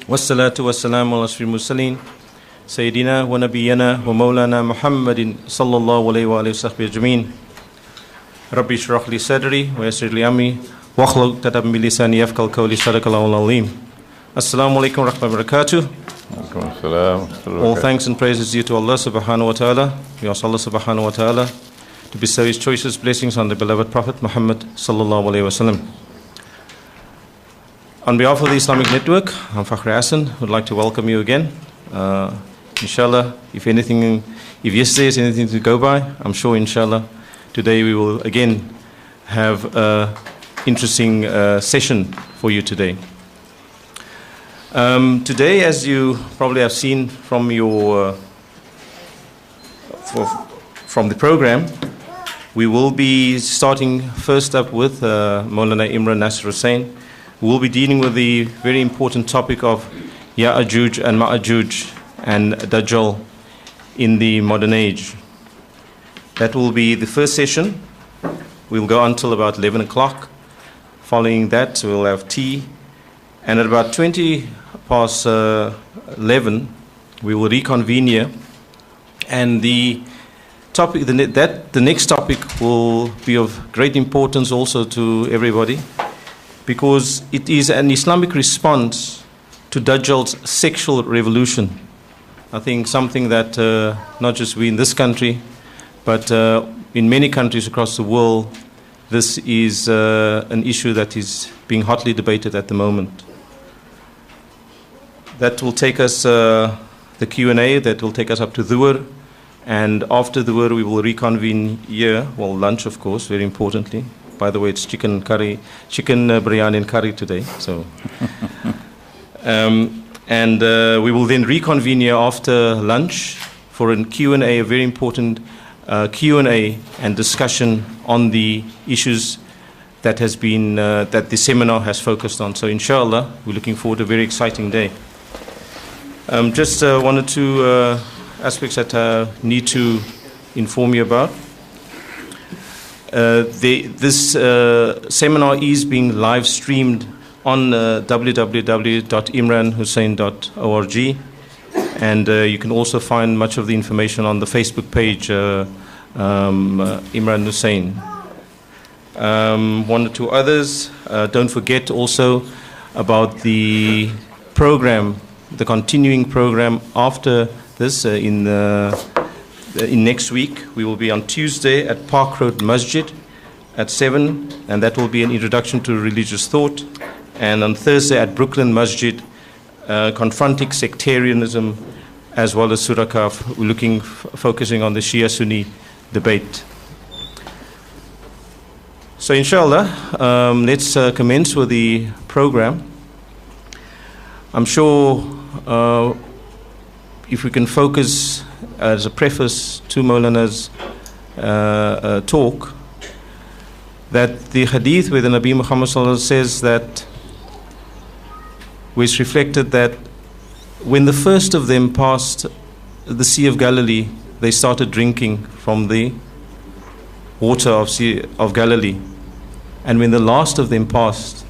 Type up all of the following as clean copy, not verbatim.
Wassalatu wassalamu ala ashrafil mursaleen Sayyidina wa nabiyyana wa maulana Muhammadin sallallahu alayhi wa sahbihi ajmeen. Rabbi shrah li sadri wa yassir li amri wahlul 'uqdatam min lisani yafqahu qawli. Sadaqallahu al-azim. Assalamu'alaikum wa rahmatullahi. All thanks and praises due to Allah subhanahu wa ta'ala. We ask Allah subhanahu wa ta'ala to bestow His choicest blessings on the beloved Prophet Muhammad sallallahu alayhi wa sallam. On behalf of the Islamic Network, I'm Khoiran. Would like to welcome you again. Inshallah, if yesterday is anything to go by, I'm sure inshallah today we will again have an interesting session for you today. Today, as you probably have seen from your from the program, we will be starting first up with Maulana Imran Hosein. We'll be dealing with the very important topic of Ya'juj and Ma'juj and Dajjal in the modern age. That will be the first session. We'll go until about 11 o'clock. Following that, we'll have tea. And at about 20 past 11, we will reconvene here. And the topic, the next topic will be of great importance also to everybody, because it is an Islamic response to Dajjal's sexual revolution. I think something that not just we in this country, but in many countries across the world, this is an issue that is being hotly debated at the moment. That will take us, the Q&A, that will take us up to Dhuhr. And after Dhuhr, we will reconvene here, well, lunch, of course, very importantly. By the way, it's chicken biryani and curry today. So, and we will then reconvene here after lunch for a Q&A, a very important Q&A and discussion on the issues that has been that the seminar has focused on. So, inshallah, we're looking forward to a very exciting day. Just one or two aspects that I need to inform you about. This seminar is being live streamed on www.imranhosein.org, and you can also find much of the information on the Facebook page Imran Hosein. One or two others. Don't forget also about the program, the continuing program after this in next week. We will be on Tuesday at Park Road Masjid at 7, and that will be an introduction to religious thought. And on Thursday at Brooklyn Masjid, confronting sectarianism as well as Surah Kaf, focusing on the Shia-Sunni debate. So inshallah, let's commence with the program. I'm sure if we can focus as a preface to Maulana's talk, that the hadith where the Nabi Muhammad says that, where it's reflected that when the first of them passed the Sea of Galilee, they started drinking from the water of Galilee. And when the last of them passed,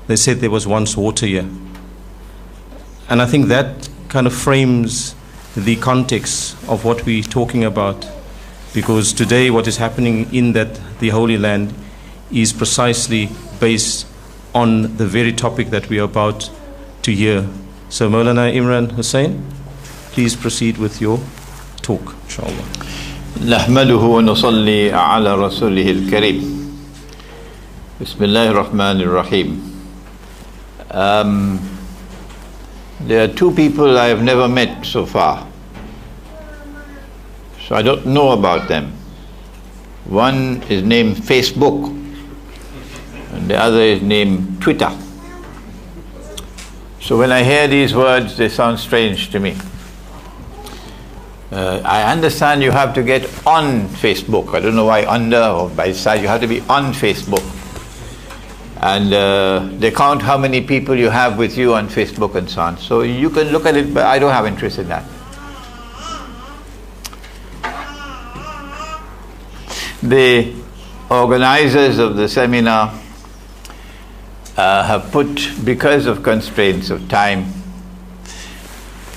they said there was once water here. And I think that kind of frames the context of what we're talking about, because today what is happening in the Holy Land is precisely based on the very topic that we are about to hear. So Maulana Imran Hosein, please proceed with your talk, inshallah. Nahmaduhu wa nusalli ala rasulihil kareem. Bismillahir Rahmanir Rahim. There are two people I have never met so far, so I don't know about them. One is named Facebook, and the other is named Twitter. So when I hear these words, they sound strange to me. I understand you have to get on Facebook. I don't know why under or by side. You have to be on Facebook. And they count how many people you have with you on Facebook and so on. So you can look at it, but I don't have interest in that. The organizers of the seminar have put, because of constraints of time,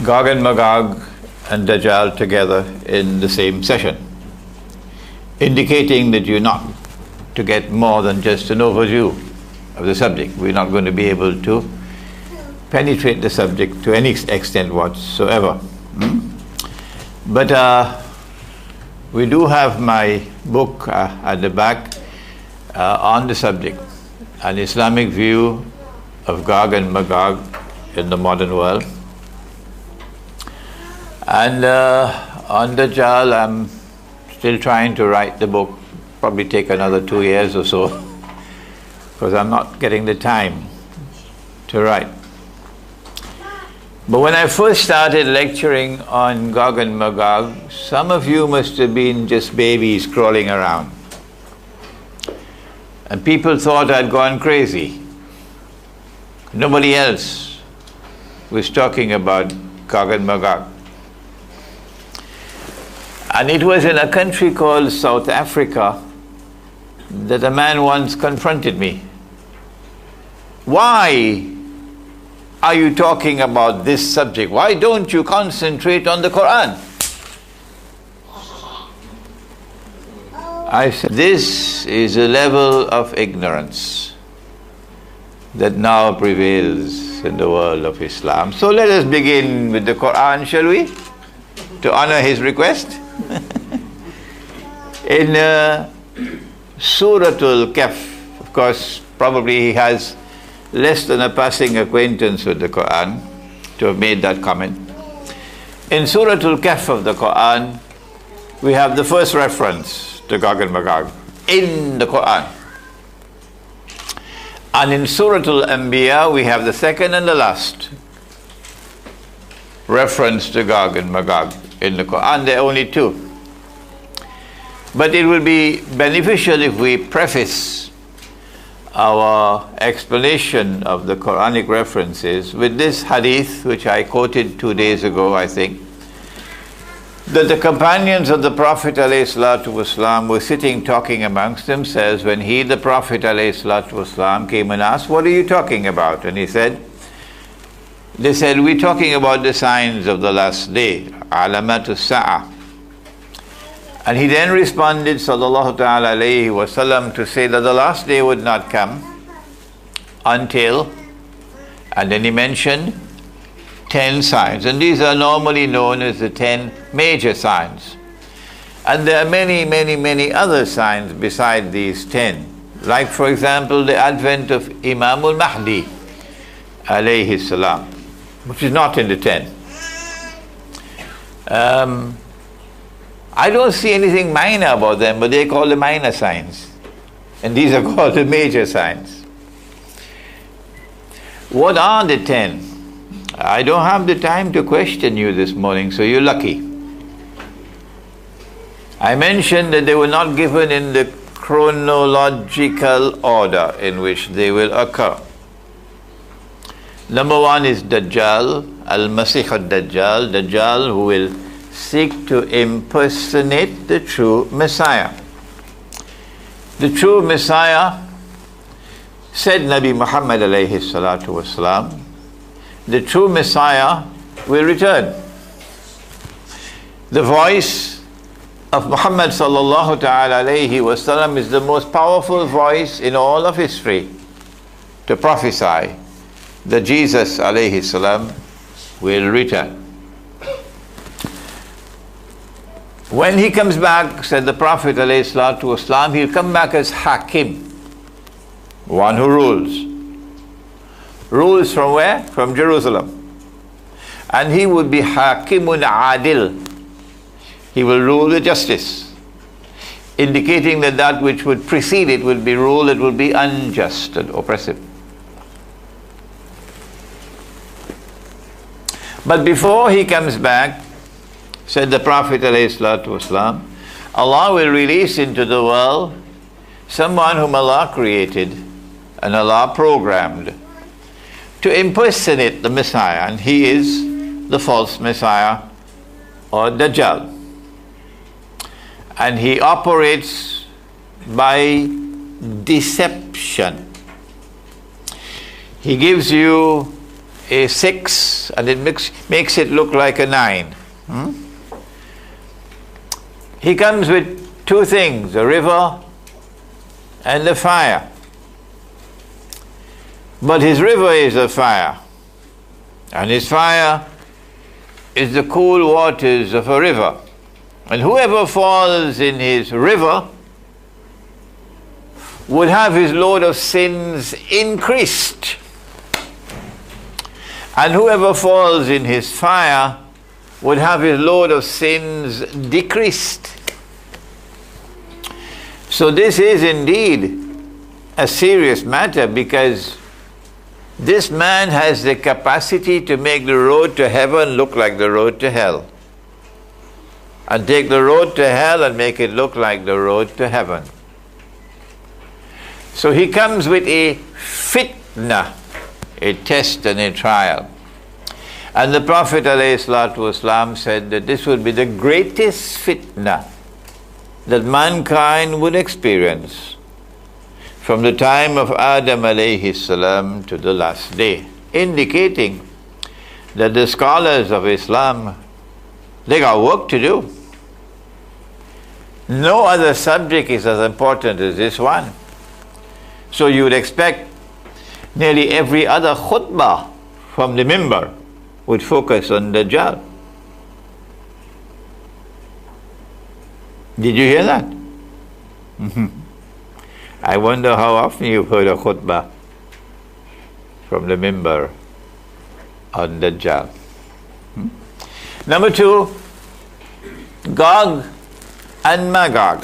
Gog and Magog and Dajjal together in the same session, indicating that you're not to get more than just an overview of the subject. We're not going to be able to penetrate the subject to any extent whatsoever. But we do have my book at the back on the subject, an Islamic view of Gog and Magog in the modern world. And on Dajjal, I'm still trying to write the book. Probably take another 2 years or so, because I'm not getting the time to write. But when I first started lecturing on Gog and Magog, some of you must have been just babies crawling around. And people thought I'd gone crazy. Nobody else was talking about Gog and Magog. And it was in a country called South Africa that a man once confronted me. Why are you talking about this subject? Why don't you concentrate on the Quran? I said, this is a level of ignorance that now prevails in the world of Islam. So let us begin with the Quran, shall we? To honor his request. In Suratul Kahf, of course, probably he has less than a passing acquaintance with the Quran to have made that comment. In Suratul Kahf of the Quran, we have the first reference to Gog and Magog in the Quran. And in Suratul Anbiya, we have the second and the last reference to Gog and Magog in the Quran. There are only two. But it will be beneficial if we preface our explanation of the Quranic references with this hadith, which I quoted 2 days ago, I think, that the companions of the Prophet ﷺ were sitting talking amongst themselves when he, the Prophet ﷺ, came and asked, "What are you talking about?" And they said, we're talking about the signs of the last day, alamatus sa'ah. And he then responded, sallallahu ta'ala alayhi wasallam, to say that the last day would not come until, and then he mentioned 10 signs. And these are normally known as the 10 major signs. And there are many, many, many other signs beside these 10. Like, for example, the advent of Imam al-Mahdi, alayhi salam, which is not in the 10. I don't see anything minor about them, but they call the minor signs. And these are called the major signs. What are the 10? I don't have the time to question you this morning, so you're lucky. I mentioned that they were not given in the chronological order in which they will occur. Number 1 is Dajjal, Al-Masih al-Dajjal, Dajjal who will seek to impersonate the true Messiah. The true Messiah, said Nabi Muhammad alayhi salatu wasalam, the true Messiah will return. The voice of Muhammad sallallahu ta'ala alayhi wasallam is the most powerful voice in all of history to prophesy that Jesus alayhi salam will return. When he comes back, said the Prophet ﷺ, he'll come back as Hakim, one who rules. Rules from where? From Jerusalem. And he would be Hakimun Adil. He will rule with justice, indicating that that which would precede it will be rule that will be unjust and oppressive. But before he comes back, said the Prophet ﷺ, Allah will release into the world someone whom Allah created and Allah programmed to impersonate the Messiah, and he is the false Messiah or Dajjal. And he operates by deception. He gives you a 6 and it makes it look like a 9. He comes with two things, the river and the fire. But his river is the fire, and his fire is the cool waters of a river. And whoever falls in his river would have his load of sins increased. And whoever falls in his fire would have his load of sins decreased. So this is indeed a serious matter, because this man has the capacity to make the road to heaven look like the road to hell, and take the road to hell and make it look like the road to heaven. So he comes with a fitna, a test and a trial. And the Prophet ﷺ said that this would be the greatest fitna that mankind would experience from the time of Adam alayhi salam to the last day, indicating that the scholars of Islam, they got work to do. No other subject is as important as this one. So you would expect nearly every other khutbah from the mimbar would focus on Dajjal. Did you hear that? I wonder how often you've heard a khutbah from the mimbar on Dajjal. Number 2, Gog and Magog.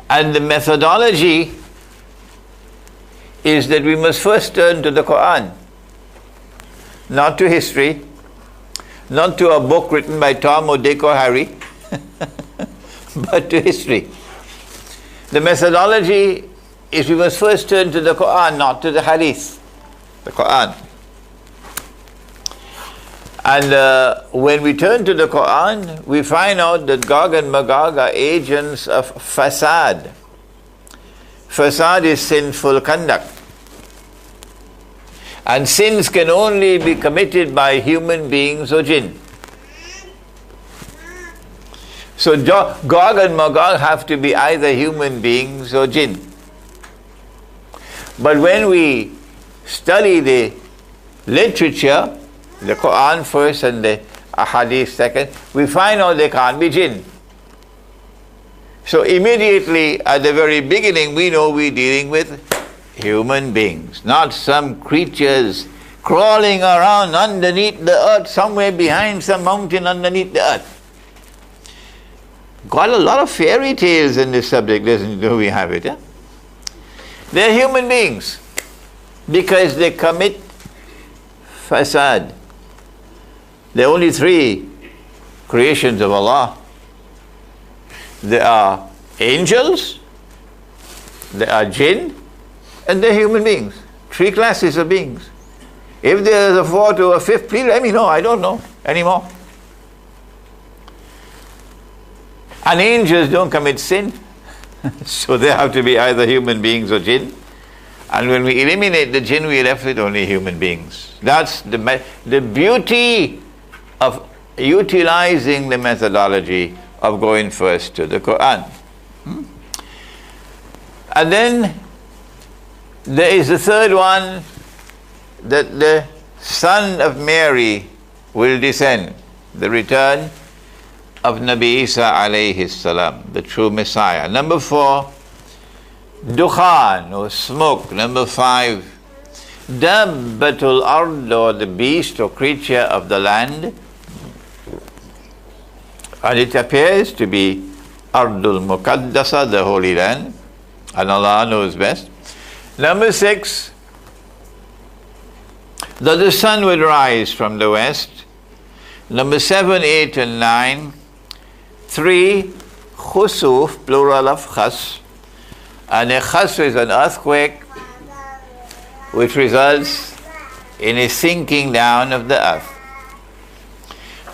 And the methodology is that we must first turn to the Quran, not to history, not to a book written by Tom or Dick or Harry, but to history. The methodology is we must first turn to the Quran, not to the Hadith, the Quran. And when we turn to the Quran, we find out that Gog and Magog are agents of fasad. Fasad is sinful conduct. And sins can only be committed by human beings or jinn. So Gog and Magog have to be either human beings or jinn. But when we study the literature, the Quran first and the Ahadith second, we find out they can't be jinn. So immediately at the very beginning we know we're dealing with human beings, not some creatures crawling around underneath the earth, somewhere behind some mountain underneath the earth. Got a lot of fairy tales in this subject, do we have it? Yeah? They're human beings because they commit fasad. There are only 3 creations of Allah. There are angels, there are jinn, and they're human beings. 3 classes of beings. If there is a 4th or a 5th, please let me know. I don't know anymore. And angels don't commit sin. So they have to be either human beings or jinn. And when we eliminate the jinn, we are left with only human beings. That's the beauty of utilizing the methodology of going first to the Quran. And then there is the 3rd one, that the son of Mary will descend, the return of Nabi Isa alayhi salam, the true Messiah. Number 4, Dukhan or smoke. Number 5, Dabbatul Ard, or the beast or creature of the land. And it appears to be Ardul Muqaddasa, the Holy Land, and Allah knows best. Number 6, that the sun would rise from the west. Number 7, 8, and 9. 3, Khusuf, plural of Khas. And a Khas is an earthquake which results in a sinking down of the earth.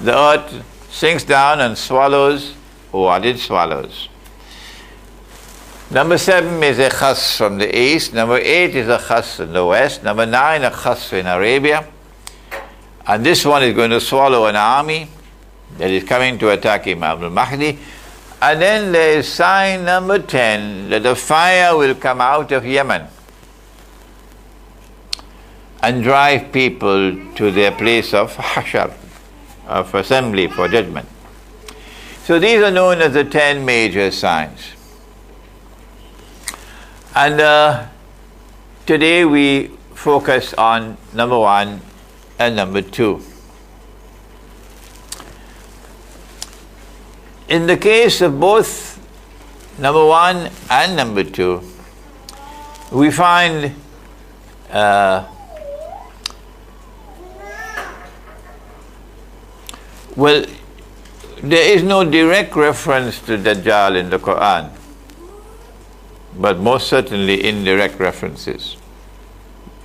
The earth sinks down and swallows what it swallows. Number 7 is a khas from the east. Number 8 is a khas in the west. Number 9, a khas in Arabia. And this one is going to swallow an army that is coming to attack Imam al-Mahdi. And then there is sign number 10, that the fire will come out of Yemen and drive people to their place of hashar, of assembly for judgment. So these are known as the 10 major signs. And today we focus on number 1 and number 2. In the case of both number 1 and number 2, we find well, there is no direct reference to Dajjal in the Quran, but most certainly indirect references.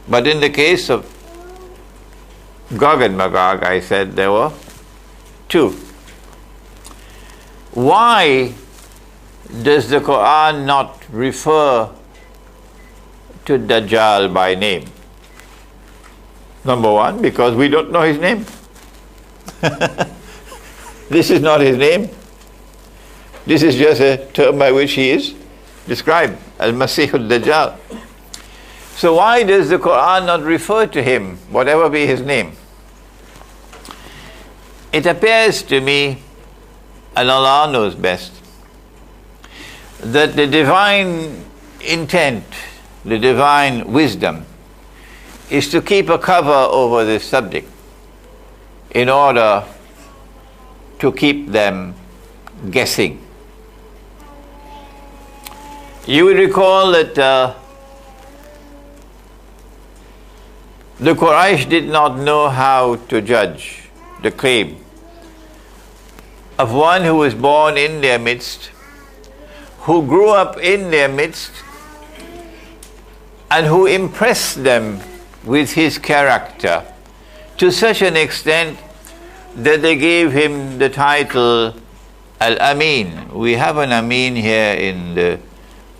But in the case of Gog and Magog, I said there were 2. Why does the Quran not refer to Dajjal by name? Number 1, because we don't know his name. This is not his name. This is just a term by which he is described, Al-Masih al-Dajjal. So why does the Quran not refer to him, whatever be his name? It appears to me, and Allah knows best, that the divine intent, the divine wisdom, is to keep a cover over this subject in order to keep them guessing. You will recall that the Quraysh did not know how to judge the claim of one who was born in their midst, who grew up in their midst, and who impressed them with his character to such an extent that they gave him the title Al-Aamiin. We have an Aamiin here in the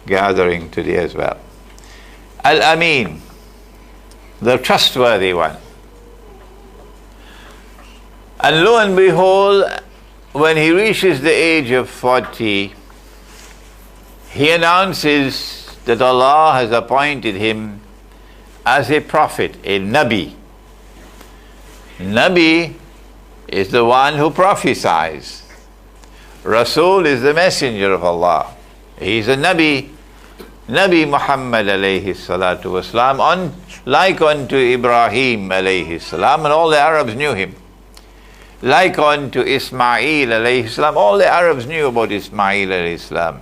gathering today as well. Al-Aamiin, the trustworthy one. And lo and behold, when he reaches the age of 40, he announces that Allah has appointed him as a prophet, a Nabi. Nabi is the one who prophesies. Rasul is the messenger of Allah. He is a Nabi. Nabi Muhammad alayhi salatu wasalam, like unto Ibrahim alayhi salam, and all the Arabs knew him. Like unto Ismail alayhi salam, all the Arabs knew about Ismail alayhi salam,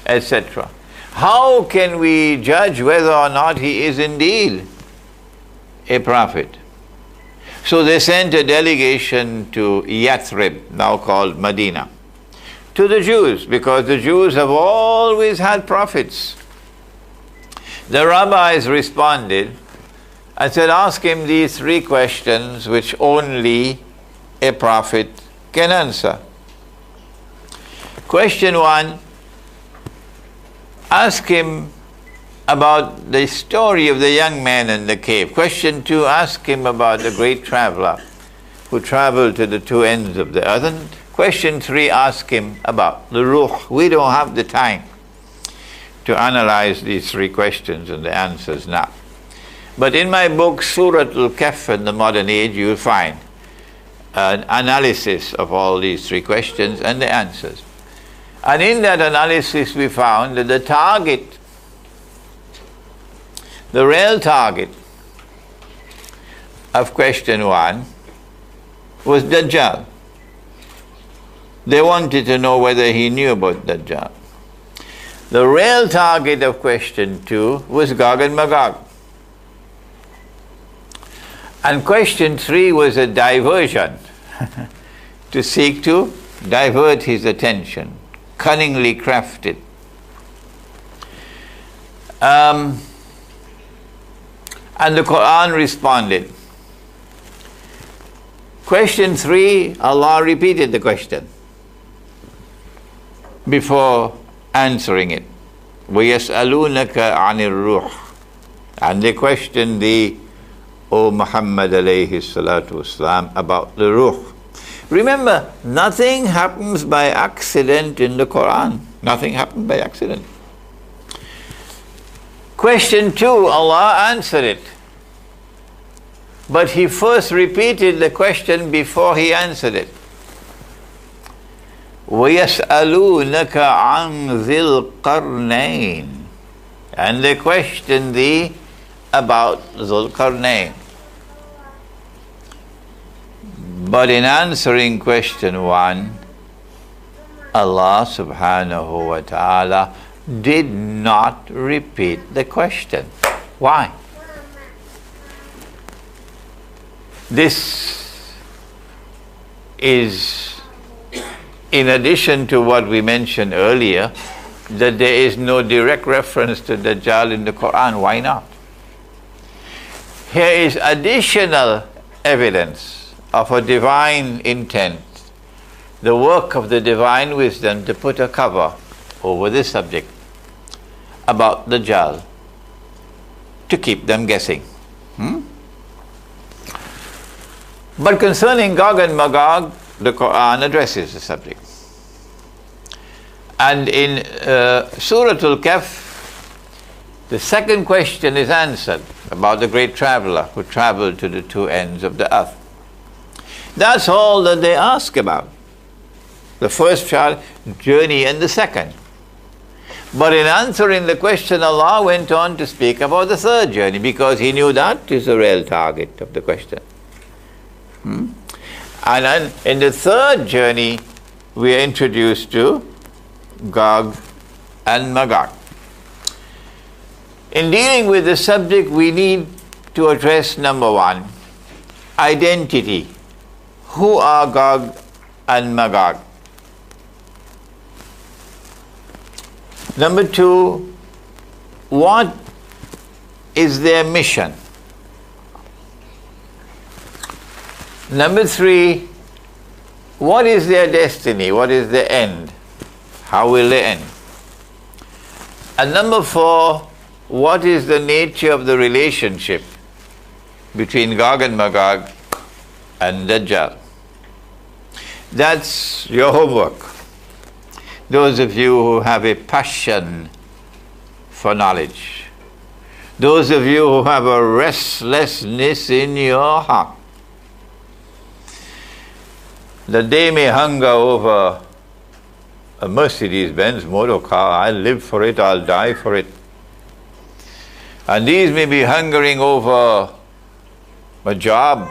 etc. How can we judge whether or not he is indeed a prophet? So they sent a delegation to Yathrib, now called Medina, to the Jews, because the Jews have always had prophets. The rabbis responded and said, ask him these 3 questions which only a prophet can answer. Question 1, ask him about the story of the young man in the cave. Question 2, ask him about the great traveler who traveled to the 2 ends of the earth. And question 3, ask him about the ruh. We don't have the time to analyze these 3 questions and the answers now. But in my book, Surah Al-Kahf in the Modern Age, you will find an analysis of all these 3 questions and the answers. And in that analysis, we found that the target, the real target of question 1 was Dajjal. They wanted to know whether he knew about Dajjal. The real target of question 2 was Gog and Magog. And question 3 was a diversion to seek to divert his attention, cunningly crafted. And the Quran responded. Question 3, Allah repeated the question before answering it. وَيَسْأَلُونَكَ عَنِ الرُّوحِ. And they question thee, O Muhammad alayhi salatu wasalam, about the ruh. Remember, nothing happens by accident in the Quran. Nothing happens by accident. Question 2, Allah answered it. But He first repeated the question before He answered it. وَيَسْأَلُونَكَ عَنْ ذِي الْقَرْنَيْنِ. And they question thee about Dhul Qarnayn. But in answering question 1, Allah subhanahu wa ta'ala did not repeat the question. Why? This is in addition to what we mentioned earlier, that there is no direct reference to Dajjal in the Quran. Why not? Here is additional evidence of a divine intent, the work of the divine wisdom to put a cover over this subject about Dajjal, to keep them guessing. But concerning Gog and Magog, the Quran addresses the subject. And in Surah Al-Kahf, the second question is answered about the great traveler who traveled to the two ends of the earth. That's all that they ask about. The first journey and the second. But in answering the question, Allah went on to speak about the third journey, because He knew that is the real target of the question. And then in the third journey, we are introduced to Gog and Magog. In dealing with the subject, we need to address number 1, identity. Who are Gog and Magog? Number 2, what is their mission? Number 3, what is their destiny? What is their end? How will they end? And number 4, what is the nature of the relationship between Gog and Magog and Dajjal? That's your homework. Those of you who have a passion for knowledge, those of you who have a restlessness in your heart, that they may hunger over a Mercedes-Benz motor car. I'll live for it, I'll die for it. And these may be hungering over a job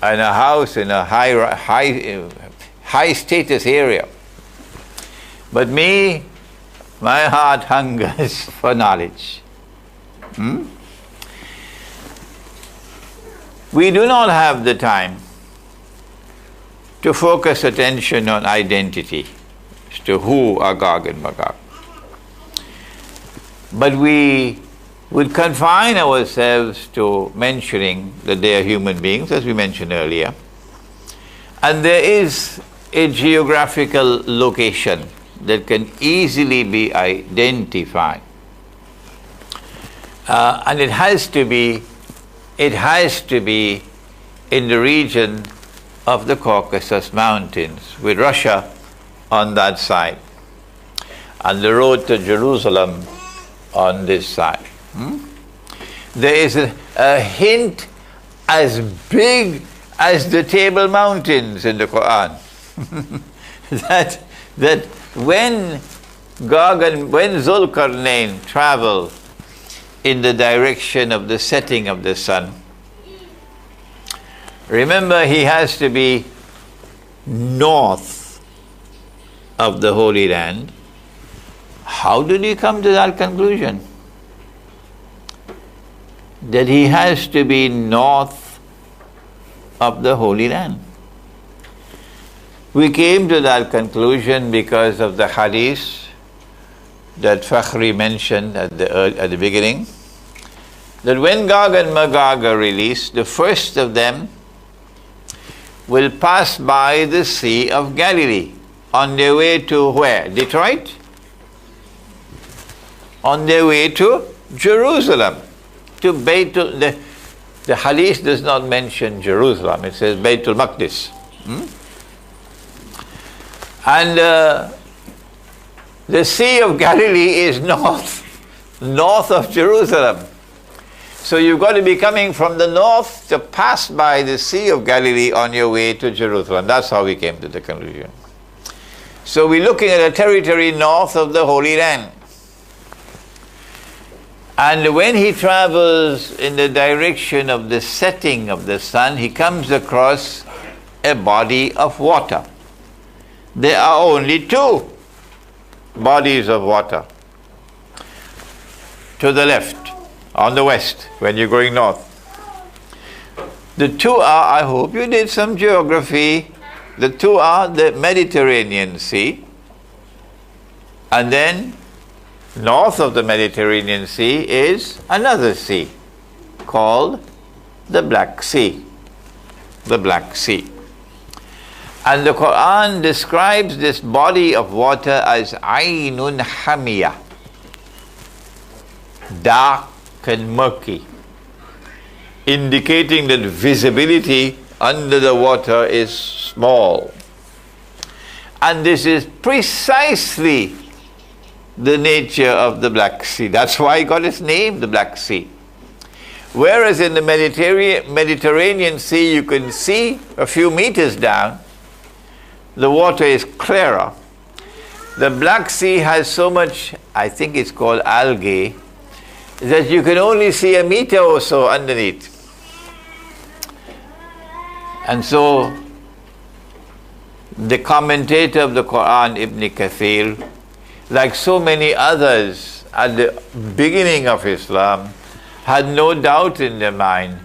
and a house in a high status area. But me, my heart hungers for knowledge. We do not have the time to focus attention on identity as to who are Gog and Magog. But we would confine ourselves to mentioning that they are human beings, as we mentioned earlier. And there is a geographical location that can easily be identified. And it has to be in the region of the Caucasus Mountains, with Russia on that side, and the road to Jerusalem on this side. There is a hint as big as the Table Mountains in the Quran that when Zulkarnain traveled in the direction of the setting of the sun, remember, he has to be north of the Holy Land. How did he come to that conclusion? That he has to be north of the Holy Land. We came to that conclusion because of the hadith that Fakhri mentioned at the beginning, that when Gog and Magog are released, the first of them will pass by the Sea of Galilee on their way to where? Detroit? on their way to Jerusalem, to Baitul. The hadith does not mention Jerusalem, it says Baitul Maqdis. And the Sea of Galilee is north of Jerusalem. So you've got to be coming from the north to pass by the Sea of Galilee on your way to Jerusalem. That's how we came to the conclusion. So we're looking at a territory north of the Holy Land. And when he travels in the direction of the setting of the sun, he comes across a body of water. There are only two bodies of water to the left, on the west, when you're going north. The two are, I hope you did some geography, the two are the Mediterranean Sea, and then north of the Mediterranean Sea is another sea called the Black Sea. The Black Sea. And the Quran describes this body of water as Aynun Hamiyah, dark and murky, indicating that visibility under the water is small. And this is precisely the nature of the Black Sea. That's why it got its name, the Black Sea. Whereas in the Mediterranean Sea, you can see a few meters down, the water is clearer. The Black Sea has so much, I think it's called algae, that you can only see a meter or so underneath. And so, the commentator of the Quran, Ibn Kathir, like so many others at the beginning of Islam, had no doubt in their mind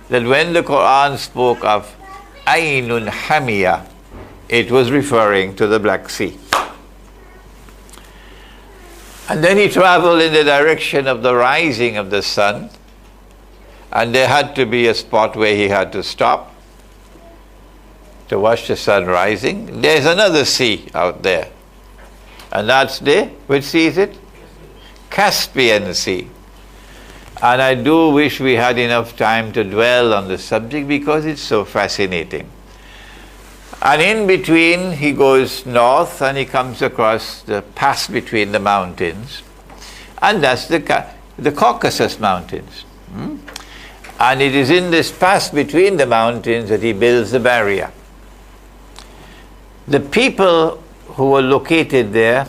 that when the Quran spoke of Aynun Hamiyah, it was referring to the Black Sea. And then he traveled in the direction of the rising of the sun, and there had to be a spot where he had to stop to watch the sun rising. There's another sea out there, and that's which sea is it? Caspian Sea. And I do wish we had enough time to dwell on the subject because it's so fascinating. And in between, he goes north and he comes across the pass between the mountains, and that's the Caucasus Mountains. And it is in this pass between the mountains that he builds the barrier. The people who were located there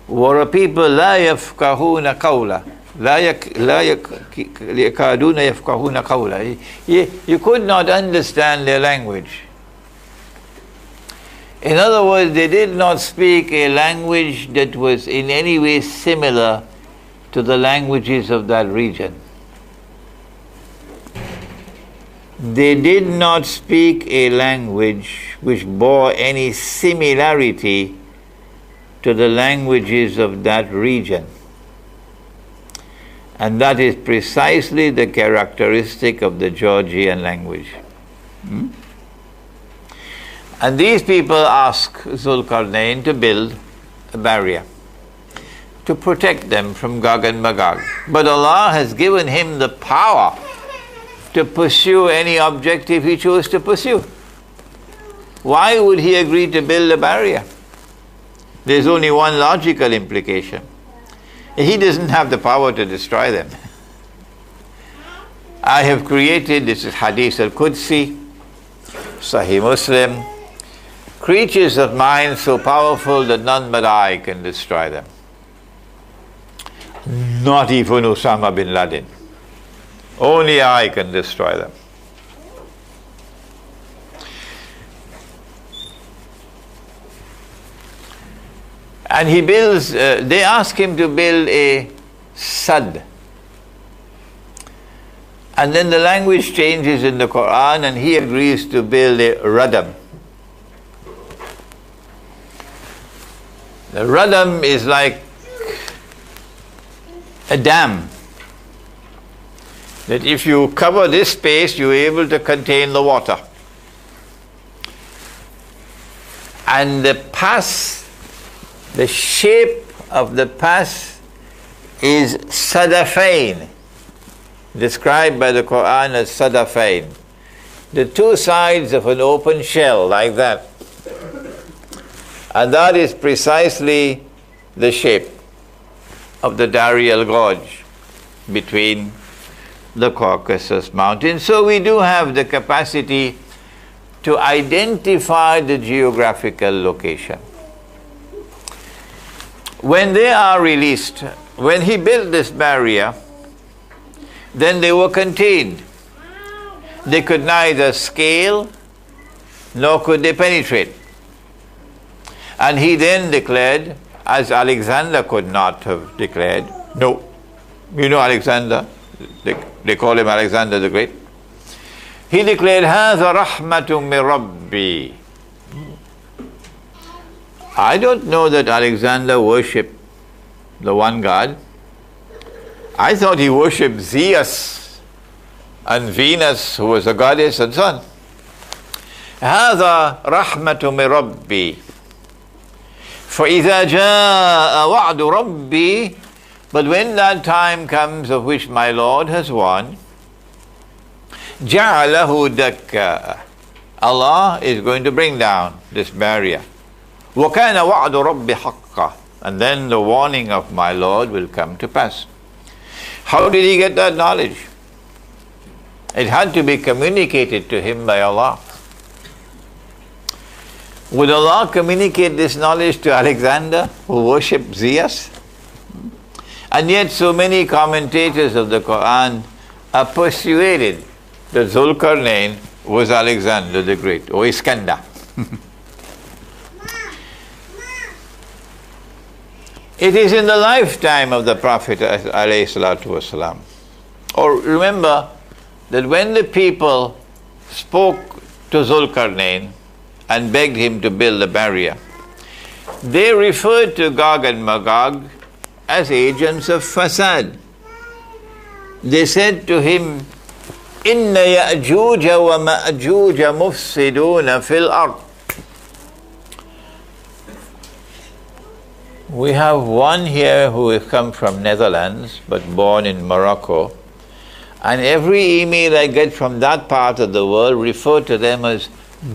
were a people لا يفقهون قولا لا يكادون يفقهون قولا. You could not understand their language. In other words, they did not speak a language that was in any way similar to the languages of that region. They did not speak a language which bore any similarity to the languages of that region. And that is precisely the characteristic of the Georgian language. And these people ask Zulkarnain to build a barrier to protect them from Gog and Magog. But Allah has given him the power to pursue any objective he chose to pursue. Why would he agree to build a barrier? There's only one logical implication. He doesn't have the power to destroy them. I have created, this is Hadith al-Qudsi, Sahih Muslim, creatures of mine so powerful that none but I can destroy them. Not even Osama bin Laden. Only I can destroy them. And he builds, they ask him to build a sad. And then the language changes in the Quran and he agrees to build a radam. The radam is like a dam. That if you cover this space, you're able to contain the water. And the pass, the shape of the pass is sadafain, described by the Quran as sadafain. The two sides of an open shell, like that. And that is precisely the shape of the Darial Gorge between the Caucasus Mountains. So we do have the capacity to identify the geographical location. When they are released, when he built this barrier, then they were contained. They could neither scale nor could they penetrate. And he then declared, as Alexander could not have declared, no, you know Alexander, they call him Alexander the Great. He declared, هَذَا رَحْمَةٌ مِّن رَبِّي. I don't know that Alexander worshipped the one God. I thought he worshipped Zeus and Venus, who was a goddess, and so on. هَذَا رَحْمَةٌ مِّن رَبِّي. فَإِذَا جَاءَ وَعْدُ رَبِّي. But when that time comes of which my Lord has warned, جَعَلَهُ دَكَّا. Allah is going to bring down this barrier. وَكَانَ وَعْدُ رَبِّ حَقًّا. And then the warning of my Lord will come to pass. How did he get that knowledge? It had to be communicated to him by Allah. Would Allah communicate this knowledge to Alexander, who worshipped Zeus? And yet so many commentators of the Quran are persuaded that Zulkarnain was Alexander the Great, or Iskandar. It is in the lifetime of the Prophet ﷺ. Or remember that when the people spoke to Zulkarnain and begged him to build a barrier, they referred to Gog and Magog as agents of fasad. They said to him, Inna ya'juja wa ma'juja mufsiduna fil ard. We have one here who has come from Netherlands but born in Morocco, and every email I get from that part of the world refer to them as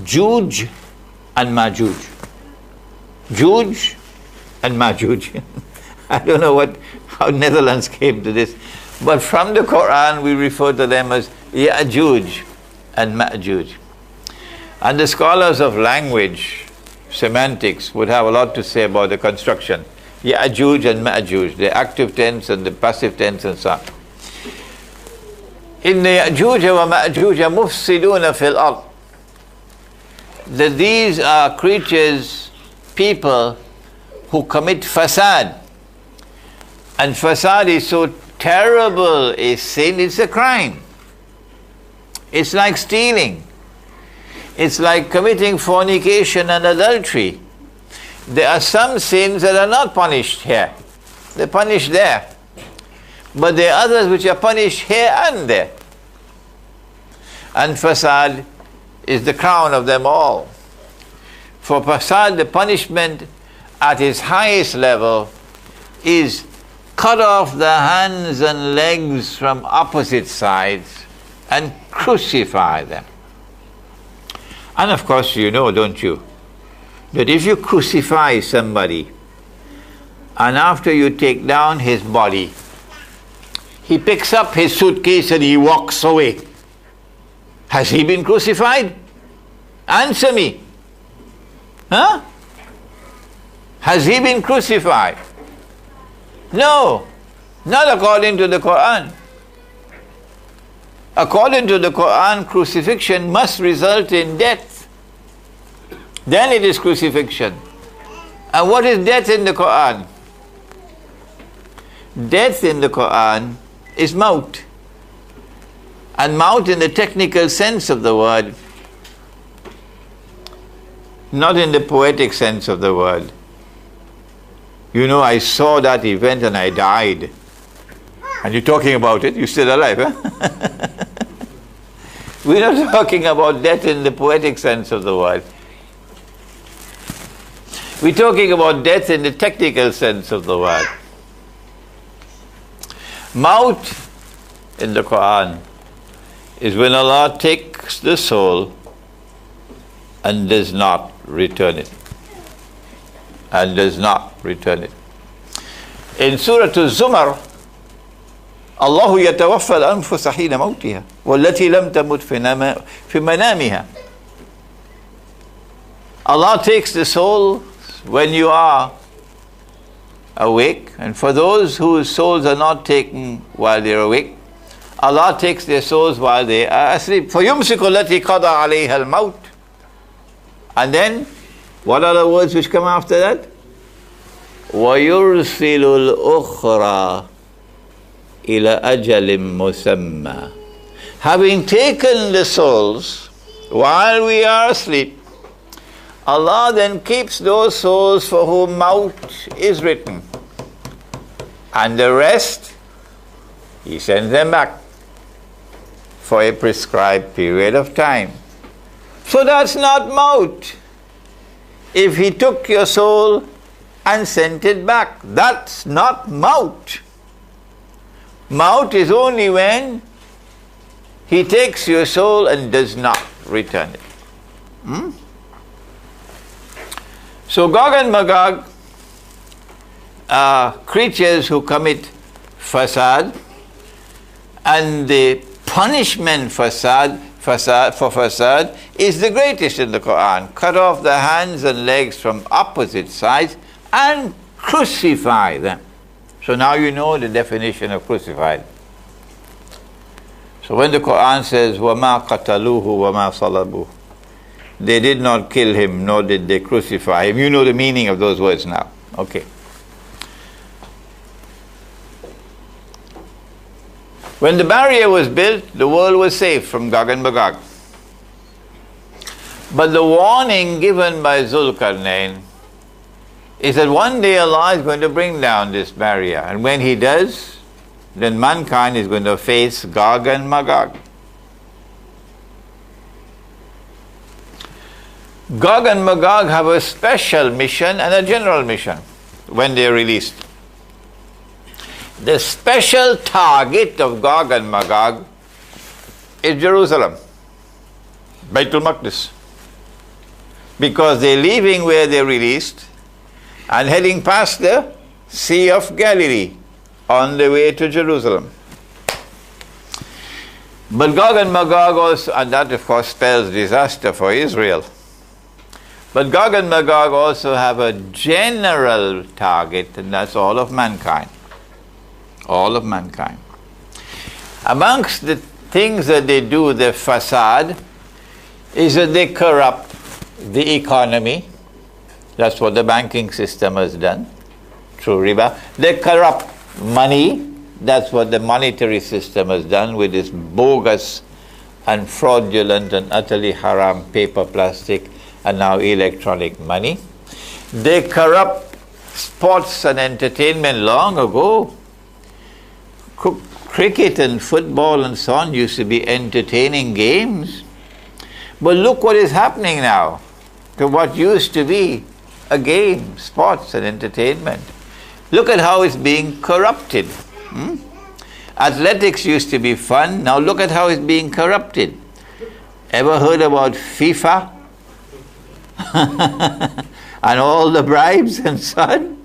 Juj and Majuj. Juj and Majuj. I don't know how Netherlands came to this, but from the Quran we refer to them as Ya'juj and Ma'juj. And the scholars of language, semantics, would have a lot to say about the construction. Ya'juj and Ma'juj, the active tense and the passive tense and so on. Inna Ya'juj wa Ma'juj mufsiduna fil ard. That these are creatures, people who commit fasad. And fasad is so terrible a sin, it's a crime. It's like stealing. It's like committing fornication and adultery. There are some sins that are not punished here. They're punished there. But there are others which are punished here and there. And fasad is the crown of them all. For fasad, the punishment at its highest level is cut off the hands and legs from opposite sides and crucify them. And of course you know, don't you, that if you crucify somebody and after you take down his body, he picks up his suitcase and he walks away, has he been crucified? Answer me. Huh? Has he been crucified? No, not according to the Quran. According to the Quran, crucifixion must result in death. Then it is crucifixion. And what is death in the Quran? Death in the Quran is maut. And maut in the technical sense of the word, not in the poetic sense of the word. You know, I saw that event and I died. And you're talking about it, you're still alive, huh? We're not talking about death in the poetic sense of the word. We're talking about death in the technical sense of the word. Maut in the Quran is when Allah takes the soul and does not return it. And does not return it. In Surah Al-Zumar, Allahu yatawaffa al-anfusa hina mawtiha wallati lam tamut fi manamiha. Allah takes the soul when you are awake, and for those whose souls are not taken while they are awake, Allah takes their souls while they are asleep. فَيُمْسِكُ الَّتِي قَضَى عَلَيْهَا الْمَوْتِ. And then, what are the words which come after that? وَيُرْسِلُ الْأُخْرَى إِلَى أَجَلٍ مُسَمَّى. Having taken the souls while we are asleep, Allah then keeps those souls for whom maut is written. And the rest, He sends them back for a prescribed period of time. So that's not maut. If He took your soul and sent it back, that's not maut. Maut is only when He takes your soul and does not return it. So Gog and Magog are creatures who commit fasad, and the punishment for fasad is the greatest in the Quran. Cut off the hands and legs from opposite sides and crucify them. So now you know the definition of crucified. So when the Quran says, وَمَا قَتَلُوهُ وَمَا صَلَبُوهُ, they did not kill Him, nor did they crucify Him. You know the meaning of those words now. Okay. When the barrier was built, the world was safe from Gog and Magog. But the warning given by Zulkarnain is that one day Allah is going to bring down this barrier. And when He does, then mankind is going to face Gog and Magog. Gog and Magog have a special mission and a general mission when they are released. The special target of Gog and Magog is Jerusalem, Baitul Maqdis, because they're leaving where they're released and heading past the Sea of Galilee on the way to Jerusalem. But Gog and Magog also, and that of course spells disaster for Israel. But Gog and Magog also have a general target, and that's all of mankind. All of mankind. Amongst the things that they do, the fasad, is that they corrupt the economy. That's what the banking system has done through riba. They corrupt money. That's what the monetary system has done with this bogus and fraudulent and utterly haram paper, plastic, and now electronic money. They corrupt sports and entertainment long ago. Cricket and football and so on used to be entertaining games. But look what is happening now to what used to be a game, sports and entertainment. Look at how it's being corrupted. Athletics used to be fun. Now look at how it's being corrupted. Ever heard about FIFA? And all the bribes and so on?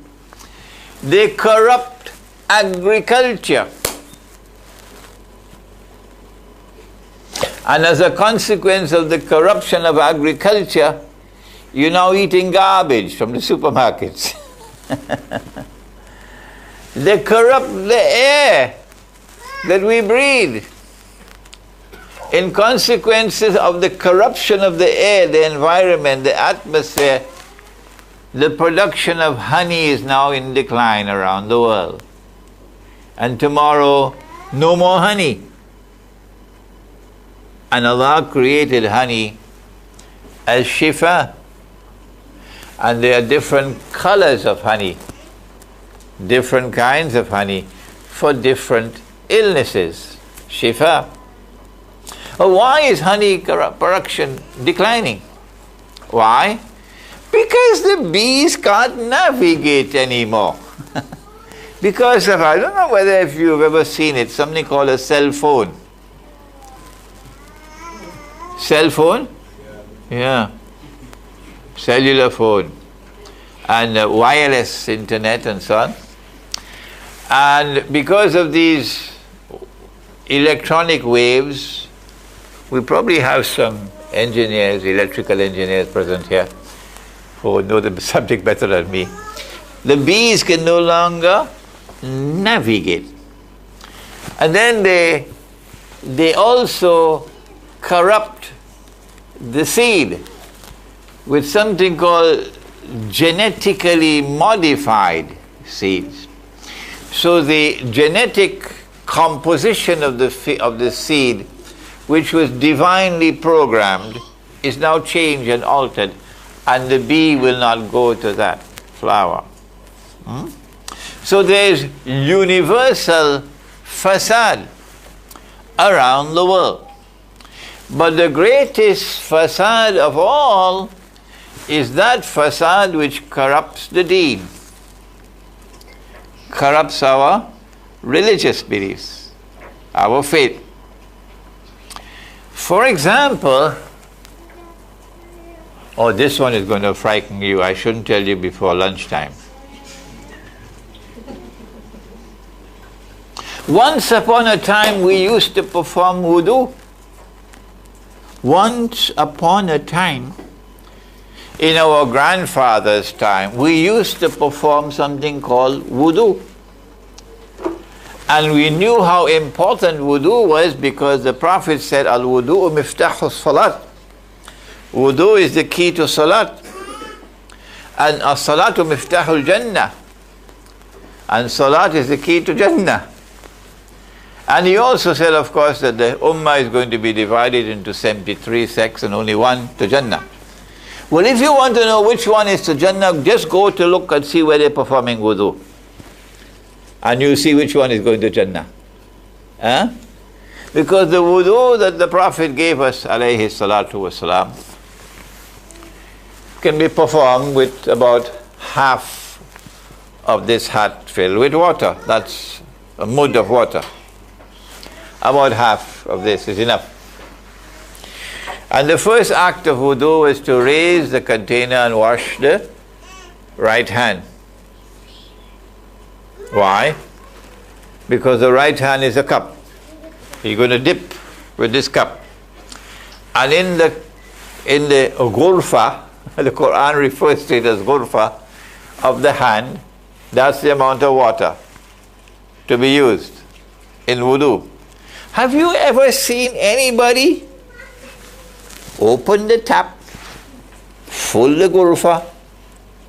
They corrupt agriculture. And as a consequence of the corruption of agriculture, you're now eating garbage from the supermarkets. They corrupt the air that we breathe. In consequences of the corruption of the air, the environment, the atmosphere, the production of honey is now in decline around the world. And tomorrow, no more honey. And Allah created honey as shifa. And there are different colors of honey, different kinds of honey for different illnesses. Shifa. Why is honey production declining? Why? Because the bees can't navigate anymore. Because of, I don't know whether if you've ever seen it, something called a cell phone. Cell phone? Yeah. Cellular phone. And wireless internet and so on. And because of these electronic waves, we probably have some engineers, electrical engineers present here, who know the subject better than me. The bees can no longer navigate. And then they also corrupt the seed with something called genetically modified seeds. So the genetic composition of the seed, which was divinely programmed, is now changed and altered, and the bee will not go to that flower. So there's universal fasad around the world. But the greatest fasad of all is that fasad which corrupts the deen, corrupts our religious beliefs, our faith. For example, oh, this one is going to frighten you. I shouldn't tell you before lunchtime. Once upon a time, we used to perform wudu. Once upon a time, in our grandfather's time, we used to perform something called wudu. And we knew how important wudu was because the Prophet said, Al-wudu'u miftahu salat. Wudu is the key to salat. And as-salatu miftahul jannah. And salat is the key to Jannah. And he also said, of course, that the Ummah is going to be divided into 73 sects and only one to Jannah. Well, if you want to know which one is to Jannah, just go to look and see where they're performing wudu. And you'll see which one is going to Jannah. Huh? Because the wudu that the Prophet gave us, alayhi salatu wasalam, can be performed with about half of this hat filled with water. That's a mud of water. About half of this is enough. And the first act of wudu is to raise the container and wash the right hand. Why? Because the right hand is a cup. You're going to dip with this cup. And in the ghurfa, the Quran refers to it as ghurfa, of the hand, that's the amount of water to be used in wudu. Have you ever seen anybody open the tap, full the ghurfa,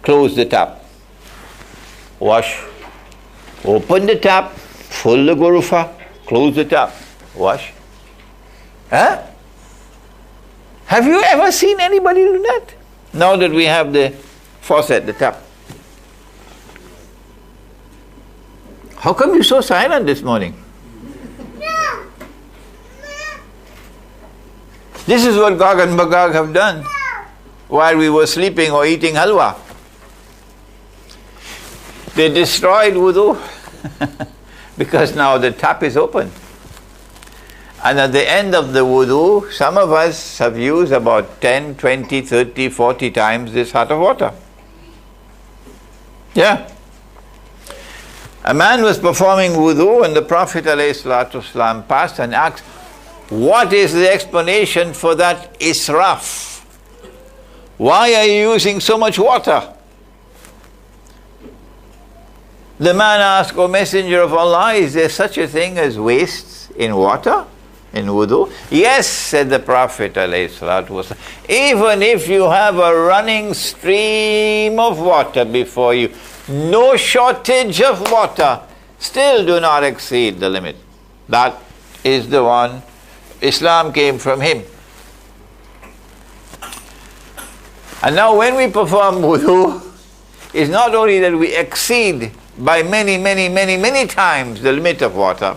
close the tap, wash, open the tap, full the ghurfa, close the tap, wash? Huh? Have you ever seen anybody do that? Now that we have the faucet, the tap. How come you're so silent this morning? This is what Gog and Magog have done while we were sleeping or eating halwa. They destroyed wudu because now the tap is open. And at the end of the wudu, some of us have used about 10, 20, 30, 40 times this hot of water. Yeah. A man was performing wudu and the Prophet ﷺ passed and asked, what is the explanation for that israf? Why are you using so much water? The man asked, O Messenger of Allah, is there such a thing as waste in water, in wudu? Yes, said the Prophet ﷺ. Even if you have a running stream of water before you, no shortage of water, still do not exceed the limit. That is the one. Islam came from him. And now when we perform wudu, it's not only that we exceed by many times the limit of water,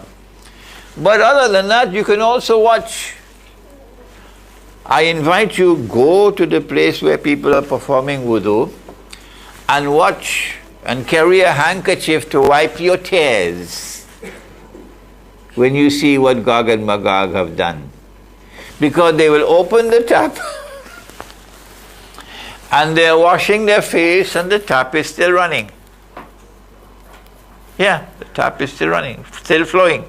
but other than that, you can also watch. I invite you, go to the place where people are performing wudu and watch and carry a handkerchief to wipe your tears when you see what Gog and Magog have done. Because they will open the tap and they're washing their face and the tap is still running. Yeah, the tap is still running, still flowing.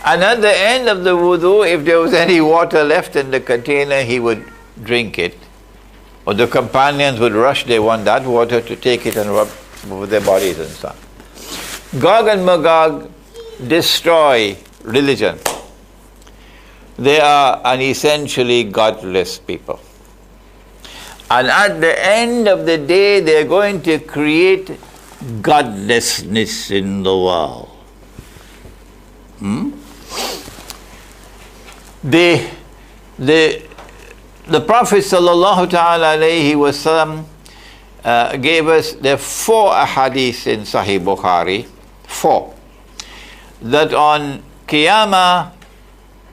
And at the end of the wudu, if there was any water left in the container, he would drink it. Or the companions would rush, they want that water to take it and rub over their bodies and stuff. Gog and Magog destroy religion. They are an essentially godless people. And at the end of the day, they're going to create godlessness in the world. The Prophet sallallahu ta'ala alayhi wasallam gave us the 4 ahadith in Sahih Bukhari, 4, that on Qiyamah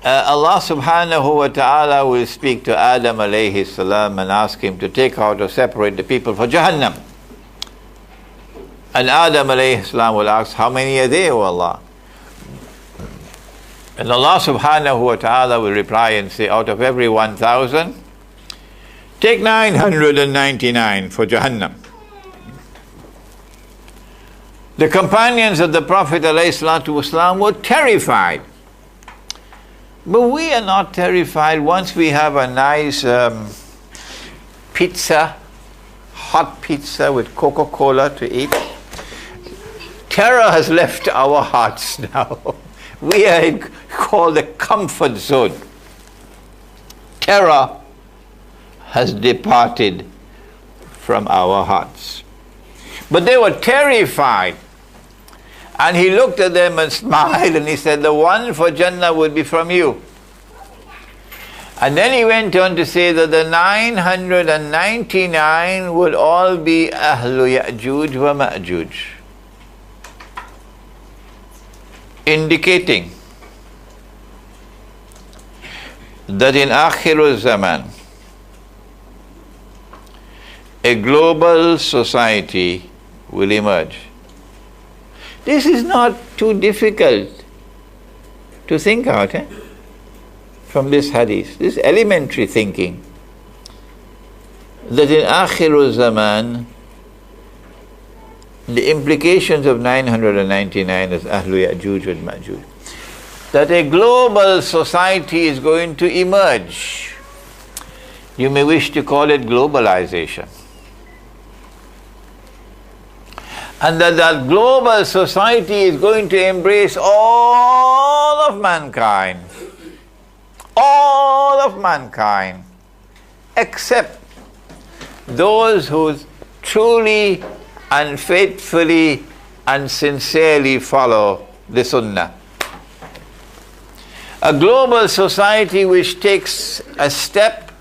Allah subhanahu wa ta'ala will speak to Adam alayhi salam and ask him to take out or separate the people for Jahannam. And Adam alayhi salam will ask, how many are there, O Allah? And Allah subhanahu wa ta'ala will reply and say, out of every 1,000, take 999 for Jahannam. The companions of the Prophet ﷺ were terrified. But we are not terrified once we have a nice pizza, hot pizza with Coca-Cola to eat. Terror has left our hearts now. We are called the comfort zone. Terror has departed from our hearts. But they were terrified. And he looked at them and smiled and he said, the one for Jannah would be from you. And then he went on to say that the 999 would all be Ahlu Ya'juj wa Ma'juj. Indicating that in Akhir Zamaan, a global society will emerge. This is not too difficult to think out from this hadith. This elementary thinking. That in Akhir Zamaan, the implications of 999 is Ahlu Ya'juj and Ma'juj. That a global society is going to emerge. You may wish to call it globalization. And that global society is going to embrace all of mankind. All of mankind. Except those who truly and faithfully and sincerely follow the Sunnah. A global society which takes a step,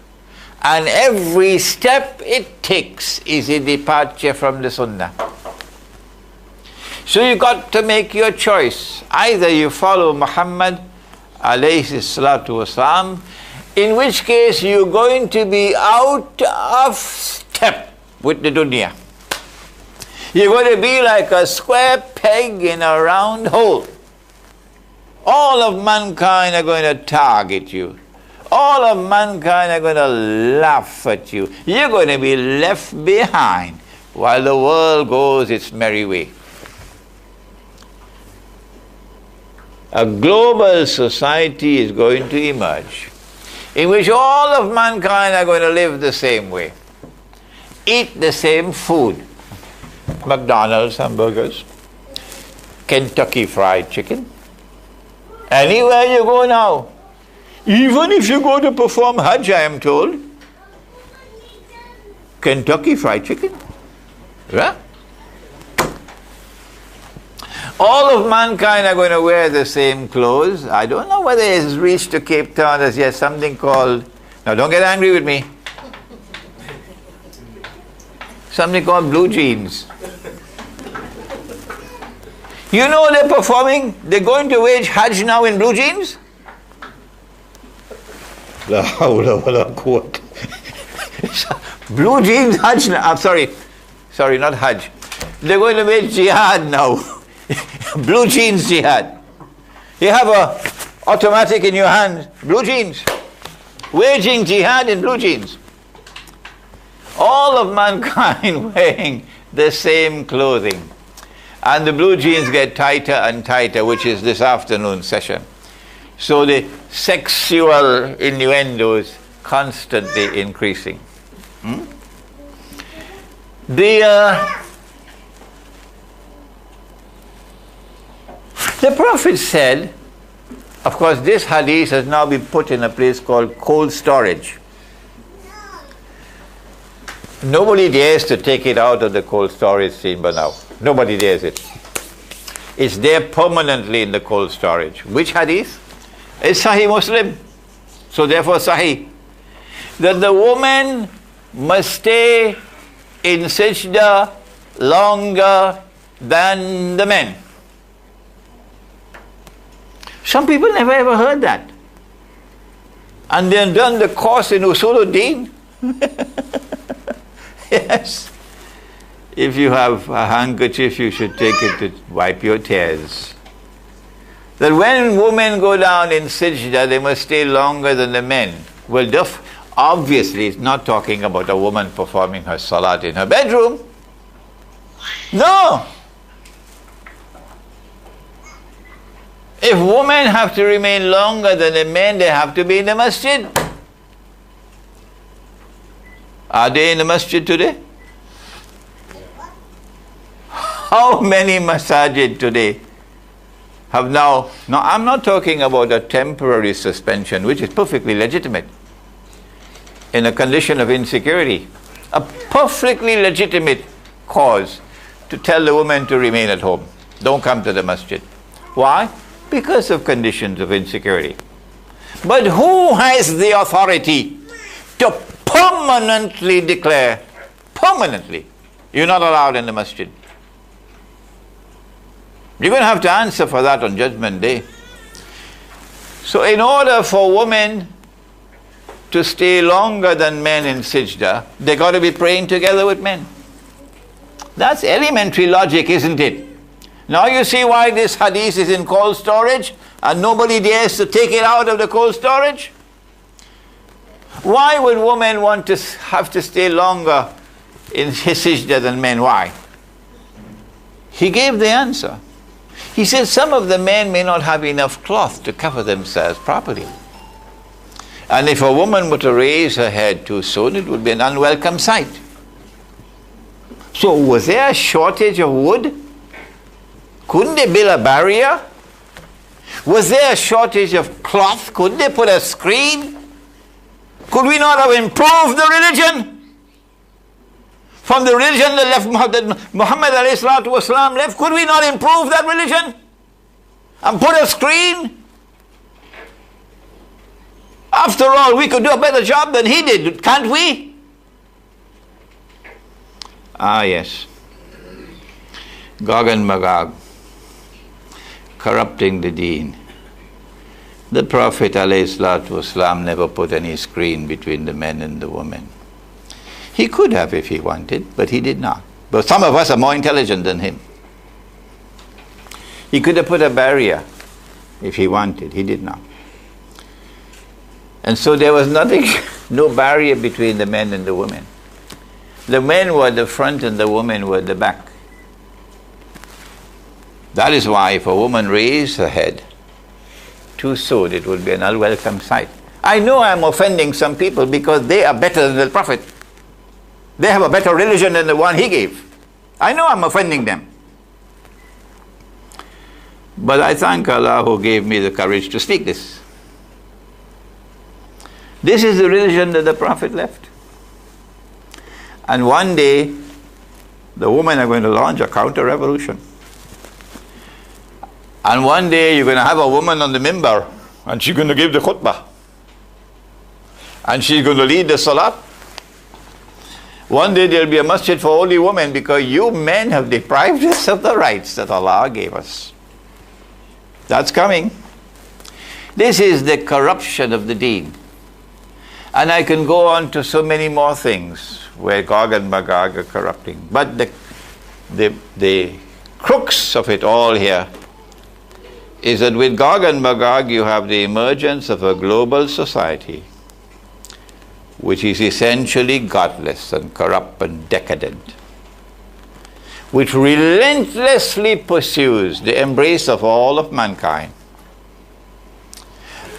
and every step it takes is a departure from the Sunnah. So you got to make your choice. Either you follow Muhammad alayhi salatu wasalam, in which case you're going to be out of step with the dunya. You're going to be like a square peg in a round hole. All of mankind are going to target you. All of mankind are going to laugh at you. You're going to be left behind while the world goes its merry way. A global society is going to emerge in which all of mankind are going to live the same way, eat the same food. McDonald's hamburgers, Kentucky Fried Chicken. Anywhere you go now, even if you go to perform Hajj, I am told, Kentucky Fried Chicken. Yeah? All of mankind are going to wear the same clothes. I don't know whether it's reached to Cape Town as yet, something called, now don't get angry with me, something called blue jeans. You know they're performing, they're going to wage Hajj now in blue jeans? La hawla wa la quwwata. Blue jeans Hajj, I'm sorry, not Hajj. They're going to make jihad now. Blue jeans jihad. You have a automatic in your hand, blue jeans. Waging jihad in blue jeans. All of mankind wearing the same clothing. And the blue jeans get tighter and tighter, which is this afternoon session. So the sexual innuendos constantly increasing. The Prophet said, of course this hadith has now been put in a place called cold storage. Nobody dares to take it out of the cold storage chamber now. Nobody dares it. It's there permanently in the cold storage. Which hadith? It's Sahih Muslim. So therefore Sahih. That the woman must stay in sajda longer than the men. Some people never ever heard that. And they've done the course in Usuluddin. Yes. If you have a handkerchief, you should take it to wipe your tears. That when women go down in sajda, they must stay longer than the men. Well, obviously, it's not talking about a woman performing her salat in her bedroom. No. If women have to remain longer than the men, they have to be in the masjid. Are they in the masjid today? How many masajid today have now, I'm not talking about a temporary suspension, which is perfectly legitimate in a condition of insecurity. A perfectly legitimate cause to tell the woman to remain at home. Don't come to the masjid. Why? Because of conditions of insecurity. But who has the authority to permanently declare, permanently, you're not allowed in the masjid? You're going to have to answer for that on Judgment Day. So in order for women to stay longer than men in sajda, they got to be praying together with men. That's elementary logic, isn't it? Now you see why this hadith is in cold storage and nobody dares to take it out of the cold storage? Why would women want to have to stay longer in sajda than men? Why? He gave the answer. He said some of the men may not have enough cloth to cover themselves properly. And if a woman were to raise her head too soon, it would be an unwelcome sight. So was there a shortage of wood? Couldn't they build a barrier? Was there a shortage of cloth? Couldn't they put a screen? Could we not have improved the religion? From the religion that left Muhammad ﷺ left, could we not improve that religion? And put a screen? After all, we could do a better job than he did, can't we? Ah, yes. Gog and Magog, corrupting the deen. The Prophet ﷺ never put any screen between the men and the women. He could have if he wanted, but he did not. But some of us are more intelligent than him. He could have put a barrier if he wanted. He did not. And so there was nothing, no barrier between the men and the women. The men were the front and the women were the back. That is why if a woman raised her head too soon, it would be an unwelcome sight. I know I'm offending some people because they are better than the Prophet. They have a better religion than the one he gave. I know I'm offending them. But I thank Allah who gave me the courage to speak this. This is the religion that the Prophet left. And one day, the women are going to launch a counter-revolution. And one day you're going to have a woman on the mimbar and she's going to give the khutbah. And she's going to lead the salat. One day there'll be a masjid for only women because you men have deprived us of the rights that Allah gave us. That's coming. This is the corruption of the deen. And I can go on to so many more things where Gog and Magog are corrupting. But the crux of it all here is that with Gog and Magog you have the emergence of a global society which is essentially godless and corrupt and decadent, which relentlessly pursues the embrace of all of mankind.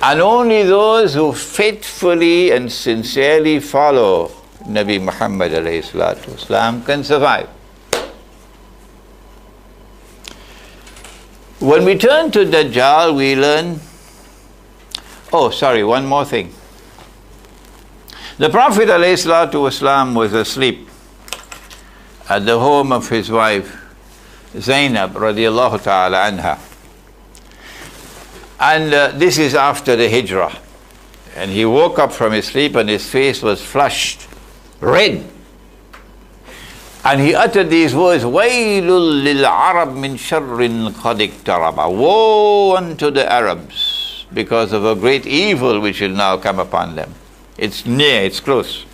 And only those who faithfully and sincerely follow Nabi Muhammad alayhi salatu wasalam can survive. When we turn to Dajjal, we learn, one more thing. The Prophet alayhi salatu wasalam was asleep at the home of his wife Zainab radiallahu ta'ala anha. And this is after the hijrah. And he woke up from his sleep and his face was flushed, red. And he uttered these words, وَيْلٌ لِلْعَرَبْ مِنْ شَرٍ قَدْ اقْتَرَبَ. Woe unto the Arabs because of a great evil which will now come upon them. It's near, it's close.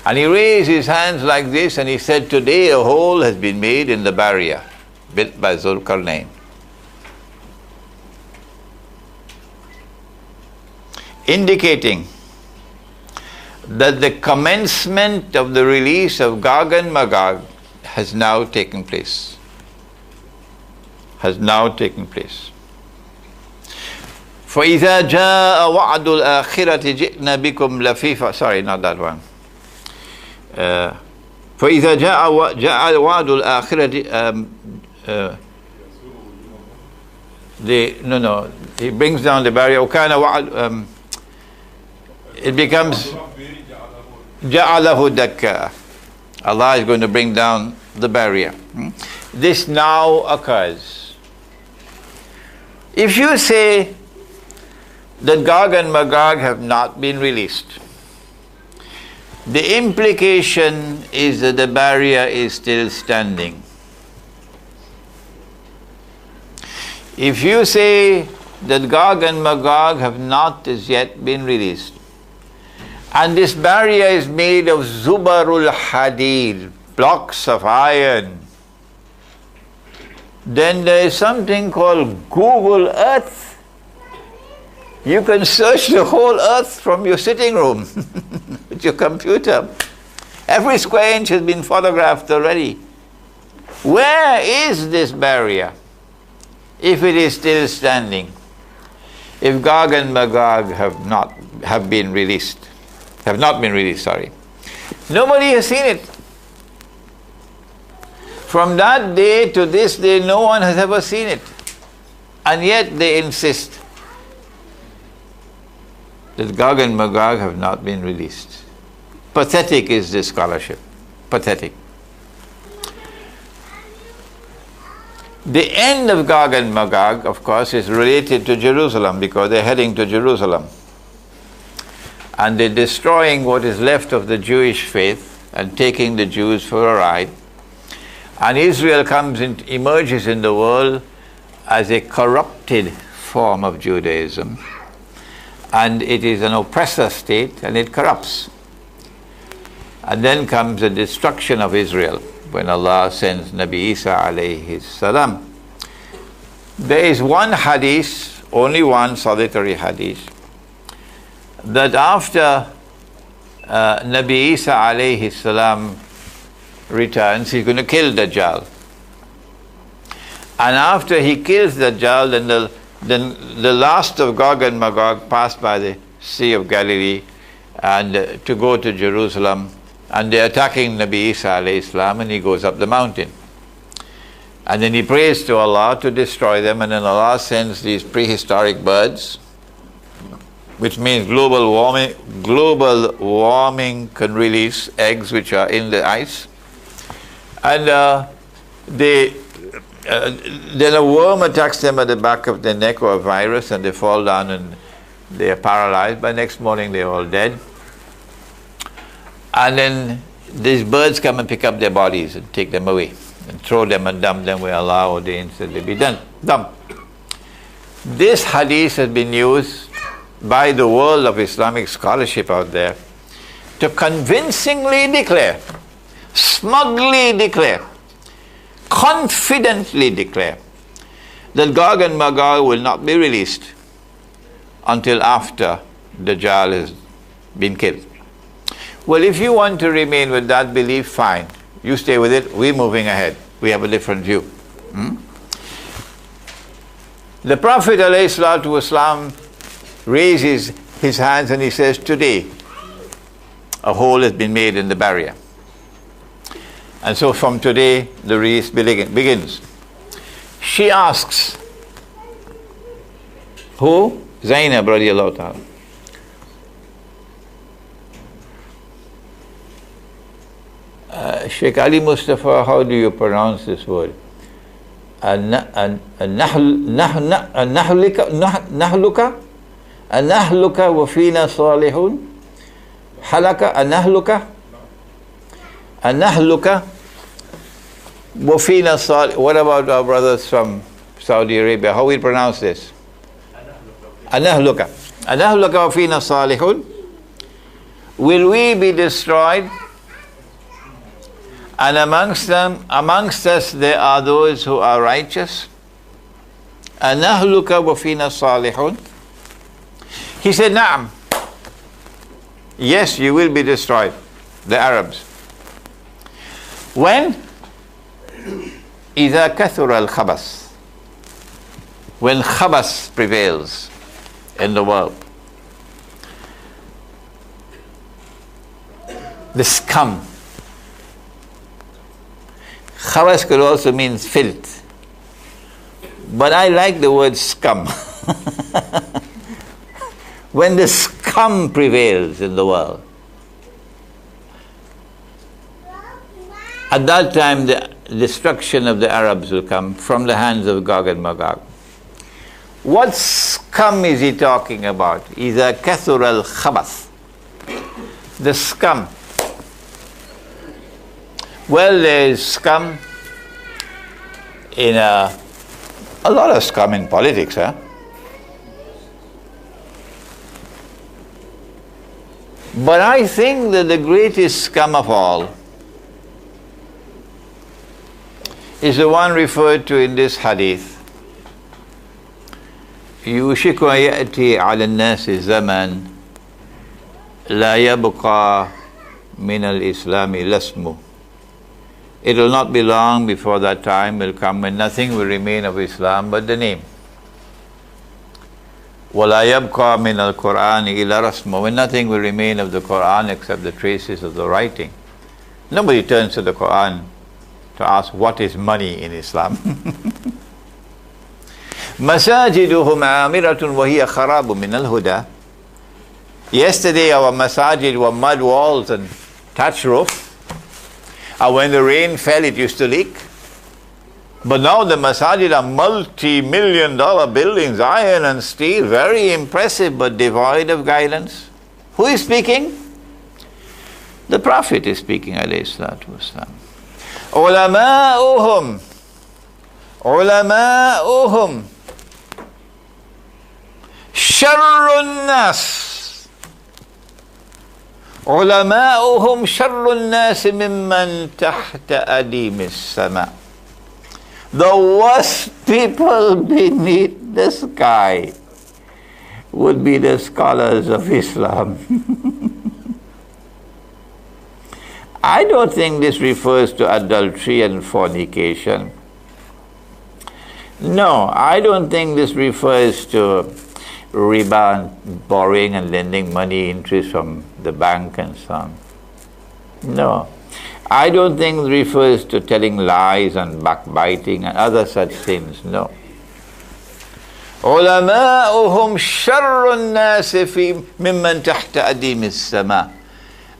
And he raised his hands like this and he said, today a hole has been made in the barrier built by Zulkarnain. Indicating that the commencement of the release of Gog and Magog has now taken place. فَإِذَا جَاءَ وَعْدُ الْآخِرَةِ جِئْنَا بِكُمْ لَفِيفًا. Sorry, not that one. فَإِذَا جَاءَ وَعْدُ الْآخِرَةِ he brings down the barrier. It becomes جَعَلَهُ دَكَّةً. Allah is going to bring down the barrier. This now occurs. If you say that Gog and Magog have not been released, the implication is that the barrier is still standing. If you say that Gog and Magog have not as yet been released, and this barrier is made of Zubarul Hadid, blocks of iron, then there is something called Google Earth. You can search the whole earth from your sitting room with your computer. Every square inch has been photographed already. Where is this barrier, if it is still standing? If Gog and Magog have not been released, nobody has seen it. From that day to this day, no one has ever seen it. And yet they insist that Gog and Magog have not been released. Pathetic is this scholarship. Pathetic. The end of Gog and Magog, of course, is related to Jerusalem because they're heading to Jerusalem. And they're destroying what is left of the Jewish faith and taking the Jews for a ride. And Israel emerges in the world as a corrupted form of Judaism. And it is an oppressor state and it corrupts. And then comes the destruction of Israel when Allah sends Nabi Isa alayhi salam. There is one hadith, only one solitary hadith, that after Nabi Isa alayhi salam returns, he's going to kill Dajjal. And after he kills Dajjal, then the last of Gog and Magog passed by the Sea of Galilee and to go to Jerusalem, and they're attacking Nabi Isa alayhi salam, and he goes up the mountain. And then he prays to Allah to destroy them, and then Allah sends these prehistoric birds, which means global warming can release eggs which are in the ice. And then a worm attacks them at the back of their neck, or a virus, and they fall down and they are paralyzed. By next morning they're all dead. And then these birds come and pick up their bodies and take them away and throw them and dump them where Allah ordains that they be done. Dump. This hadith has been used by the world of Islamic scholarship out there to convincingly declare, smugly declare, confidently declare that Gog and Magog will not be released until after Dajjal has been killed. Well, if you want to remain with that belief, fine. You stay with it. We're moving ahead. We have a different view. The Prophet ﷺ raises his hands and he says, today, a hole has been made in the barrier. And so from today, the race begins. She asks, who? Zainab radiallahu ta'ala. Sheikh Ali Mustafa, how do you pronounce this word? Nahluka wa fina salihun. Halaka anahluka wa fina salihun. What about our brothers from Saudi Arabia? How we pronounce this? Anahluka wa fina salihun. Will we be destroyed? And amongst us there are those who are righteous. Anahluka wa fina salihun. He said, Na'am. Yes, you will be destroyed, the Arabs. When? إِذَا كَثُرَ الْخَبَثِ. When khabas prevails in the world. The scum. Khabas could also mean filth. But I like the word scum. When the scum prevails in the world, at that time the destruction of the Arabs will come from the hands of Gog and Magog. What scum is he talking about? إِذَا كَثُرَ الْخَبَثِ. The scum. Well, there is scum in a lot of scum in politics, huh? But I think that the greatest scum of all is the one referred to in this hadith. يُوشِكُ يَأْتِي عَلَى النَّاسِ زَمَانٌ لَا يَبْقَى مِنَ الْإِسْلَامِ لَسْمُ. It will not be long before that time will come when nothing will remain of Islam but the name. وَلَا يَبْقَى مِنَ الْقُرْآنِ إِلَّا رَسْمُ. When nothing will remain of the Quran except the traces of the writing. Nobody turns to the Quran to ask what is money in Islam. مَسَاجِدُهُمْ عَامِرَةٌ وَهِيَ خَرَابٌ مِنَ الْهُدَى. Yesterday our masajid were mud walls and thatch roof. And when the rain fell, it used to leak. But now the masajid are multi-million-dollar buildings, iron and steel, very impressive but devoid of guidance. Who is speaking? The Prophet is speaking, alayhi salatu wasalam. Ulama'uhum sharrun nas. Ulama'uhum sharrun nas mimman tahta adimis sama. The worst people beneath the sky would be the scholars of Islam. I don't think this refers to adultery and fornication. No, I don't think this refers to riba, borrowing and lending money, interest from the bank and so on. No. I don't think it refers to telling lies and backbiting and other such things, no. Ulama'uhum sharrun nasi fi mimman tahta adimis sama.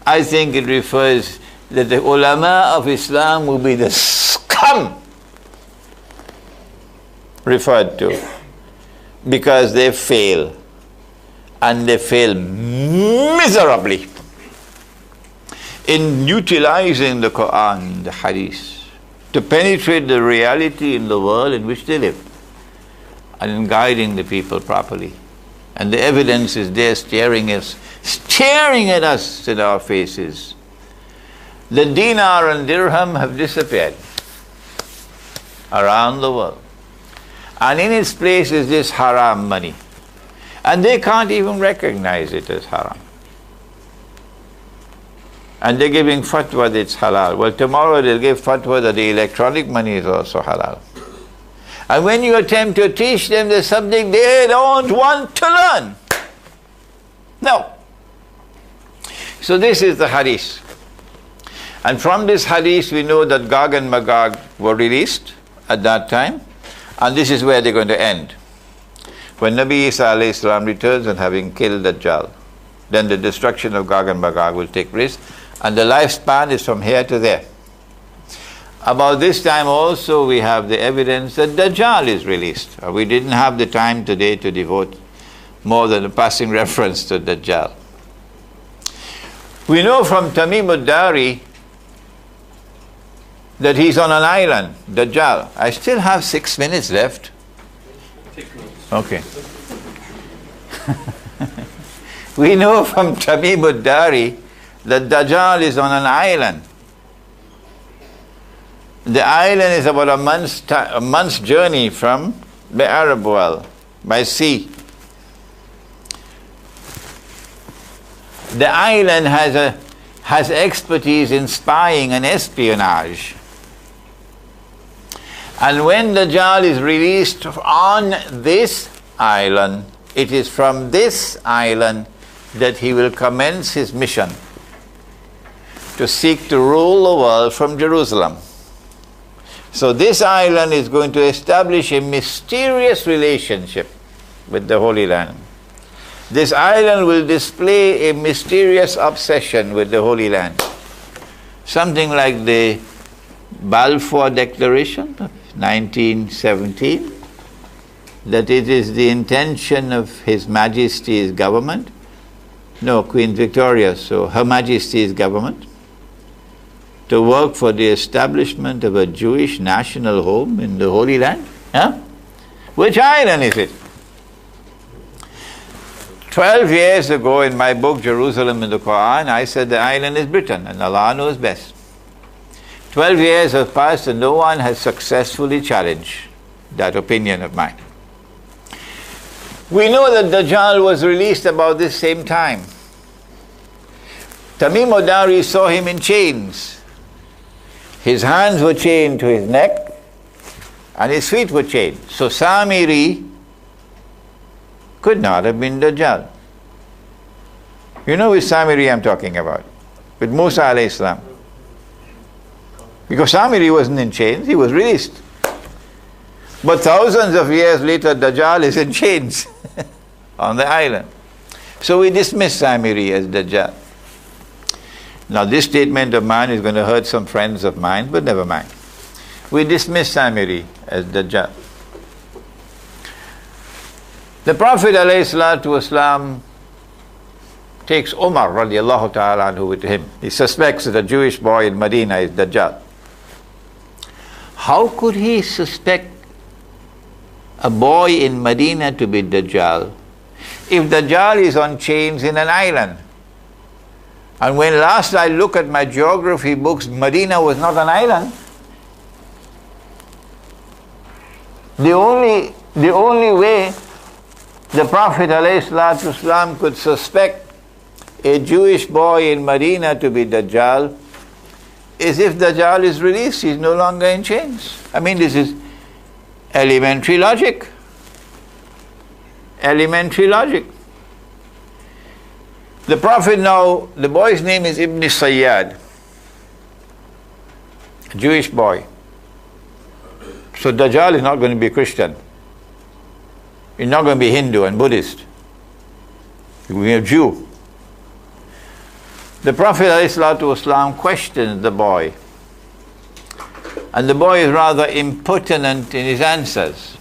I think it refers that the ulama of Islam will be the scum referred to because they fail, and they fail miserably in utilizing the Quran, the Hadith, to penetrate the reality in the world in which they live, and in guiding the people properly. And the evidence is there staring at us in our faces. The dinar and dirham have disappeared. around the world. And in its place is this haram money. And they can't even recognize it as haram. And they're giving fatwa that it's halal. Well, tomorrow they'll give fatwa that the electronic money is also halal. And when you attempt to teach them the subject, they don't want to learn. No. So this is the hadith. And from this hadith we know that Gog and Magog were released at that time. And this is where they're going to end. When Nabi Isa alayhi salam returns and having killed Dajjal, then the destruction of Gog and Magog will take place. And the lifespan is from here to there. About this time also we have the evidence that Dajjal is released. We didn't have the time today to devote more than a passing reference to Dajjal. We know from Tamim ad-Dari that he's on an island, Dajjal. I still have 6 minutes left. Okay. We know from Tamim ad-Dari that Dajjal is on an island. The island is about a month's journey from the Arab world by sea. The island has expertise in spying and espionage. And when Dajjal is released on this island, it is from this island that he will commence his mission to seek to rule the world from Jerusalem. So this island is going to establish a mysterious relationship with the Holy Land. This island will display a mysterious obsession with the Holy Land. Something like the Balfour Declaration of 1917, that it is the intention of His Majesty's government, no, Queen Victoria, so Her Majesty's government, to work for the establishment of a Jewish national home in the Holy Land. Huh? Which island is it? 12 years ago in my book, Jerusalem in the Quran, I said the island is Britain and Allah knows best. 12 years have passed and no one has successfully challenged that opinion of mine. We know that Dajjal was released about this same time. Tamim ad-Dari saw him in chains. His hands were chained to his neck and his feet were chained. So Samiri could not have been Dajjal. You know which Samiri I'm talking about? With Musa alayhi salam. Because Samiri wasn't in chains, he was released. But thousands of years later, Dajjal is in chains on the island. So we dismiss Samiri as Dajjal. Now this statement of mine is going to hurt some friends of mine, but never mind. We dismiss Samiri as Dajjal. The Prophet ﷺ takes Umar radiallahu ta'ala anhu with him. He suspects that a Jewish boy in Medina is Dajjal. How could he suspect a boy in Medina to be Dajjal if Dajjal is on chains in an island? And when last I looked at my geography books, Medina was not an island. The only way the Prophet ﷺ could suspect a Jewish boy in Medina to be Dajjal is if Dajjal is released, he's no longer in chains. I mean, this is elementary logic. Elementary logic. The Prophet now, the boy's name is Ibn Sayyad, a Jewish boy. So Dajjal is not going to be Christian. He's not going to be Hindu and Buddhist. He's going to be a Jew. The Prophet ﷺ questions the boy. And the boy is rather impertinent in his answers.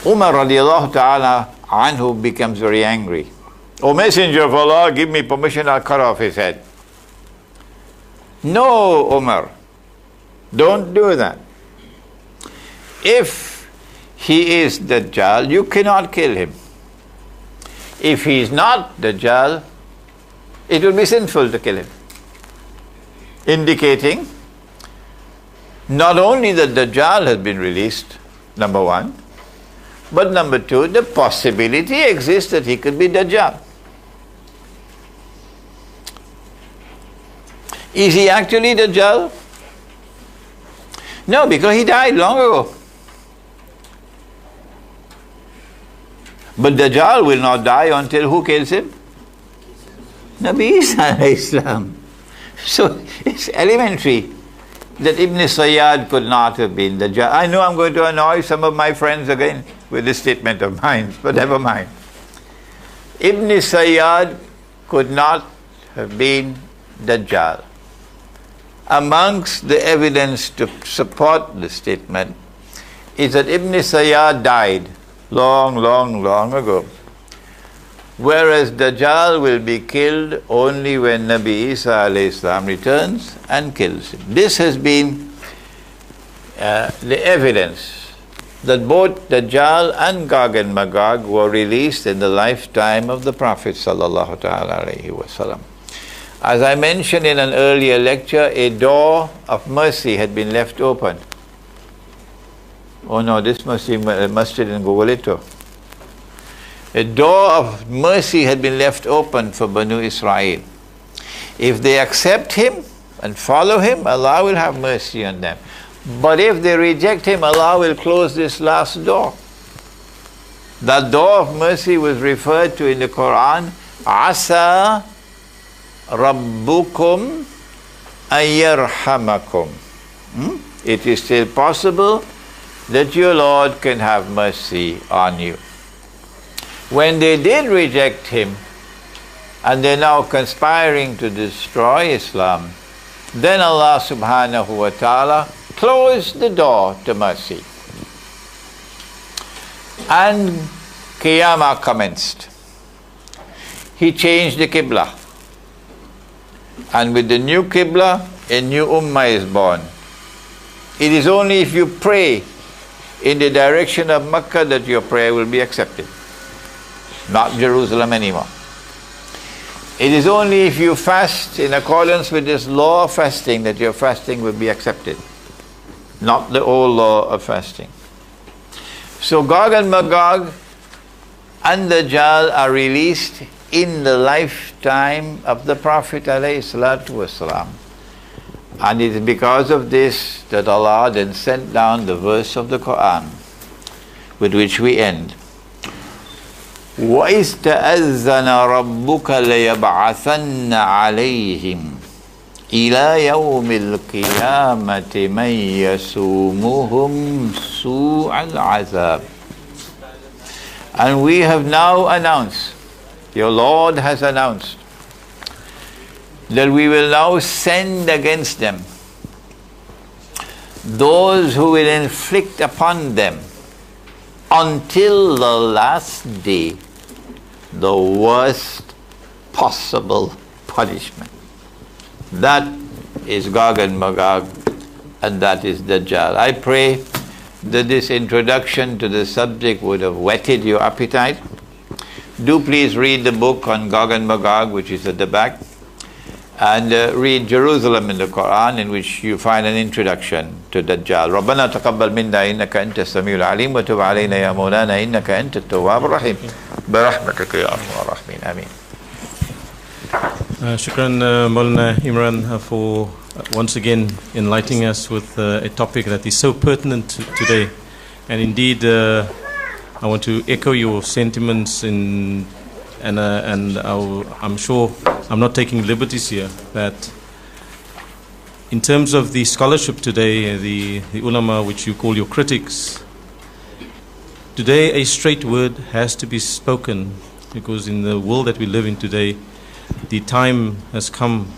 Umar radiallahu ta'ala anhu becomes very angry. O Messenger of Allah, give me permission, I'll cut off his head. No, Umar, don't do that. If he is Dajjal, you cannot kill him. If he is not Dajjal, it will be sinful to kill him. Indicating Not only that Dajjal has been released, number one, but number two, the possibility exists that he could be Dajjal. Is he actually Dajjal? No, because he died long ago. But Dajjal will not die until who kills him? Nabi Isa alayhi salam. So it's elementary that Ibn Sayyad could not have been Dajjal. I know I'm going to annoy some of my friends again with this statement of mine, but never mind. Ibn Sayyad could not have been Dajjal. Amongst the evidence to support the statement is that Ibn Sayyad died long ago. Whereas Dajjal will be killed only when Nabi Isa alayhi salam returns and kills him. This has been the evidence that both Dajjal and Gog and Magog were released in the lifetime of the Prophet sallallahu ta'ala alayhi wasallam. As I mentioned in an earlier lecture, a door of mercy had been left open. Oh no, this must be masjid in Gogolito. A door of mercy had been left open for Banu Israel. If they accept him and follow him, Allah will have mercy on them. But if they reject him, Allah will close this last door. That door of mercy was referred to in the Quran, Asa Rabbukum Ayyarhamakum. It is still possible that your Lord can have mercy on you. When they did reject him, and they're now conspiring to destroy Islam, then Allah subhanahu wa ta'ala closed the door to mercy. And Qiyamah commenced. He changed the Qibla. And with the new Qibla, a new Ummah is born. It is only if you pray in the direction of Makkah that your prayer will be accepted. Not Jerusalem anymore. It is only if you fast in accordance with this law of fasting that your fasting will be accepted. Not the old law of fasting. So Gog and Magog and Dajjal are released in the lifetime of the Prophet ﷺ. And it is because of this that Allah then sent down the verse of the Quran with which we end. وَإِذْ تَأَذَّنَ رَبُّكَ لَيَبْعَثَنَّ عَلَيْهِمْ إِلَى يَوْمِ الْقِيَامَةِ مَنْ يَسُومُهُمْ سُوءَ الْعَذَابِ. And we have now announced, your Lord has announced, that we will now send against them those who will inflict upon them until the last day the worst possible punishment. That is Gog and Magog, and that is Dajjal. I pray that this introduction to the subject would have whetted your appetite. Do please read the book on Gog and Magog, which is at the back, and read Jerusalem in the Quran, in which you find an introduction to Dajjal. رَبَّنَا تَقَبَّلْ مِنَّا إِنَّكَ أَنْتَ السَّمِيعُ الْعَلِيمُ وَتُبْ عَلَيْنَا يَا مَوْلَانَا إِنَّكَ أَنْتَ التَّوَّابُ الرَّحِيمُ بِرَحْمَتِكَ يَا أَرْحَمَ الرَّاحِمِينَ آمين. Shukran Maulana Imran for once again enlightening us with a topic that is so pertinent today. And indeed, I want to echo your sentiments and I'm sure I'm not taking liberties here, that in terms of the scholarship today, the ulama, which you call your critics, today a straight word has to be spoken, because in the world that we live in today, the time has come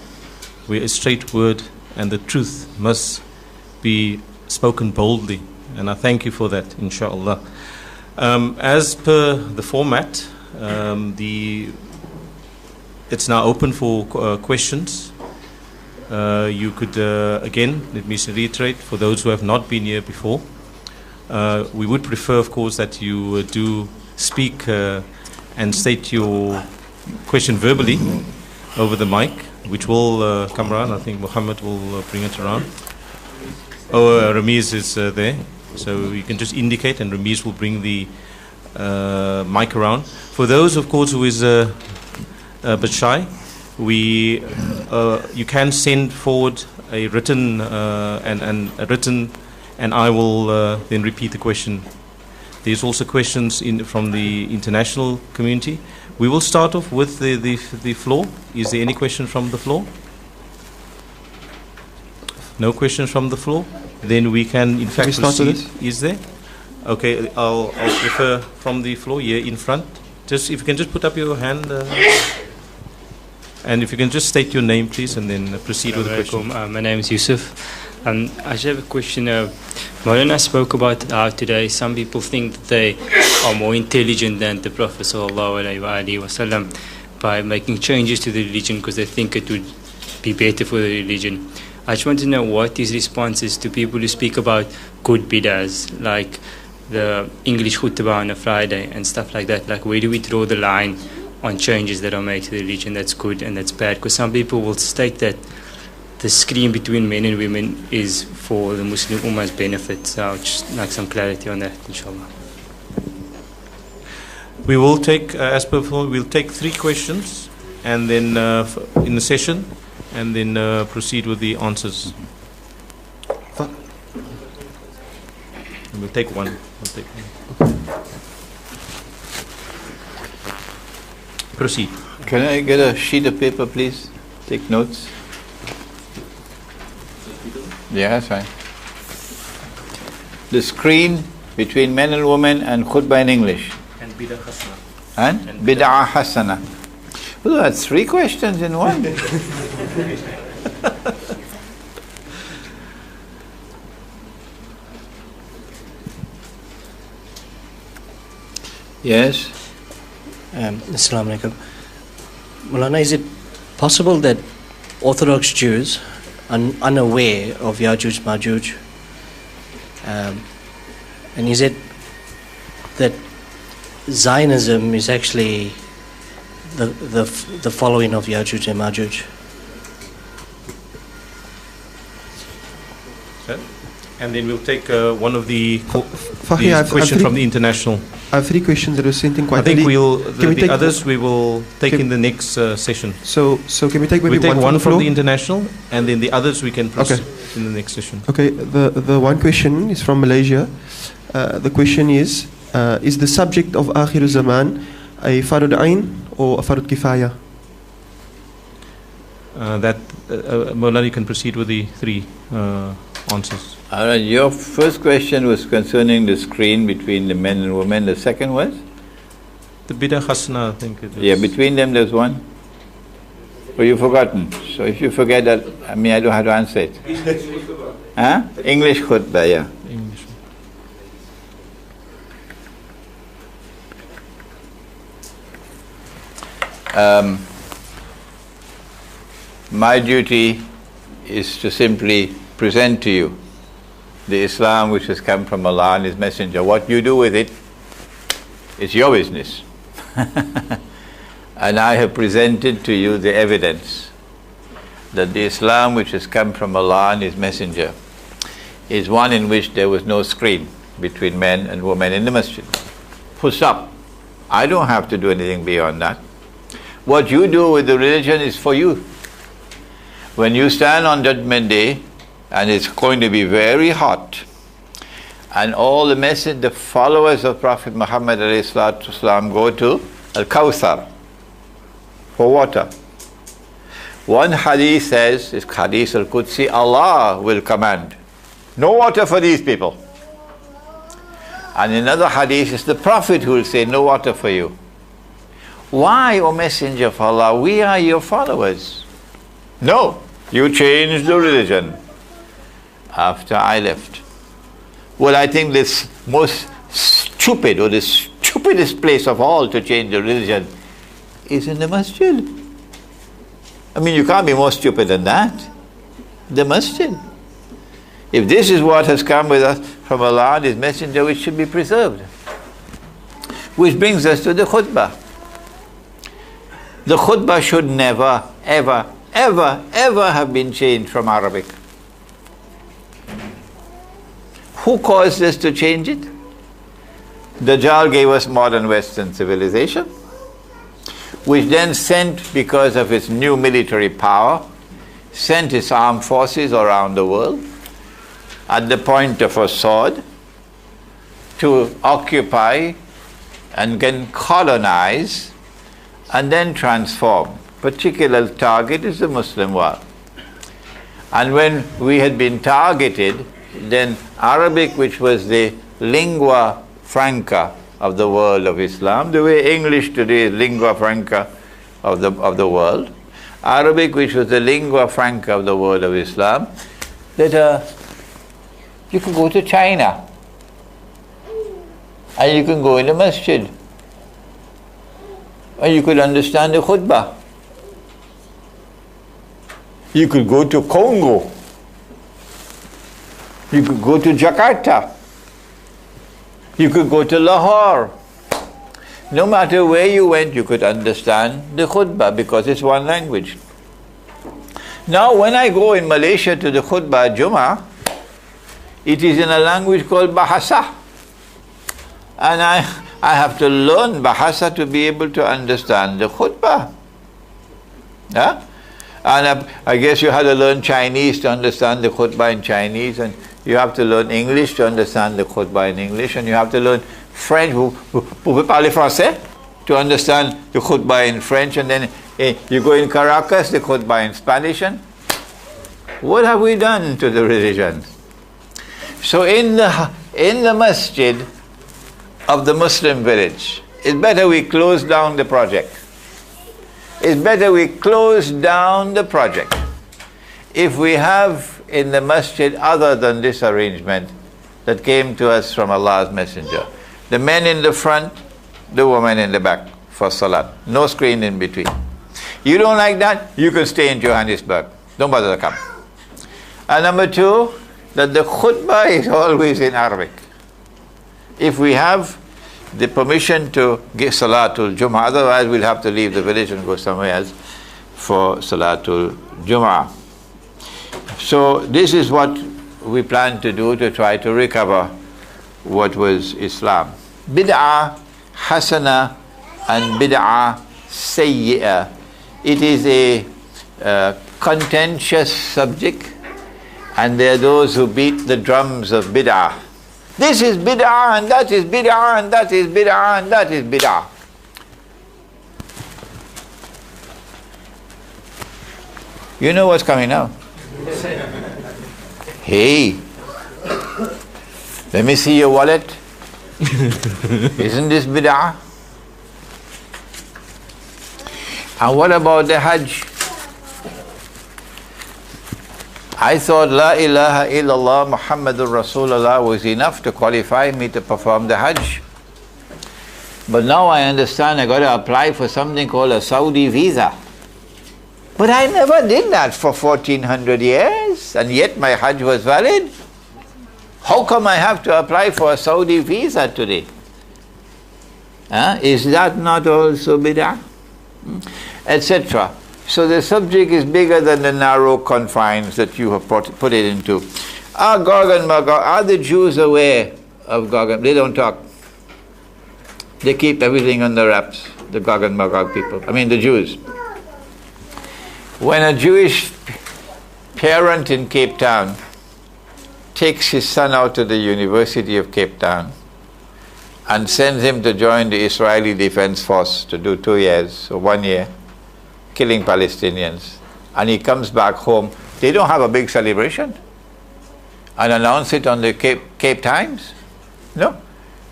where a straight word and the truth must be spoken boldly. And I thank you for that, inshaAllah. As per the format, it's now open for questions. You could, again, let me reiterate, for those who have not been here before, we would prefer, of course, that you do speak and state your question verbally over the mic, which will come around. I think Muhammad will bring it around. Oh, Ramiz is there. So you can just indicate and Ramiz will bring the mic around. For those, of course, who is a bit shy, you can send forward a written and I will then repeat the question. There's also questions from the international community. We will start off with the floor. Is there any question from the floor? No questions from the floor? Then we can in fact proceed. Is there? Okay, I'll refer from the floor here in front. Just if you can just put up your hand. And if you can just state your name, please, and then proceed with the question. My name is Yusuf. I just have a question. Maulana spoke about how today some people think that they are more intelligent than the Prophet ﷺ by making changes to the religion because they think it would be better for the religion. I just want to know what his response is to people who speak about good bid'ahs, like the English khutbah on a Friday and stuff like that. Like, where do we draw the line on changes that are made to the religion that's good and that's bad? Because some people will state that the screen between men and women is for the Muslim Ummah's benefit. So I'd just like some clarity on that, inshallah. We will take, as per before, we'll take 3 questions and then in the session, and then proceed with the answers. We'll take one. Proceed. Can I get a sheet of paper, please? Take notes. Yeah, that's fine. The screen between men and women and khutbah in English. And bid'ah hasana. And bid'ah hasana. Well, that's 3 questions in one. Yes. Assalamu'alaikum. Maulana, is it possible that Orthodox Jews are unaware of Yajuj Majuj? And is it that Zionism is actually the following of Yajuj and Majuj? And then we'll take one of the question from the international. I have 3 questions that were sent in quite early. I think early. the others we will take in the next session. So can we take maybe one from the international, and then the others we can proceed in the next session. Okay, the one question is from Malaysia. The question is the subject of Akhir Zamaan a Farud Ain or a Farud Kifaya? Maulana, you can proceed with the 3 answers. Alright, your first question was concerning the screen between the men and women. The second was? The bid'ah hasana, I think it is. Yeah, between them there's one. Or you've forgotten. So if you forget that, I don't have to answer it. Huh? English khutbah, yeah. English. My duty is to simply present to you the Islam which has come from Allah and His Messenger. What you do with it is your business. And I have presented to you the evidence that the Islam which has come from Allah and His Messenger is one in which there was no screen between men and women in the masjid. Full stop. I don't have to do anything beyond that. What you do with the religion is for you. When you stand on Judgment Day, and it's going to be very hot, and all the followers of Prophet Muhammad ﷺ go to Al-Kawthar for water. One hadith says, it's hadith al-Qudsi, Allah will command, no water for these people. And another hadith is the Prophet who will say, no water for you. Why, O Messenger of Allah, we are your followers? No, you changed the religion after I left. Well, I think this most stupid, or the stupidest place of all to change the religion is in the masjid. You can't be more stupid than that. The masjid. If this is what has come with us from Allah and His Messenger, which should be preserved. Which brings us to the khutbah. The khutbah should never, ever, ever, ever have been changed from Arabic. Who caused us to change it? Dajjal gave us modern Western civilization, which then sent, because of its new military power, sent its armed forces around the world at the point of a sword to occupy and then colonize and then transform. Particular target is the Muslim world. And when we had been targeted, then Arabic, which was the lingua franca of the world of Islam, the way English today is lingua franca of the world, Arabic, which was the lingua franca of the world of Islam, that you could go to China and you can go in the masjid and you could understand the khutbah. You could go to Congo. You could go to Jakarta. You could go to Lahore. No matter where you went, you could understand the khutbah because it's one language. Now, when I go in Malaysia to the khutbah Jummah, it is in a language called Bahasa. And I have to learn Bahasa to be able to understand the khutbah. Yeah? And I guess you have to learn Chinese to understand the khutbah in Chinese, and you have to learn English to understand the khutbah in English, and you have to learn French, vous pouvez parler français, to understand the khutbah in French, and then you go in Caracas, the khutbah in Spanish, and what have we done to the religion? So in the masjid of the Muslim village, it's better we close down the project. It's better we close down the project. If we have in the masjid other than this arrangement that came to us from Allah's Messenger, the men in the front, the women in the back for salat, no screen in between. You don't like that, you can stay in Johannesburg, don't bother to come. And number two, that the khutbah is always in Arabic. If we have the permission to give Salatul Jummah, otherwise we'll have to leave the village and go somewhere else for Salatul Jummah. So this is what we plan to do to try to recover what was Islam. Bid'ah Hasana and Bid'ah Sayyi'ah. It is a contentious subject, and there are those who beat the drums of Bid'ah. This is Bid'ah, and that is Bid'ah, and that is Bid'ah, and that is Bid'ah. You know what's coming now? Hey, let me see your wallet. Isn't this Bid'ah? And what about the Hajj? I thought La ilaha illallah Muhammadur Rasulullah was enough to qualify me to perform the Hajj. But now I understand I got to apply for something called a Saudi visa. But I never did that for 1400 years, and yet my Hajj was valid. How come I have to apply for a Saudi visa today? Is that not also bid'ah? Etc. So the subject is bigger than the narrow confines that you have put it into. Are Gog and Magog, are the Jews aware of Gog and Magog? They don't talk. They keep everything under wraps, the Gog and Magog people. I mean the Jews. When a Jewish parent in Cape Town takes his son out to the University of Cape Town and sends him to join the Israeli Defense Force to do 2 years or 1 year, killing Palestinians, and he comes back home, they don't have a big celebration and announce it on the Cape Times. No,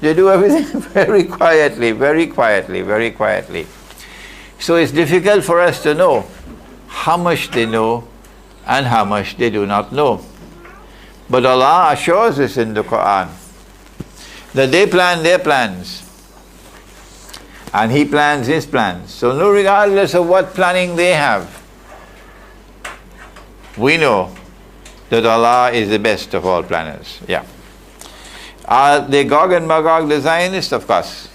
they do everything very quietly, very quietly, very quietly. So it's difficult for us to know how much they know and how much they do not know. But Allah assures us in the Quran that they plan their plans and He plans His plans. So no, regardless of what planning they have, we know that Allah is the best of all planners. Yeah. Are they Gog and Magog the Zionists? Of course.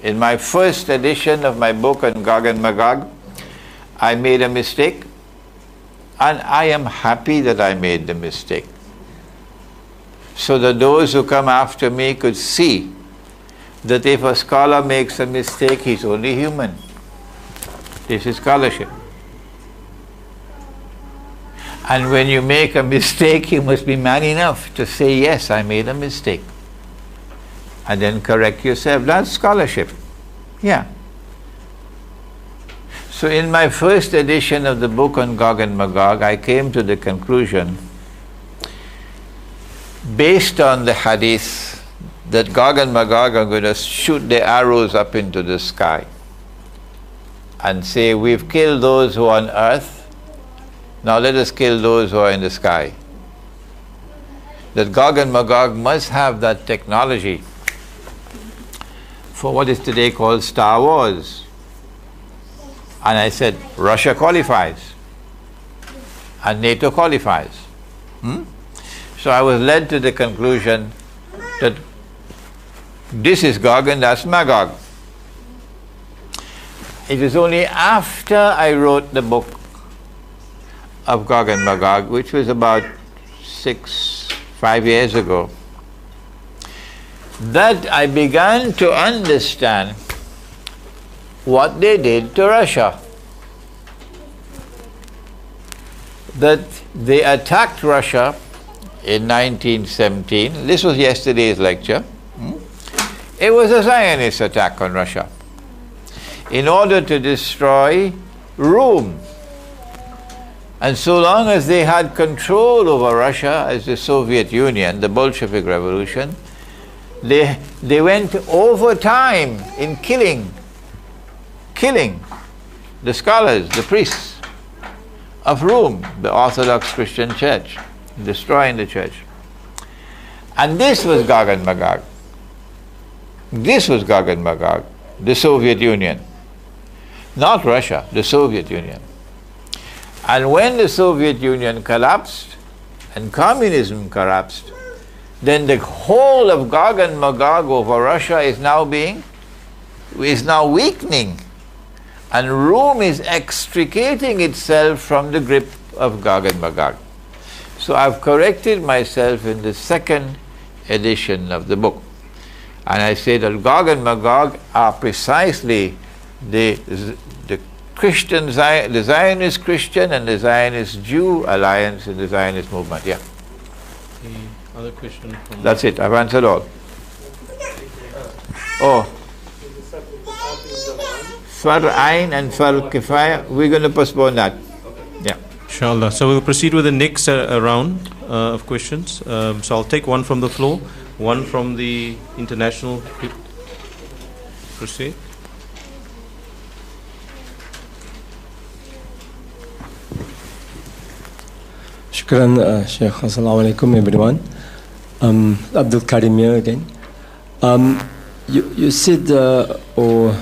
In my first edition of my book on Gog and Magog, I made a mistake, and I am happy that I made the mistake. so that those who come after me could see that if a scholar makes a mistake, he's only human. This is scholarship. And when you make a mistake, you must be man enough to say, yes, I made a mistake. And then correct yourself. That's scholarship. Yeah. So in my first edition of the book on Gog and Magog, I came to the conclusion, based on the hadith, that Gog and Magog are going to shoot their arrows up into the sky and say, we've killed those who are on earth, now let us kill those who are in the sky. That Gog and Magog must have that technology for what is today called Star Wars. And I said, Russia qualifies and NATO qualifies. So I was led to the conclusion that this is Gog and that's Magog. It was only after I wrote the book of Gog and Magog, which was about 5 years ago, that I began to understand what they did to Russia. That they attacked Russia in 1917. This was yesterday's lecture. It was a Zionist attack on Russia in order to destroy Rome. And so long as they had control over Russia as the Soviet Union, the Bolshevik Revolution, they went over time in killing the scholars, the priests of Rome, the Orthodox Christian Church, destroying the church. And this was Gog and Magog. This was Gog and Magog, the Soviet Union. Not Russia, the Soviet Union. And when the Soviet Union collapsed and communism collapsed, then the whole of Gog and Magog over Russia is now weakening. And Rome is extricating itself from the grip of Gog and Magog. So I've corrected myself in the second edition of the book. And I say that Gog and Magog are precisely the Christian, the Zionist Christian and the Zionist Jew alliance in the Zionist movement. Yeah. The other question from... That's it. I've answered all. Oh. Far Ain and Far Kifaya, we're going to postpone that. Yeah. Inshallah. So we'll proceed with the next round of questions. So I'll take one from the floor, one from the international. Proceed. Shukran, Sheikh. Wassalamu'alaikum, everyone. Abdul Karim here again. You said, or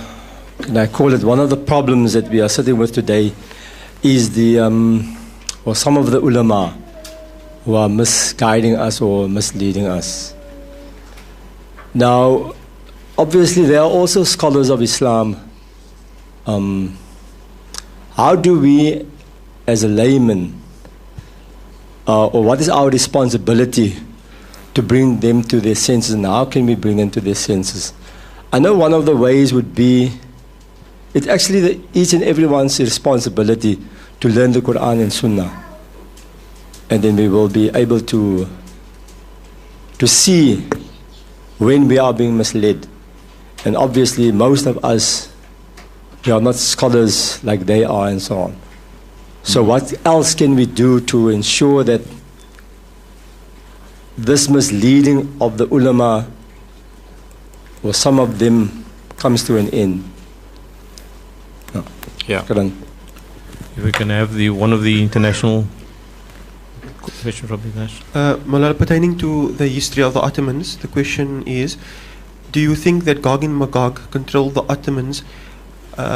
can I call it, one of the problems that we are sitting with today is or some of the ulama who are misguiding us or misleading us. Now, obviously, there are also scholars of Islam. How do we, as a layman, or what is our responsibility to bring them to their senses, and how can we bring them to their senses? I know one of the ways would be, it's actually each and everyone's responsibility to learn the Quran and Sunnah. And then we will be able to see when we are being misled. And obviously most of us, we are not scholars like they are and so on. So what else can we do to ensure that this misleading of the ulama, or some of them, comes to an end? No. Yeah. Khoiran. If we can have one of the international question from the international. Malala, pertaining to the history of the Ottomans, the question is, do you think that Gog and Magog controlled the Ottomans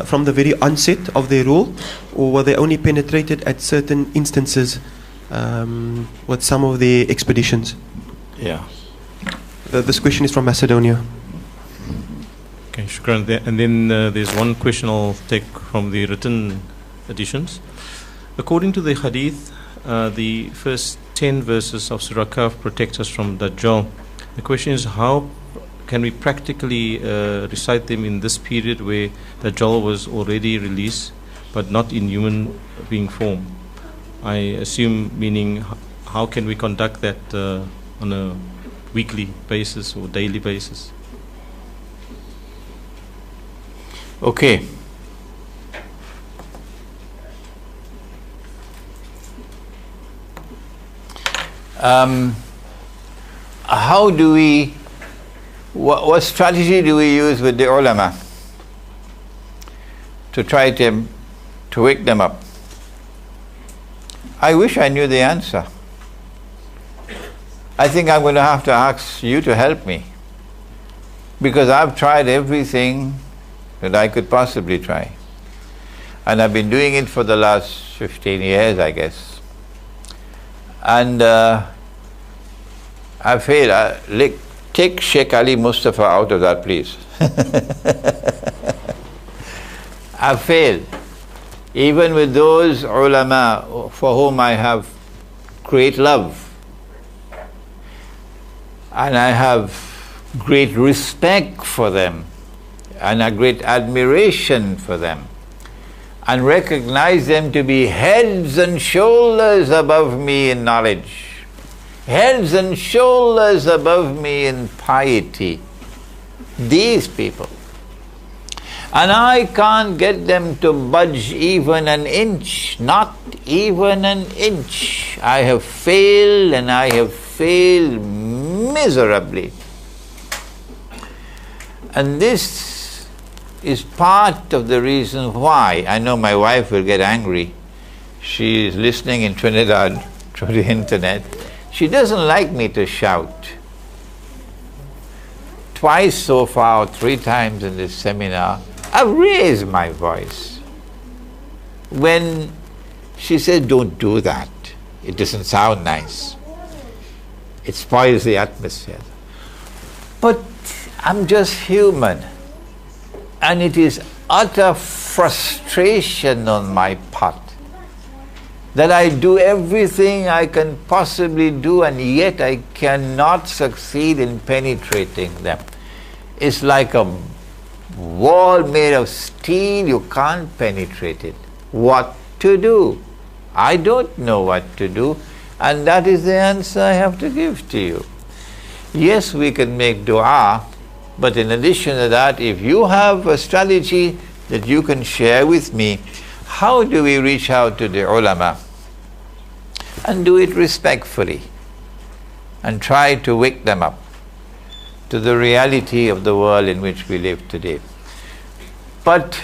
from the very onset of their rule, or were they only penetrated at certain instances with some of their expeditions? Yeah. This question is from Macedonia. Okay, shukran. And then there's one question I'll take from the written editions. According to the hadith, the first 10 verses of Surah Kahf protect us from Dajjal. The question is, how can we practically recite them in this period where Dajjal was already released but not in human being form? I assume, meaning, how can we conduct that on a weekly basis or daily basis? Okay. How do we, what strategy do we use with the ulama to try to wake them up? I wish I knew the answer. I think I'm going to have to ask you to help me, because I've tried everything that I could possibly try, and I've been doing it for the last 15 years, I guess, and I failed. Take Sheikh Ali Mustafa out of that, please. I failed. Even with those ulama for whom I have great love, and I have great respect for them, and a great admiration for them, and recognize them to be heads and shoulders above me in knowledge, heads and shoulders above me in piety. These people. And I can't get them to budge even an inch, not even an inch. I have failed, and I have failed miserably. And this is part of the reason why. I know my wife will get angry. She is listening in Trinidad through the internet. She doesn't like me to shout. Twice so far, 3 times in this seminar, I've raised my voice. When she said, don't do that, it doesn't sound nice, it spoils the atmosphere. But I'm just human, and it is utter frustration on my part that I do everything I can possibly do, and yet I cannot succeed in penetrating them. It's like a wall made of steel, you can't penetrate it. What to do? I don't know what to do, and that is the answer I have to give to you. Yes, we can make dua, but in addition to that, if you have a strategy that you can share with me, how do we reach out to the ulama and do it respectfully and try to wake them up to the reality of the world in which we live today? But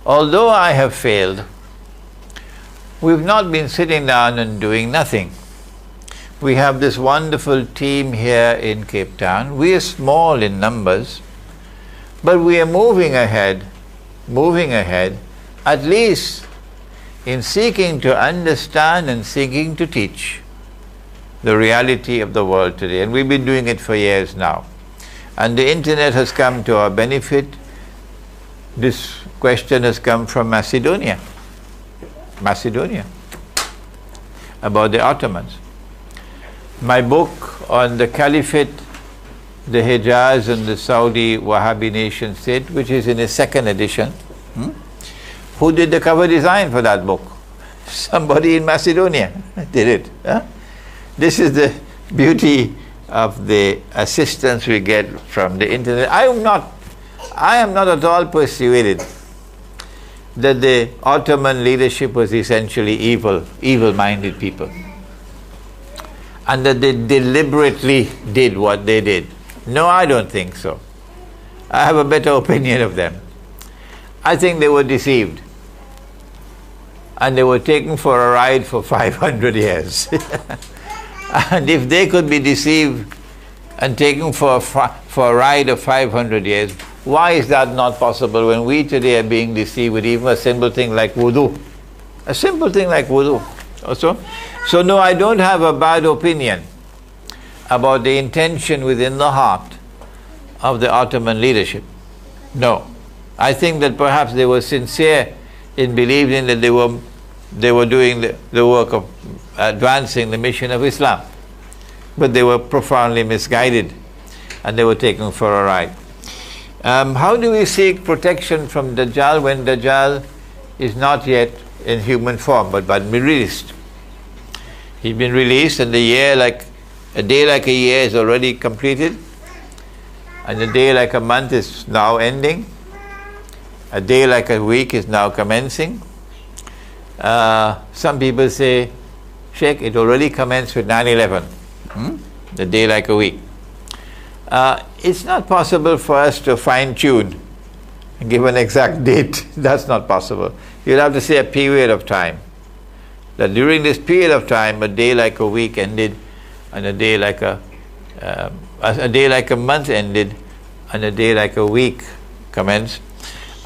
although I have failed, we've not been sitting down and doing nothing. We have this wonderful team here in Cape Town. We are small in numbers, but we are moving ahead, at least in seeking to understand and seeking to teach the reality of the world today. And we've been doing it for years now. And the internet has come to our benefit. This question has come from Macedonia, about the Ottomans. My book on the Caliphate, the Hijaz and the Saudi Wahhabi nation state, which is in its 2nd edition. Who did the cover design for that book? Somebody in Macedonia did it. Huh? This is the beauty of the assistance we get from the internet. I am not at all persuaded that the Ottoman leadership was essentially evil-minded people, and that they deliberately did what they did. No, I don't think so. I have a better opinion of them. I think they were deceived, and they were taken for a ride for 500 years. And if they could be deceived and taken for a ride of 500 years, why is that not possible when we today are being deceived with even a simple thing like wudu? A simple thing like wudu also. So no, I don't have a bad opinion about the intention within the heart of the Ottoman leadership. No. I think that perhaps they were sincere in believing that they were they were doing the work of advancing the mission of Islam. But they were profoundly misguided, and they were taken for a ride. How do we seek protection from Dajjal when Dajjal is not yet in human form, but been released? He's been released, and a day like a year is already completed, and a day like a month is now ending. A day like a week is now commencing. Some people say, Sheikh, it already commenced with 9/11. The day like a week. It's not possible for us to fine-tune and give an exact date. That's not possible. You'll have to say a period of time. That during this period of time, a day like a week ended, and a day like a month ended, and a day like a week commenced.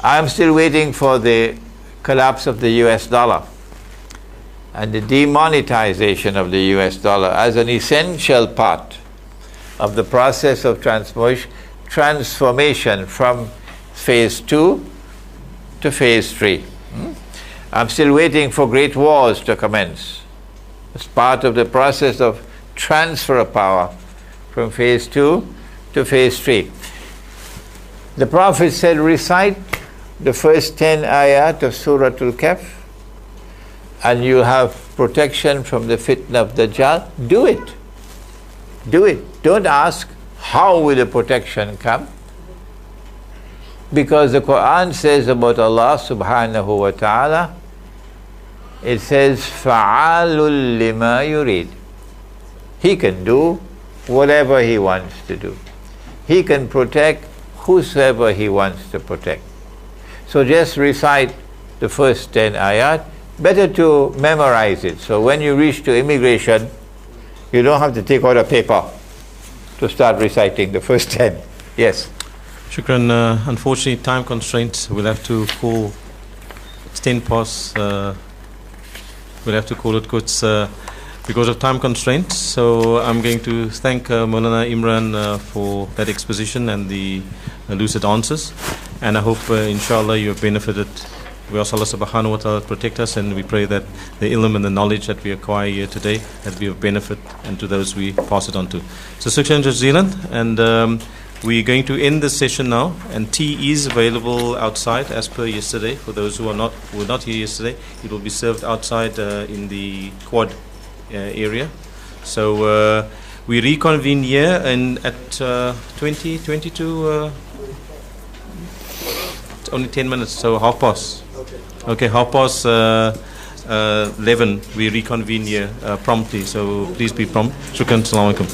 I'm still waiting for the collapse of the US dollar and the demonetization of the US dollar as an essential part of the process of transformation from phase 2 to phase 3. I'm still waiting for great wars to commence as part of the process of transfer of power from phase 2 to phase 3. The Prophet said, recite the first 10 ayat of Surah Al-Kahf and you have protection from the fitna of Dajjal. Do it. Do it. Don't ask, how will the protection come? Because the Quran says about Allah subhanahu wa ta'ala, it says, فَعَالٌ لِمَا يُرِيد. He can do whatever He wants to do. He can protect whosoever He wants to protect. So just recite the first 10 ayat. Better to memorize it. So when you reach to immigration, you don't have to take out a paper to start reciting the first 10. Yes. Shukran. Unfortunately, time constraints. We'll have to call 10 past. We'll have to call it quits because of time constraints. So I'm going to thank Maulana Imran for that exposition and the lucid answers. And I hope, inshallah, you have benefited. We ask Allah subhanahu wa ta'ala to protect us, and we pray that the ilm and the knowledge that we acquire here today that be of benefit and to those we pass it on to. So Shukran Jazilan, and we're going to end this session now, and tea is available outside as per yesterday. For those who were not here yesterday, it will be served outside in the quad area. So we reconvene here and at 22. It's only 10 minutes, so half past. Okay, half past 11. We reconvene here promptly. So please be prompt. Shukran. Assalamu alaikum.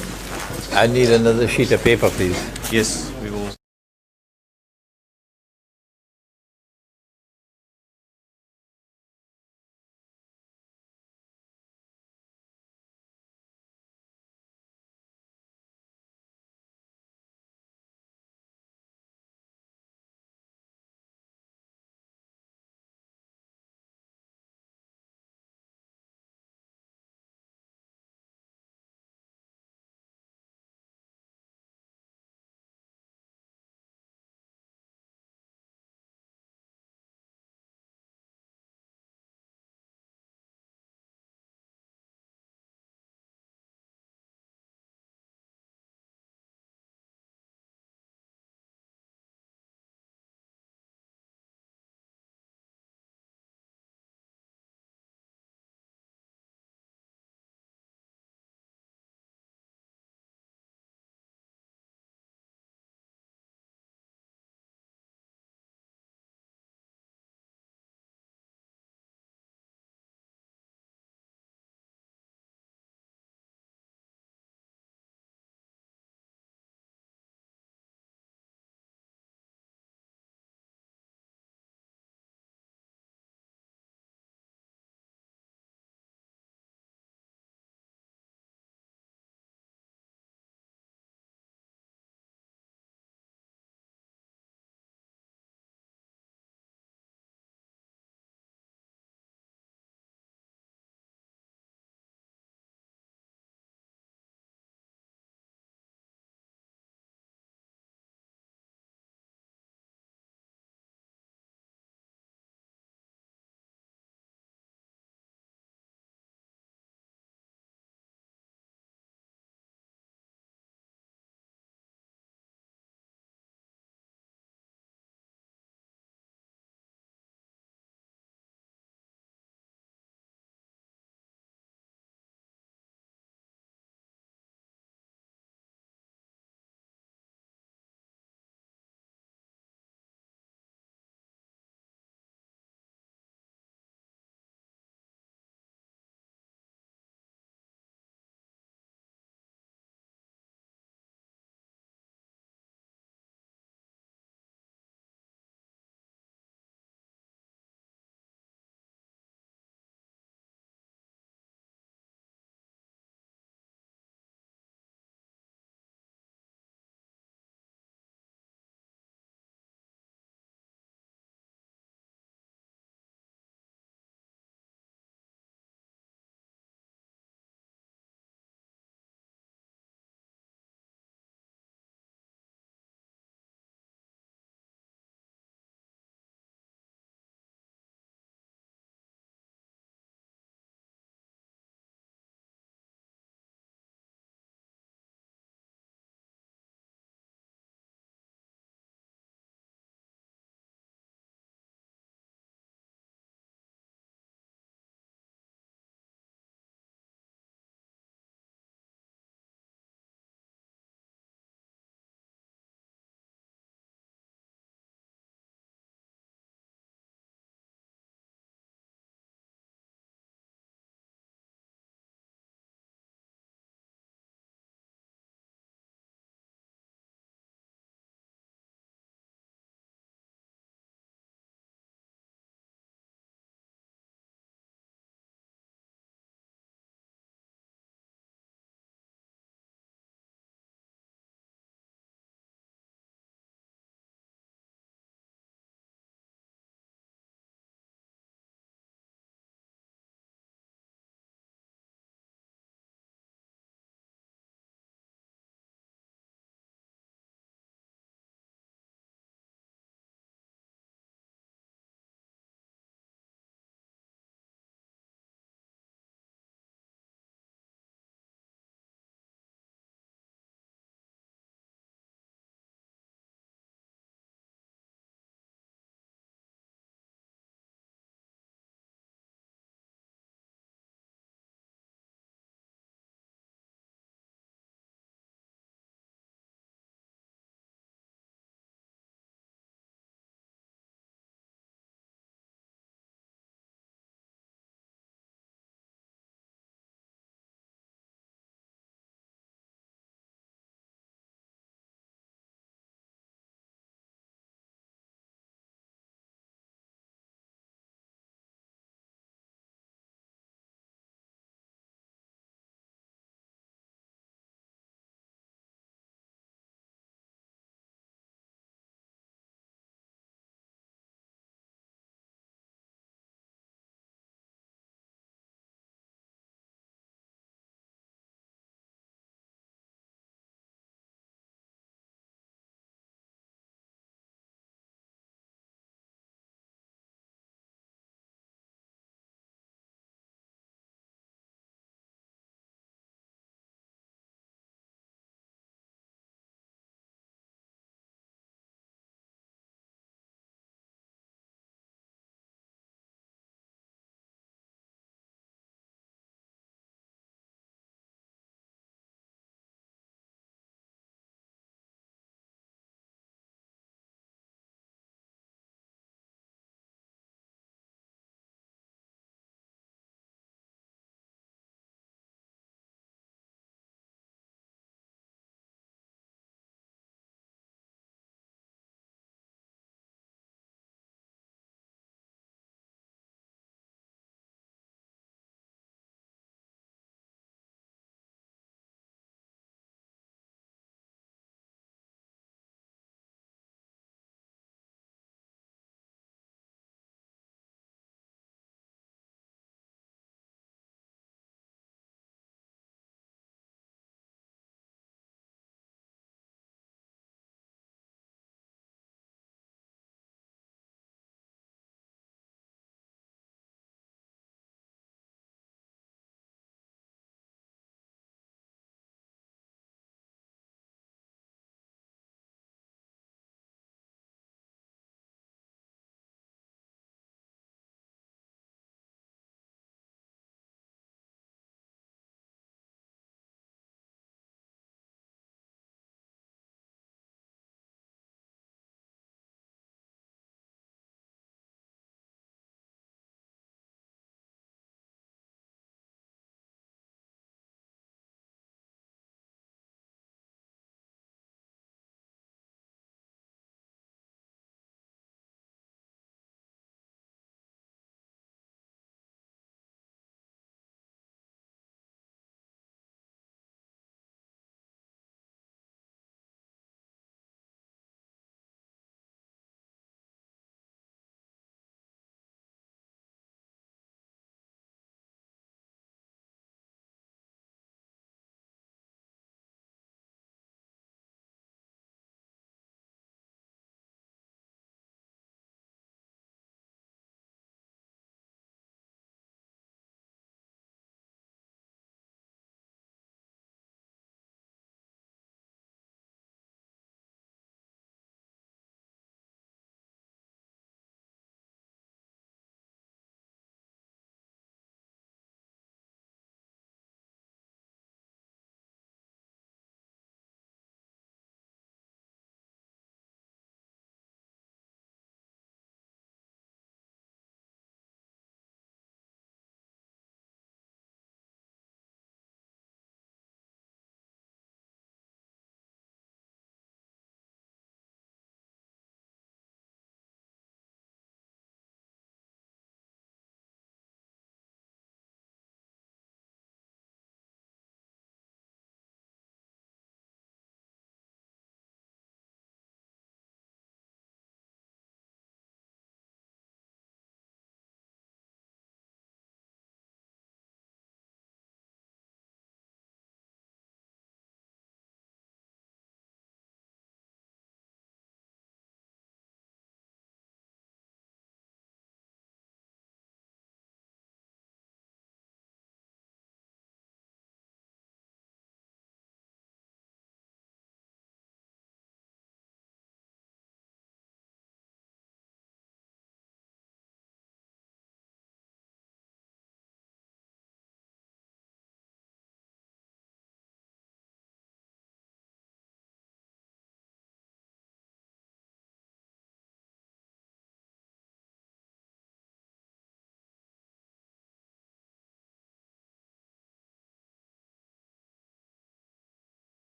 I need another sheet of paper, please. Yes, we will.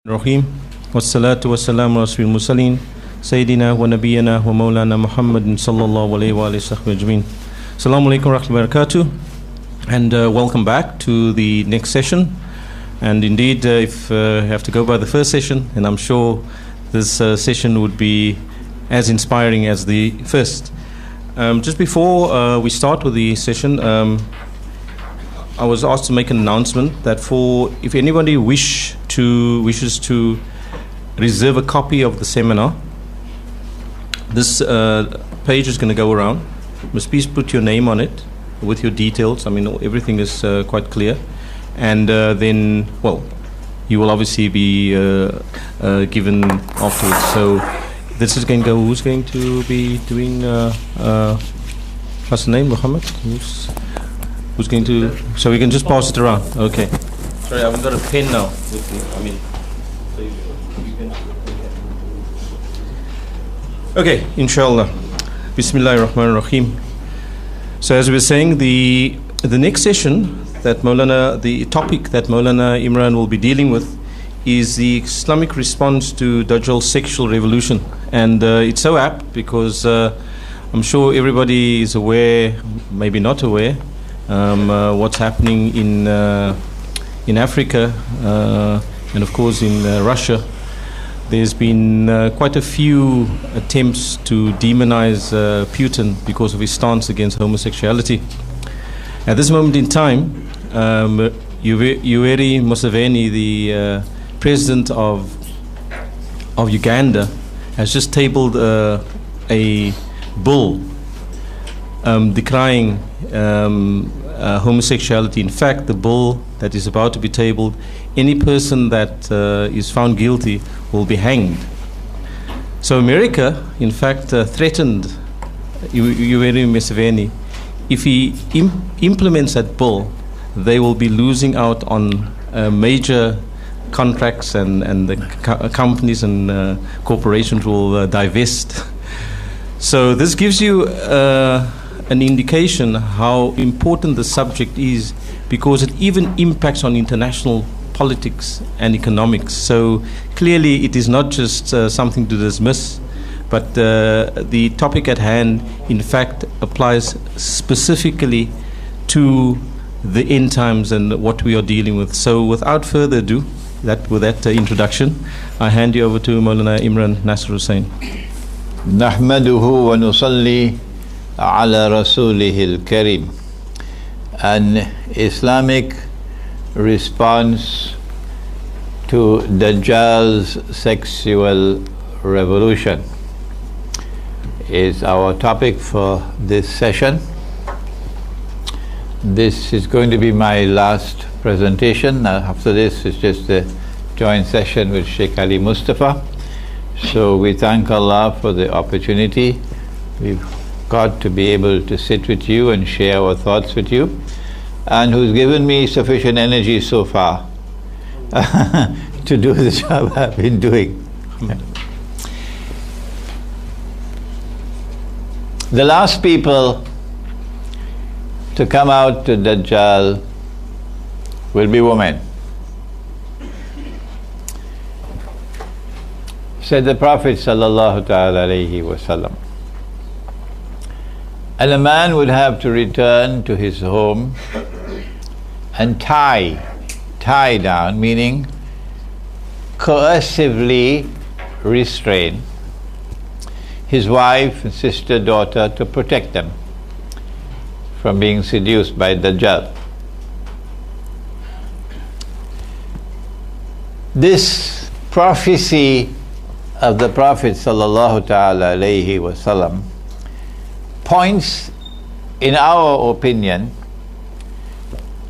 Rahim. Wassalatu wassalamu ala mursaleen. Sayyidina wa nabiyyina wa maulana Muhammadin sallallahu alayhi wa sahbihi ajmeen. Assalamu alaikum wa rahmatullahi wa barakatuh. And welcome back to the next session. And indeed, if I have to go by the first session, and I'm sure this session would be as inspiring as the first. Just before we start with the session, I was asked to make an announcement that if anybody wishes to reserve a copy of the seminar, this page is going to go around. You must please put your name on it with your details. I mean, everything is quite clear. And then, well, you will obviously be given afterwards. So this is going to go, who's going to be doing, what's the name, Muhammad? Who's going to, so we can just pass it around. Okay. Sorry, I haven't got a pen now with me. I mean, so you can. Okay, inshallah. Bismillahir Rahmanir Rahim. So as we were saying, the next session that the topic that Maulana Imran will be dealing with is the Islamic response to Dajjal's sexual revolution. And it's so apt because I'm sure everybody is aware, maybe not aware, what's happening in Africa and of course in Russia. There's been quite a few attempts to demonize Putin because of his stance against homosexuality. At this moment in time, Yoweri Museveni, the president of Uganda, has just tabled a bull decrying homosexuality. In fact, the bull that is about to be tabled, any person that is found guilty will be hanged. So America, in fact, threatened Yoweri Museveni, if he implements that bill, they will be losing out on major contracts, and the companies and corporations will divest. So this gives you an indication how important the subject is, because it even impacts on international politics and economics. So clearly it is not just something to dismiss, but the topic at hand in fact applies specifically to the end times and what we are dealing with. So without further ado, with that introduction, I hand you over to Maulana Imran Nasir Hosein. Nahmaduhu wa nusalli ala rasulihil kareem. An Islamic response to Dajjal's sexual revolution is our topic for this session. This is going to be my last presentation. After this, it's just a joint session with Sheikh Ali Mustafa. So we thank Allah for the opportunity we've got to be able to sit with you and share our thoughts with you, and who's given me sufficient energy so far to do the job I've been doing. The last people to come out to Dajjal will be women. Said the Prophet sallallahu ta'ala alayhi wa sallam. And a man would have to return to his home and tie down, meaning coercively restrain his wife, sister, daughter, to protect them from being seduced by Dajjal. This prophecy of the Prophet sallallahu ta'ala alayhi wa sallam points, in our opinion,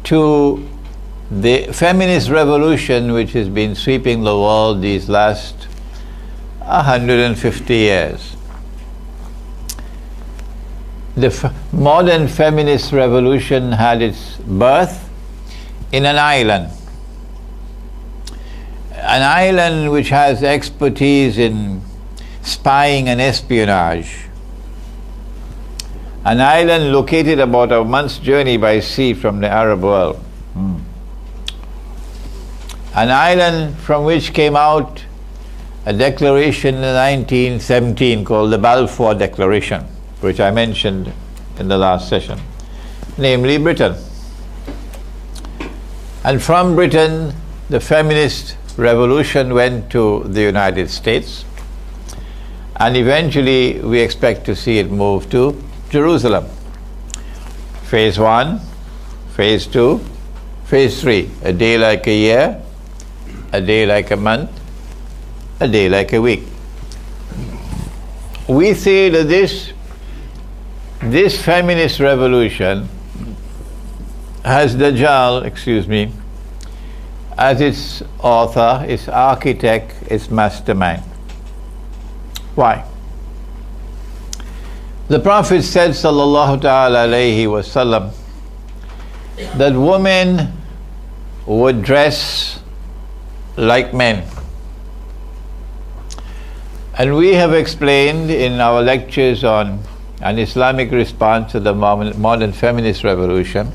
to the feminist revolution which has been sweeping the world these last 150 years. The modern feminist revolution had its birth in an island which has expertise in spying and espionage, an island located about a month's journey by sea from the Arab world. an island from which came out a declaration in 1917 called the Balfour Declaration, which I mentioned in the last session, namely Britain. And from Britain, the feminist revolution went to the United States, and eventually we expect to see it move to Jerusalem. Phase 1, Phase 2, Phase 3, a day like a year, a day like a month, a day like a week. We say that this feminist revolution has Dajjal, as its author, its architect, its mastermind. Why? The Prophet said, sallallahu ta'ala alayhi wasallam, that women would dress like men. And we have explained in our lectures on an Islamic response to the modern feminist revolution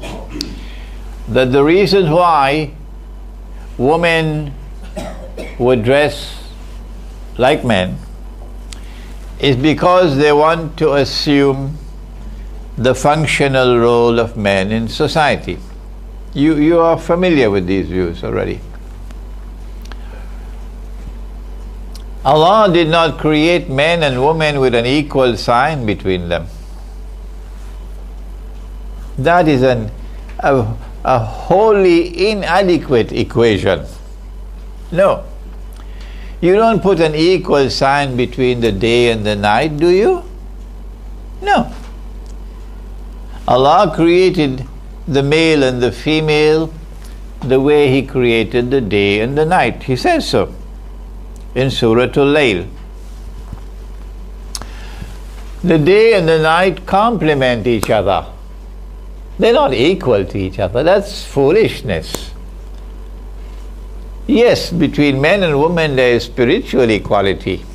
that the reason why women would dress like men is because they want to assume the functional role of men in society. You are familiar with these views already. Allah did not create men and women with an equal sign between them. That is a wholly inadequate equation. No. You don't put an equal sign between the day and the night, do you? No. Allah created the male and the female the way He created the day and the night. He says so in Surah Al-Layl. The day and the night complement each other. They're not equal to each other. That's foolishness. Yes, between men and women there is spiritual equality.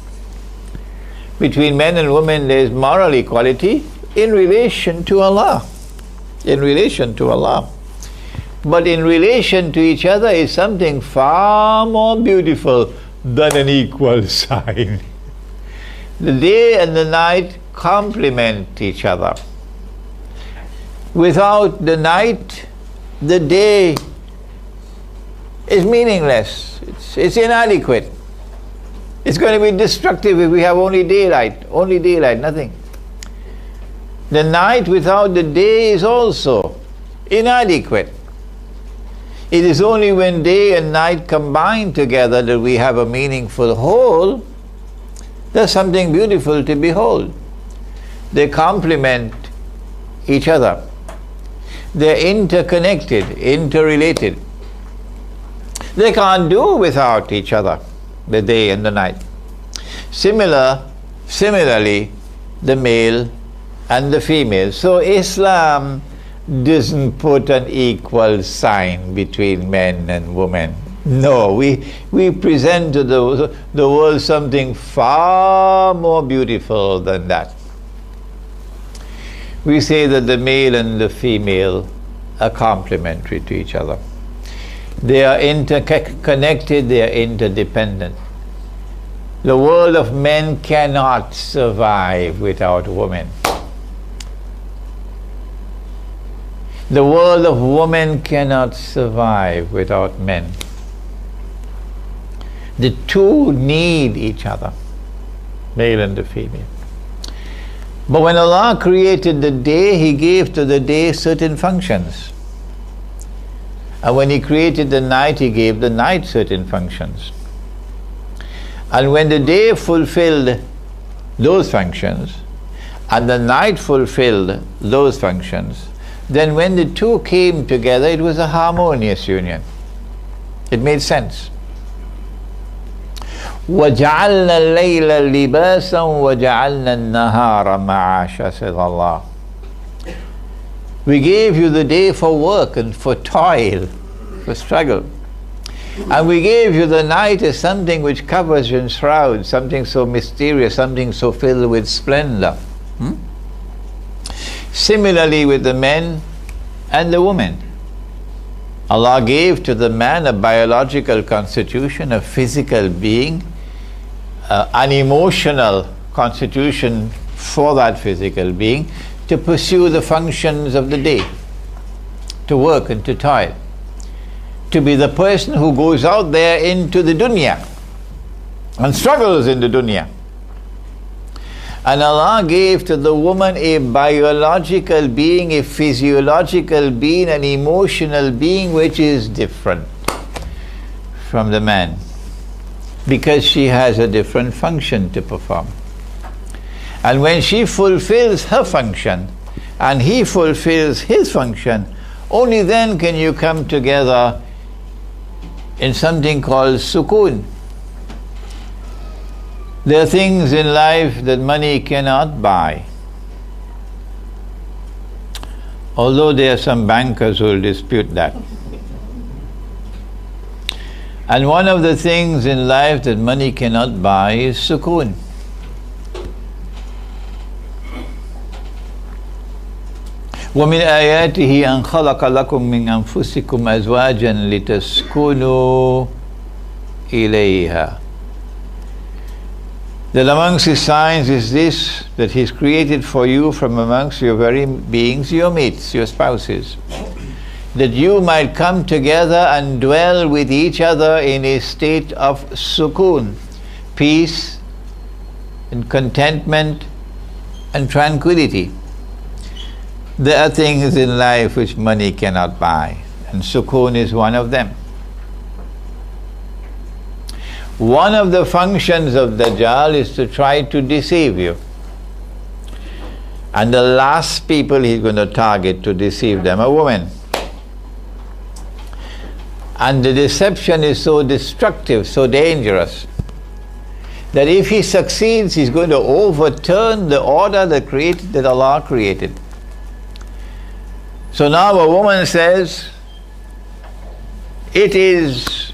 Between men and women there is moral equality in relation to Allah. In relation to Allah. But in relation to each other is something far more beautiful than an equal sign. The day and the night complement each other. Without the night, the day is meaningless. It's inadequate. It's going to be destructive if we have only daylight, nothing. The night without the day is also inadequate. It is only when day and night combine together that we have a meaningful whole. There's something beautiful to behold. They complement each other. They're interconnected, interrelated. They can't do without each other, the day and the night. Similarly, the male and the female. So Islam doesn't put an equal sign between men and women. No, we present to the world something far more beautiful than that. We say that the male and the female are complementary to each other. They are interconnected, they are interdependent. The world of men cannot survive without women. The world of women cannot survive without men. The two need each other, male and the female. But when Allah created the day, He gave to the day certain functions. And when He created the night, He gave the night certain functions. And when the day fulfilled those functions, and the night fulfilled those functions, then when the two came together, it was a harmonious union. It made sense. وَجَعَلْنَا اللَّيْلَ لِبَاسًا وَجَعَلْنَا النَّهَارَ مَعَاشًا, says Allah. We gave you the day for work and for toil, for struggle. And we gave you the night as something which covers and shrouds, something so mysterious, something so filled with splendor. Similarly with the men and the women. Allah gave to the man a biological constitution, a physical being, an emotional constitution for that physical being to pursue the functions of the day, to work and to toil, to be the person who goes out there into the dunya and struggles in the dunya. And Allah gave to the woman a biological being, a physiological being, an emotional being which is different from the man, because she has a different function to perform. And when she fulfills her function and he fulfills his function, only then can you come together in something called sukoon. There are things in life that money cannot buy. Although there are some bankers who will dispute that. And one of the things in life that money cannot buy is sukoon. وَمِنْ آيَاتِهِ أَنْ خَلَقَ لَكُم مِّنْ أَنفُسِكُمْ أَزْوَاجًا لِتَسْكُنُوا إِلَيْهَا. That amongst his signs is this, that he's created for you from amongst your very beings, your mates, your spouses, that you might come together and dwell with each other in a state of sukoon, peace and contentment and tranquility. There are things in life which money cannot buy, and sukoon is one of them. One of the functions of Dajjal is to try to deceive you. And the last people he's going to target to deceive them are women. And the deception is so destructive, so dangerous, that if he succeeds, he's going to overturn the order that Allah created. So now a woman says, it is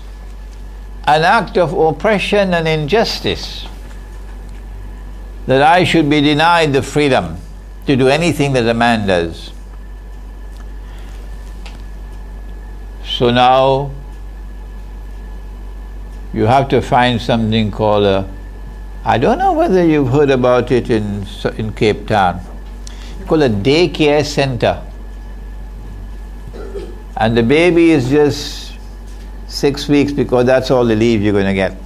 an act of oppression and injustice that I should be denied the freedom to do anything that a man does. So now you have to find something called I don't know whether you've heard about it in Cape Town, called a daycare center. And the baby is just 6 weeks, because that's all the leave you're going to get.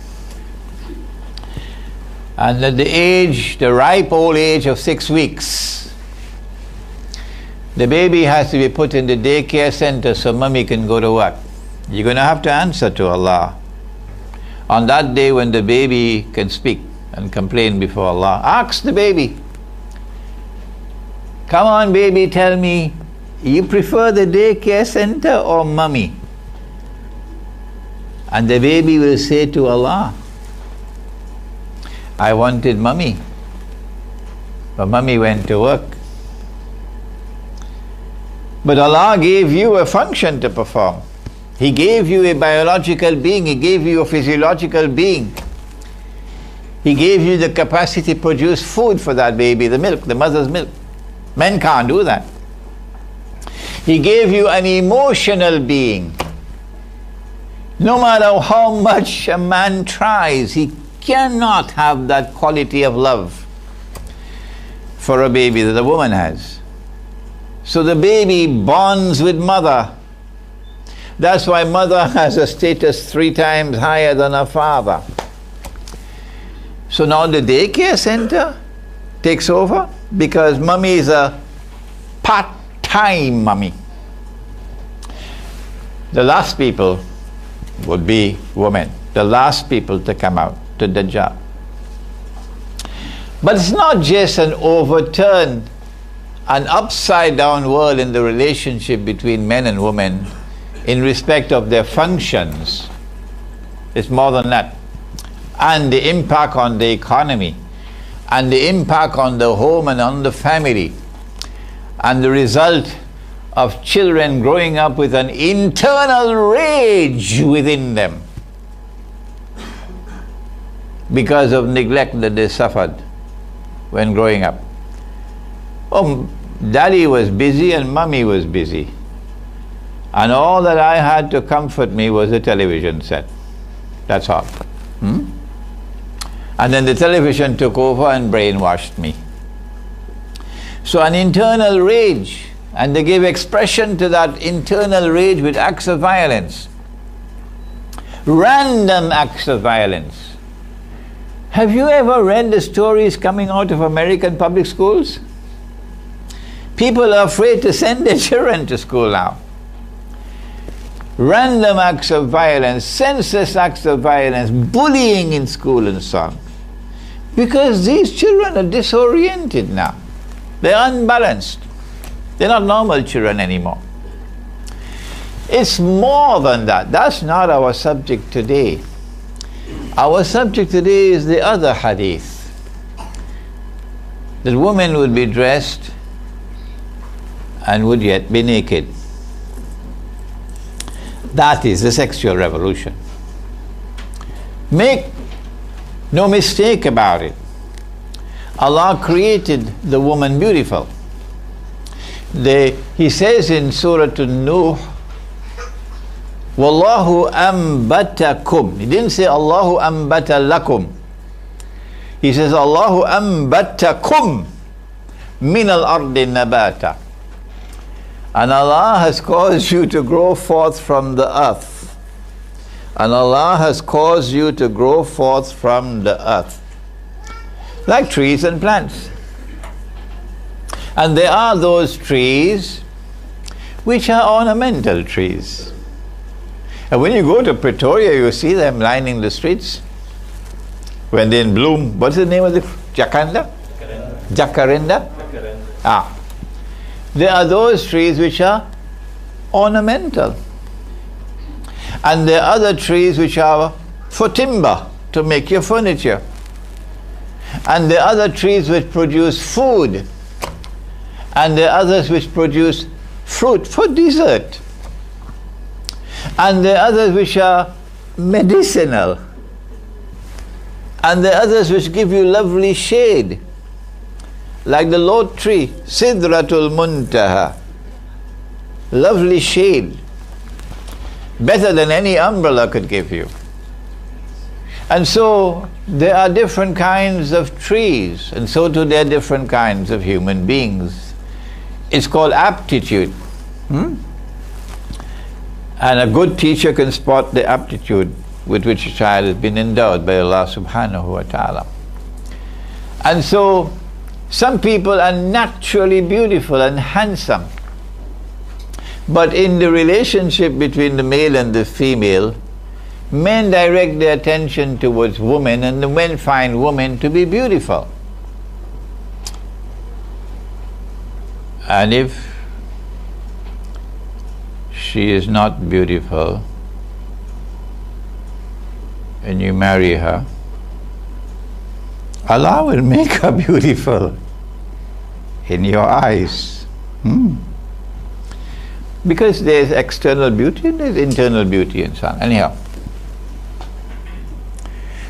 And at the ripe old age of 6 weeks, the baby has to be put in the daycare center so mommy can go to work. You're going to have to answer to Allah on that day when the baby can speak and complain before Allah. Ask the baby, come on baby, tell me, you prefer the daycare center or mommy? And the baby will say to Allah, I wanted mommy, but mommy went to work. But Allah gave you a function to perform. He gave you a biological being, He gave you a physiological being. He gave you the capacity to produce food for that baby, the milk, the mother's milk. Men can't do that. He gave you an emotional being. No matter how much a man tries, he cannot have that quality of love for a baby that a woman has. So the baby bonds with mother. That's why mother has a status 3 times higher than her father. So now the daycare center takes over, because mommy is a part-time mommy. The last people would be women, the last people to come out to Dajjal. But it's not just an overturn, an upside down world in the relationship between men and women in respect of their functions. It's more than that. And the impact on the economy, and the impact on the home and on the family, and the result of children growing up with an internal rage within them because of neglect that they suffered when growing up. Oh, daddy was busy and mommy was busy. And all that I had to comfort me was a television set. That's all. And then the television took over and brainwashed me. So an internal rage, and they gave expression to that internal rage with acts of violence. Random acts of violence. Have you ever read the stories coming out of American public schools? People are afraid to send their children to school now. Random acts of violence, senseless acts of violence, bullying in school and so on. Because these children are disoriented now. They're unbalanced. They're not normal children anymore. It's more than that. That's not our subject today. Our subject today is the other hadith. That women would be dressed and would yet be naked. That is the sexual revolution. Make no mistake about it. Allah created the woman beautiful. He says in Surah An-Nuh, Wallahu ambatakum. He didn't say Allahu ambata lakum. He says Allahu ambatakum min al-ardi nabata. And Allah has caused you to grow forth from the earth. And Allah has caused you to grow forth from the earth. Like trees and plants. And there are those trees which are ornamental trees. And when you go to Pretoria, you see them lining the streets. When they're in bloom, what's the name of the jacaranda? Jacaranda? Ah. There are those trees which are ornamental. And there are other trees which are for timber, to make your furniture. And there are other trees which produce food. And there are others which produce fruit for dessert. And there are others which are medicinal. And there are others which give you lovely shade. Like the lote tree, Sidratul Muntaha. Lovely shade. Better than any umbrella could give you. And so there are different kinds of trees, and so too there are different kinds of human beings. It's called aptitude. And a good teacher can spot the aptitude with which a child has been endowed by Allah subhanahu wa ta'ala. And so some people are naturally beautiful and handsome. But in the relationship between the male and the female, men direct their attention towards women, and the men find women to be beautiful. And if she is not beautiful and you marry her, Allah will make her beautiful in your eyes. Because there's external beauty and there's internal beauty and so on. Anyhow.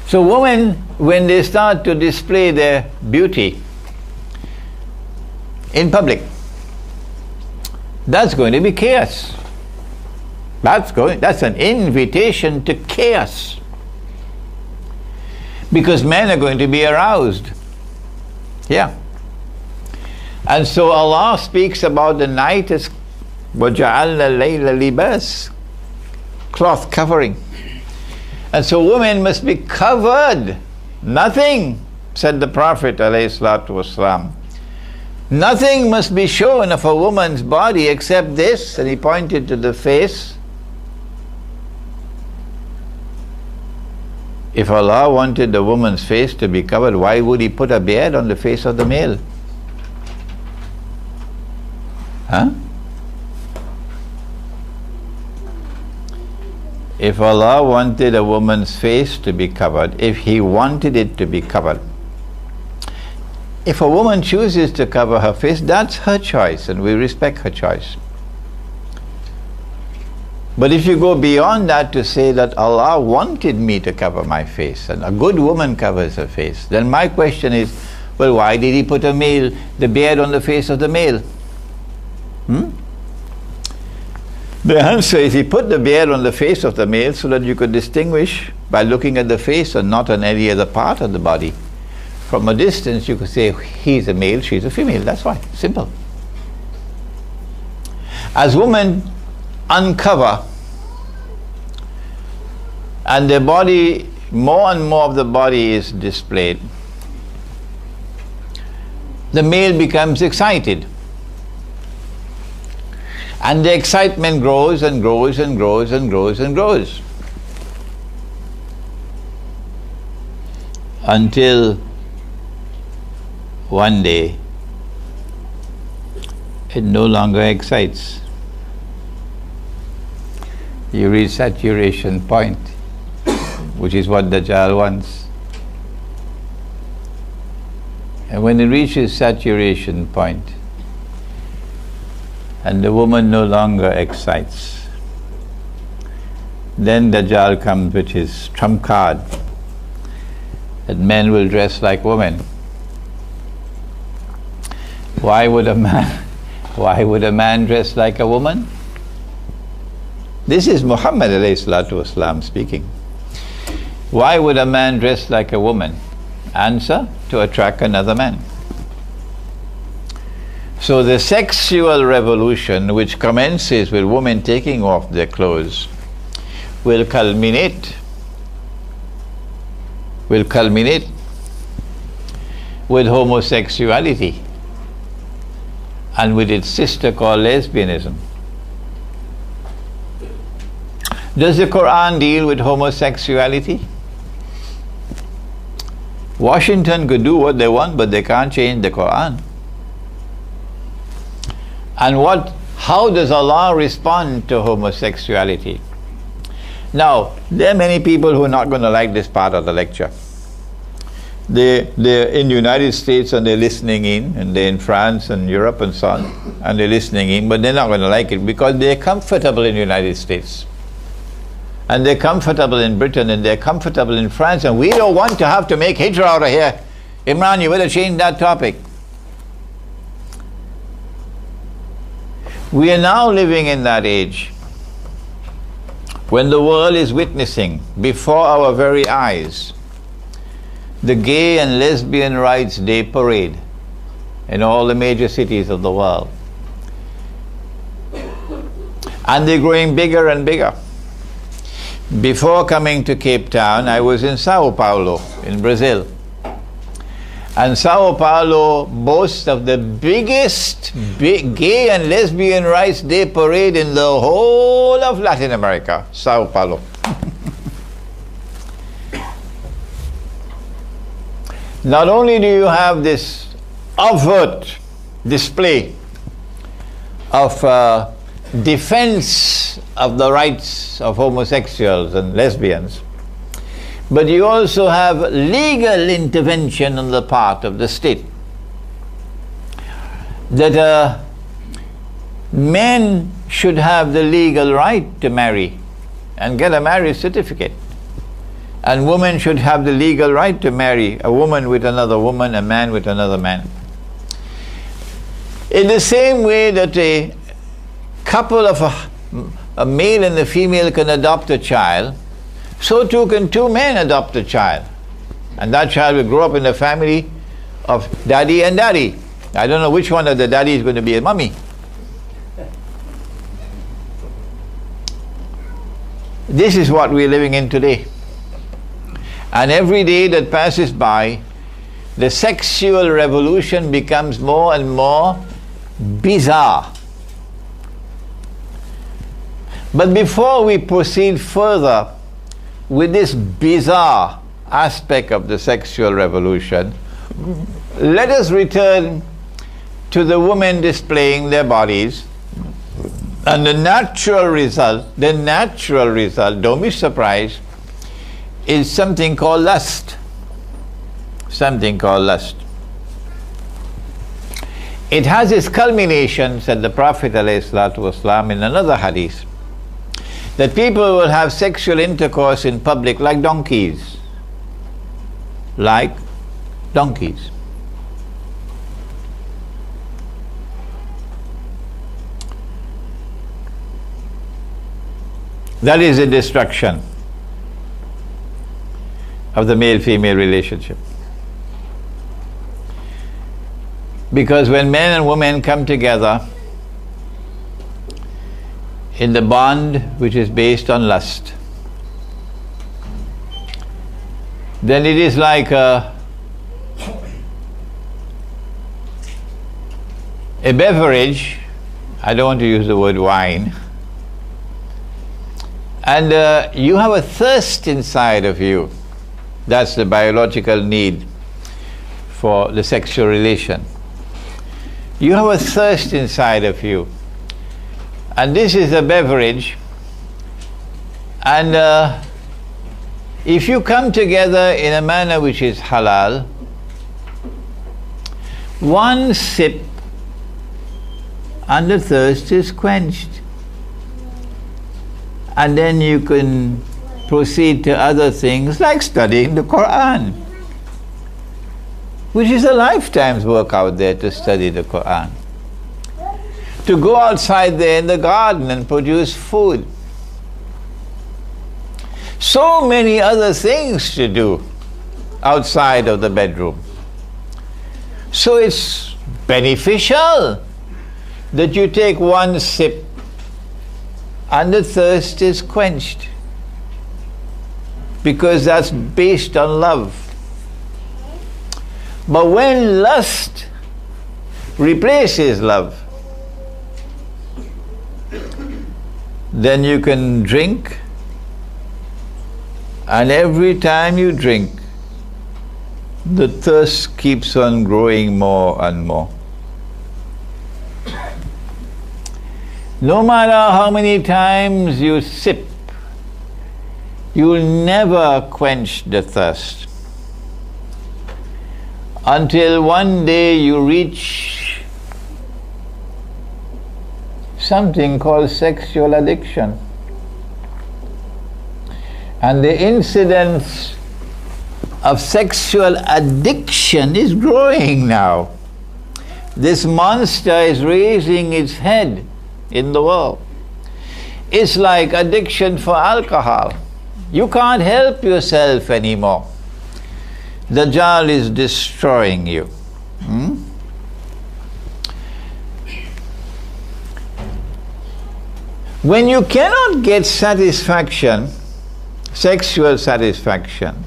So women, when they start to display their beauty in That's going to be chaos. That's an invitation to chaos. Because men are going to be aroused. Yeah. And so Allah speaks about the night as وَجَعَلْنَا اللَّيْلَ لِبَاسٍ, cloth covering. And so women must be covered. Nothing, said the Prophet ﷺ. Nothing must be shown of a woman's body except this, and he pointed to the face. If Allah wanted the woman's face to be covered, why would he put a beard on the face of the male? Huh? If Allah wanted a woman's face to be covered, if He wanted it to be covered, if a woman chooses to cover her face, that's her choice, and we respect her choice. But if you go beyond that to say that Allah wanted me to cover my face, and a good woman covers her face, then my question is, well, why did He put the beard on the face of the male? The answer is he put the beard on the face of the male so that you could distinguish by looking at the face and not on any other part of the body. From a distance you could say he's a male, she's a female. That's why. Simple. As women uncover and their body, more and more of the body is displayed, the male becomes excited. And the excitement grows and grows and grows and grows and grows. Until one day it no longer excites. You reach saturation point, which is what Dajjal wants. And when it reaches saturation point, and the woman no longer excites, then Dajjal comes with his trump card that men will dress like women. Why would a man dress like a woman? This is Muhammad ﷺ speaking. Why would a man dress like a woman? Answer: to attract another man. So the sexual revolution, which commences with women taking off their clothes, will culminate with homosexuality and with its sister called lesbianism. Does the Quran deal with homosexuality? Washington could do what they want, but they can't change the Quran. And how does Allah respond to homosexuality? Now, there are many people who are not going to like this part of the lecture. They're in the United States and they're listening in, and they're in France and Europe and so on, and they're listening in, but they're not going to like it because they're comfortable in the United States. And they're comfortable in Britain, and they're comfortable in France, and we don't want to have to make hijrah out of here. Imran, you better change that topic. We are now living in that age when the world is witnessing before our very eyes the Gay and Lesbian Rights Day parade in all the major cities of the world. And they're growing bigger and bigger. Before coming to Cape Town, I was in Sao Paulo, in Brazil. And Sao Paulo boasts of the biggest Gay and Lesbian Rights Day parade in the whole of Latin America. Sao Paulo. Not only do you have this overt display of defense of the rights of homosexuals and lesbians, but you also have legal intervention on the part of the state. That men should have the legal right to marry and get a marriage certificate. And women should have the legal right to marry a woman with another woman, a man with another man. In the same way that a couple of a male and a female can adopt a child, so too can two men adopt a child. And that child will grow up in a family of daddy and daddy. I don't know which one of the daddy is going to be a mummy. This is what we're living in today. And every day that passes by, the sexual revolution becomes more and more bizarre. But before we proceed further with this bizarre aspect of the sexual revolution, let us return to the women displaying their bodies, and the natural result, don't be surprised, is something called lust. Something called lust. It has its culmination, said the Prophet ﷺ in another hadith, that people will have sexual intercourse in public like donkeys. Like donkeys. That is the destruction of the male-female relationship. Because when men and women come together in the bond which is based on lust, then it is like a beverage. I don't want to use the word wine. And you have a thirst inside of you. That's the biological need for the sexual relation. You have a thirst inside of you. And this is a beverage. And if you come together in a manner which is halal, one sip and the thirst is quenched. And then you can proceed to other things like studying the Quran, which is a lifetime's work out there to study the Quran. To go outside there in the garden and produce food. So many other things to do outside of the bedroom. So it's beneficial that you take one sip and the thirst is quenched, because that's based on love. But when lust replaces love, then you can drink, and every time you drink, the thirst keeps on growing more and more. No matter how many times you sip, you'll never quench the thirst until one day you reach something called sexual addiction. And the incidence of sexual addiction is growing now. This monster is raising its head in the world. It's like addiction for alcohol. You can't help yourself anymore. Dajjal is destroying you. When you cannot get satisfaction, sexual satisfaction,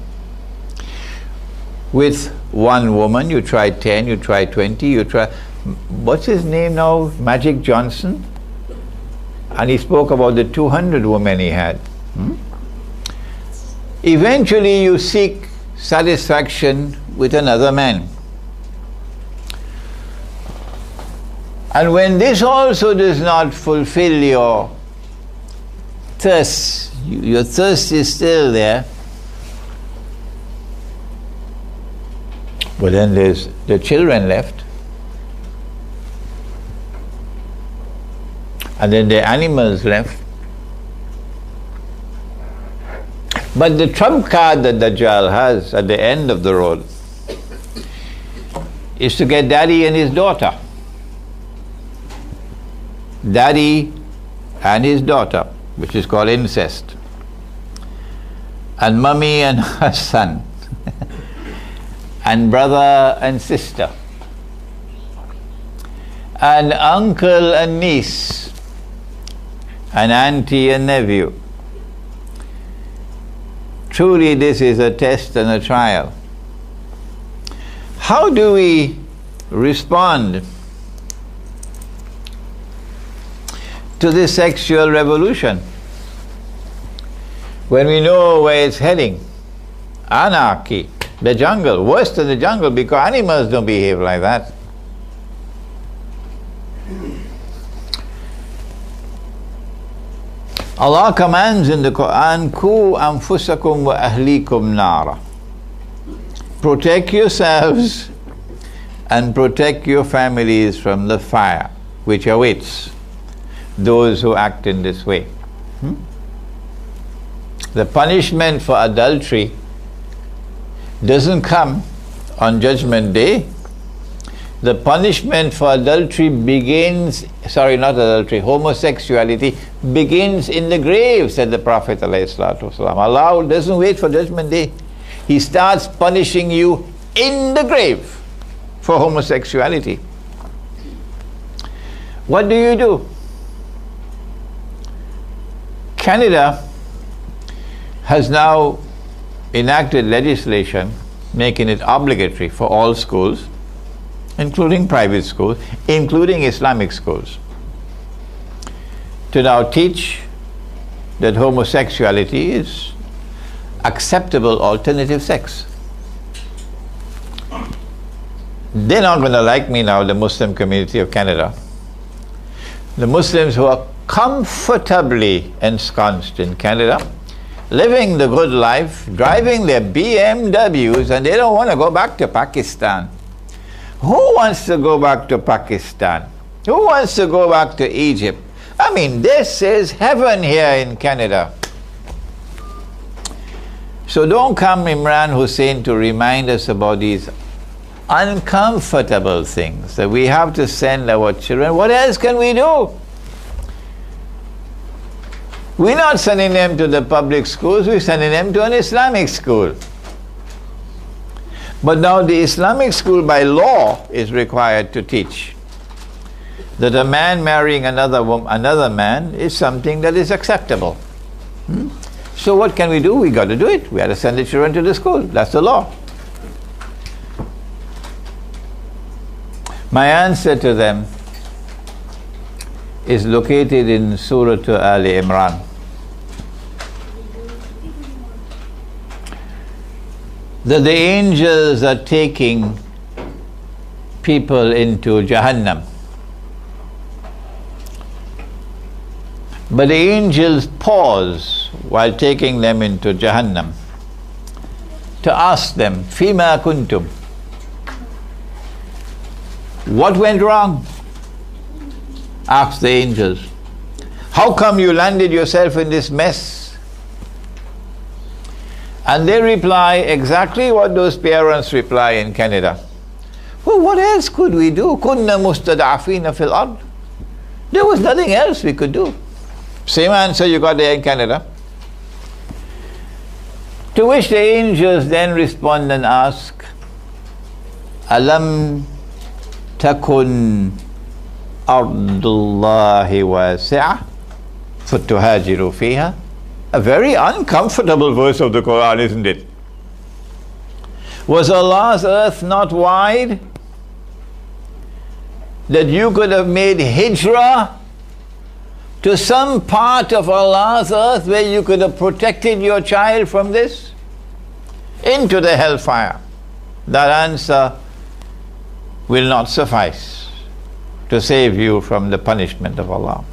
with one woman, you try 10, you try 20, you try, what's his name now? Magic Johnson? And he spoke about the 200 women he had. Eventually you seek satisfaction with another man. And when this also does not fulfill your thirst, your thirst is still there, but then there's the children left, and then the animals left. But the trump card that Dajjal has at the end of the road is to get daddy and his daughter. Daddy and his daughter, which is called incest, and mummy and her son, and brother and sister, and uncle and niece, and auntie and nephew. Truly this is a test and a trial. How do we respond to this sexual revolution when we know where it's heading? Anarchy, the jungle, worse than the jungle, because animals don't behave like that. Allah commands in the Quran, Ku anfusakum wa ahlikum nara. Protect yourselves and protect your families from the fire which awaits those who act in this way. The punishment for adultery doesn't come on Judgment Day. The punishment for adultery begins, sorry, not adultery, homosexuality begins in the grave, said the Prophet ﷺ. Allah doesn't wait for Judgment Day. He starts punishing you in the grave for homosexuality. What do? Canada has now enacted legislation making it obligatory for all schools, including private schools, including Islamic schools, to now teach that homosexuality is acceptable alternative sex. They're not going to like me now, the Muslim community of Canada. The Muslims who are comfortably ensconced in Canada, living the good life, driving their BMWs, and they don't want to go back to Pakistan. Who wants to go back to Pakistan? Who wants to go back to Egypt? I mean, this is heaven here in Canada. So don't come, Imran, Hosein, to remind us about these uncomfortable things that we have to send our children. What else can we do? We're not sending them to the public schools, we're sending them to an Islamic school. But now the Islamic school by law is required to teach that a man marrying another man is something that is acceptable. So what can we do? We got to do it. We have to send the children to the school. That's the law. My answer to them is located in Surah Al Imran. That the angels are taking people into Jahannam. But the angels pause while taking them into Jahannam to ask them, Fima kuntum? What went wrong? Asked the angels. How come you landed yourself in this mess? And they reply exactly what those parents reply in Canada. Well, what else could we do? Kunna mustada'afina fil ard. There was nothing else we could do. Same answer you got there in Canada. To which the angels then respond and ask, Alam takun ardullahi wasi'ah fatuhajiru fiha. A very uncomfortable verse of the Quran, isn't it? Was Allah's earth not wide that you could have made hijrah to some part of Allah's earth where you could have protected your child from this? Into the hellfire. That answer will not suffice to save you from the punishment of Allah.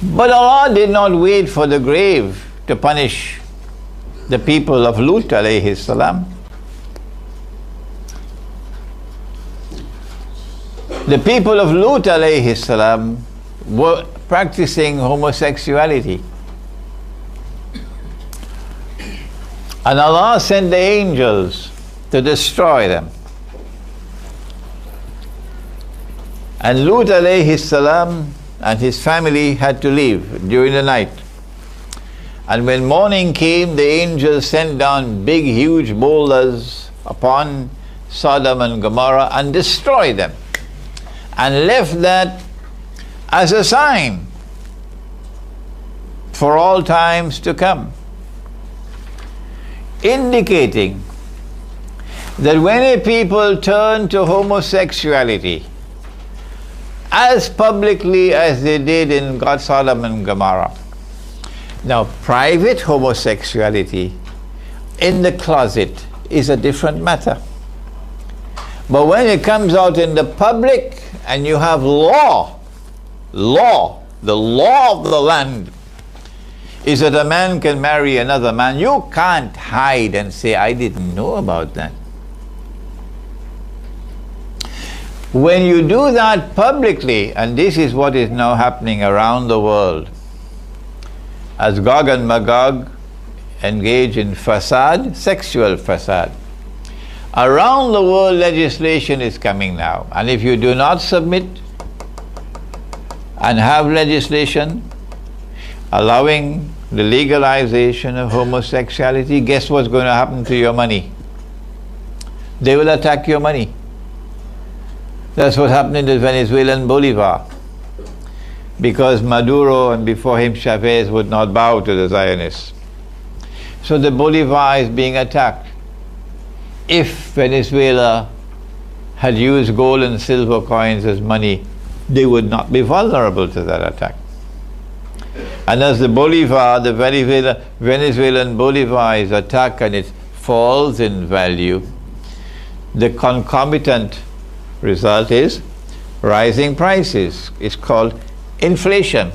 But Allah did not wait for the grave to punish the people of Lut alayhi salam. The people of Lut alayhi salam were practicing homosexuality. And Allah sent the angels to destroy them. And Lut alayhi salam and his family had to leave during the night. And when morning came, the angels sent down big, huge boulders upon Sodom and Gomorrah and destroyed them, and left that as a sign for all times to come, indicating that when a people turn to homosexuality as publicly as they did in Sodom and Gomorrah. Now, private homosexuality in the closet is a different matter. But when it comes out in the public and you have law, the law of the land is that a man can marry another man, you can't hide and say, I didn't know about that. When you do that publicly, and this is what is now happening around the world, as Gog and Magog engage in fasad, sexual fasad. Around the world, legislation is coming now, and if you do not submit and have legislation allowing the legalization of homosexuality, guess what's going to happen to your money? They will attack your money. That's what happened in the Venezuelan Bolivar, because Maduro and before him Chavez would not bow to the Zionists. So the Bolivar is being attacked. If Venezuela had used gold and silver coins as money, they would not be vulnerable to that attack. And as the Bolivar, the Venezuelan Bolivar is attacked and it falls in value, the concomitant result is rising prices. It's called inflation.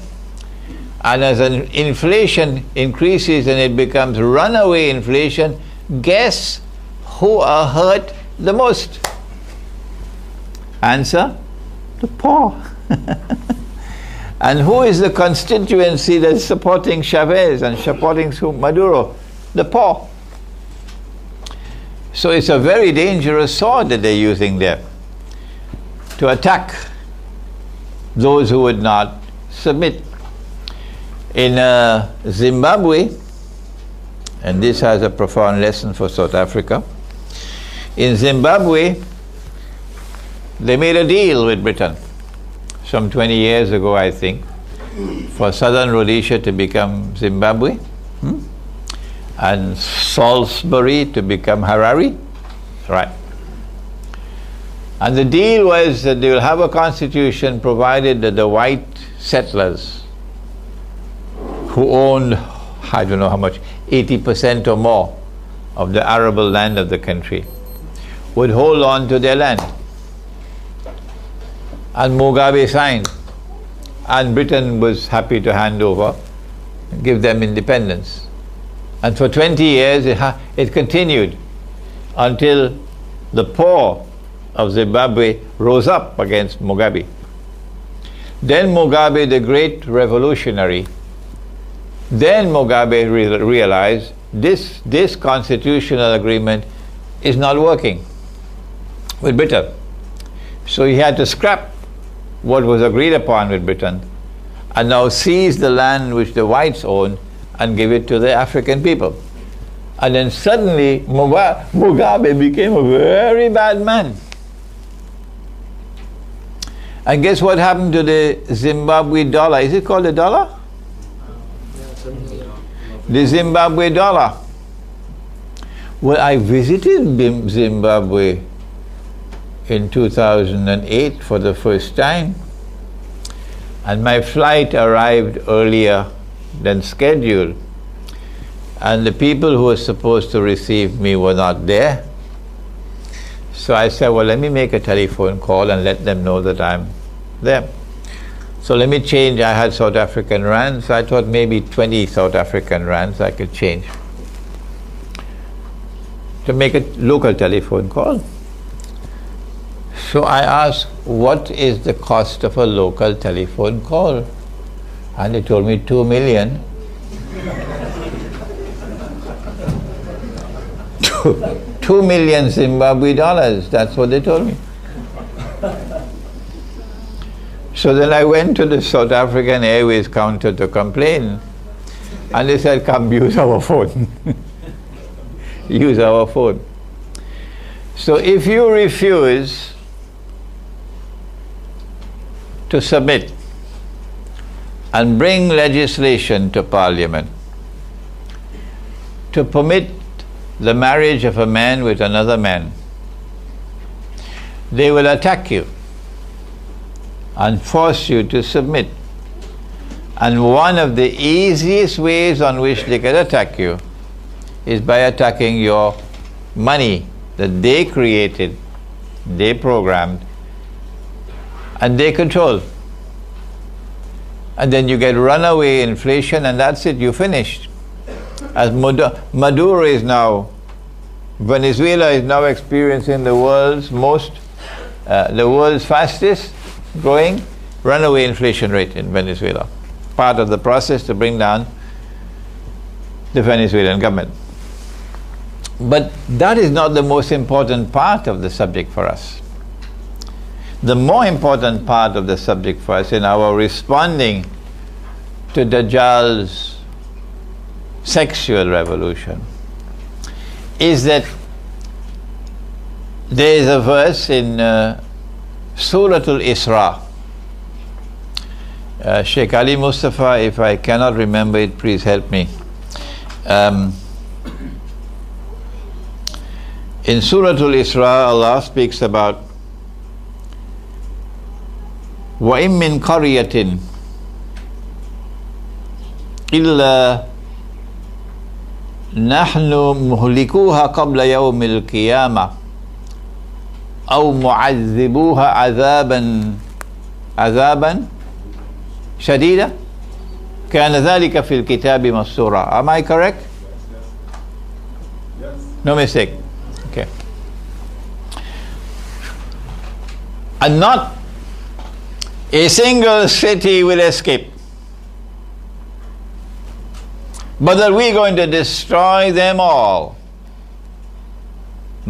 And as an inflation increases and it becomes runaway inflation, guess who are hurt the most? Answer: the poor. And who is the constituency that's supporting Chavez and supporting Maduro? The poor. So it's a very dangerous sword that they're using there to attack those who would not submit. In Zimbabwe, and this has a profound lesson for South Africa, in Zimbabwe, they made a deal with Britain some 20 years ago, I think, for Southern Rhodesia to become Zimbabwe, and Salisbury to become Harare. Right. And the deal was that they will have a constitution provided that the white settlers who owned, I don't know how much, 80% or more of the arable land of the country would hold on to their land. And Mugabe signed, and Britain was happy to hand over, give them independence. And for 20 years it continued until the poor of Zimbabwe rose up against Mugabe. Then Mugabe, the great revolutionary, then Mugabe realized this constitutional agreement is not working with Britain. So he had to scrap what was agreed upon with Britain and now seize the land which the whites own and give it to the African people. And then suddenly Mugabe became a very bad man. And guess what happened to the Zimbabwe dollar? Is it called a dollar? The Zimbabwe dollar. Well, I visited Zimbabwe in 2008 for the first time, and my flight arrived earlier than scheduled, and the people who were supposed to receive me were not there. So I said, well, let me make a telephone call and let them know that I'm there. So let me change. I had South African rands, so I thought maybe 20 South African rands I could change to make a local telephone call. So I asked, what is the cost of a local telephone call? And they told me 2 million. 2 million Zimbabwe dollars, that's what they told me. So then I went to the South African Airways counter to complain, and they said, come use our phone. Use our phone. So if you refuse to submit and bring legislation to Parliament to permit the marriage of a man with another man, they will attack you and force you to submit. And one of the easiest ways on which they can attack you is by attacking your money that they created, they programmed, and they control. And then you get runaway inflation, and that's it, you finished. As Maduro is now, Venezuela is now experiencing the world's fastest growing runaway inflation rate in Venezuela. Part of the process to bring down the Venezuelan government. But that is not the most important part of the subject for us. The more important part of the subject for us in our responding to Dajjal's sexual revolution is that there is a verse in Surah Al-Isra. Sheikh Ali Mustafa, if I cannot remember it, please help me. In Surah Al-Isra, Allah speaks about وَإِن مِّن قَرْيَةٍ إِلَّا نَحْنُ مُهْلِكُوهَا قَبْلَ يَوْمِ الْقِيَامَةِ أَوْ مُعَذِّبُوهَا عَذَابًا شَدِيدًا كَانَ ذَلِكَ فِي الْكِتَابِ مَسْطُورًا. Am I correct? Yes. No mistake. Okay. And not a single city will escape, but that we're going to destroy them all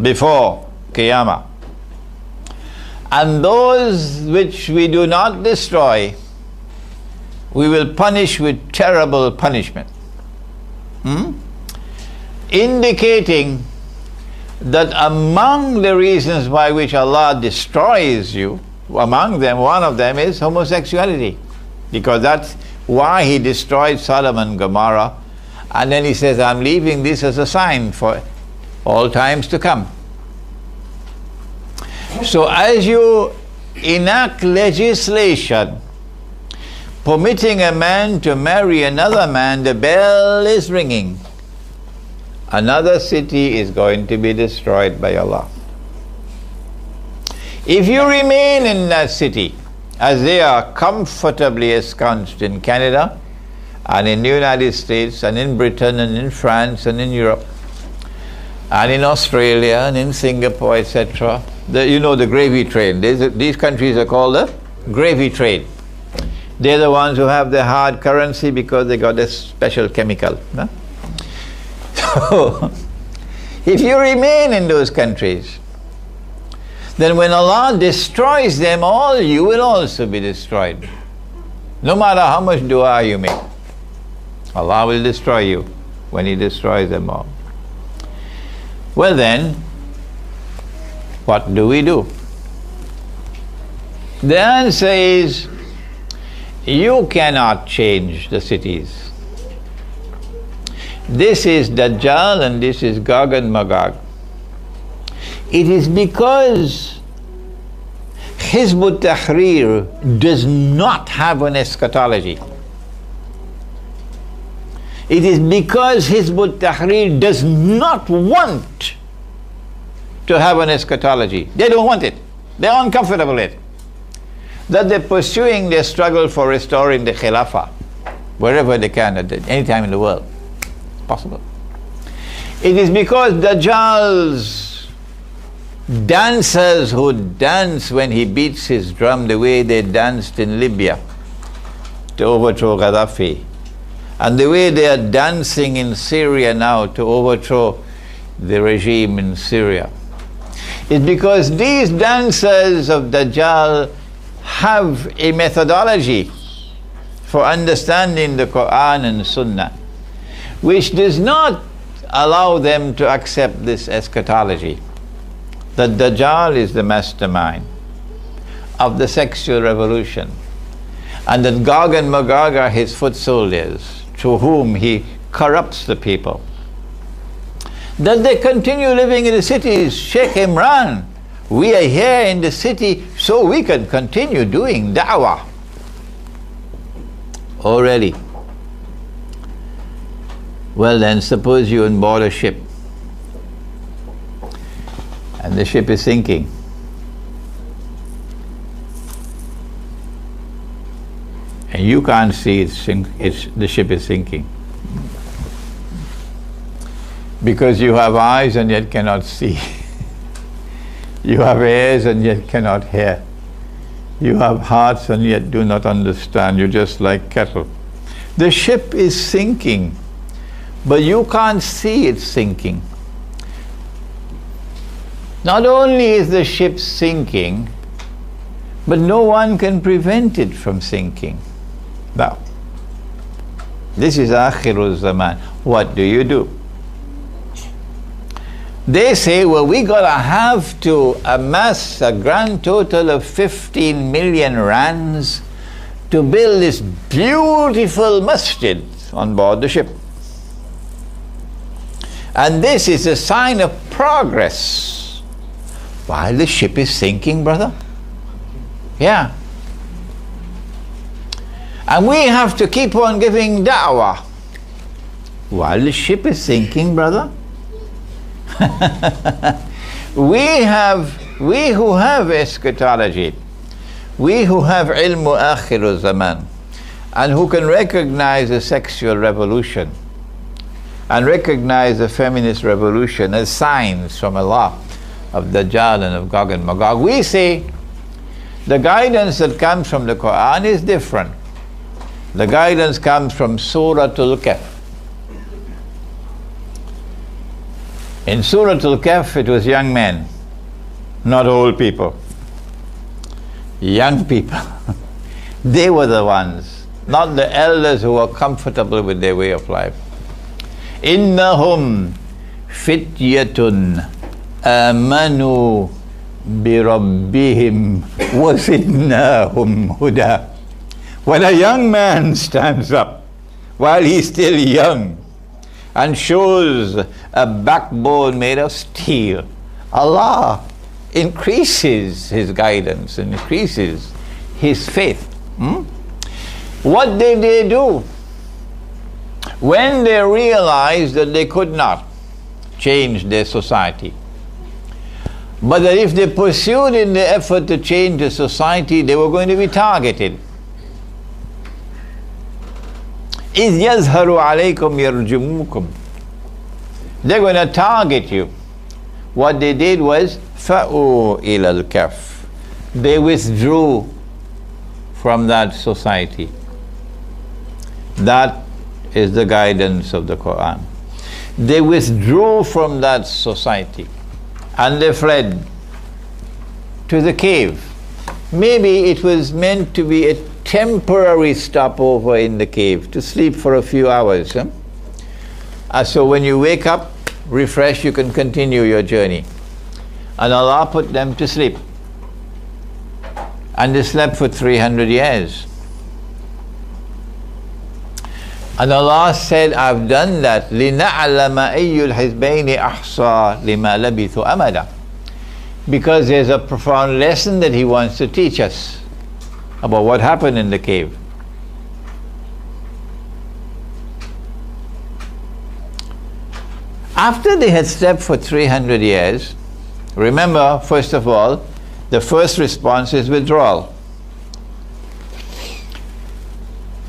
before Qiyamah. And those which we do not destroy, we will punish with terrible punishment. Indicating that among the reasons by which Allah destroys you, among them, one of them is homosexuality, because that's why He destroyed Sodom and Gomorrah, and then He says, I'm leaving this as a sign for all times to come. So as you enact legislation permitting a man to marry another man, the bell is ringing. Another city is going to be destroyed by Allah. If you remain in that city, as they are comfortably ensconced in Canada and in the United States and in Britain and in France and in Europe and in Australia and in Singapore, etc., you know, the gravy train. These countries are called the gravy train. They're the ones who have the hard currency because they got a special chemical. No? So, if you remain in those countries, then when Allah destroys them all, you will also be destroyed. No matter how much dua you make, Allah will destroy you when He destroys them all. Well then, what do we do? The answer is, you cannot change the cities. This is Dajjal and this is Gog and Magog. It is because Hizb ut-Tahrir does not have an eschatology. It is because Hizb ut-Tahrir does not want to have an eschatology. They don't want it. They're uncomfortable with it. That they're pursuing their struggle for restoring the Khilafah wherever they can, at any time in the world. Possible. It is because Dajjal's dancers who dance when he beats his drum the way they danced in Libya to overthrow Gaddafi, and the way they are dancing in Syria now to overthrow the regime in Syria, is because these dancers of Dajjal have a methodology for understanding the Quran and Sunnah, which does not allow them to accept this eschatology, that Dajjal is the mastermind of the sexual revolution, and that Gog and Magog are his foot soldiers through whom he corrupts the people. That they continue living in the cities. Sheikh Imran, we are here in the city so we can continue doing da'wah. Oh really? Well then, suppose you on board a ship and the ship is sinking. And you can't see the ship is sinking. Because you have eyes and yet cannot see. You have ears and yet cannot hear. You have hearts and yet do not understand. You're just like cattle. The ship is sinking but you can't see it sinking. Not only is the ship sinking, but no one can prevent it from sinking. Now, this is Akhir Zamaan. What do you do? They say, well, we gotta have to amass a grand total of 15 million rands to build this beautiful masjid on board the ship. And this is a sign of progress while the ship is sinking, brother. Yeah. And we have to keep on giving da'wah while the ship is sinking, brother. We who have eschatology, we who have ilmu akhir zaman, and who can recognize the sexual revolution and recognize the feminist revolution as signs from Allah of Dajjal and of Gog and Magog, we say the guidance that comes from the Quran is different. The guidance comes from Suratul Kahf. In Suratul Kahf, it was young men, not old people. Young people. They were the ones, not the elders who were comfortable with their way of life. Innahum fityatun amanu bi rabbihim wa zidnahum huda. When a young man stands up while he's still young and shows a backbone made of steel, Allah increases his guidance and increases his faith. What did they do? When they realized that they could not change their society, but that if they pursued in the effort to change the society, they were going to be targeted. إِذْ يَظْهَرُ عَلَيْكُمْ يَرْجُمُوكُمْ. They're going to target you. What they did was فَأُوا إِلَى الْكَفْ. They withdrew from that society. That is the guidance of the Quran. They withdrew from that society and they fled to the cave. Maybe it was meant to be a temporary stopover in the cave to sleep for a few hours. So when you wake up, refresh, you can continue your journey. And Allah put them to sleep. And they slept for 300 years. And Allah said, I've done that لِنَعْلَمَ أَيُّ الْحِزْبَيْنِ أَحْصَى لِمَا لَبِثُوا أَمَدًا. Because there's a profound lesson that He wants to teach us about what happened in the cave. After they had slept for 300 years, remember, first of all, the first response is withdrawal.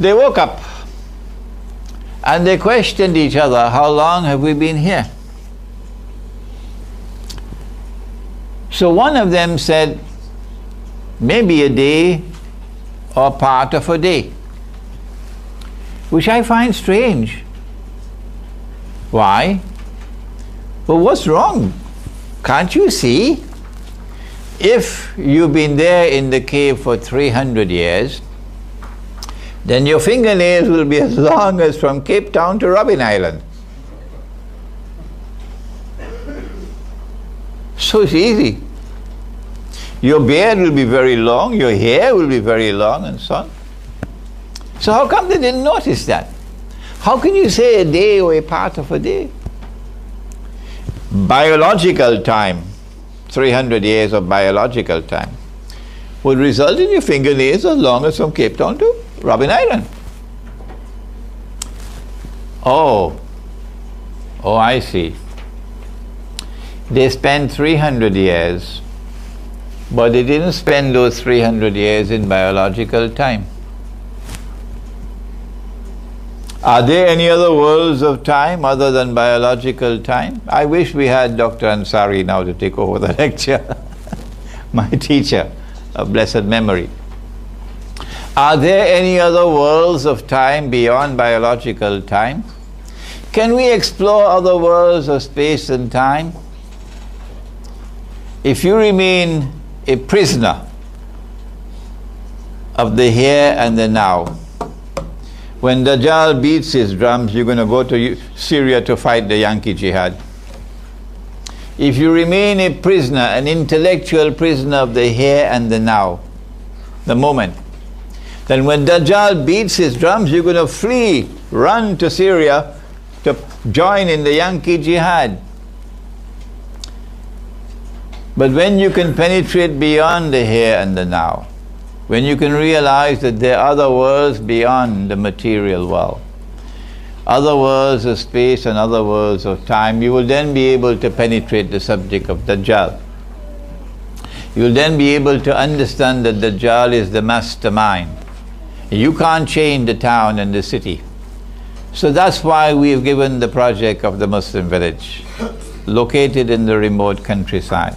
They woke up and they questioned each other, how long have we been here? So one of them said, maybe a day or part of a day, which I find strange. Why? Well, what's wrong? Can't you see? If you've been there in the cave for 300 years, then your fingernails will be as long as from Cape Town to Robben Island. So it's easy. Your beard will be very long, your hair will be very long, and so on. So how come they didn't notice that? How can you say a day or a part of a day? Biological time, 300 years of biological time, would result in your fingernails as long as from Cape Town to Robben Island. Oh, I see. They spent 300 years, but they didn't spend those 300 years in biological time. Are there any other worlds of time other than biological time? I wish we had Dr. Ansari now to take over the lecture. My teacher of blessed memory. Are there any other worlds of time beyond biological time? Can we explore other worlds of space and time? If you remain a prisoner of the here and the now, when Dajjal beats his drums, you're going to go to Syria to fight the Yankee jihad. If you remain a prisoner, an intellectual prisoner of the here and the now, the moment, then when Dajjal beats his drums, you're going to flee, run to Syria to join in the Yankee jihad. But when you can penetrate beyond the here and the now, when you can realize that there are other worlds beyond the material world, other worlds of space and other worlds of time, you will then be able to penetrate the subject of Dajjal. You will then be able to understand that Dajjal is the mastermind. You can't change the town and the city. So that's why we have given the project of the Muslim village, located in the remote countryside.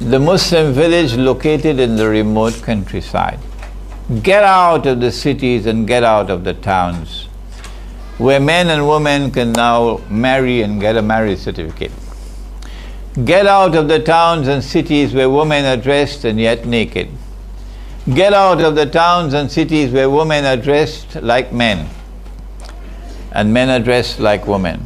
The Muslim village located in the remote countryside. Get out of the cities and get out of the towns, where men and women can now marry and get a marriage certificate. Get out of the towns and cities where women are dressed and yet naked. Get out of the towns and cities where women are dressed like men and men are dressed like women.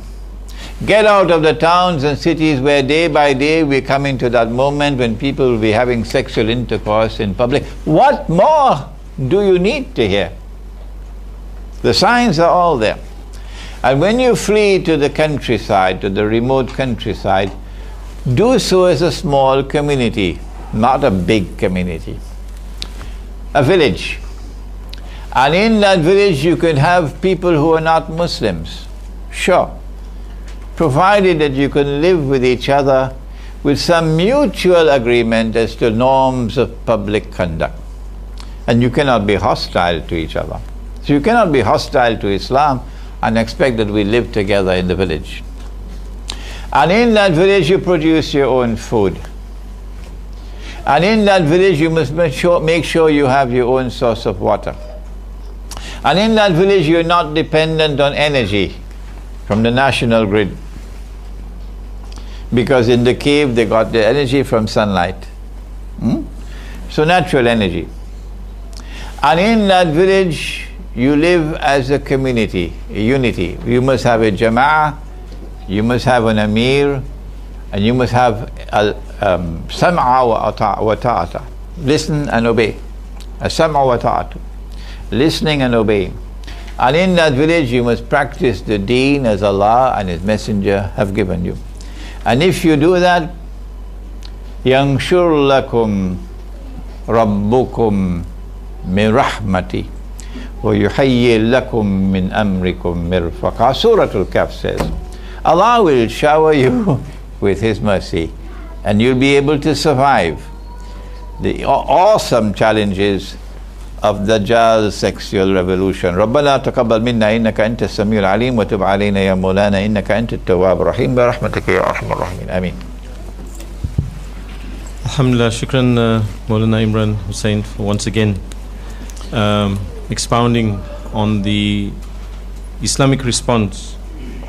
Get out of the towns and cities where day by day we're coming to that moment when people will be having sexual intercourse in public. What more do you need to hear? The signs are all there. And when you flee to the countryside, to the remote countryside, do so as a small community, not a big community. A village. And in that village you could have people who are not Muslims. Sure. Provided that you can live with each other with some mutual agreement as to norms of public conduct. And you cannot be hostile to each other. So you cannot be hostile to Islam and expect that we live together in the village. And in that village you produce your own food. And in that village you must make sure you have your own source of water. And in that village you're not dependent on energy from the national grid. Because in the cave they got the energy from sunlight. So natural energy. And in that village you live as a community, a unity. You must have a jama'ah, you must have an amir, and you must have sam'a wa ta'ata. Listen and obey. A sam'a wa ta'ata. Listening and obeying. And in that village you must practice the deen as Allah and His Messenger have given you. And if you do that, يَنْشُرْ لَكُمْ رَبُّكُمْ مِنْ رَحْمَتِهِ وَيُحَيِّي لَكُمْ مِنْ أَمْرِكُمْ مِرْفَقًا. Surah Al-Kahf says, Allah will shower you with His mercy and you'll be able to survive the awesome challenges of Dajjal's sexual revolution. رَبَّنَا تَقَبَّلْ مِنَّا إِنَّكَ أَنْتَ السَّمِيعُ الْعَلِيمُ وَتُبْ عَلَيْنَا يَا مَوْلَانَا إِنَّكَ أَنْتَ التَّوَّابُ الرَّحِيمُ بِرَحْمَتِكَ يَا أَرْحَمَ الرَّاحِمِينَ Aameen. Alhamdulillah, shukran Maulana Imran Hosein for once again expounding on the Islamic response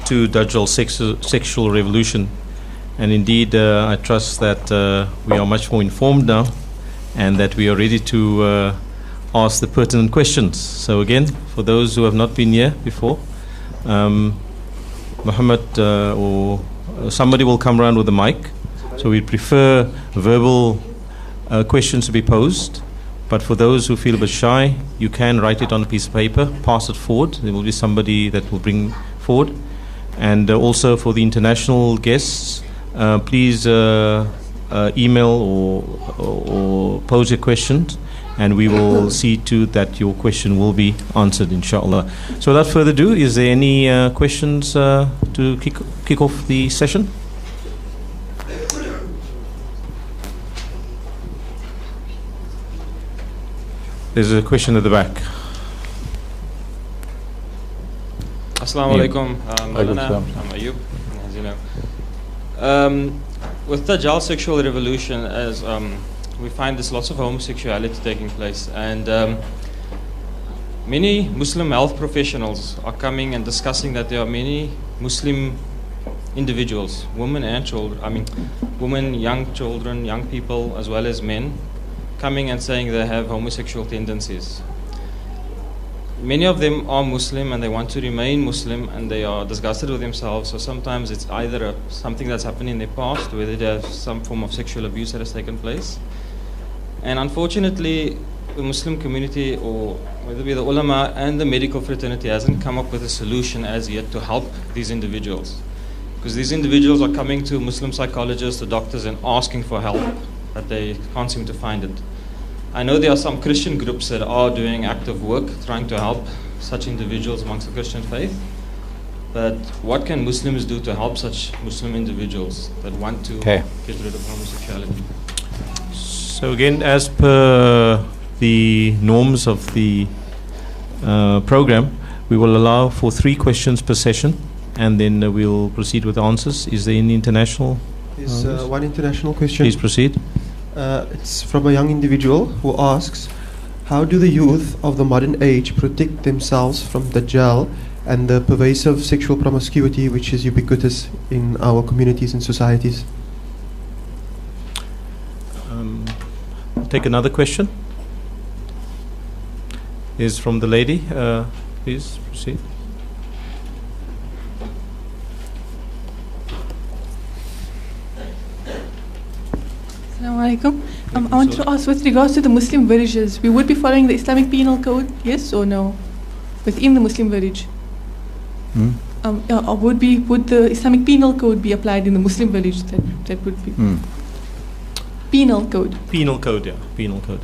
to Dajjal's sexual revolution. And indeed, I trust that we are much more informed now and that we are ready to ask the pertinent questions. So again, for those who have not been here before, Muhammad or somebody will come around with a mic. So we prefer verbal questions to be posed. But for those who feel a bit shy, you can write it on a piece of paper, pass it forward. There will be somebody that will bring forward. And also for the international guests, please email or pose your questions, and we will see to that your question will be answered, inshallah. So without further ado, is there any questions to kick off the session? There's a question at the back. Assalamualaikum. Maulana, I'm Ayub, as you know. With the Dajjal sexual revolution, as we find there's lots of homosexuality taking place, and many Muslim health professionals are coming and discussing that there are many Muslim individuals, women and children, women, young children, young people, as well as men, coming and saying they have homosexual tendencies. Many of them are Muslim and they want to remain Muslim, and they are disgusted with themselves. So sometimes it's either something that's happened in their past, whether there's some form of sexual abuse that has taken place. And unfortunately, the Muslim community, or whether it be the ulama and the medical fraternity, hasn't come up with a solution as yet to help these individuals. Because these individuals are coming to Muslim psychologists, the doctors, and asking for help, but they can't seem to find it. I know there are some Christian groups that are doing active work trying to help such individuals amongst the Christian faith. But what can Muslims do to help such Muslim individuals that want to get rid of homosexuality? So again, as per the norms of the program, we will allow for 3 questions per session, and then we'll proceed with answers. Is there any international? There's one international question. Please proceed. It's from a young individual who asks, how do the youth of the modern age protect themselves from Dajjal and the pervasive sexual promiscuity which is ubiquitous in our communities and societies? I'll take another question. Is from the lady. Please proceed. Assalamualaikum. I want to ask, with regards to the Muslim villages, we would be following the Islamic penal code, yes or no, within the Muslim village? Or would the Islamic penal code be applied in the Muslim village? That would be penal code. Penal code, yeah. Penal code,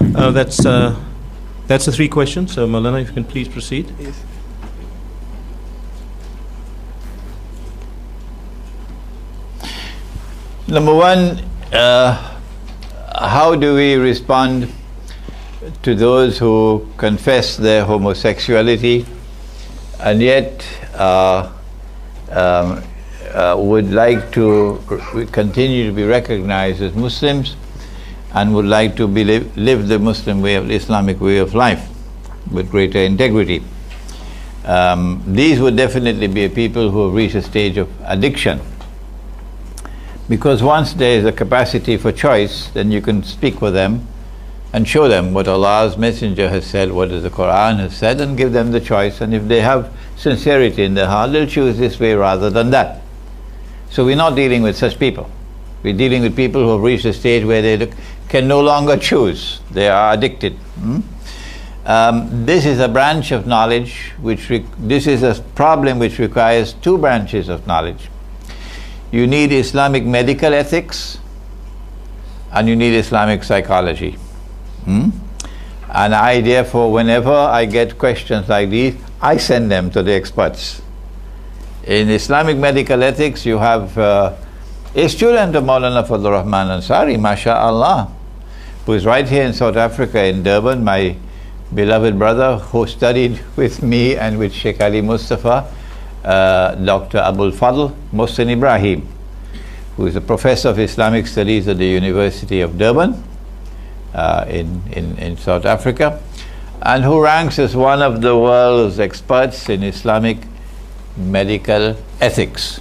yeah. That's the 3 questions. So Maulana, if you can please proceed. Yes. Number one, how do we respond to those who confess their homosexuality and yet would like to continue to be recognized as Muslims and would like to live the Muslim way of the Islamic way of life with greater integrity? These would definitely be people who have reached a stage of addiction. Because once there is a capacity for choice, then you can speak with them and show them what Allah's Messenger has said, what the Quran has said, and give them the choice. And if they have sincerity in their heart, they'll choose this way rather than that. So we're not dealing with such people. We're dealing with people who have reached a stage where they can no longer choose. They are addicted. This is a branch of knowledge, this is a problem which requires 2 branches of knowledge. You need Islamic medical ethics and you need Islamic psychology. And I therefore, whenever I get questions like these, I send them to the experts. In Islamic medical ethics, you have a student of Maulana Fadlur Rahman Ansari, MashaAllah, who is right here in South Africa, in Durban, my beloved brother who studied with me and with Sheikh Ali Mustafa, Dr. Abul Fadl Mohsen Ibrahim, who is a professor of Islamic Studies at the University of Durban in South Africa, and who ranks as one of the world's experts in Islamic medical ethics.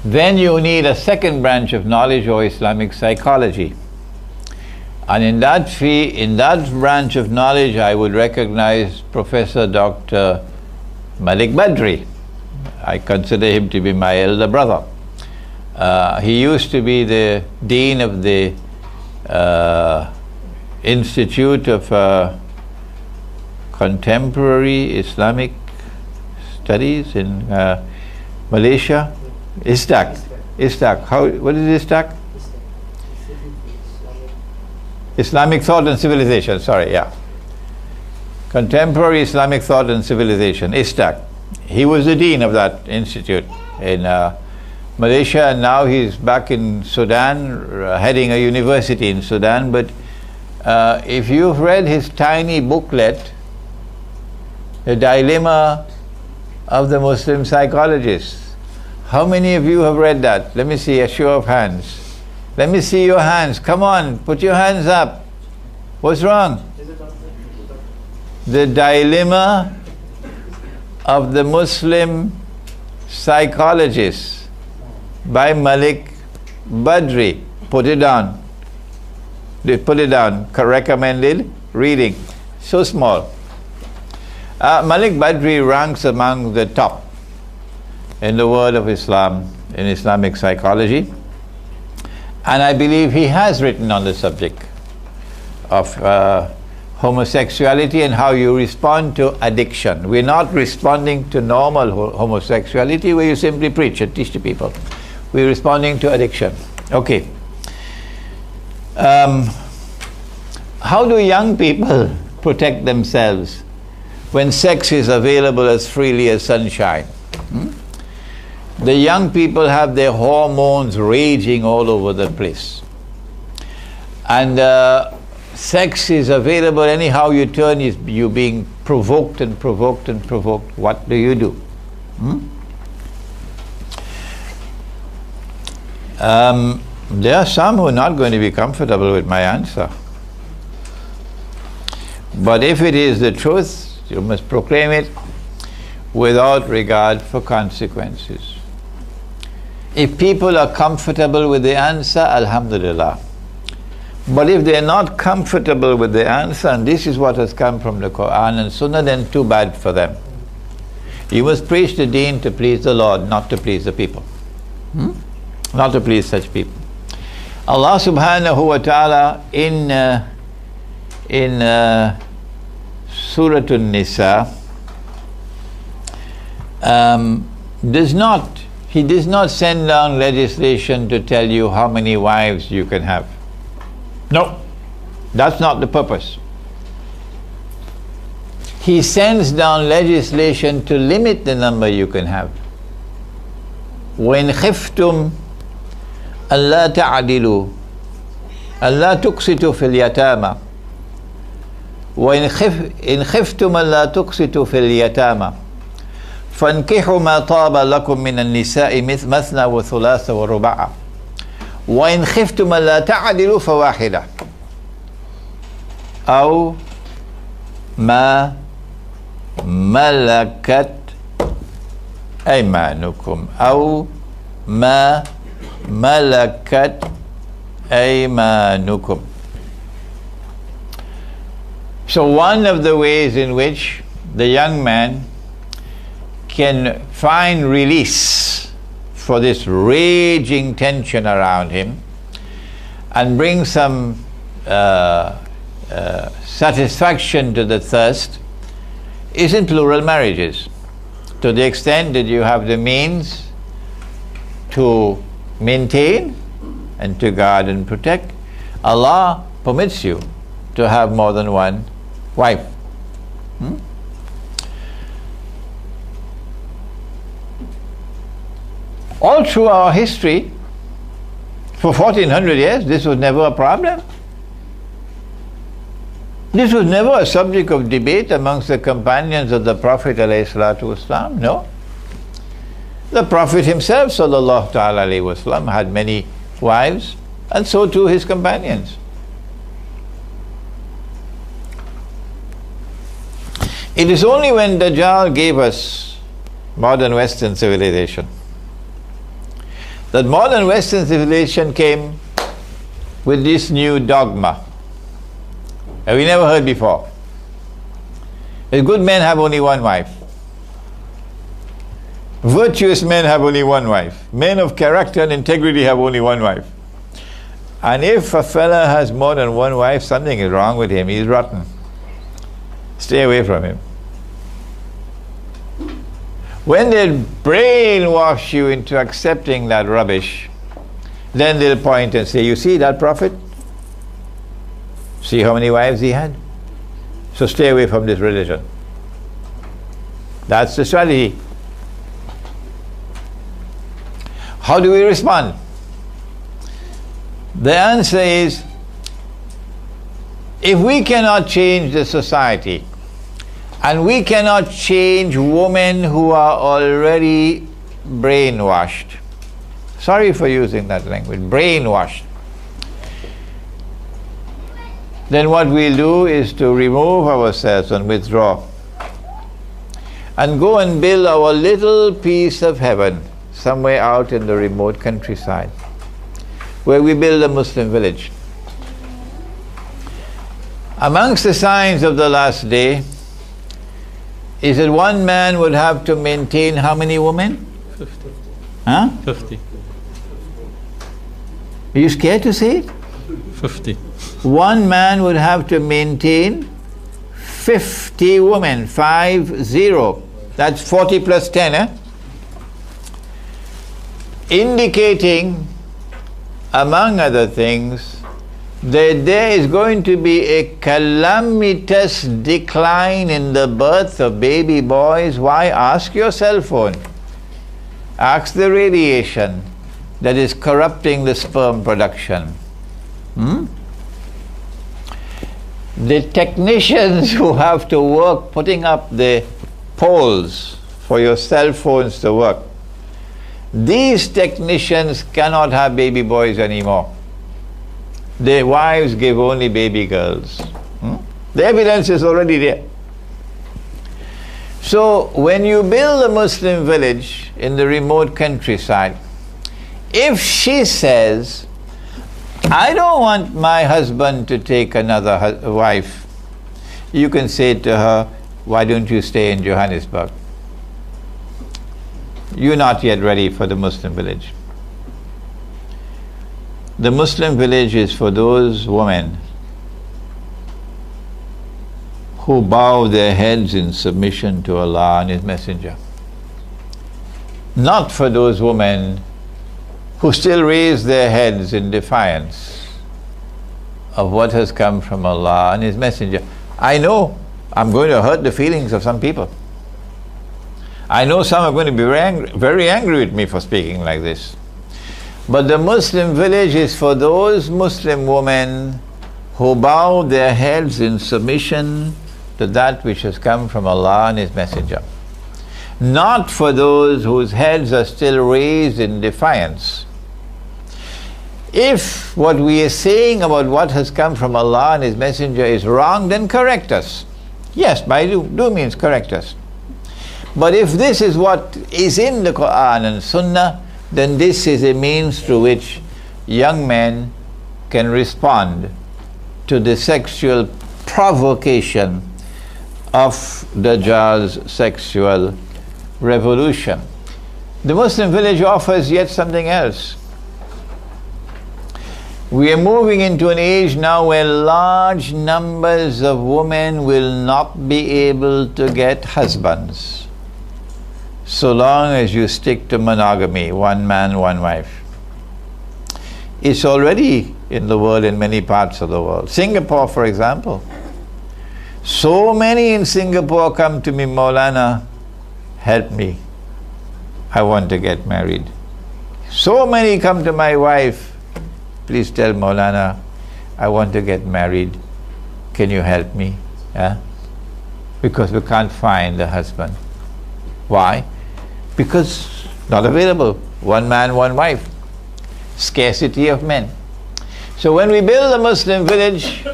Then you need a second branch of knowledge, or Islamic psychology. And in that branch of knowledge, I would recognize Professor Dr. Malik Badri. I consider him to be my elder brother. He used to be the dean of the Institute of Contemporary Islamic Studies in Malaysia. ISTAC. What is ISTAC? Islamic Thought and Civilization, sorry, yeah. Contemporary Islamic Thought and Civilization, ISTAC. He was the dean of that institute in Malaysia, and now he's back in Sudan, heading a university in Sudan. But if you've read his tiny booklet, The Dilemma of the Muslim Psychologist, how many of you have read that? Let me see a show of hands. Let me see your hands. Come on, put your hands up. What's wrong? The Dilemma of the Muslim Psychologist by Malik Badri. Put it down. They put it down. Recommended reading. So small. Malik Badri ranks among the top in the world of Islam, in Islamic psychology. And I believe he has written on the subject of homosexuality and how you respond to addiction. We're not responding to normal homosexuality where you simply preach and teach the people. We're responding to addiction. Okay. How do young people protect themselves when sex is available as freely as sunshine? The young people have their hormones raging all over the place. And sex is available anyhow you turn, you're being provoked and provoked and provoked. What do you do? There are some who are not going to be comfortable with my answer. But if it is the truth, you must proclaim it without regard for consequences. If people are comfortable with the answer, alhamdulillah. But if they are not comfortable with the answer, and this is what has come from the Quran and Sunnah, then too bad for them. You must preach the deen to please the Lord, not to please the people. Not to please such people. Allah subhanahu wa ta'ala in Surah An-Nisa He does not send down legislation to tell you how many wives you can have. No, that's not the purpose. He sends down legislation to limit the number you can have. وَإِنْ خِفْتُمْ أَلَّا تَعْدِلُوا أَلَّا تُقْسِطُوا فِي الْيَتَامَى وَإِنْ خِفْتُمْ أَلَّا تُقْسِطُوا فِي الْيَتَامَى فَانْكِحُوا مَا طَابَ لَكُم مِّنَ النِّسَاءِ مَثْنَى وَثُلَاثَ وَرُبَاعَ وَإِنْ خِفْتُمْ أَلَّا تَعْدِلُوا فَوَاحِدَةً أَوْ مَا مَلَكَتْ أَيْمَانُكُمْ أَوْ مَا مَلَكَتْ أَيْمَانُكُمْ. So one of the ways in which the young man can find release for this raging tension around him and bring some satisfaction to the thirst is in plural marriages. To the extent that you have the means to maintain and to guard and protect, Allah permits you to have more than one wife. All through our history, for 1400 years, this was never a problem. This was never a subject of debate amongst the companions of the Prophet ﷺ, no. The Prophet himself ﷺ had many wives, and so too his companions. It is only when Dajjal gave us modern Western civilization that modern Western civilization came with this new dogma that we never heard before. Good men have only one wife. Virtuous men have only one wife. Men of character and integrity have only one wife. And if a fella has more than one wife, something is wrong with him. He's rotten. Stay away from him. When they brainwash you into accepting that rubbish, then they'll point and say, you see that prophet? See how many wives he had? So stay away from this religion. That's the strategy. How do we respond? The answer is, if we cannot change the society, and we cannot change women who are already brainwashed. Sorry for using that language, brainwashed. then what we'll do is to remove ourselves and withdraw and go and build our little piece of heaven somewhere out in the remote countryside, where we build a Muslim village. Amongst the signs of the last day is that one man would have to maintain how many women? 50. Huh? 50. Are you scared to say it? 50. One man would have to maintain 50 women, 50. That's 40 plus 10, indicating, among other things, that there is going to be a calamitous decline in the birth of baby boys. Why? Ask your cell phone. Ask the radiation that is corrupting the sperm production. The technicians who have to work putting up the poles for your cell phones to work, these technicians cannot have baby boys anymore. Their wives give only baby girls. The evidence is already there. So when you build a Muslim village in the remote countryside, if she says, I don't want my husband to take another wife, you can say to her, why don't you stay in Johannesburg? You're not yet ready for the Muslim village. The Muslim village is for those women who bow their heads in submission to Allah and His Messenger. Not for those women who still raise their heads in defiance of what has come from Allah and His Messenger. I know I'm going to hurt the feelings of some people. I know some are going to be very angry with me for speaking like this. But the Muslim village is for those Muslim women who bow their heads in submission to that which has come from Allah and His Messenger. Not for those whose heads are still raised in defiance. If what we are saying about what has come from Allah and His Messenger is wrong, then correct us. Yes, by do means correct us. But if this is what is in the Quran and Sunnah, then this is a means through which young men can respond to the sexual provocation of Dajjal's sexual revolution. The Muslim village offers yet something else. We are moving into an age now where large numbers of women will not be able to get husbands, so long as you stick to monogamy, one man, one wife. It's already in the world, in many parts of the world. Singapore, for example. So many in Singapore come to me, Maulana, help me. I want to get married. So many come to my wife, please tell Maulana, I want to get married. Can you help me? Yeah? Because we can't find a husband. Why? Because not available. One man, one wife. Scarcity of men. So when we build a Muslim village,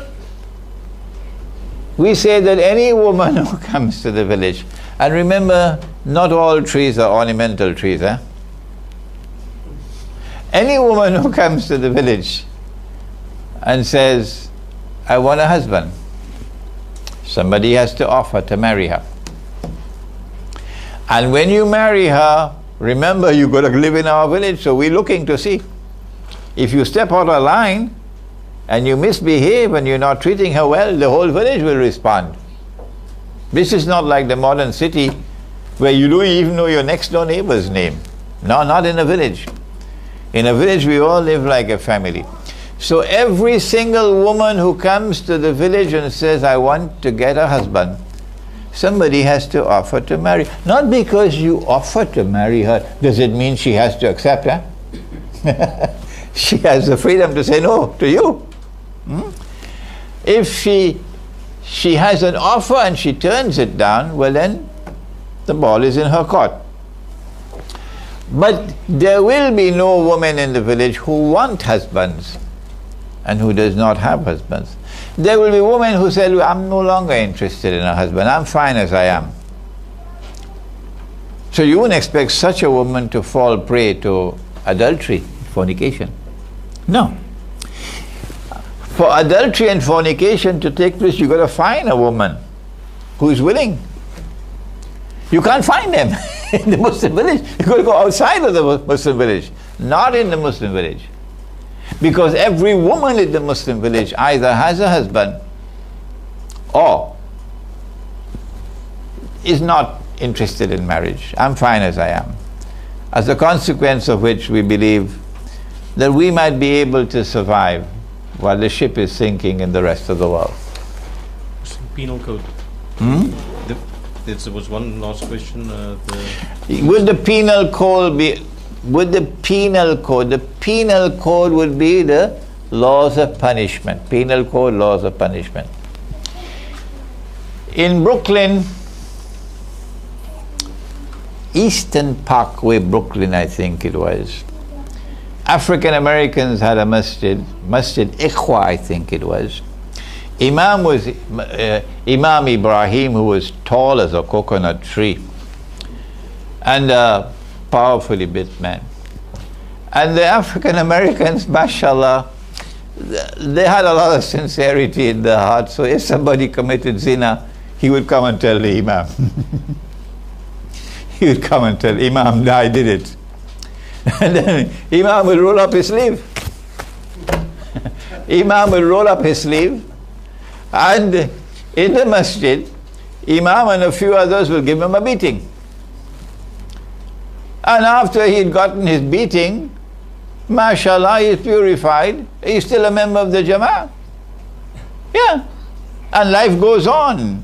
we say that any woman who comes to the village, and remember, not all trees are ornamental trees, Any woman who comes to the village and says, I want a husband, somebody has to offer to marry her. And when you marry her, remember, you've got to live in our village, so we're looking to see. If you step out of line and you misbehave and you're not treating her well, the whole village will respond. This is not like the modern city where you don't even know your next door neighbor's name. No, not in a village. In a village, we all live like a family. So every single woman who comes to the village and says, I want to get a husband, somebody has to offer to marry. Not because you offer to marry her, does it mean she has to accept, She has the freedom to say no to you. If she has an offer and she turns it down, well then, the ball is in her court. But there will be no woman in the village who want husbands and who does not have husbands. There will be women who say, I'm no longer interested in a husband, I'm fine as I am. So you wouldn't expect such a woman to fall prey to adultery, fornication. No. For adultery and fornication to take place, you've got to find a woman who is willing. You can't find them in the Muslim village. You've got to go outside of the Muslim village, not in the Muslim village. Because every woman in the Muslim village either has a husband or is not interested in marriage. I'm fine as I am. As a consequence of which we believe that we might be able to survive while the ship is sinking in the rest of the world. Penal code. There was one last question. Would the penal code be? Would the penal code? The penal code would be the laws of punishment. Penal code, laws of punishment. In Brooklyn, Eastern Parkway, Brooklyn, I think it was, African Americans had a masjid Ikhwa, I think it was. Imam was Imam Ibrahim, who was tall as a coconut tree and a powerfully built man. And the African Americans, mashallah, they had a lot of sincerity in their heart. So if somebody committed zina, he would come and tell the Imam. He would come and tell Imam, I did it. And then Imam will roll up his sleeve. Imam will roll up his sleeve, and in the masjid, Imam and a few others will give him a beating. And after he'd gotten his beating, mashallah, he's purified, he's still a member of the Jama'ah. Yeah. And life goes on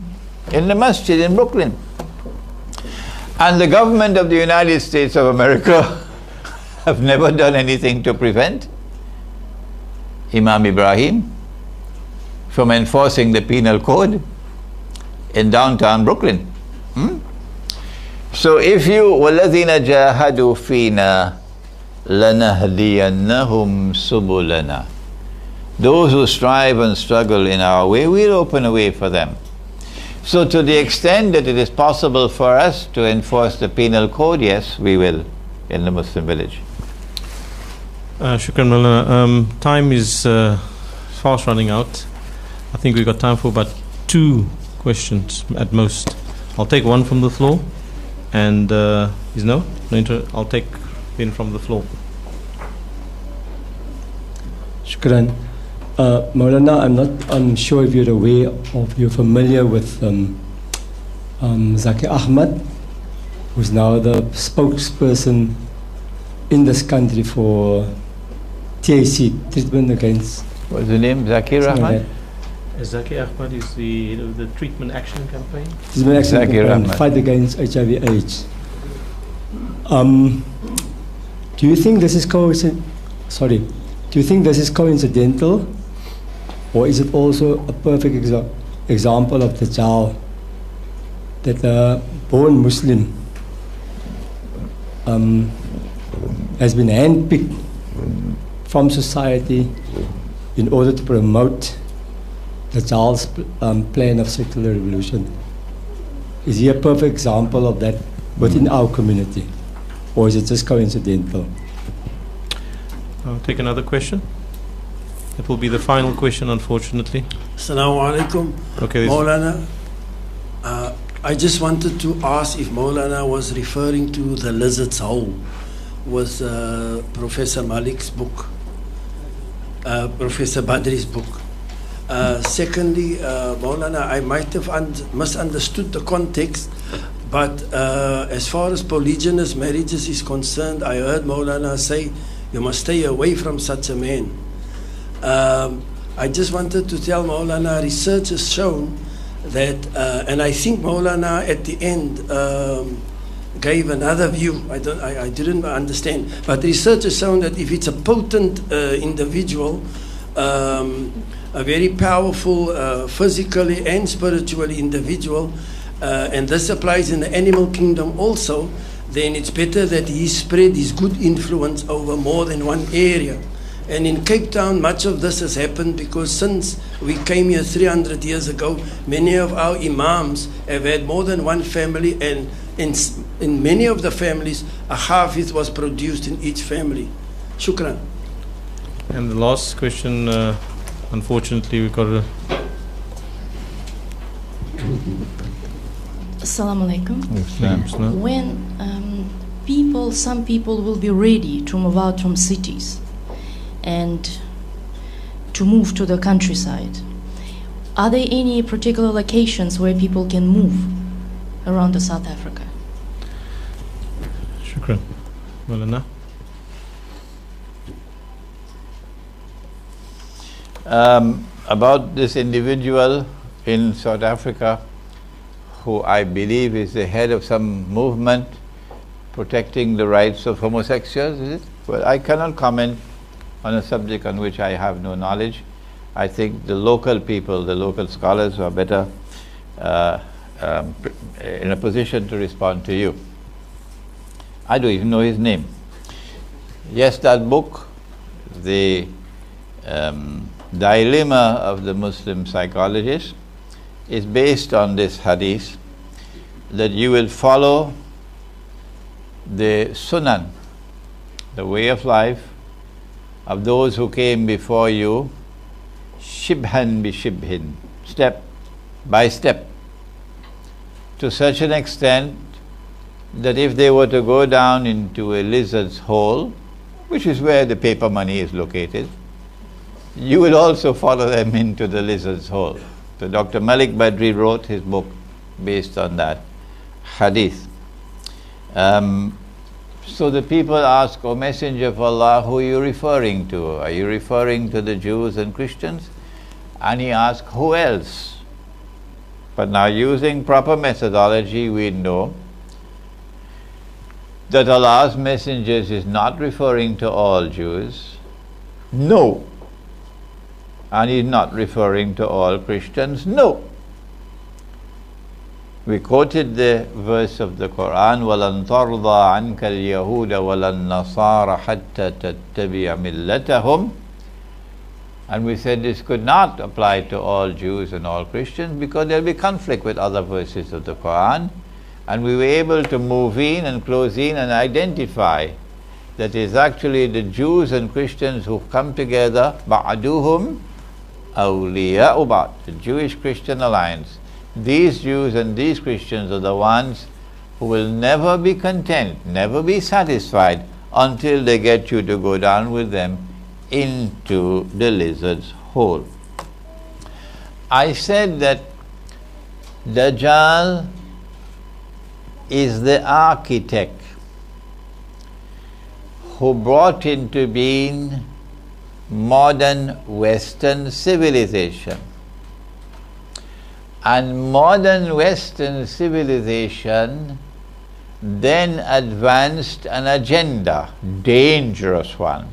in the masjid in Brooklyn. And the government of the United States of America have never done anything to prevent Imam Ibrahim from enforcing the penal code in downtown Brooklyn. So if you وَالَّذِينَ جَاهَدُوا فِينَا لَنَهْدِيَنَّهُمْ سُبُلَنَا, those who strive and struggle in our way, we'll open a way for them. So to the extent that it is possible for us to enforce the penal code, yes, we will in the Muslim village. Shukran Maulana. Time is fast running out. I think we've got time for about 2 questions at most. I'll take one from the floor, and I'll take in from the floor. Shukran. Maulana, I'm sure if you're familiar with Zaki Ahmad, who's now the spokesperson in this country for TAC, treatment against. What's the name? Zakir Ahmad? Zaki Ahmad is the treatment action campaign. Treatment action campaign, fight against HIV/AIDS. Do you think this is coincidental, or is it also a perfect example of the child that a born Muslim has been handpicked from society in order to promote the child's plan of secular revolution? Is he a perfect example of that within our community, or is it just coincidental? I'll take another question. It will be the final question, unfortunately. Assalamu'alaikum. Okay, Maulana, I just wanted to ask if Maulana was referring to The Lizard's Hole, was Professor Malik's book, Professor Badri's book. Secondly, Maulana, I might have misunderstood the context, but as far as polygynous marriages is concerned, I heard Maulana say you must stay away from such a man. I just wanted to tell Maulana, research has shown that, and I think Maulana at the end gave another view. I didn't understand, but research has shown that if it's a potent individual, a very powerful physically and spiritually individual, and this applies in the animal kingdom also, then it's better that he spread his good influence over more than one area. And in Cape Town, much of this has happened because since we came here 300 years ago, many of our imams have had more than one family, and in many of the families, a hafiz was produced in each family. Shukran. And the last question, unfortunately, we've got Assalamu'alaikum. When some people will be ready to move out from cities and to move to the countryside, are there any particular locations where people can move around the South Africa? Shukran. Maulana. About this individual in South Africa, who I believe is the head of some movement protecting the rights of homosexuals, is it? Well, I cannot comment on a subject on which I have no knowledge. I think the local people, the local scholars are better in a position to respond to you. I don't even know his name. Yes, that book, the dilemma of the Muslim psychologist, is based on this hadith, that you will follow the sunan, the way of life of those who came before you, shibhan bi shibhin, step by step, to such an extent that if they were to go down into a lizard's hole, which is where the paper money is located, you will also follow them into the lizard's hole. So Dr. Malik Badri wrote his book based on that hadith. So the people ask, O Messenger of Allah, who are you referring to? Are you referring to the Jews and Christians? And he asked, who else? But now, using proper methodology, we know that Allah's messengers is not referring to all Jews. No. And he's not referring to all Christians. No. We quoted the verse of the Quran, وَلَن تَرْضَى عَنْكَ الْيَهُودَ وَلَن نَصَارَ حَتَّى تَتَّبِعَ مِلَّتَهُمْ. And we said this could not apply to all Jews and all Christians because there will be conflict with other verses of the Quran. And we were able to move in and close in and identify that is actually the Jews and Christians who come together, بَعْدُهُمْ أَوْلِيَاءُ بَعْض, the Jewish-Christian alliance. These Jews and these Christians are the ones who will never be content, never be satisfied until they get you to go down with them into the lizard's hole. I said that Dajjal is the architect who brought into being modern Western civilization. And modern Western civilization then advanced an agenda, dangerous one,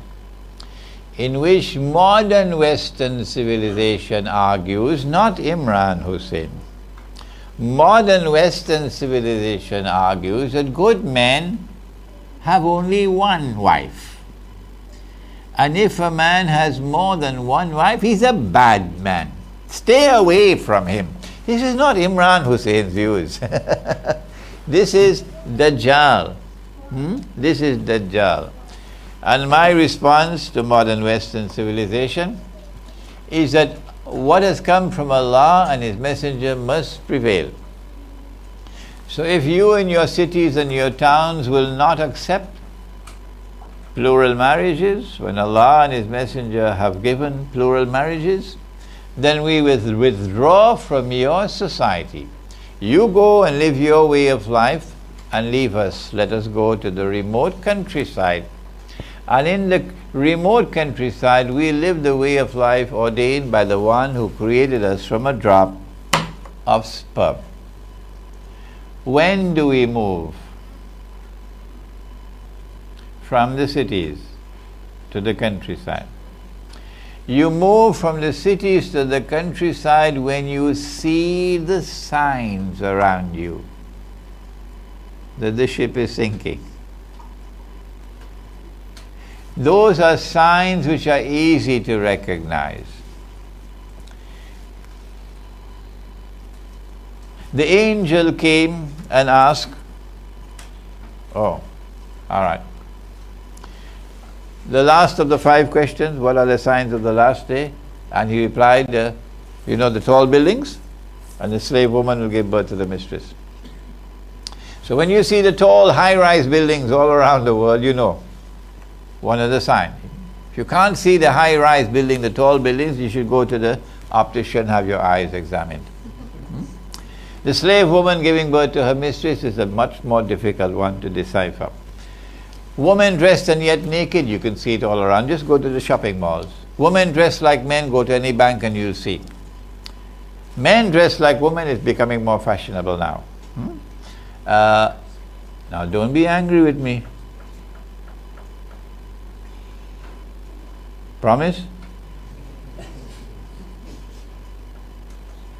in which modern Western civilization argues, not Imran Hosein, modern Western civilization argues that good men have only one wife. And if a man has more than one wife, he's a bad man. Stay away from him. This is not Imran Hosein's views. This is Dajjal. This is Dajjal. And my response to modern Western civilization is that what has come from Allah and His Messenger must prevail. So if you in your cities and your towns will not accept plural marriages, when Allah and His Messenger have given plural marriages, then we will withdraw from your society. You go and live your way of life and leave us. Let us go to the remote countryside. And in the remote countryside, we live the way of life ordained by the one who created us from a drop of sperm. When do we move from the cities to the countryside? You move from the cities to the countryside when you see the signs around you that the ship is sinking. Those are signs which are easy to recognize. The angel came and asked, oh, all right. The last of the 5 questions, what are the signs of the last day? And he replied, you know the tall buildings? And the slave woman will give birth to the mistress. So when you see the tall high-rise buildings all around the world, you know one of the signs. If you can't see the high-rise building, the tall buildings, you should go to the optician and have your eyes examined. The slave woman giving birth to her mistress is a much more difficult one to decipher. Women dressed and yet naked, you can see it all around. Just go to the shopping malls. Women dressed like men, go to any bank and you'll see. Men dressed like women is becoming more fashionable now. Now don't be angry with me. Promise?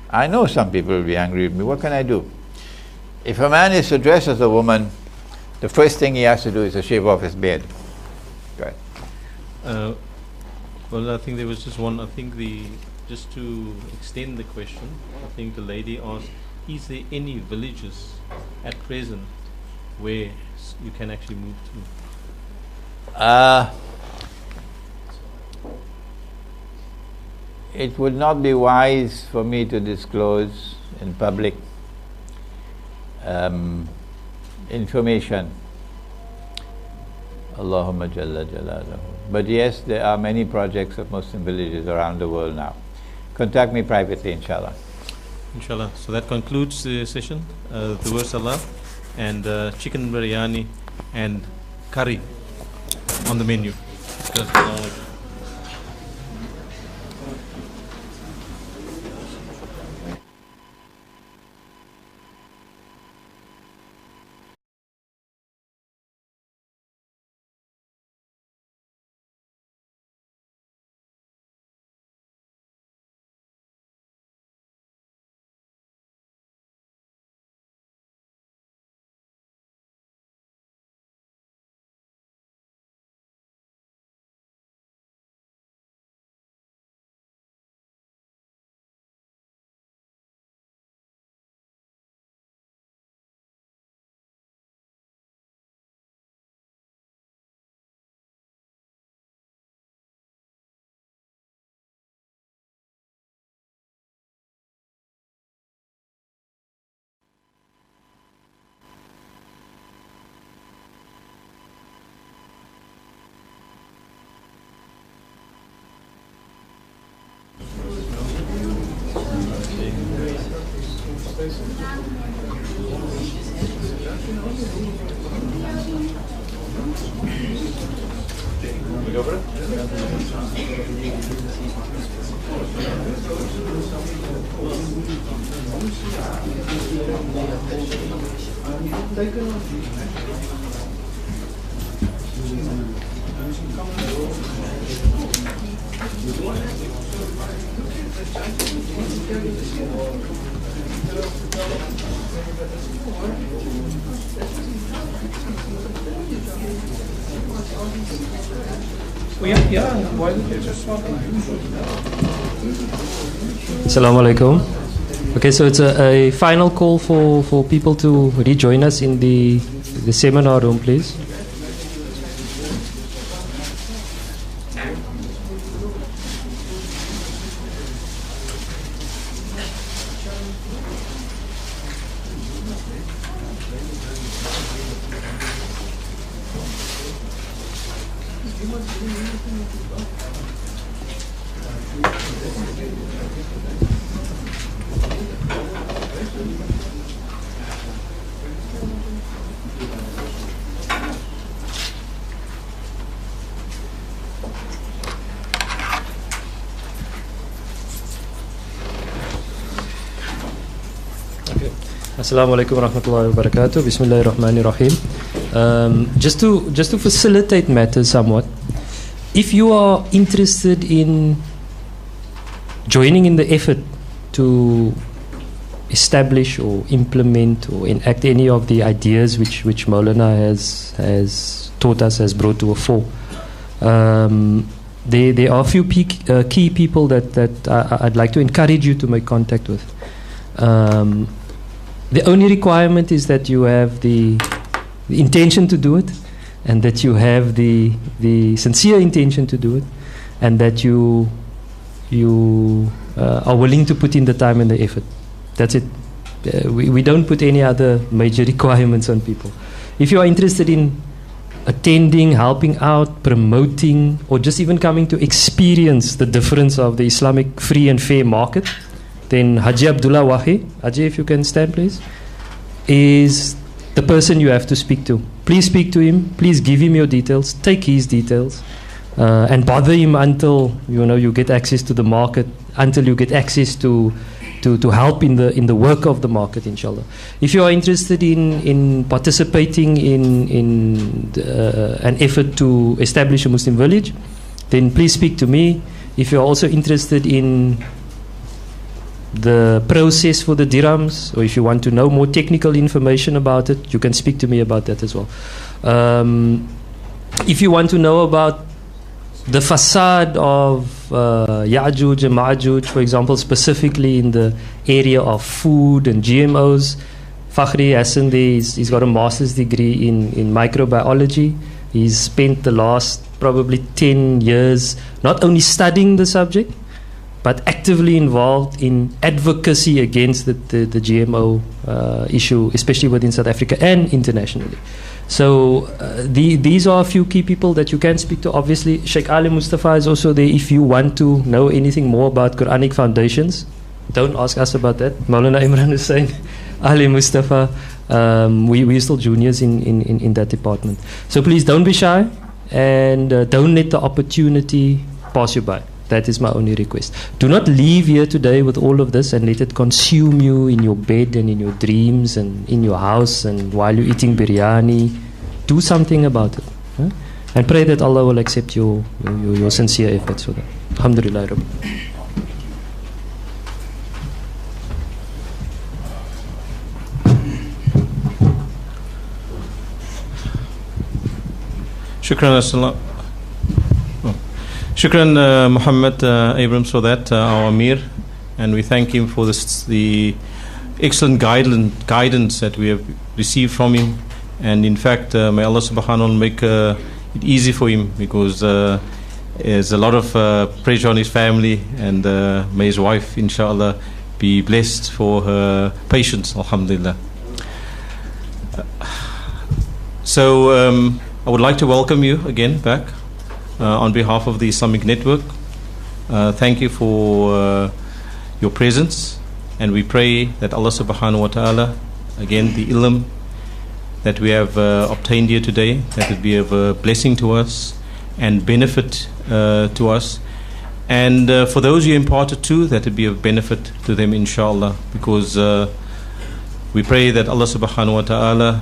I know some people will be angry with me. What can I do? If a man is to dress as a woman, the first thing he has to do is to shave off his beard. Go ahead. Well, I think there was just one. I think just to extend the question, I think the lady asked, is there any villages at present where you can actually move to? It would not be wise for me to disclose in public information. Allahumma Jalla Jalaluhu. But yes, there are many projects of Muslim villages around the world now. Contact me privately, inshallah. Inshallah. So that concludes the session. The word salah and chicken biryani and curry on the menu. Assalamu'alaikum. Okay, so it's a final call for people to rejoin us in the seminar room, please. Assalamu'alaikum warahmatullahi wabarakatuh. Bismillahirrahmanirrahim. Just to facilitate matters somewhat, if you are interested in joining in the effort to establish or implement or enact any of the ideas which Maulana has taught us, has brought to a fore, There are a few key people that I'd like to encourage you to make contact with. The only requirement is that you have the intention to do it, and that you have the sincere intention to do it, and that you are willing to put in the time and the effort. That's it. We don't put any other major requirements on people. If you are interested in attending, helping out, promoting, or just even coming to experience the difference of the Islamic free and fair market, then Haji Abdullah Wahi, Haji, if you can stand please, is the person you have to speak to. Please speak to him, please give him your details, take his details, and bother him until you get access to the market, until you get access to help in the work of the market, inshallah. If you are interested in participating in an effort to establish a Muslim village, then please speak to me. If you are also interested in the process for the dirhams, or if you want to know more technical information about it, you can speak to me about that as well. If you want to know about the facade of Ya'juj and Ma'juj, for example, specifically in the area of food and GMOs, Fakhri Hassan, he's got a master's degree in microbiology. He's spent the last probably 10 years not only studying the subject, but actively involved in advocacy against the GMO issue, especially within South Africa and internationally. So these are a few key people that you can speak to. Obviously, Sheikh Ali Mustafa is also there if you want to know anything more about Quranic foundations. Don't ask us about that. Maulana Imran Hosein, Ali Mustafa, we're still juniors in that department. So please don't be shy, and don't let the opportunity pass you by. That is my only request. Do not leave here today with all of this and let it consume you in your bed and in your dreams and in your house and while you're eating biryani. Do something about it. Huh? And pray that Allah will accept your sincere efforts for that. Alhamdulillah Rabbi. Shukran. Shukran Muhammad Abrams for that, our Amir, and we thank him for the excellent guidance that we have received from him, and in fact may Allah subhanahu wa ta'ala make it easy for him, because there's a lot of pressure on his family, and may his wife inshallah be blessed for her patience, alhamdulillah. So I would like to welcome you again back on behalf of the Islamic Network. Thank you for your presence, and we pray that Allah subhanahu wa ta'ala, again the ilm that we have obtained here today, that it be of a blessing to us and benefit to us, and for those you imparted to, that it be of benefit to them inshallah, because we pray that Allah subhanahu wa ta'ala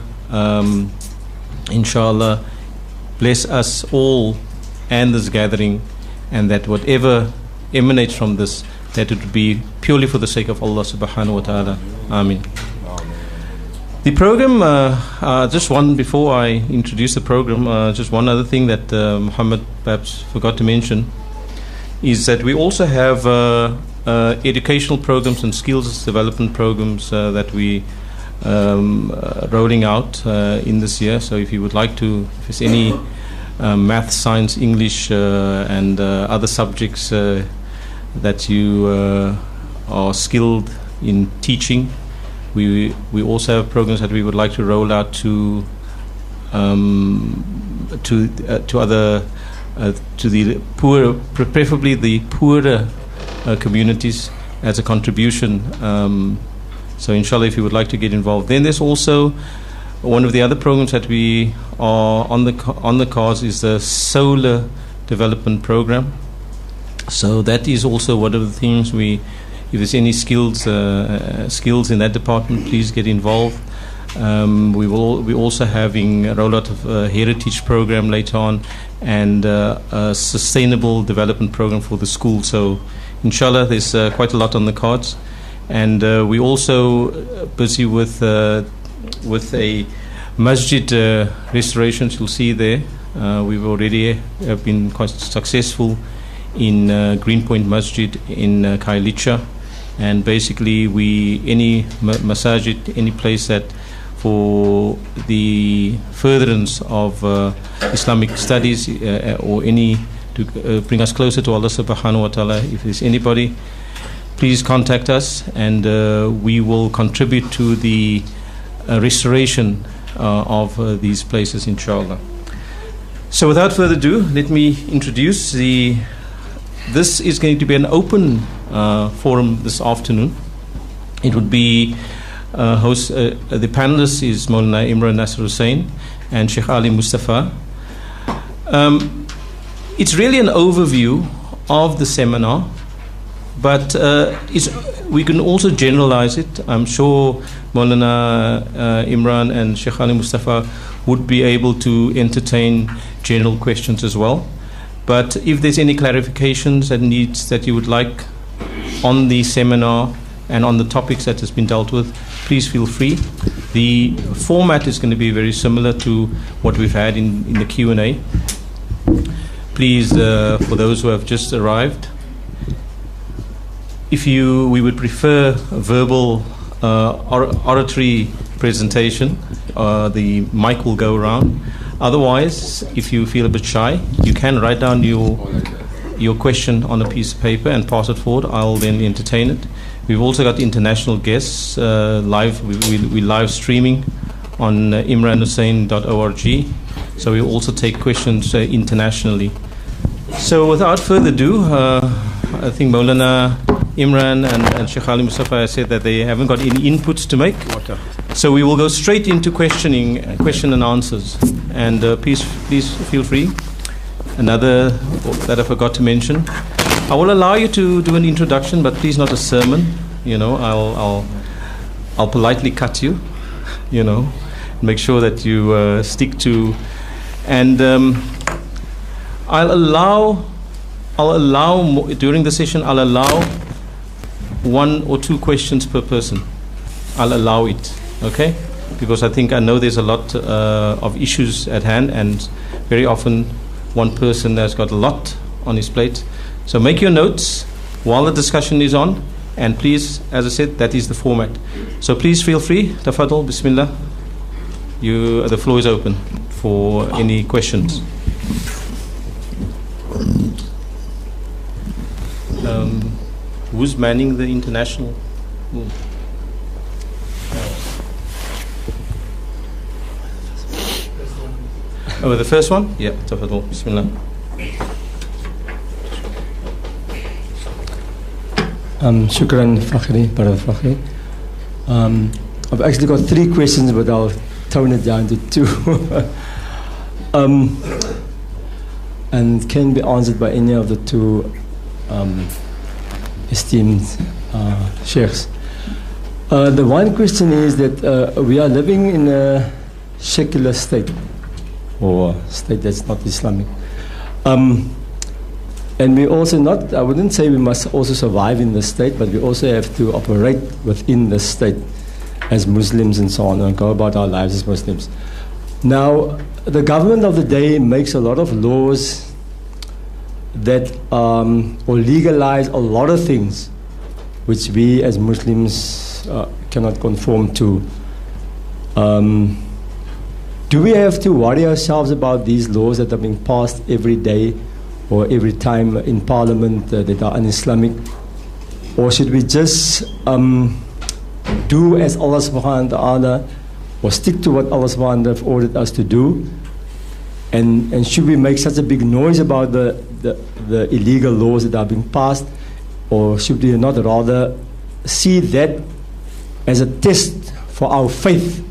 inshallah bless us all and this gathering, and that whatever emanates from this, that it would be purely for the sake of Allah subhanahu wa ta'ala. Aamiin. The program, just one, before I introduce the program, just one other thing that Muhammad perhaps forgot to mention, is that we also have educational programs and skills development programs that we rolling out in this year. So if you would like to, if there's any math, science, English, and other subjects that you are skilled in teaching, we also have programs that we would like to roll out to other to the poor, preferably the poorer communities, as a contribution. So inshallah, if you would like to get involved, then there's also one of the other programs that we are on the cards is the solar development program. So that is also one of the things if there's any skills in that department, please get involved. We're also having a rollout of a heritage program later on, and a sustainable development program for the school. So inshallah, there's quite a lot on the cards, and we're also busy with a masjid restoration. You'll see there We've already have been quite successful in Greenpoint Masjid in Khayelitsha, and basically any masajid, any place that for the furtherance of Islamic studies or any to bring us closer to Allah subhanahu wa ta'ala. If there's anybody, please contact us, and we will contribute to the restoration of these places, inshallah. So without further ado, let me introduce this is going to be an open forum this afternoon. It would be the panelists is Maulana Imran Nasir Hosein and Sheikh Ali Mustafa. It's really an overview of the seminar, but we can also generalize it. I'm sure Maulana Imran and Sheikh Ali Mustafa would be able to entertain general questions as well. But if there's any clarifications that you would like on the seminar and on the topics that has been dealt with, please feel free. The format is going to be very similar to what we've had in the Q&A. Please, for those who have just arrived, we would prefer a verbal oratory presentation. The mic will go around. Otherwise, if you feel a bit shy, you can write down your question on a piece of paper and pass it forward. I'll then entertain it. We've also got international guests live. We live streaming on imranhussein.org. So we also take questions internationally. So without further ado, I think Maulana Imran and Sheikh Ali Mustafa said that they haven't got any inputs to make. So we will go straight into question and answers. And please feel free. Another that I forgot to mention, I will allow you to do an introduction, but please not a sermon. I'll politely cut you. Make sure that you stick to. And I'll allow during the session. I'll allow 1 or 2 questions per person. I'll allow it, okay? Because I know there's a lot of issues at hand, and very often one person has got a lot on his plate. So make your notes while the discussion is on, and please, as I said, that is the format. So please feel free. Tafadal, Bismillah. The floor is open for any questions. Who's manning the international? Oh, the first one? Yeah, Tafadal, Bismillah. Shukran, Fakhri, Brother Fakhri. I've actually got 3 questions, but I'll tone it down to 2. And can be answered by any of the 2 esteemed sheikhs. The one question is that we are living in a secular state, or state that's not Islamic. And we also I wouldn't say we must also survive in the state, but we also have to operate within the state as Muslims and so on, and go about our lives as Muslims. Now, the government of the day makes a lot of laws that or legalize a lot of things which we as Muslims cannot conform to. Do we have to worry ourselves about these laws that are being passed every day or every time in Parliament that are un-Islamic? Or should we just do as Allah subhanahu wa ta'ala, or stick to what Allah subhanahu wa ta'ala have ordered us to do? And should we make such a big noise about the illegal laws that are being passed? Or should we not rather see that as a test for our faith?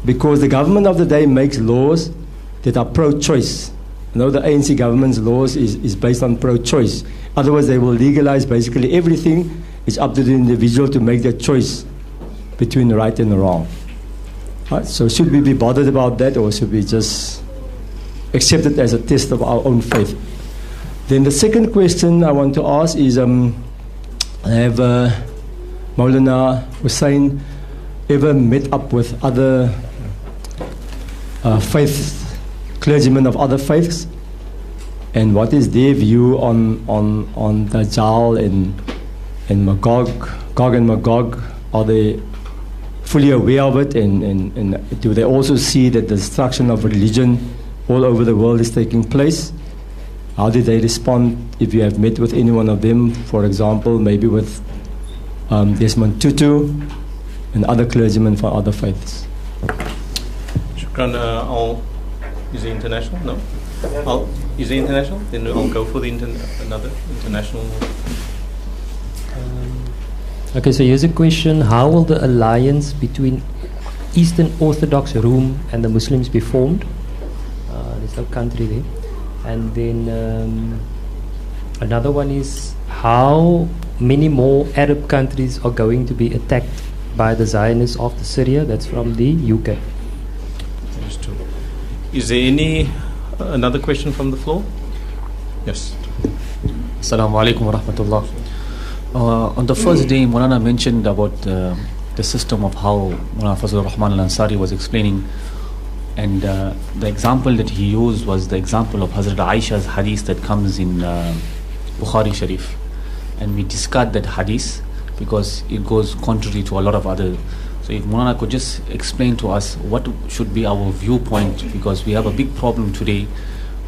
Because the government of the day makes laws that are pro-choice. The ANC government's laws is based on pro-choice. Otherwise, they will legalize basically everything. It's up to the individual to make their choice between the right and the wrong. Right? So should we be bothered about that, or should we just accept it as a test of our own faith? Then the second question I want to ask is, have Maulana Hosein ever met up with other faith clergymen of other faiths, and what is their view on Dajjal and Magog and Magog? Are they fully aware of it, and do they also see that the destruction of religion all over the world is taking place? How did they respond if you have met with any one of them, for example, maybe with Desmond Tutu and other clergymen from other faiths? Shukran. Is it international? No. Is it international? Then I'll go for the another international. Okay, so here's a question. How will the alliance between Eastern Orthodox Rome and the Muslims be formed? There's no country there. And then another one is, how many more Arab countries are going to be attacked by the Zionists after Syria? That's from the UK. Is there any another question from the floor? Yes. Assalamu'alaikum warahmatullah. On the first day, Maulana mentioned about the system of how Maulana Fazlur Rahman al-Ansari was explaining, and the example that he used was the example of Hazrat Aisha's hadith that comes in Bukhari Sharif, and we discard that hadith because it goes contrary to a lot of other. So if Maulana could just explain to us what should be our viewpoint, because we have a big problem today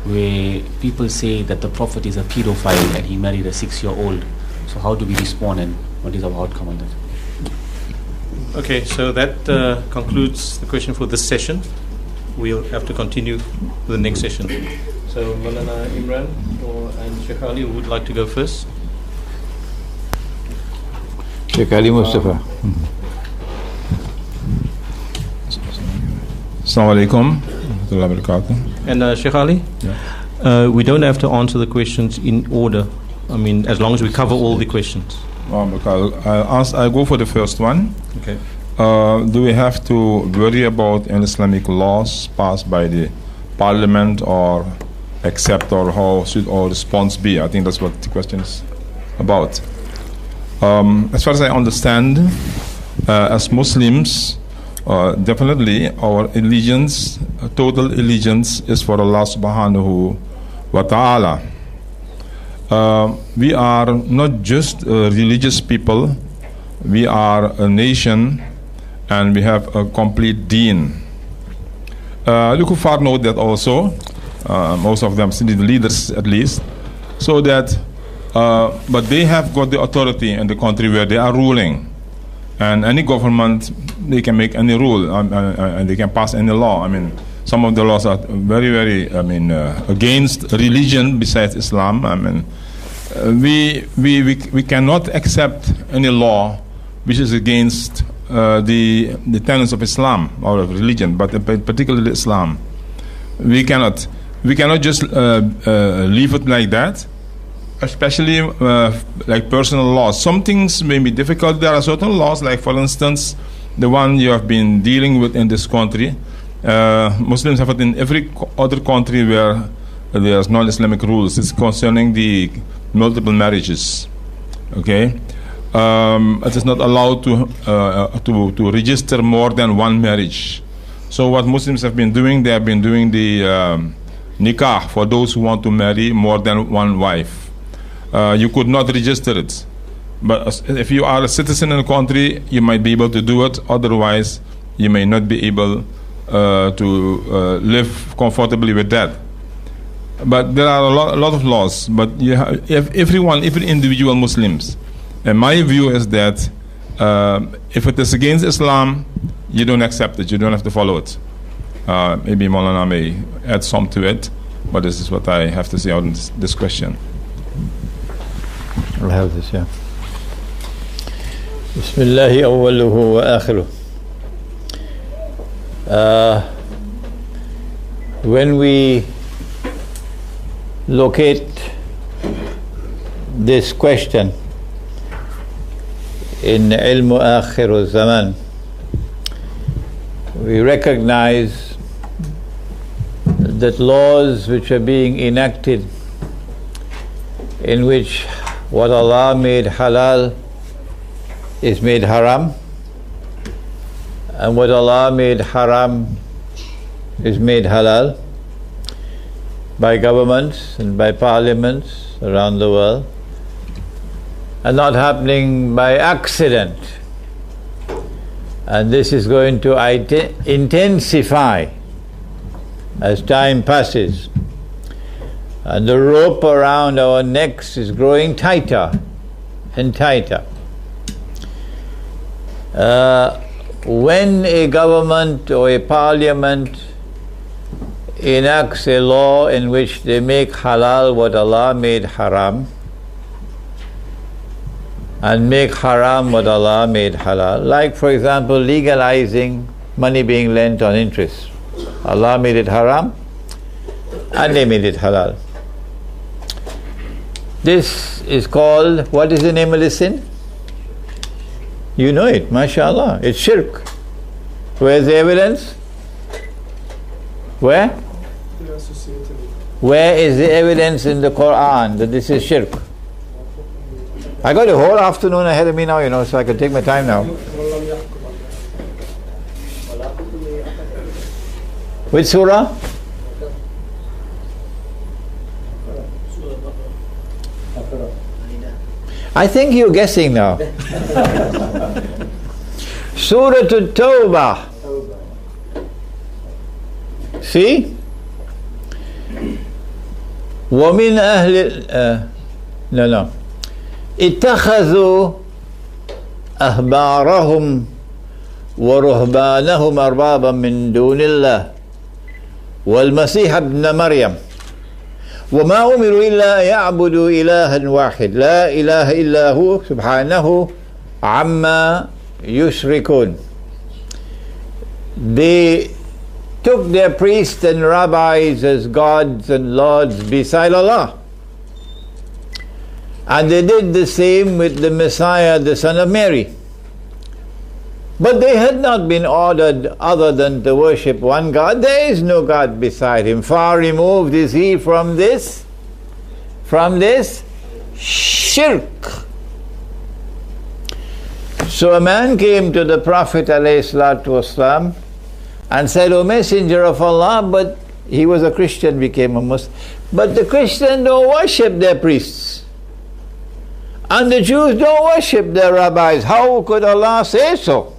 where people say that the Prophet is a pedophile and he married a 6-year-old. So how do we respond, and what is our outcome on that? Okay, so that concludes the question for this session. We'll have to continue with the next session. So Maulana Imran and Sheikh Ali, who would like to go first? Sheikh Ali Mustafa. Assalamu'alaikum. Wabarokaatuh. And Sheikh Ali? Yeah. We don't have to answer the questions in order. I mean, as long as we cover all the questions. I'll go for the first one. Okay. Do we have to worry about any Islamic laws passed by the Parliament, or accept, or how should our response be? I think that's what the question is about. As far as I understand, as Muslims, definitely our allegiance, total allegiance, is for Allah subhanahu wa ta'ala. We are not just religious people, we are a nation, and we have a complete deen. The Kuffar know that also, most of them, the leaders at least, so that, but they have got the authority in the country where they are ruling. And any government, they can make any rule, and they can pass any law. I mean, some of the laws are very, very, against religion besides Islam. I mean, we cannot accept any law which is against the tenets of Islam or of religion, but particularly Islam. We cannot just leave it like that. Especially like personal laws. Some things may be difficult. There are certain laws, like for instance, the one you have been dealing with in this country. Muslims have it in every other country where there's non-Islamic rules. It's concerning the multiple marriages. Okay, it is not allowed to register more than one marriage. So what Muslims have been doing, they have been doing the nikah for those who want to marry more than one wife. You could not register it, but if you are a citizen in a country, you might be able to do it. Otherwise, you may not be able to live comfortably with that. But there are a lot of laws. But you have, every individual Muslims. And my view is that if it is against Islam, you don't accept it. You don't have to follow it. Maybe Maulana may add some to it, but this is what I have to say on this question. I'll have this, yeah. Bismillahi awwaluhu wa akhiruh. When we locate this question in ilmu Akhir Zamaan, we recognize that laws which are being enacted, in which what Allah made halal is made haram, and what Allah made haram is made halal. by governments and by parliaments around the world, and not happening by accident. And this is going to intensify as time passes. And the rope around our necks is growing tighter and tighter. When a government or a parliament enacts a law in which they make halal what Allah made haram, and make haram what Allah made halal, like for example legalizing money being lent on interest. Allah made it haram and they made it halal. This is called, what is the name of this sin? You know it, mashallah. It's shirk. Where's the evidence? Where? Where is the evidence in the Quran that this is shirk? I got a whole afternoon ahead of me now, you know, so I can take my time now. Which surah? I think you're guessing now. Surah At-Tawbah. See? وَمِنْ أَهْلِ no. اتخذوا أحبارهم ورهبانهم أربابا من دون الله والمسيح ابن مريم وما أمروا إلا أن يعبدوا إلها واحد لا إله إلا هو سبحانه عما يشركون. They took their priests and rabbis as gods and lords beside Allah. And they did the same with the Messiah, the son of Mary. But they had not been ordered other than to worship one God. There is no God beside him. Far removed is he from this shirk. So a man came to the Prophet ﷺ and said, O Messenger of Allah, but he was a Christian, became a Muslim. But the Christians don't worship their priests. And the Jews don't worship their rabbis. How could Allah say so?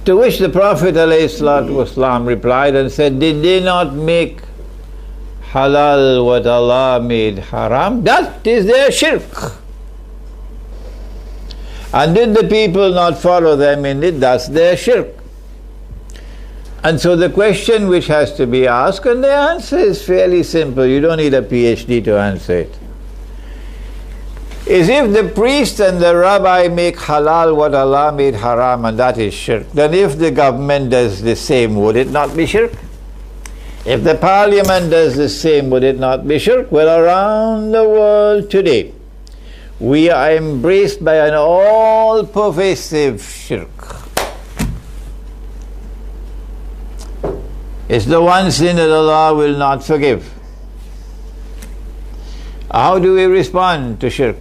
To which the Prophet ﷺ replied and said, did they not make halal what Allah made haram? That is their shirk. And did the people not follow them in it? That's their shirk. And so the question which has to be asked, and the answer is fairly simple, you don't need a PhD to answer it, is if the priest and the rabbi make halal what Allah made haram, and that is shirk, then if the government does the same, would it not be shirk? If the parliament does the same, would it not be shirk? Well, around the world today, we are embraced by an all-pervasive shirk. It's the one sin that Allah will not forgive. How do we respond to shirk?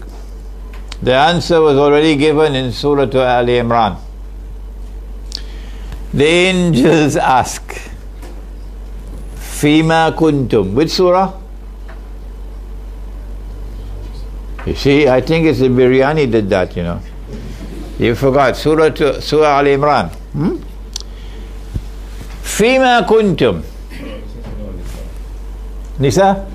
The answer was already given in Surah Al Imran. The angels ask, Fima kuntum. Which surah? You see, I think it's the biryani did that, you know. You forgot. Surah Al Imran. Fima kuntum. Nisa?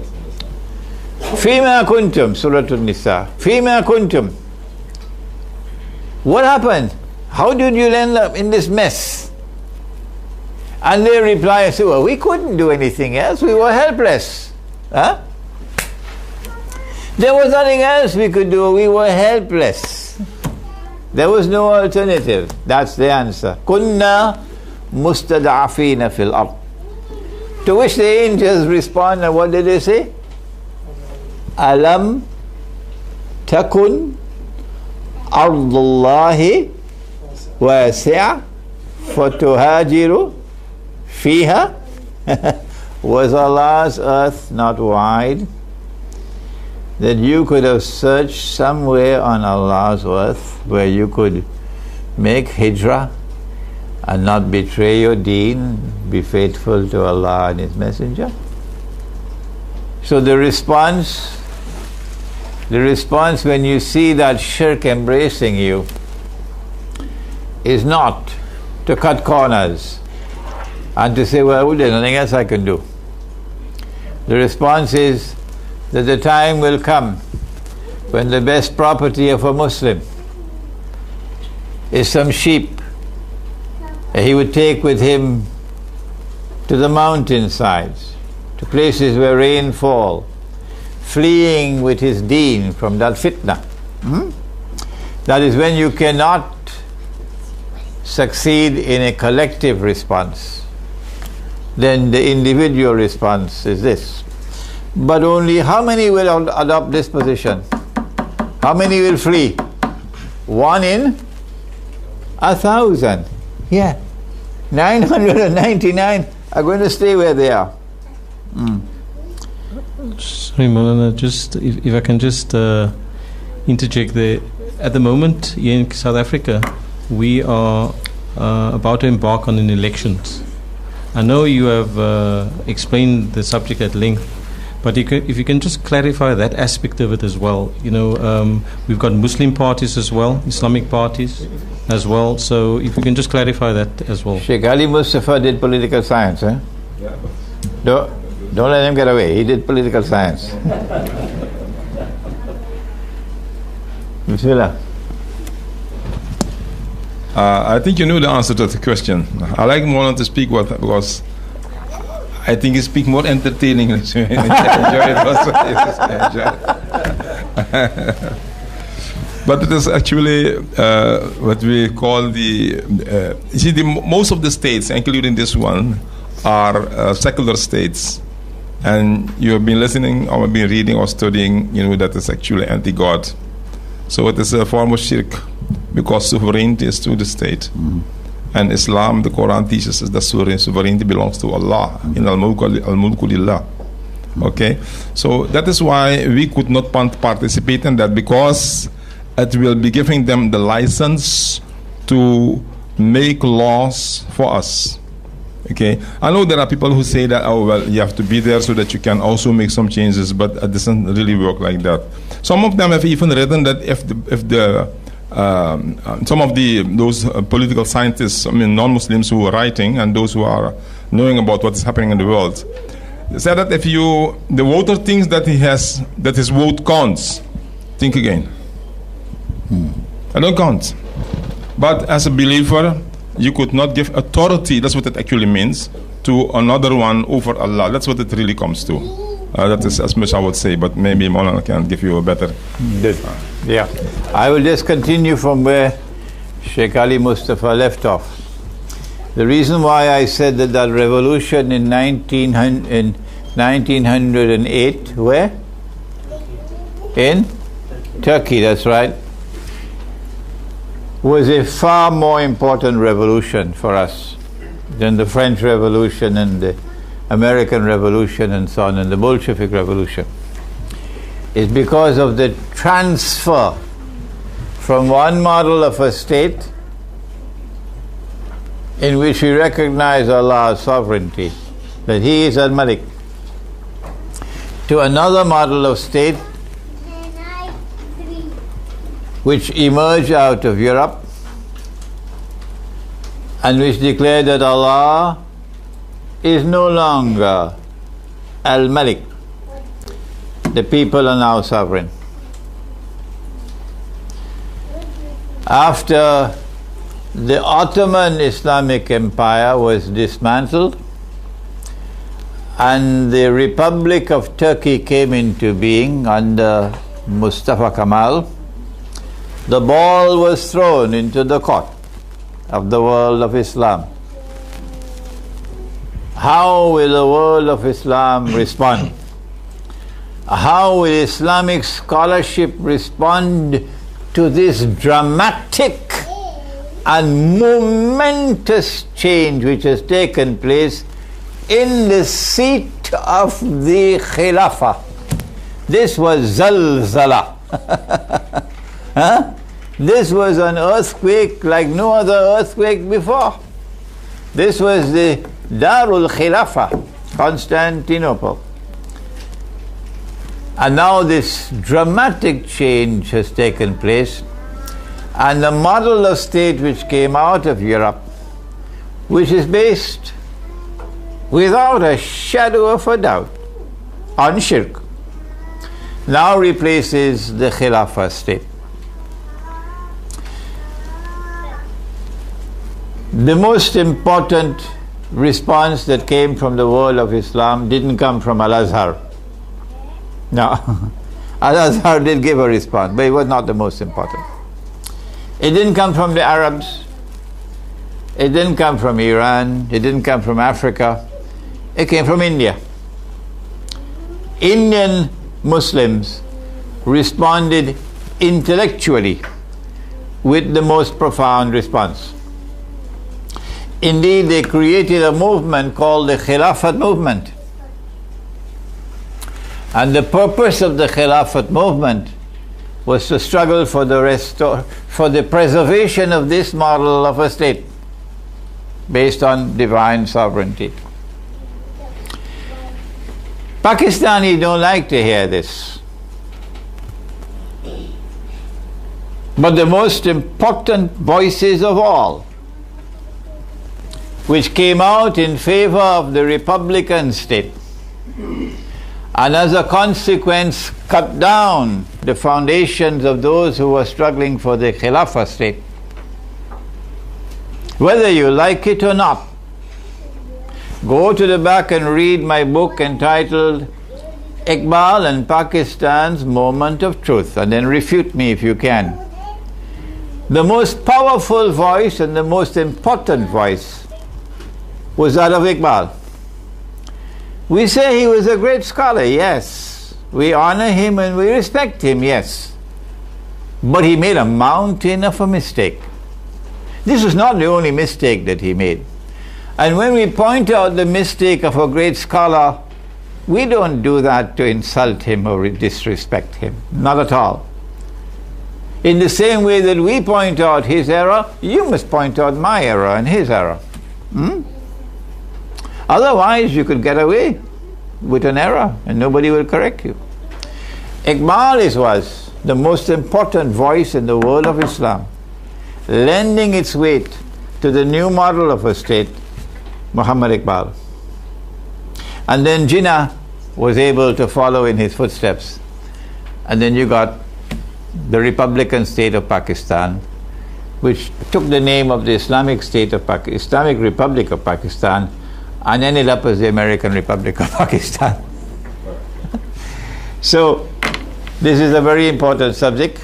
Fima kuntum. Surah An-Nisa. Fima kuntum. What happened? How did you end up in this mess? And they reply, well, we couldn't do anything else. We were helpless. Huh? There was nothing else we could do. We were helpless. There was no alternative. That's the answer. Kunna mustad'afina fil ard. To which the angels respond, and what did they say? Alam takun ardullahi wasi'a fatuhajiru fiha. Was Allah's earth not wide that you could have searched somewhere on Allah's earth where you could make hijrah and not betray your deen, be faithful to Allah and His Messenger. So the response when you see that shirk embracing you is not to cut corners and to say, well, there's nothing else I can do. The response is that the time will come when the best property of a Muslim is some sheep that he would take with him to the mountainsides, to places where rain fall, fleeing with his deen from that fitna. That is when you cannot succeed in a collective response. Then the individual response is this. But only how many will adopt this position? How many will flee? 1 in 1,000. Yeah. 999 are going to stay where they are. Sorry, Maulana, just if I can just interject there. At the moment here in South Africa, we are about to embark on an elections. I know you have explained the subject at length, but if you can just clarify that aspect of it as well. You know, we've got Muslim parties as well, Islamic parties as well. So if you can just clarify that as well. Sheikh Ali Mustafa did political science, eh? Yeah. Don't let him get away. He did political science. Bismillah. I think you know the answer to the question. I like Maulana to speak because I think he speaks more entertainingly. Enjoy it also. But it is actually what we call the. You see, most of the states, including this one, are secular states. And you have been listening or been reading or studying, you know, that is actually anti-God. So it is a form of shirk because sovereignty is to the state. And Islam, the Quran teaches us that sovereignty belongs to Allah. In al-mulku lillah. Okay? So that is why we could not participate in that, because it will be giving them the license to make laws for us. Okay, I know there are people who say that, oh well, you have to be there so that you can also make some changes, but it doesn't really work like that. Some of them have even written that if some of those political scientists, I mean non-Muslims who are writing and those who are knowing about what is happening in the world, said that if the voter thinks that his vote counts, think again. I don't count. But as a believer, you could not give authority, that's what it actually means, to another one over Allah. That's what it really comes to. That is as much I would say, but maybe Maulana can give you a better. Yeah. I will just continue from where Sheikh Ali Mustafa left off. The reason why I said that revolution in 1908, where? In Turkey, that's right, was a far more important revolution for us than the French Revolution and the American Revolution and so on, and the Bolshevik Revolution. It's because of the transfer from one model of a state in which we recognize Allah's sovereignty, that He is Al-Malik, to another model of state which emerged out of Europe and which declared that Allah is no longer Al-Malik. The people are now sovereign. After the Ottoman Islamic Empire was dismantled and the Republic of Turkey came into being under Mustafa Kemal, the ball was thrown into the court of the world of Islam. How will the world of Islam respond? How will Islamic scholarship respond to this dramatic and momentous change which has taken place in the seat of the Khilafah? This was zalzala. This was an earthquake like no other earthquake before. This was the Darul Khilafah, Constantinople. And now this dramatic change has taken place, and the model of state which came out of Europe, which is based without a shadow of a doubt on shirk, now replaces the Khilafah state. The most important response that came from the world of Islam didn't come from Al-Azhar. No, Al-Azhar did give a response, but it was not the most important. It didn't come from the Arabs, it didn't come from Iran, it didn't come from Africa, it came from India. Indian Muslims responded intellectually with the most profound response. Indeed, they created a movement called the Khilafat movement. And the purpose of the Khilafat movement was to struggle for the preservation of this model of a state based on divine sovereignty. Pakistanis don't like to hear this. But the most important voices of all, which came out in favor of the Republican state, and as a consequence cut down the foundations of those who were struggling for the Khilafah state. Whether you like it or not, go to the back and read my book entitled Iqbal and Pakistan's Moment of Truth, and then refute me if you can. The most powerful voice and the most important voice was that of Iqbal. We say he was a great scholar, yes. We honor him and we respect him, yes. But he made a mountain of a mistake. This was not the only mistake that he made. And when we point out the mistake of a great scholar, we don't do that to insult him or disrespect him. Not at all. In the same way that we point out his error, you must point out my error and his error. Otherwise, you could get away with an error and nobody will correct you. Iqbal was the most important voice in the world of Islam, lending its weight to the new model of a state, Muhammad Iqbal. And then Jinnah was able to follow in his footsteps. And then you got the Republican state of Pakistan, which took the name of the Islamic Islamic Republic of Pakistan, and ended up as the American Republic of Pakistan. So this is a very important subject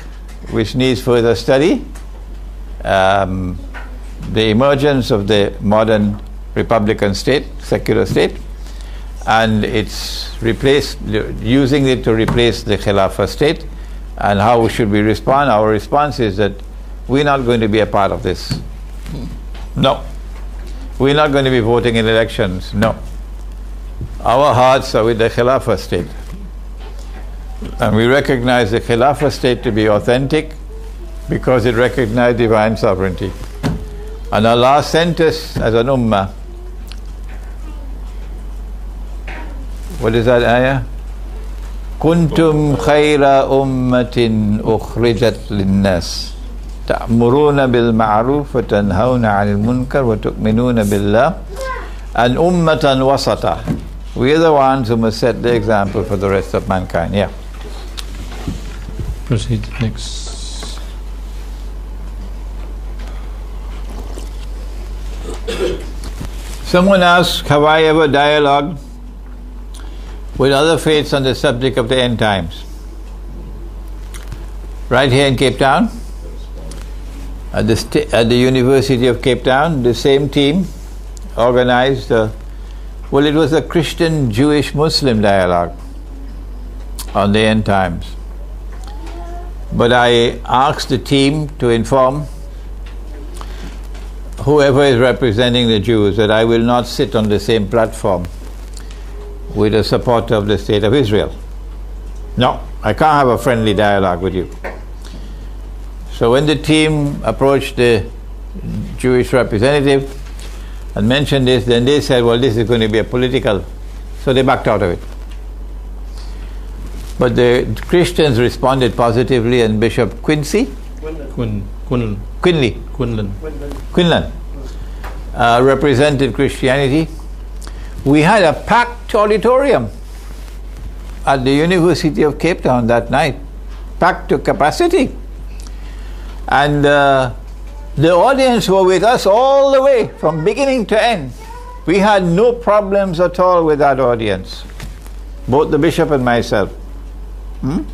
which needs further study. The emergence of the modern Republican state, secular state, and it's using it to replace the Khilafah state, and how should we respond? Our response is that we're not going to be a part of this. No. We're not going to be voting in elections. No. Our hearts are with the Khilafah state. And we recognize the Khilafah state to be authentic because it recognized divine sovereignty. And Allah sent us as an ummah. What is that ayah? Kuntum khayra ummatin ukhrijat linnas. تأمرون بالمعروف وتنهون عن المنكر وتؤمنون بالله and ummatan wasata. We are the ones who must set the example for the rest of mankind. Yeah. Proceed next. Someone asked, have I ever dialogued with other faiths on the subject of the end times? Right here in Cape Town, at the University of Cape Town, the same team organized it was a Christian, Jewish, Muslim dialogue on the end times. But I asked the team to inform whoever is representing the Jews that I will not sit on the same platform with a supporter of the State of Israel. No, I can't have a friendly dialogue with you. So when the team approached the Jewish representative, and mentioned this, then they said, well, this is going to be a political, so they backed out of it. But the Christians responded positively, and Bishop Quinlan represented Christianity. We had a packed auditorium at the University of Cape Town that night, packed to capacity. And the audience were with us all the way, from beginning to end. We had no problems at all with that audience, both the bishop and myself. And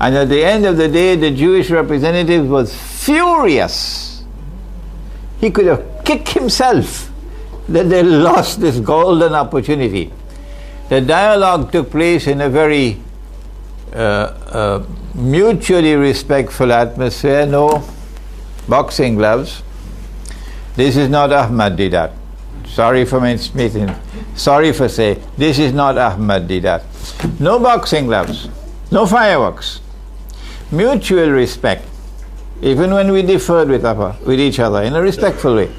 at the end of the day, the Jewish representative was furious. He could have kicked himself that they lost this golden opportunity. The dialogue took place in a very mutually respectful atmosphere. No boxing gloves. This is not Ahmad Didat. Sorry for meeting. Sorry for saying this is not Ahmad Didat. No boxing gloves. No fireworks. Mutual respect. Even when we differed with each other in a respectful way.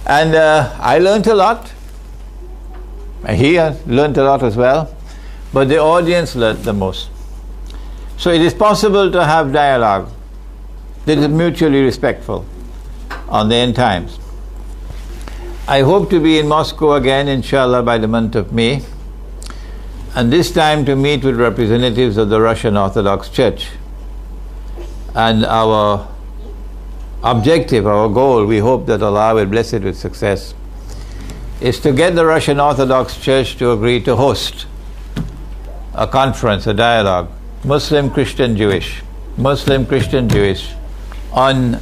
And I learned a lot. He learned a lot as well. But the audience learned the most. So it is possible to have dialogue that is mutually respectful on the end times. I hope to be in Moscow again, inshallah, by the month of May, and this time to meet with representatives of the Russian Orthodox Church. And our objective, our goal, we hope that Allah will bless it with success, is to get the Russian Orthodox Church to agree to host a conference, a dialogue, Muslim, Christian, Jewish, on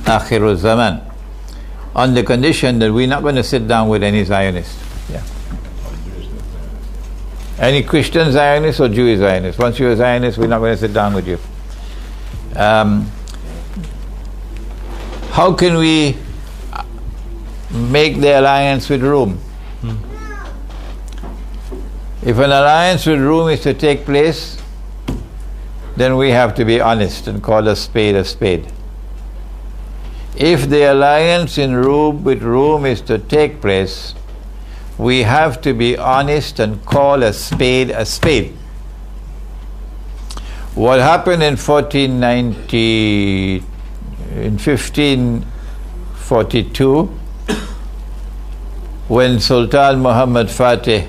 Akhir Zamaan, on the condition that we're not going to sit down with any Zionist. Yeah. Any Christian Zionist or Jewish Zionist. Once you're a Zionist, we're not going to sit down with you. How can we make the alliance with Rome? If an alliance with Rome is to take place, then we have to be honest and call a spade a spade. If the alliance with Rome is to take place, we have to be honest and call a spade a spade. What happened in 1542, when Sultan Muhammad Fatih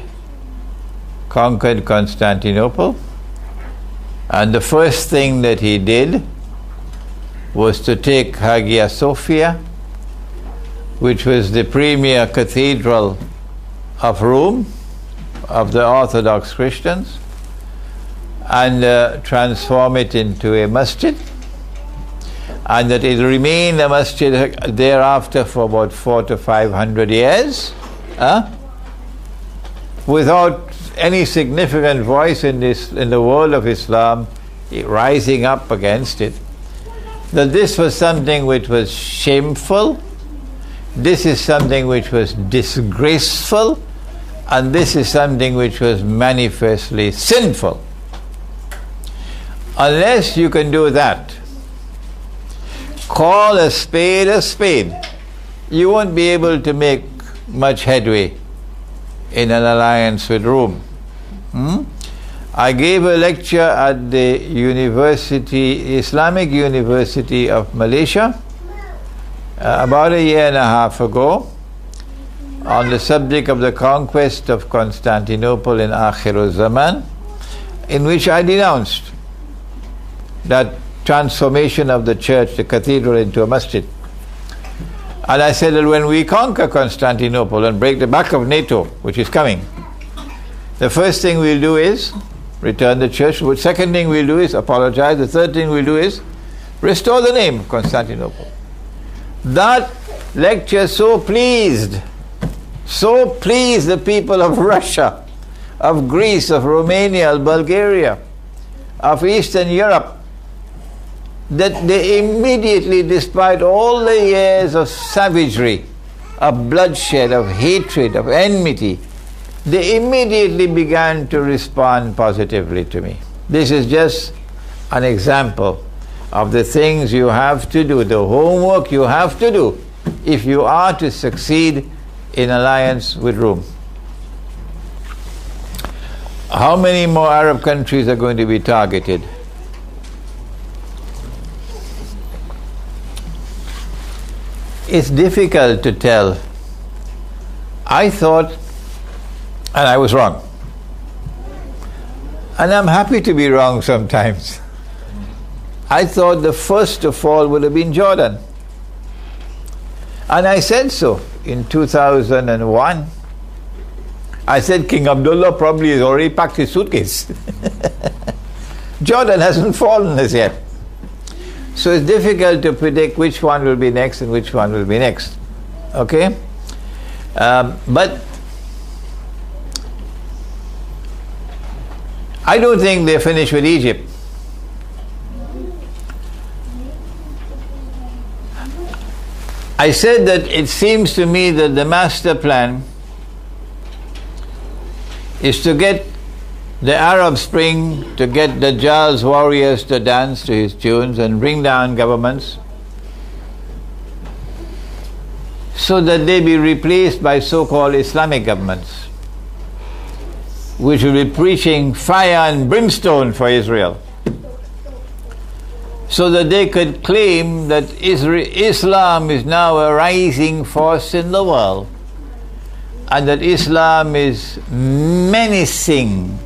conquered Constantinople, and the first thing that he did was to take Hagia Sophia, which was the premier cathedral of Rome, of the Orthodox Christians, and transform it into a masjid, and that it remained a masjid thereafter for about 400 to 500 years, without any significant voice in the world of Islam rising up against it. That this was something which was shameful, this is something which was disgraceful, and this is something which was manifestly sinful. Unless you can do that, call a spade, you won't be able to make much headway in an alliance with Rome. I gave a lecture at the Islamic University of Malaysia about a year and a half ago on the subject of the conquest of Constantinople in Akhir Zamaan, in which I denounced that transformation of the church, the cathedral, into a masjid. And I said that when we conquer Constantinople and break the back of NATO, which is coming, the first thing we'll do is return the church. The second thing we'll do is apologize. The third thing we'll do is restore the name Constantinople. That lecture so pleased the people of Russia, of Greece, of Romania, of Bulgaria, of Eastern Europe, that they immediately, despite all the years of savagery, of bloodshed, of hatred, of enmity, they immediately began to respond positively to me. This is just an example of the things you have to do, the homework you have to do if you are to succeed in alliance with Rome. How many more Arab countries are going to be targeted? It's difficult to tell. I thought, and I was wrong. And I'm happy to be wrong sometimes. I thought the first to fall would have been Jordan. And I said so in 2001. I said King Abdullah probably has already packed his suitcase. Jordan hasn't fallen as yet. So it's difficult to predict which one will be next and which one will be next. Okay? But I don't think they're finished with Egypt. I said that it seems to me that the master plan is to get the Arab Spring, to get Dajjal's warriors to dance to his tunes and bring down governments, so that they be replaced by so-called Islamic governments, which will be preaching fire and brimstone for Israel, so that they could claim that Islam is now a rising force in the world, and that Islam is menacing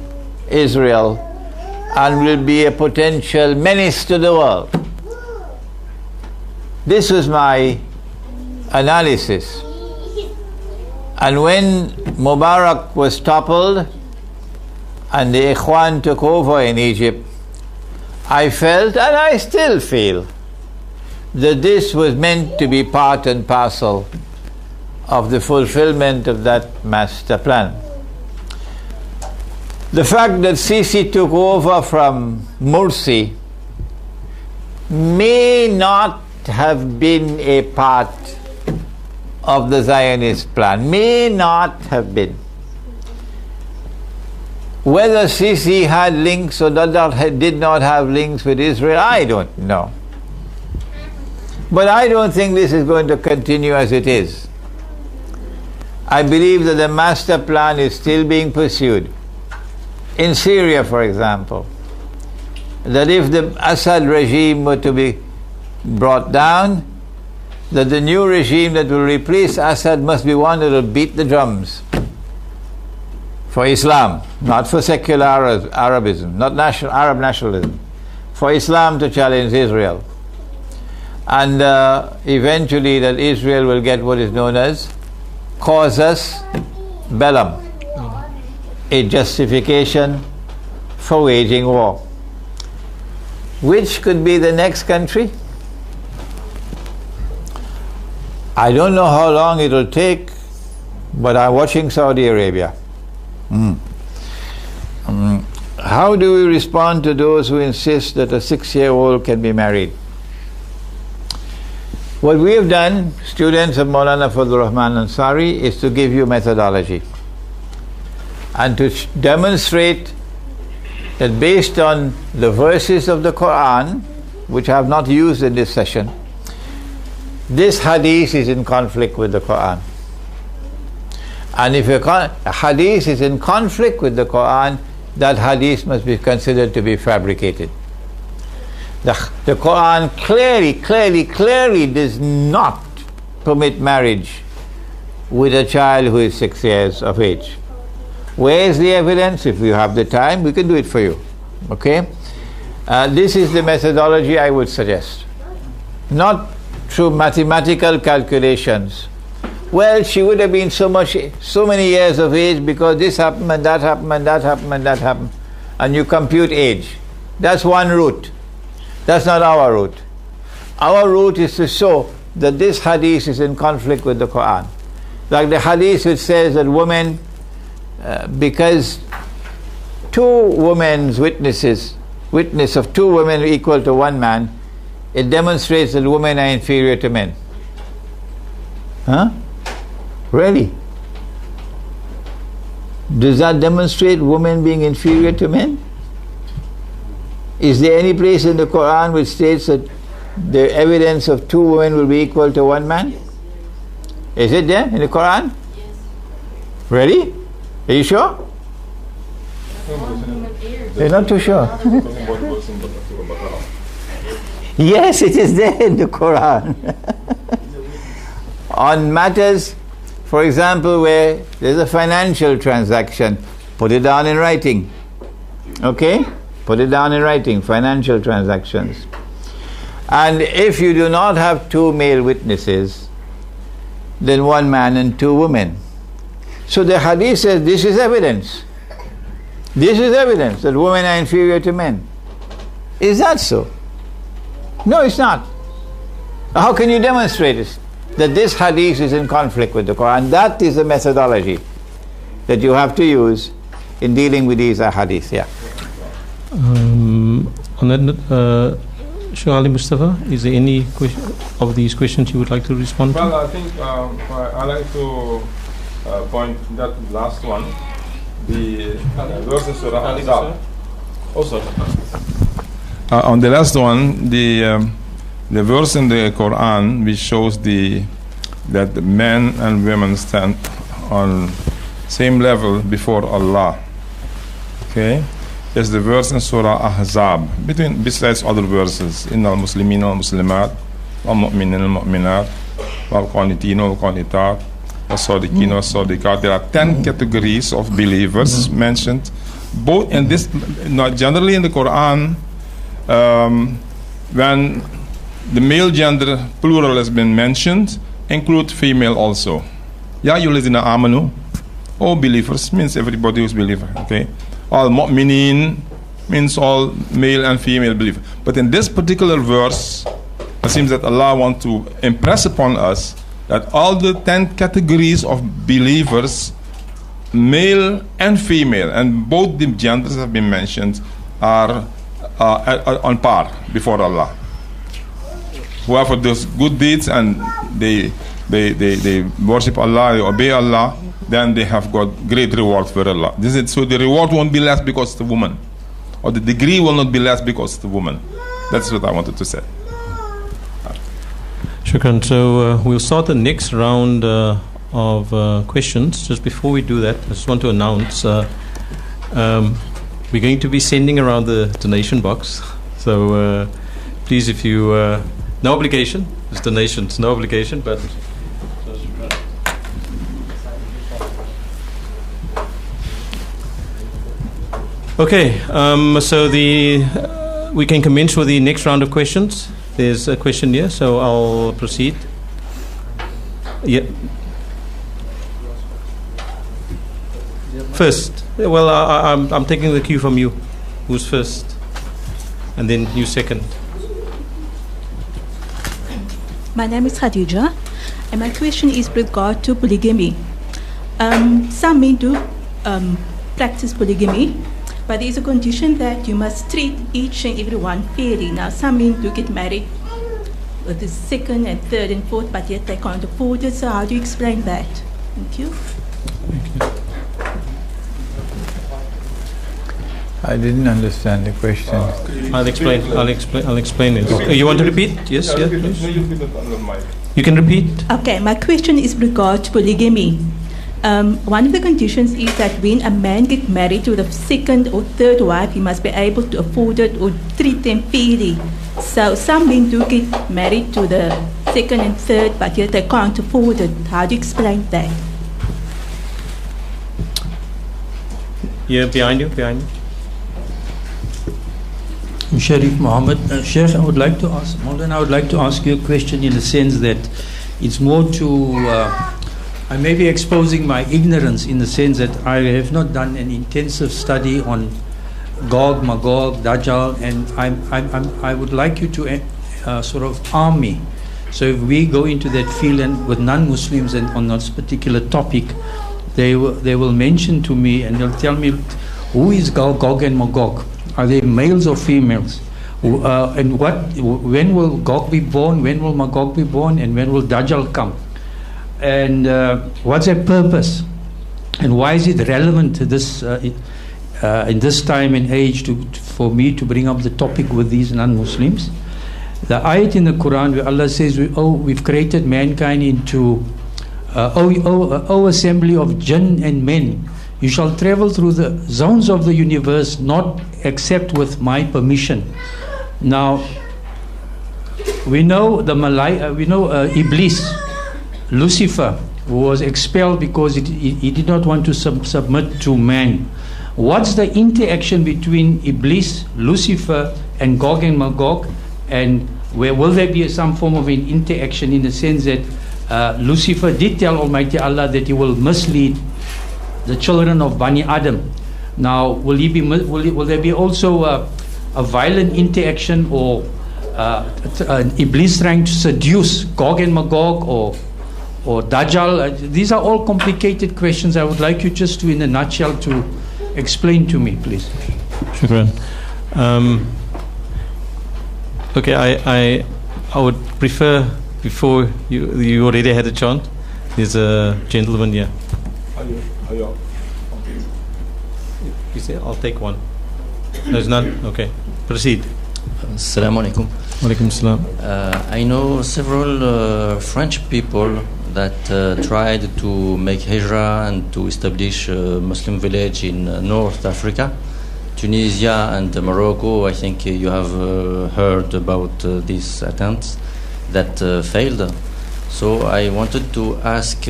Israel and will be a potential menace to the world. This was my analysis. And when Mubarak was toppled and the Ikhwan took over in Egypt, I felt, and I still feel, that this was meant to be part and parcel of the fulfillment of that master plan. The fact that Sisi took over from Morsi may not have been a part of the Zionist plan, may not have been. Whether Sisi had links or did not have links with Israel, I don't know. But I don't think this is going to continue as it is. I believe that the master plan is still being pursued. In Syria, for example, that if the Assad regime were to be brought down, that the new regime that will replace Assad must be one that will beat the drums for Islam, not for secular Arabism, not Arab nationalism, for Islam to challenge Israel. And eventually that Israel will get what is known as casus bellum, a justification for waging war. Which could be the next country? I don't know how long it will take, but I'm watching Saudi Arabia. How do we respond to those who insist that a 6-year-old can be married? What we have done, students of Maulana Fadlur Rahman Ansari, is to give you methodology and to demonstrate that based on the verses of the Quran, which I have not used in this session, this hadith is in conflict with the Quran. And if a hadith is in conflict with the Quran, that hadith must be considered to be fabricated. The Quran clearly does not permit marriage with a child who is 6 years of age. Where is the evidence? If you have the time, we can do it for you. Okay? This is the methodology I would suggest. Not through mathematical calculations. Well, she would have been so many years of age because this happened and that happened and that happened and that happened. And you compute age. That's one route. That's not our route. Our route is to show that this hadith is in conflict with the Quran. Like the hadith which says that women, because two women's witness of two women equal to one man, it demonstrates that women are inferior to men. Huh? Really? Does that demonstrate women being inferior to men? Is there any place in the Quran which states that the evidence of two women will be equal to one man? Is it there in the Quran? Yes. Really? Are you sure? You're not too sure? Yes, it is there in the Quran. On matters, for example, where there's a financial transaction, put it down in writing. Okay? Put it down in writing, financial transactions. And if you do not have 2 male witnesses, then 1 man and 2 women. So the hadith says this is evidence. This is evidence that women are inferior to men. Is that so? No, it's not. How can you demonstrate it? That this hadith is in conflict with the Quran. That is the methodology that you have to use in dealing with these hadiths. Yeah. On that, Sheikh Ali Mustafa, is there any of these questions you would like to respond to? Well, I think I like to point that last one, the verse in Surah Ahzab. Also, on the last one, the verse in the Quran which shows that men and women stand on same level before Allah. Okay, there's the verse in Surah Ahzab. Besides other verses, Inna al-Muslimin al-Muslimat, wal-Mu'minin al-Mu'minat, wal-Qanitin wal-Qanitat, wal-Sadiqin wal-Sadiqat. There are 10 categories of believers mentioned, both in this, not generally in the Quran. When the male gender plural has been mentioned, include female also. Ya ayyuhallazina amanu, all believers, means everybody who's believer. Okay, all mu'minin means all male and female believers. But in this particular verse, it seems that Allah wants to impress upon us that all the 10 categories of believers, male and female, and both the genders have been mentioned, are on par before Allah. Whoever does good deeds and they worship Allah, they obey Allah, then they have got great reward for Allah. So the reward won't be less because it's a woman, or the degree will not be less because it's a woman. That's what I wanted to say. Shukran. So we'll start the next round of questions. Just before we do that, I just want to announce we're going to be sending around the donation box. So please, if you no obligation, it's donations, no obligation, but okay. So we can commence with the next round of questions. There's a question here, so I'll proceed. Yeah. First, well, I'm taking the cue from you. Who's first? And then you second. My name is Khadija, and my question is with regard to polygamy. Some men do practice polygamy, but there is a condition that you must treat each and every one fairly. Now, some men do get married with the 2nd and 3rd and 4th, but yet they can't afford it. So how do you explain that? Thank you. I didn't understand the question. I'll explain it. You want to repeat? Yes, yes, please. You can repeat. Okay, my question is with regard to polygamy. One of the conditions is that when a man gets married to the 2nd or 3rd wife, he must be able to afford it or treat them fairly. So some men do get married to the 2nd and 3rd, but yet they can't afford it. How do you explain that? Yeah, behind you. Sharif Muhammad. Sheikh, I would like to ask you a question in the sense that it's more to, I may be exposing my ignorance in the sense that I have not done an intensive study on Gog, Magog, Dajjal, and I would like you to sort of arm me. So if we go into that field and with non-Muslims and on this particular topic, they will mention to me and they'll tell me who is Gog and Magog. Are they males or females? And when will Gog be born? When will Magog be born? And when will Dajjal come? And what's their purpose? And why is it relevant to this in this time and age for me to bring up the topic with these non-Muslims? The ayat in the Quran where Allah says, we've created mankind into O assembly of jinn and men, you shall travel through the zones of the universe, not except with my permission. Now, we know Iblis, Lucifer, who was expelled because he did not want to submit to man. What's the interaction between Iblis, Lucifer, and Gog and Magog? And will there be some form of an interaction in the sense that Lucifer did tell Almighty Allah that he will mislead the children of Bani Adam? Now, will there be also a violent interaction, or Iblis trying to seduce Gog and Magog, or Dajjal? These are all complicated questions. I would like you just to, in a nutshell, to explain to me, please. Shukran. Okay, I would prefer, before you already had a chant, there's a gentleman here. You say, I'll take one. There's none? Okay. Proceed. Assalamu'alaikum. Walaikum salam. I know several French people that tried to make hijrah and to establish a Muslim village in North Africa, Tunisia and Morocco. I think you have heard about these attempts that failed. So I wanted to ask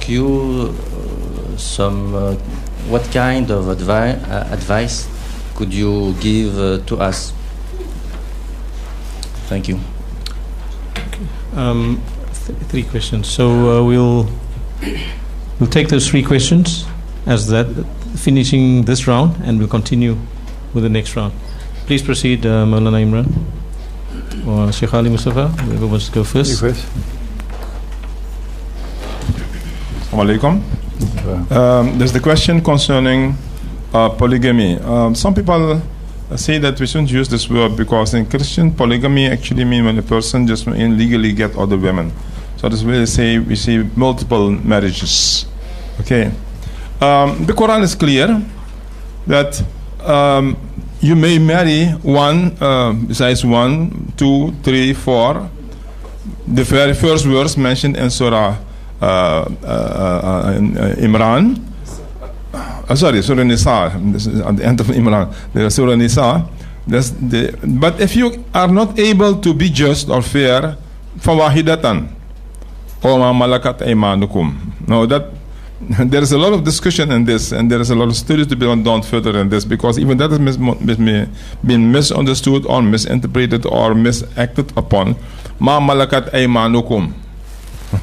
you some what kind of advice could you give to us? Thank you. Three questions. So we'll take those three questions as that, finishing this round, and we'll continue with the next round. Please proceed, Maulana Imran or Sheikh Ali Mustafa, whoever wants to go first. You first. Assalamu alaikum. There's the question concerning polygamy. Some people say that we shouldn't use this word because in Christian, polygamy actually means when a person just illegally get other women. So this way we say multiple marriages. Okay. The Quran is clear that you may marry one, besides 1, 2, 3, 4. The very first verse mentioned in Surah Imran. Surah Nisa. This is at the end of Imran. The Surah Nisa. But if you are not able to be just or fair, فَوَاحِدَةً or مَا مَلَكَتْ أَيْمَانُكُمْ. Now that there is a lot of discussion in this, and there is a lot of studies to be done further in this, because even that has been misunderstood or misinterpreted or misacted upon. مَا مَلَكَتْ أَيْمَانُكُمْ.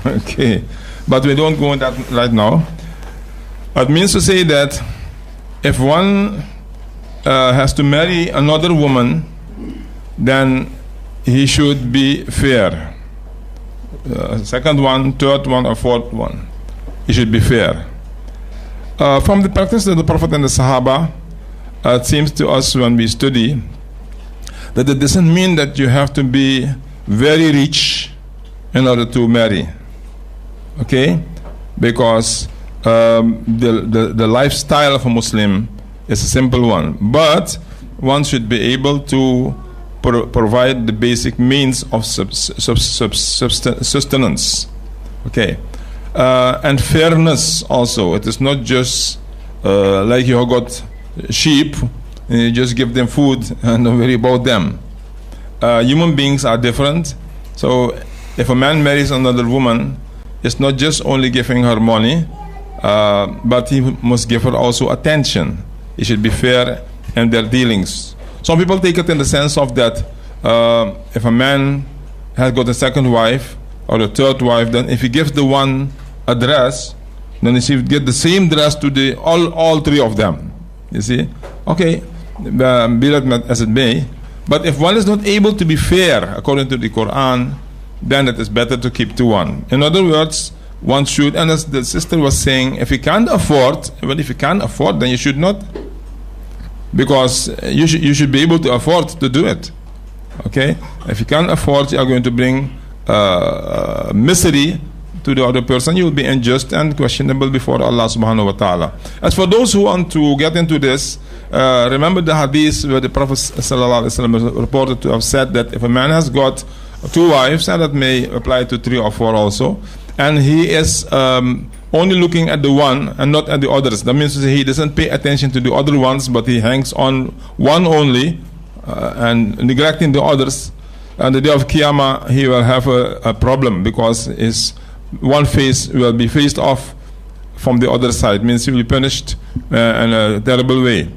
Okay, but we don't go into that right now. It means to say that if one has to marry another woman, then he should be fair. Second one, third one, or fourth one, he should be fair. From the practice of the Prophet and the Sahaba, it seems to us when we study that it doesn't mean that you have to be very rich in order to marry. Okay, because the lifestyle of a Muslim is a simple one, but one should be able to provide the basic means of sustenance. Okay, and fairness also. It is not just like you have got sheep and you just give them food and don't worry about them. Human beings are different. So if a man marries another woman, it's not just only giving her money, but he must give her also attention. He should be fair in their dealings. Some people take it in the sense of that if a man has got a second wife or a third wife, then if he gives the one a dress, then he should get the same dress to all three of them. You see? Okay, be that as it may. But if one is not able to be fair according to the Quran, then it is better to keep to one. In other words, one should, and as the sister was saying, if you can't afford, well, if you can't afford, then you should not, because you should be able to afford to do it. Okay, if you can't afford, you are going to bring misery to the other person. You will be unjust and questionable before Allah subhanahu wa ta'ala. As for those who want to get into this, remember the hadith where the Prophet sallallahu alaihi wasallam is reported to have said that if a man has got 2 wives, and that may apply to 3 or 4 also, and he is only looking at the one and not at the others. That means he doesn't pay attention to the other ones, but he hangs on one only and neglecting the others. On the day of Qiyamah, he will have a problem, because his one face will be faced off from the other side. Means he will be punished in a terrible way.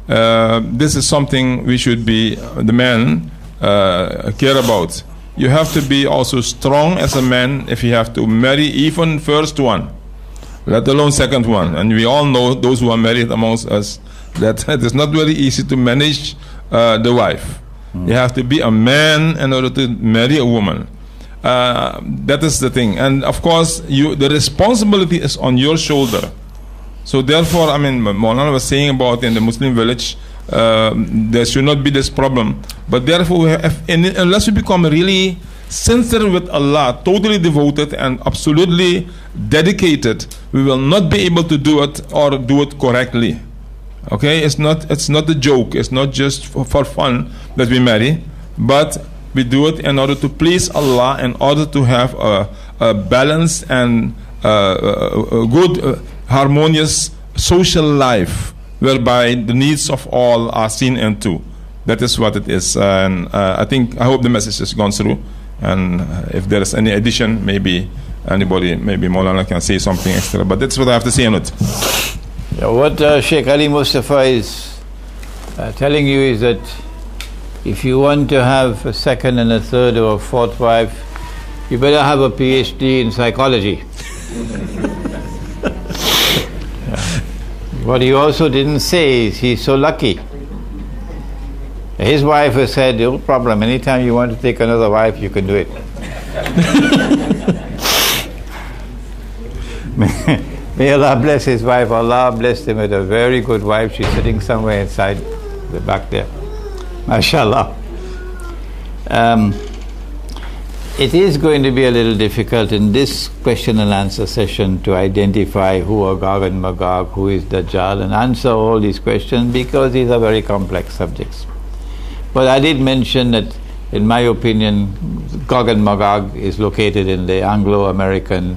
This is something we should be, the man, care about. You have to be also strong as a man if you have to marry even first one, let alone second one. And we all know, those who are married amongst us, that it is not very easy to manage the wife. You have to be a man in order to marry a woman. That is the thing. And of course, the responsibility is on your shoulder. So therefore, I mean, Maulana was saying about in the Muslim village, there should not be this problem. But therefore, unless we become really sincere with Allah, totally devoted and absolutely dedicated, we will not be able to do it or do it correctly. Okay, it's not a joke. It's not just for fun that we marry, but we do it in order to please Allah, in order to have a balanced and a good, harmonious social life, whereby the needs of all are seen into. That is what it is. And I hope the message has gone through. And if there is any addition, maybe anybody, maybe Maulana can say something extra. But that's what I have to say on it. What Sheikh Ali Mustafa is telling you is that if you want to have a second and a third or a fourth wife, you better have a PhD in psychology. What he also didn't say is he's so lucky. His wife has said, no problem, anytime you want to take another wife, you can do it. May Allah bless his wife. Allah blessed him with a very good wife. She's sitting somewhere inside the back there. MashaAllah. It is going to be a little difficult in this question and answer session to identify who are Gog and Magog, who is Dajjal, and answer all these questions, because these are very complex subjects. But I did mention that, in my opinion, Gog and Magog is located in the Anglo-American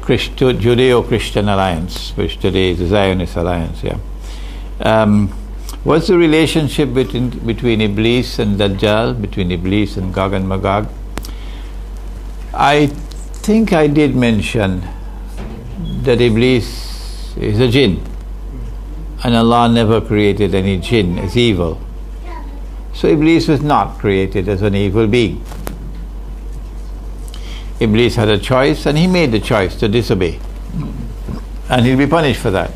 Judeo-Christian alliance, which today is the Zionist alliance. What's the relationship between Iblis and Dajjal, between Iblis and Gog and Magog? I think I did mention that Iblis is a jinn, and Allah never created any jinn as evil. So Iblis was not created as an evil being. Iblis had a choice, and he made the choice to disobey, and he'll be punished for that.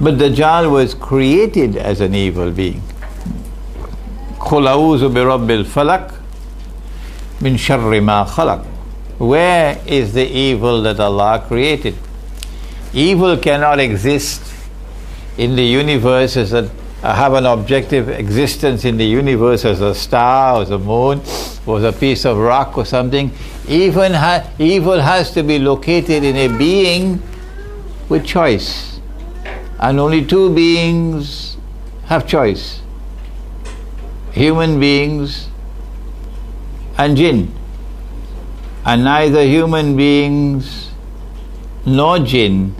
But Dajjal was created as an evil being. قُلْ أَعُوذُ بِرَبِّ الْفَلَقِ مِنْ شَرِّ مَا خَلَقَ. Where is the evil that Allah created? Evil cannot exist in the universe as have an objective existence in the universe as a star, as a moon, or as a piece of rock or something. Evil has to be located in a being with choice. And only two beings have choice: human beings and jinn. And neither human beings nor jinn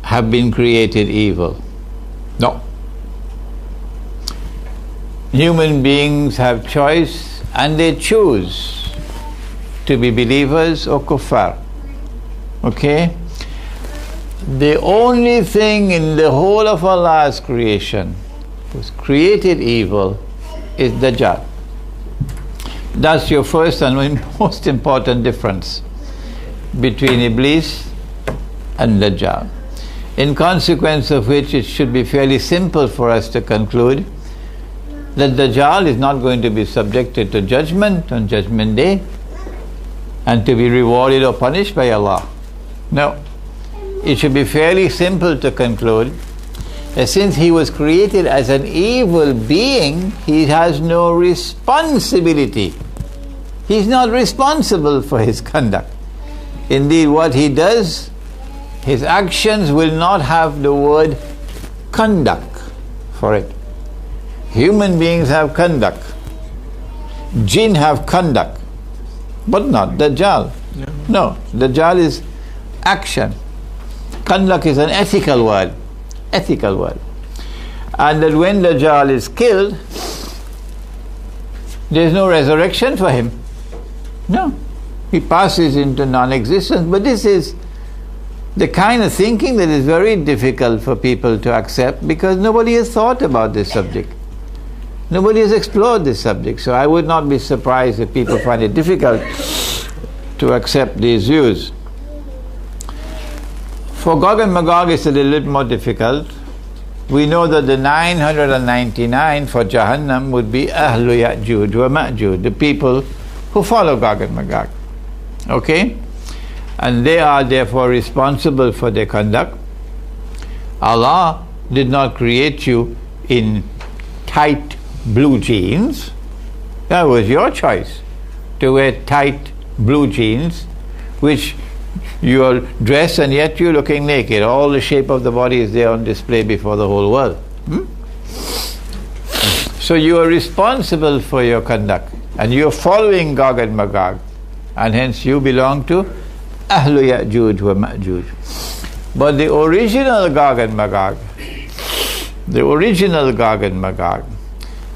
have been created evil. No. Human beings have choice, and they choose to be believers or kuffar. Okay? The only thing in the whole of Allah's creation who's created evil is Dajjal. That's your first and most important difference between Iblis and Dajjal. In consequence of which, it should be fairly simple for us to conclude that Dajjal is not going to be subjected to judgment on Judgment Day and to be rewarded or punished by Allah. No. It should be fairly simple to conclude that since he was created as an evil being, he has no responsibility. He's not responsible for his conduct. Indeed, what he does, his actions will not have the word conduct for it. Human beings have conduct. Jinn have conduct. but not Dajjal. No, Dajjal is action. Kandak is an ethical word. Ethical word. And that when Dajjal is killed, there is no resurrection for him. No. He passes into non-existence. But this is the kind of thinking that is very difficult for people to accept, because nobody has thought about this subject. Nobody has explored this subject. So I would not be surprised if people find it difficult to accept these views. For Gog and Magog, it's a little bit more difficult. We know that the 999 for Jahannam would be Ahlu Ya'juj wa Ma'juj, the people who follow Gog and Magog. Okay? And they are therefore responsible for their conduct. Allah did not create you in tight blue jeans. That was your choice, to wear tight blue jeans, which you are dressed and yet you're looking naked. All the shape of the body is there on display before the whole world. So you are responsible for your conduct, and you are following Gog and Magog, and hence you belong to Ahlu Ya'juj wa Ma'juj. But the original Gog and Magog,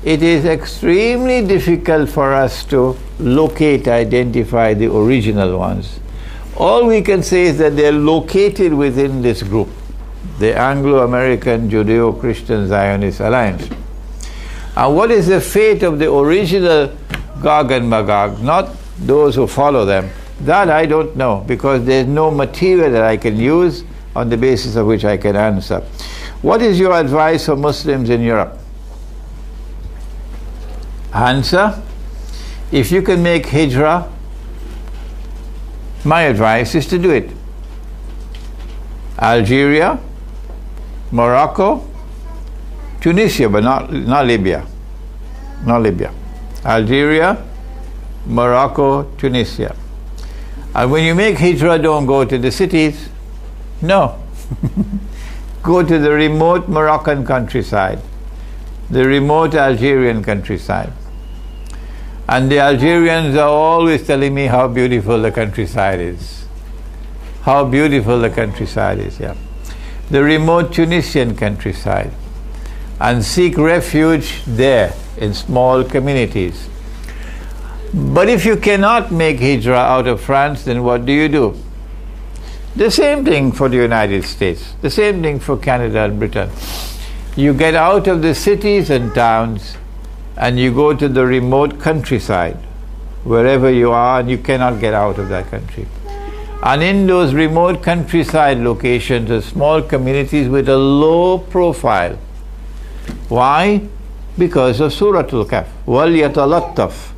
it is extremely difficult for us to locate, identify the original ones. All we can say is that they are located within this group, the Anglo-American Judeo-Christian Zionist Alliance. And what is the fate of the original Gog and Magog, not those who follow them? That I don't know, because there is no material that I can use on the basis of which I can answer. What is your advice for Muslims in Europe? Answer: if you can make hijrah, my advice is to do it. Algeria, Morocco, Tunisia, but not Libya. Not Libya. Algeria, Morocco, Tunisia. And when you make hijrah, don't go to the cities. No. Go to the remote Moroccan countryside, the remote Algerian countryside. And the Algerians are always telling me how beautiful the countryside is. How beautiful the countryside is, yeah. The remote Tunisian countryside. And seek refuge there in small communities. But if you cannot make hijrah out of France, then what do? The same thing for the United States. The same thing for Canada and Britain. You get out of the cities and towns, and you go to the remote countryside, wherever you are, and you cannot get out of that country. And in those remote countryside locations, are small communities with a low profile. Why? Because of Suratul Kahf. وَلْيَتَلَطَّفْ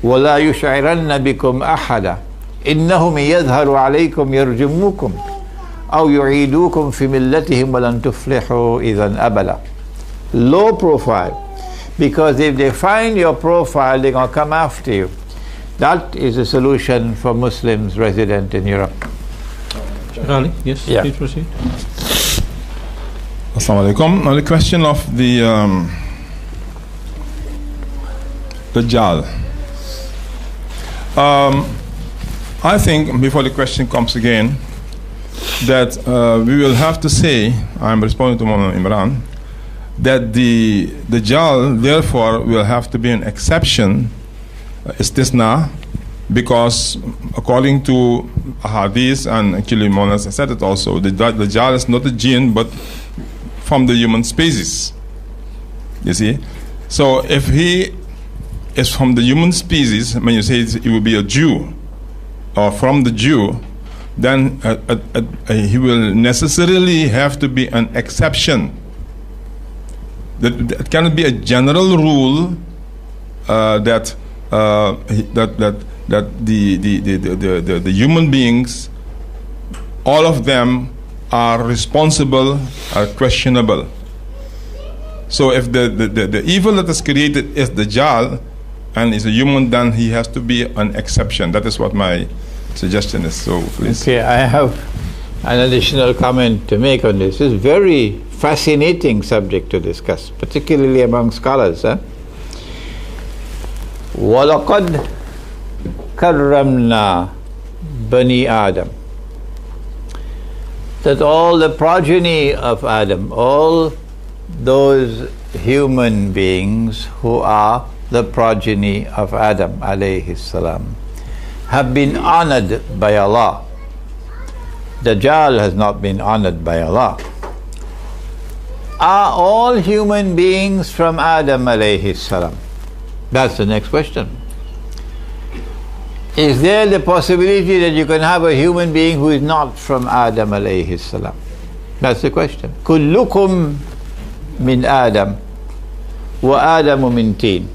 وَلَا يُشْعِرَنَّ بِكُمْ أَحَدًا إِنَّهُمْ يَظْهَرُ عَلَيْكُمْ يَرْجُمُّكُمْ أَوْ يُعِيدُوكُمْ فِي مِلَّتِهِمْ وَلَنْ تُفْلِحُوا إِذًا أَبَدًا. Low profile. Because if they find your profile, they're going to come after you. That is a solution for Muslims resident in Europe. Sheikh Ali, yes, yeah. Please proceed. Assalamualaikum. Now the question of the Dajjal. I think, before the question comes again, that we will have to say, I'm responding to Imran, that the Dajjal therefore will have to be an exception, istisna, because according to hadith, and actually Mawlana said it also, the Dajjal is not a jinn but from the human species. You see? So if he is from the human species, when you say he will be a Jew, or from the Jew, then he will necessarily have to be an exception. That cannot be a general rule that the human beings, all of them are responsible, are questionable. So if the evil that is created is the Dajjal and is a human, then he has to be an exception. That is what my suggestion is. So please. Okay, I have an additional comment to make on this. It's a very fascinating subject to discuss, particularly among scholars. وَلَقَدْ karramna bani Adam. That all the progeny of Adam, all those human beings who are the progeny of Adam alayhi salam, have been honored by Allah. Dajjal has not been honored by Allah. Are all human beings from Adam alayhi salam? That's the next question. Is there the possibility that you can have a human being who is not from Adam alayhi salam? That's the question. Kullukum min Adam wa Adamu min teen.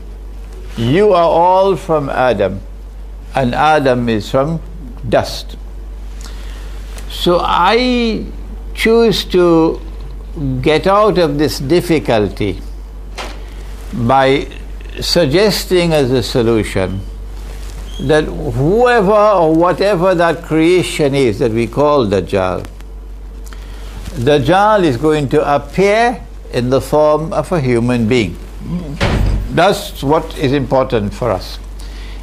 You are all from Adam, and Adam is from dust. So I choose to get out of this difficulty by suggesting as a solution that whoever or whatever that creation is that we call Dajjal, Dajjal is going to appear in the form of a human being. That's what is important for us.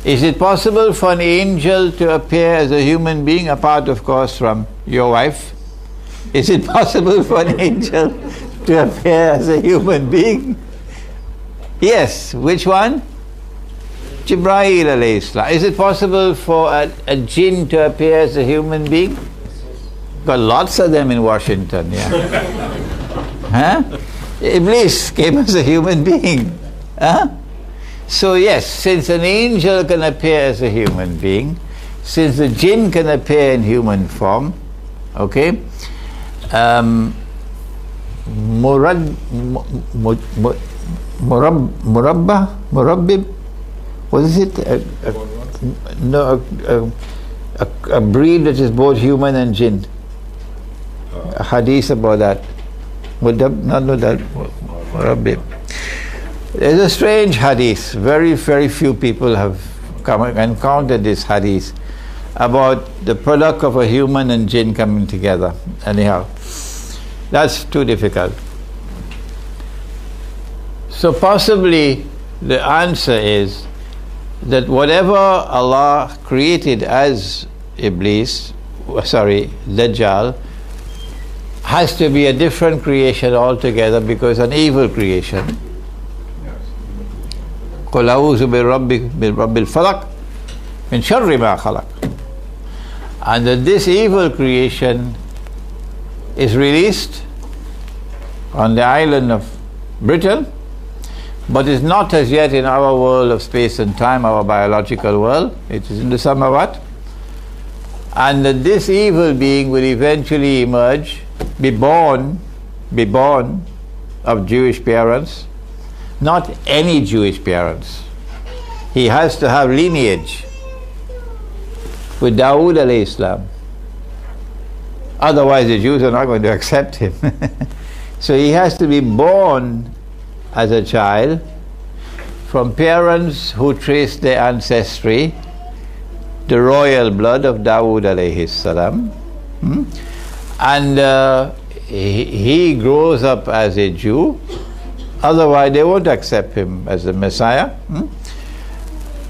Is it possible for an angel to appear as a human being, apart of course from your wife? Is it possible for an angel to appear as a human being? Yes. Which one? Jibreel alayhi salam. Is it possible for a jinn to appear as a human being? Got lots of them in Washington, yeah. Huh? Iblis came as a human being. Huh? So yes, since an angel can appear as a human being, since the jinn can appear in human form, okay, Murabbib, what is it? A breed that is both human and jinn. A hadith about that. Murabbib. There's a strange hadith. Very, very few people have encountered this hadith about the product of a human and jinn coming together. Anyhow, that's too difficult. So possibly the answer is that whatever Allah created as Dajjal, has to be a different creation altogether, because an evil creation. قُلْ أَعُوذُ بِرَبِّ الْفَلَقِ مِنْ شَرِّ مَا خَلَقَ. And that this evil creation is released on the island of Britain, but is not as yet in our world of space and time, our biological world. It is in the Samawat. And that this evil being will eventually emerge, be born of Jewish parents. Not any Jewish parents. He has to have lineage with Dawood alayhi salam. Otherwise the Jews are not going to accept him. So he has to be born as a child from parents who trace their ancestry, the royal blood of Dawood alayhi salam. And he grows up as a Jew. Otherwise they won't accept him as the Messiah.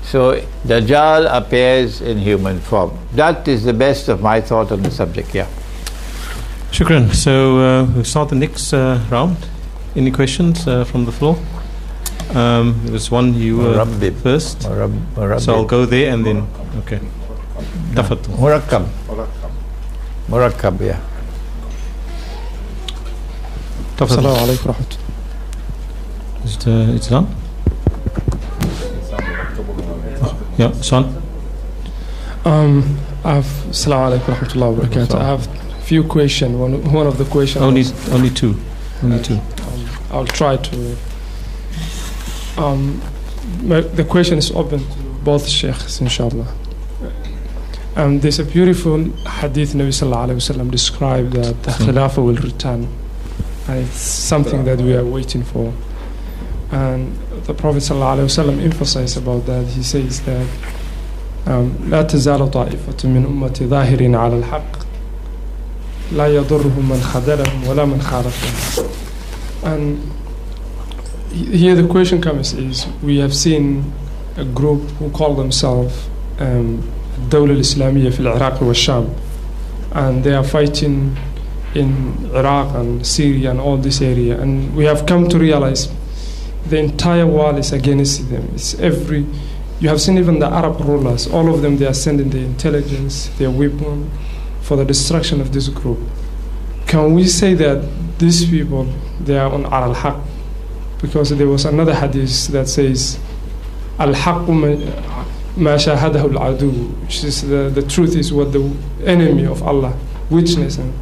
So Dajjal appears in human form. That is the best of my thought on the subject. Yeah. Shukran. So we'll start the next round. Any questions from the floor? There was one you were first. So I'll go there and then, okay. Tafaddal. Murakkab, yeah. Wassalamu'alaikum. It's done? Yeah, son. Assalamu'alaikum warahmatullahi wabarokaatuh. I have a few questions. One of the questions. Only two. I'll try to. The question is open to both sheikhs, inshallah. There's a beautiful hadith Nabi sallallahu alaihi wasallam described that the Khilafah will return, and it's something that we are waiting for. And the Prophet sallallahu alaihi wasallam emphasized about that. He says that لا تزال طائفة من أمتي ظاهرين على الحق لا يضرهم من خذلهم ولا من خالفهم. And here the question comes is, we have seen a group who call themselves الدولة الإسلامية في العراق والشام, and they are fighting in Iraq and Syria and all this area, and we have come to realize the entire world is against them. It's you have seen even the Arab rulers, all of them, they are sending their intelligence, their weapon for the destruction of this group. Can we say that these people, they are on al-haq? Because there was another hadith that says, al-haq ma shahadahu al-adu, which is the truth is what the enemy of Allah witness. And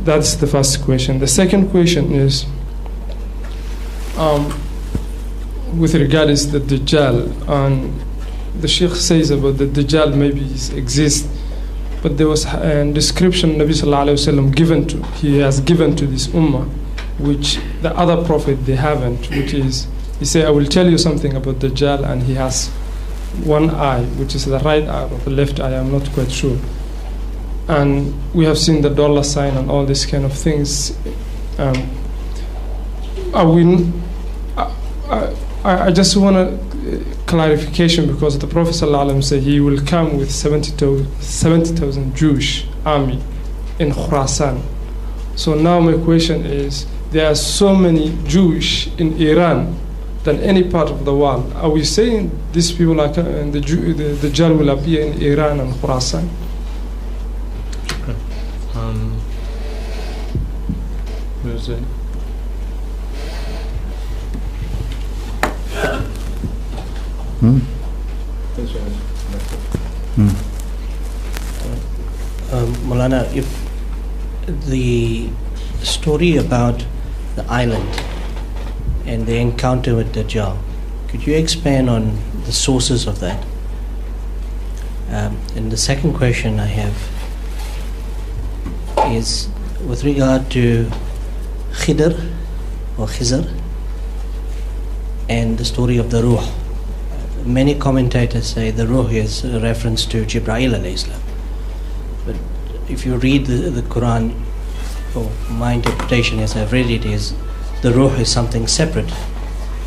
that's the first question. The second question is, with regard is the Dajjal, and the Sheikh says about the Dajjal maybe exists, but there was a description Nabi Sallallahu Alaihi Wasallam he has given to this ummah, which the other prophet they haven't, which is, he said, I will tell you something about Dajjal, and he has one eye, which is the right eye or the left eye, I'm not quite sure. And we have seen the dollar sign and all these kind of things. I just want a clarification, because the Prophet ﷺ said he will come with 70,000 Jewish army in Khoiran. So now my question is, there are so many Jewish in Iran than any part of the world. Are we saying these people are the Dajjal will appear in Iran and Khorasan? Where's it? Maulana, if the story about the island and the encounter with Dajjal, could you expand on the sources of that? And the second question I have is with regard to Khidr or Khizr and the story of the Ruh. Many commentators say the Ruh is a reference to Jibreel alayhi salam. But if you read the Quran, or my interpretation as I've read it is, the Ruh is something separate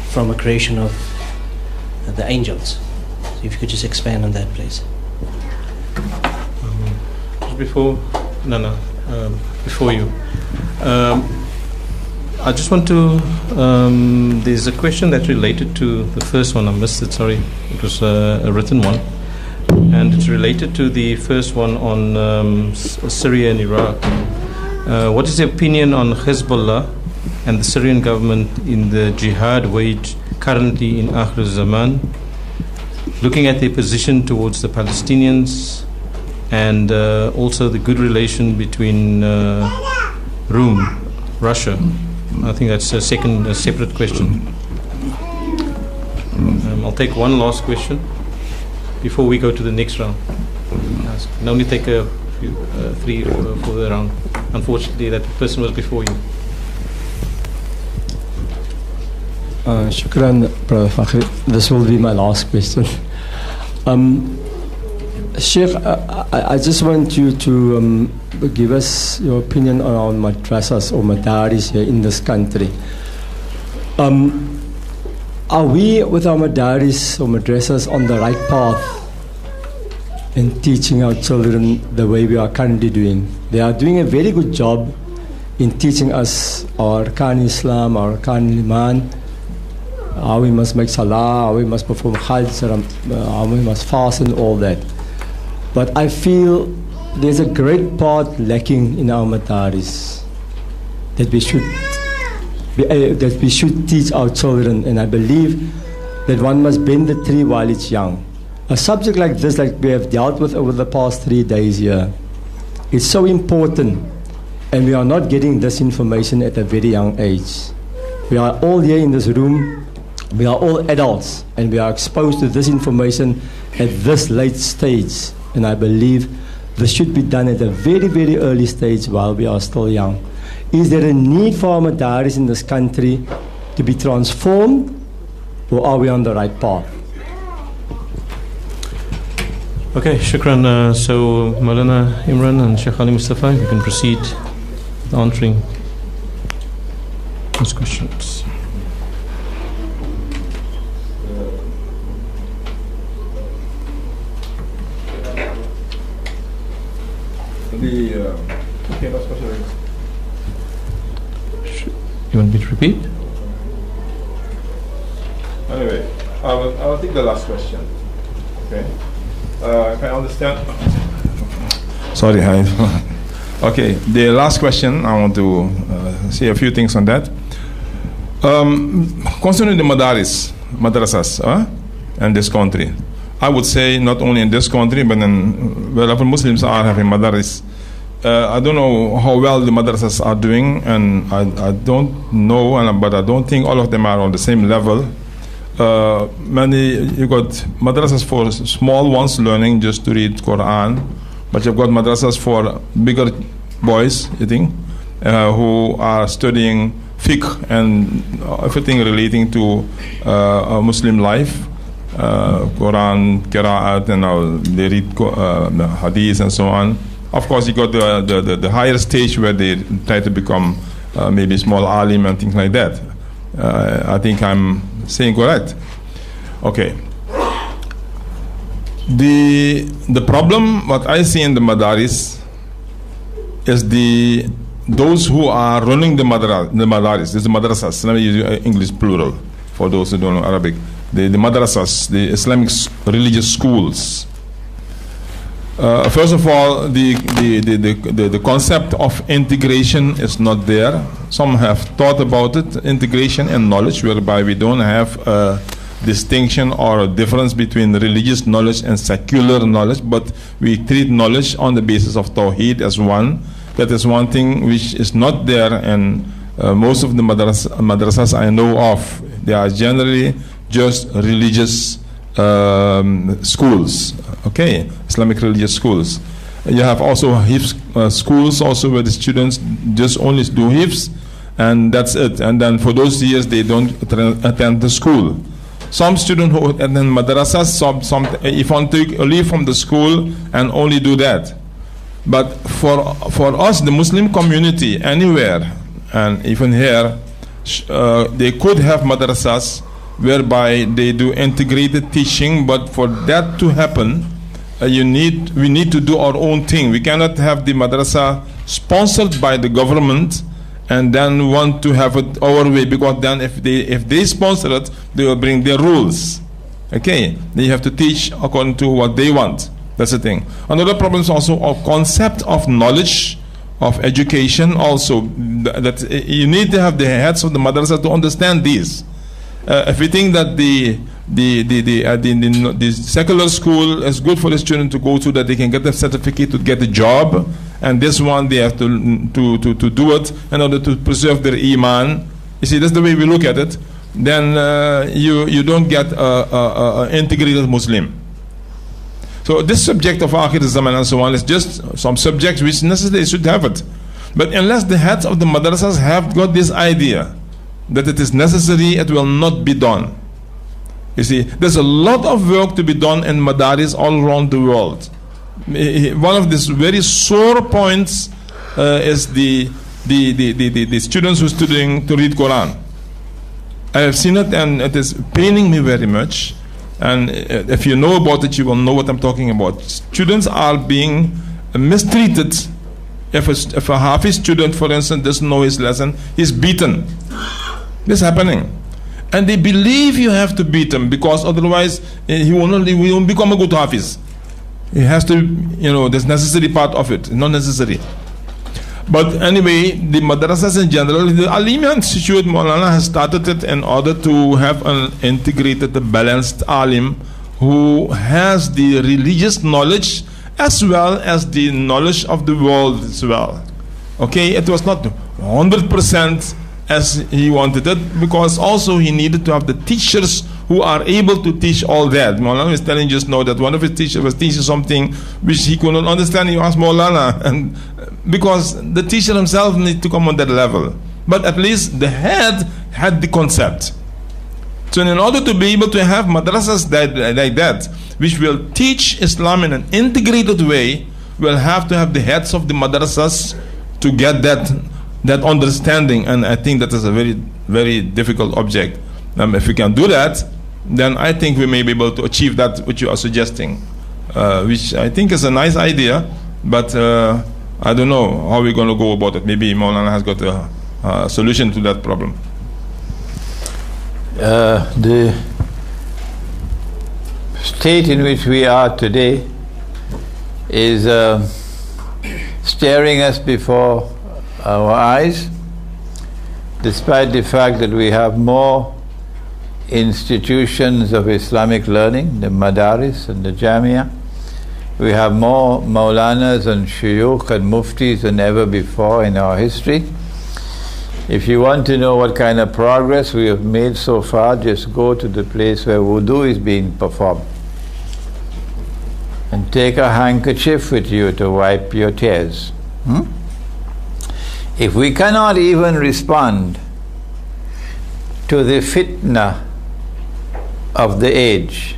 from a creation of the angels. So if you could just expand on that, please. Before you. I just want to, there's a question that related to the first one. I missed it, sorry. It was a written one. And it's related to the first one on Syria and Iraq. What is the opinion on Hezbollah and the Syrian government in the jihad waged currently in Akhir Zamaan, looking at their position towards the Palestinians, and also the good relation between Russia? I think that's a separate question. I'll take one last question before we go to the next round. I can only take a few, 3 for the round. Unfortunately, that person was before you. Shukran, Brother Fakhri. This will be my last question. Sheikh, I just want you to give us your opinion on madrasas or madaris here in this country. Are we with our madaris or madrasas on the right path in teaching our children the way we are currently doing? They are doing a very good job in teaching us our Arkan Islam, our Arkan Iman, how we must make salah, how we must perform hajj, how we must fast and all that. But I feel there's a great part lacking in our madaris that we should teach our children, and I believe that one must bend the tree while it's young. A subject like this, like we have dealt with over the past 3 days here, is so important, and we are not getting this information at a very young age. We are all here in this room, we are all adults, and we are exposed to this information at this late stage. And I believe this should be done at a very, very early stage while we are still young. Is there a need for our madaris in this country to be transformed, or are we on the right path? Okay, shukran. So Maulana Imran and Sheikh Ali Mustafa, you can proceed with answering those questions. last question. You want me to repeat? Anyway, I'll take the last question. Okay. If I understand. Sorry, okay. The last question, I want to say a few things on that. Concerning the madrasas in this country, I would say not only in this country, but in wherever Muslims are having madaris. I don't know how well the madrasas are doing, and I don't know, but I don't think all of them are on the same level. You got madrasas for small ones learning just to read Quran, but you've got madrasas for bigger boys, you think, who are studying fiqh and everything relating to Muslim life, Quran, Qira'at, and they read hadith and so on. Of course, you got the higher stage where they try to become maybe small alim and things like that. I think I'm saying correct. Okay. The problem what I see in the madaris is those who are running the madaris. There's the madrasas. Let me use English plural for those who don't know Arabic. The madrasas, the Islamic religious schools. First of all, the concept of integration is not there. Some have thought about it, integration and knowledge, whereby we don't have a distinction or a difference between religious knowledge and secular knowledge, but we treat knowledge on the basis of Tawheed as one. That is one thing which is not there, and most of the madrasas I know of, they are generally just religious schools, okay, Islamic religious schools. You have also Hifz schools also, where the students just only do Hifz and that's it, and then for those years they don't attend the school. Some students who attend madrasas, some if one take a leave from the school and only do that. But for us, the Muslim community anywhere and even here, they could have madrasas whereby they do integrated teaching, but for that to happen, we need to do our own thing. We cannot have the madrasa sponsored by the government and then want to have it our way, because then if they sponsor it, they will bring their rules. Okay, they have to teach according to what they want. That's the thing. Another problem is also a concept of knowledge, of education also, that you need to have the heads of the madrasa to understand these. If we think that the secular school is good for the student to go to, that they can get a certificate to get a job, and this one they have to do it in order to preserve their iman. You see, that's the way we look at it. Then you don't get an integrated Muslim. So this subject of Akhir, Zamaan and so on is just some subjects which necessarily should have it. But unless the heads of the madrasas have got this idea that it is necessary, it will not be done. You see, there's a lot of work to be done in madaris all around the world. One of these very sore points is the students who are studying to read Quran. I have seen it and it is paining me very much. And if you know about it, you will know what I'm talking about. Students are being mistreated. If a Hafiz student, for instance, doesn't know his lesson, he's beaten. This is happening. And they believe you have to beat him, because otherwise he won't become a good Hafiz. He has to, there's necessary part of it, not necessary. But anyway, the madrasas in general, the Alimi Institute, Maulana has started it in order to have an integrated, balanced alim who has the religious knowledge as well as the knowledge of the world as well. Okay, it was not 100% as he wanted it, because also he needed to have the teachers who are able to teach all that. Maulana is telling just now that one of his teachers was teaching something which he could not understand. He asked Maulana, and because the teacher himself needs to come on that level. But at least the head had the concept. So in order to be able to have madrasas like that, which will teach Islam in an integrated way, we'll have to have the heads of the madrasas to get that understanding. And I think that is a very, very difficult object. If we can do that, then I think we may be able to achieve that which you are suggesting, which I think is a nice idea, but I don't know how we're going to go about it. Maybe Maulana has got a solution to that problem. The state in which we are today is staring us before our eyes, despite the fact that we have more institutions of Islamic learning, the madaris and the jamia. We have more Maulanas and shuyukh and muftis than ever before in our history. If you want to know what kind of progress we have made so far, just go to the place where wudu is being performed and take a handkerchief with you to wipe your tears. If we cannot even respond to the fitna of the age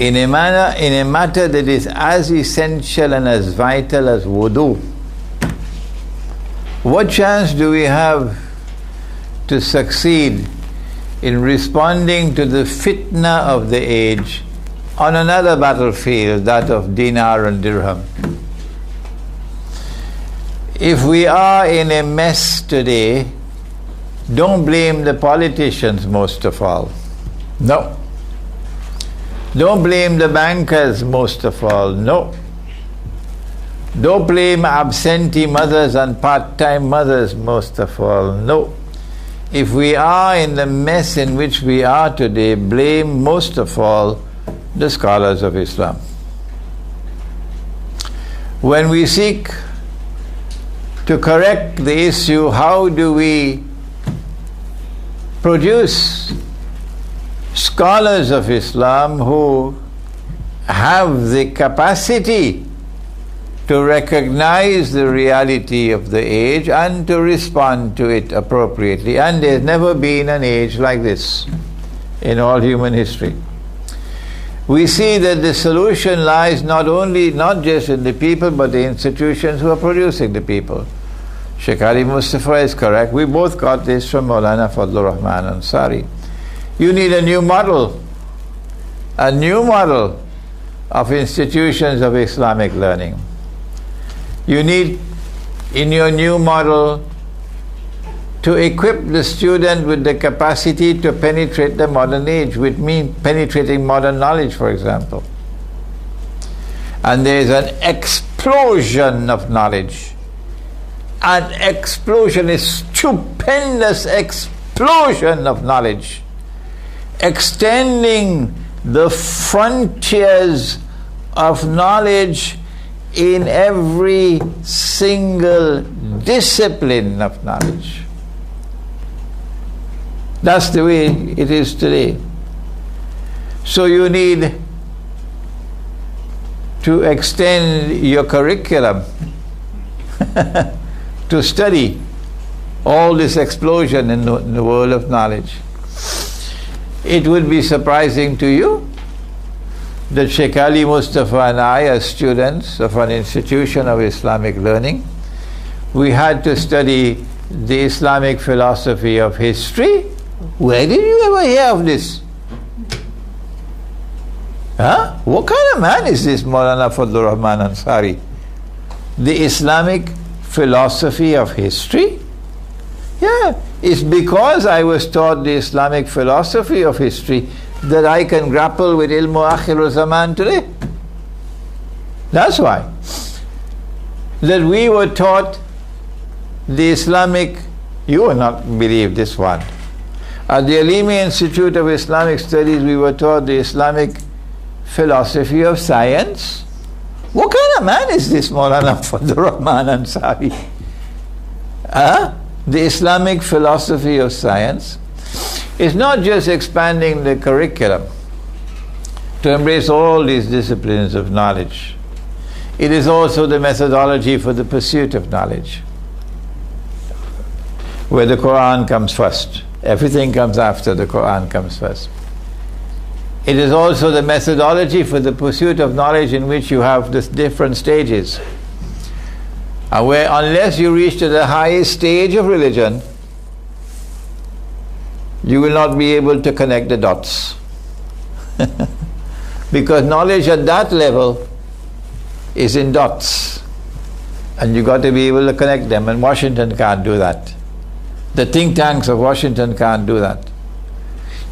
in a matter that is as essential and as vital as wudu, what chance do we have to succeed in responding to the fitna of the age on another battlefield, that of dinar and dirham? If we are in a mess today, don't blame the politicians most of all. No. Don't blame the bankers most of all. No. Don't blame absentee mothers and part-time mothers most of all. No. If we are in the mess in which we are today, blame most of all the scholars of Islam. When we seek to correct the issue, how do we produce scholars of Islam who have the capacity to recognize the reality of the age and to respond to it appropriately? And there's never been an age like this in all human history. We see that the solution lies not just in the people, but the institutions who are producing the people. Sheikh Ali Mustafa is correct. We both got this from Maulana Fadlur Rahman Ansari. You need a new model of institutions of Islamic learning. You need, in your new model, to equip the student with the capacity to penetrate the modern age, which means penetrating modern knowledge, for example. And there is an explosion of knowledge. An explosion, a stupendous explosion of knowledge, extending the frontiers of knowledge in every single discipline of knowledge. That's the way it is today. So you need to extend your curriculum to study all this explosion in the world of knowledge. It would be surprising to you that Sheikh Ali Mustafa and I, as students of an institution of Islamic learning, we had to study the Islamic philosophy of history. Where did you ever hear of this? Huh? What kind of man is this Maulana Fadlur Rahman Ansari? The Islamic philosophy of history? Yeah, it's because I was taught the Islamic philosophy of history that I can grapple with ilmu Akhir Zamaan today. That's why. That we were taught the Islamic, you will not believe this one. At the Alimi Institute of Islamic Studies, we were taught the Islamic philosophy of science. What kind of man is this Maulana Fadlur Rahman Ansari? The Islamic philosophy of science is not just expanding the curriculum to embrace all these disciplines of knowledge. It is also the methodology for the pursuit of knowledge, where the Quran comes first. Everything comes after, the Quran comes first. It is also the methodology for the pursuit of knowledge in which you have the different stages. And where unless you reach to the highest stage of religion, you will not be able to connect the dots. Because knowledge at that level is in dots. And you've got to be able to connect them, and Washington can't do that. The think tanks of Washington can't do that.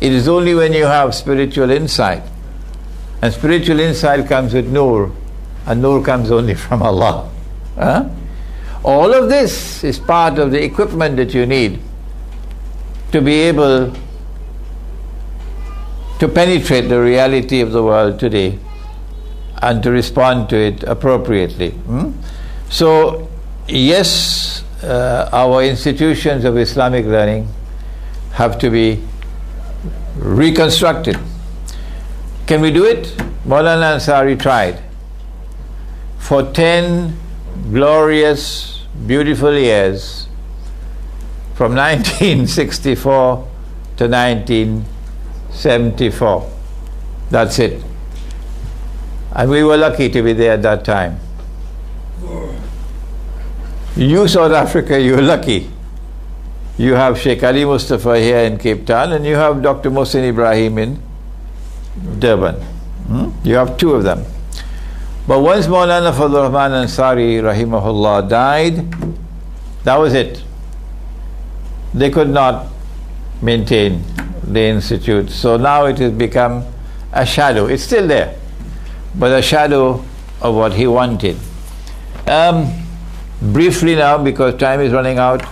It is only when you have spiritual insight, and spiritual insight comes with Nur, and Nur comes only from Allah. Huh? All of this is part of the equipment that you need to be able to penetrate the reality of the world today and to respond to it appropriately. So, yes, our institutions of Islamic learning have to be reconstructed. Can we do it? Maulana Ansari tried. For 10 glorious, beautiful years, from 1964 to 1974. That's it. And we were lucky to be there at that time. You, South Africa, you're lucky. You have Sheikh Ali Mustafa here in Cape Town, and you have Dr. Mohsin Ibrahim in Durban. You have two of them. But once Maulana Fadlur Rahman Ansari rahimahullah died, that was it. They could not maintain the institute. So now it has become a shadow. It's still there, but a shadow of what he wanted. Briefly now, because time is running out,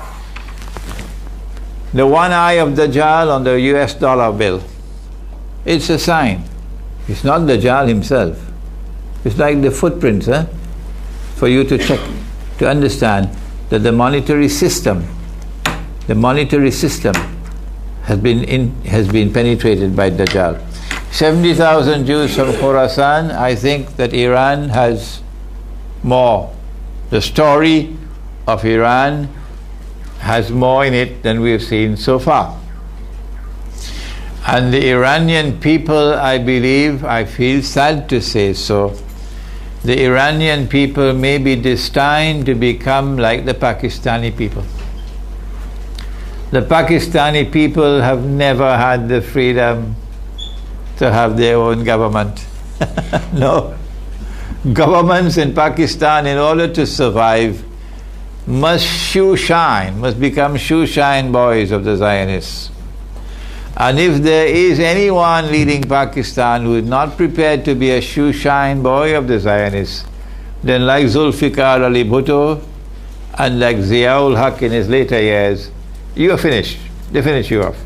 the one eye of Dajjal on the US dollar bill, it's a sign. It's not Dajjal himself. It's like the footprints, for you to check, to understand that the monetary system has been penetrated by Dajjal. 70,000 Jews from Khorasan. I think that Iran has more. The story of Iran has more in it than we've seen so far. And the Iranian people, I believe, I feel sad to say so, the Iranian people may be destined to become like the Pakistani people. The Pakistani people have never had the freedom to have their own government. No. Governments in Pakistan, in order to survive, must become shoe-shine boys of the Zionists. And if there is anyone leading Pakistan who is not prepared to be a shoe-shine boy of the Zionists, then like Zulfikar Ali Bhutto and like Ziaul Haq in his later years, you are finished. They finish you off.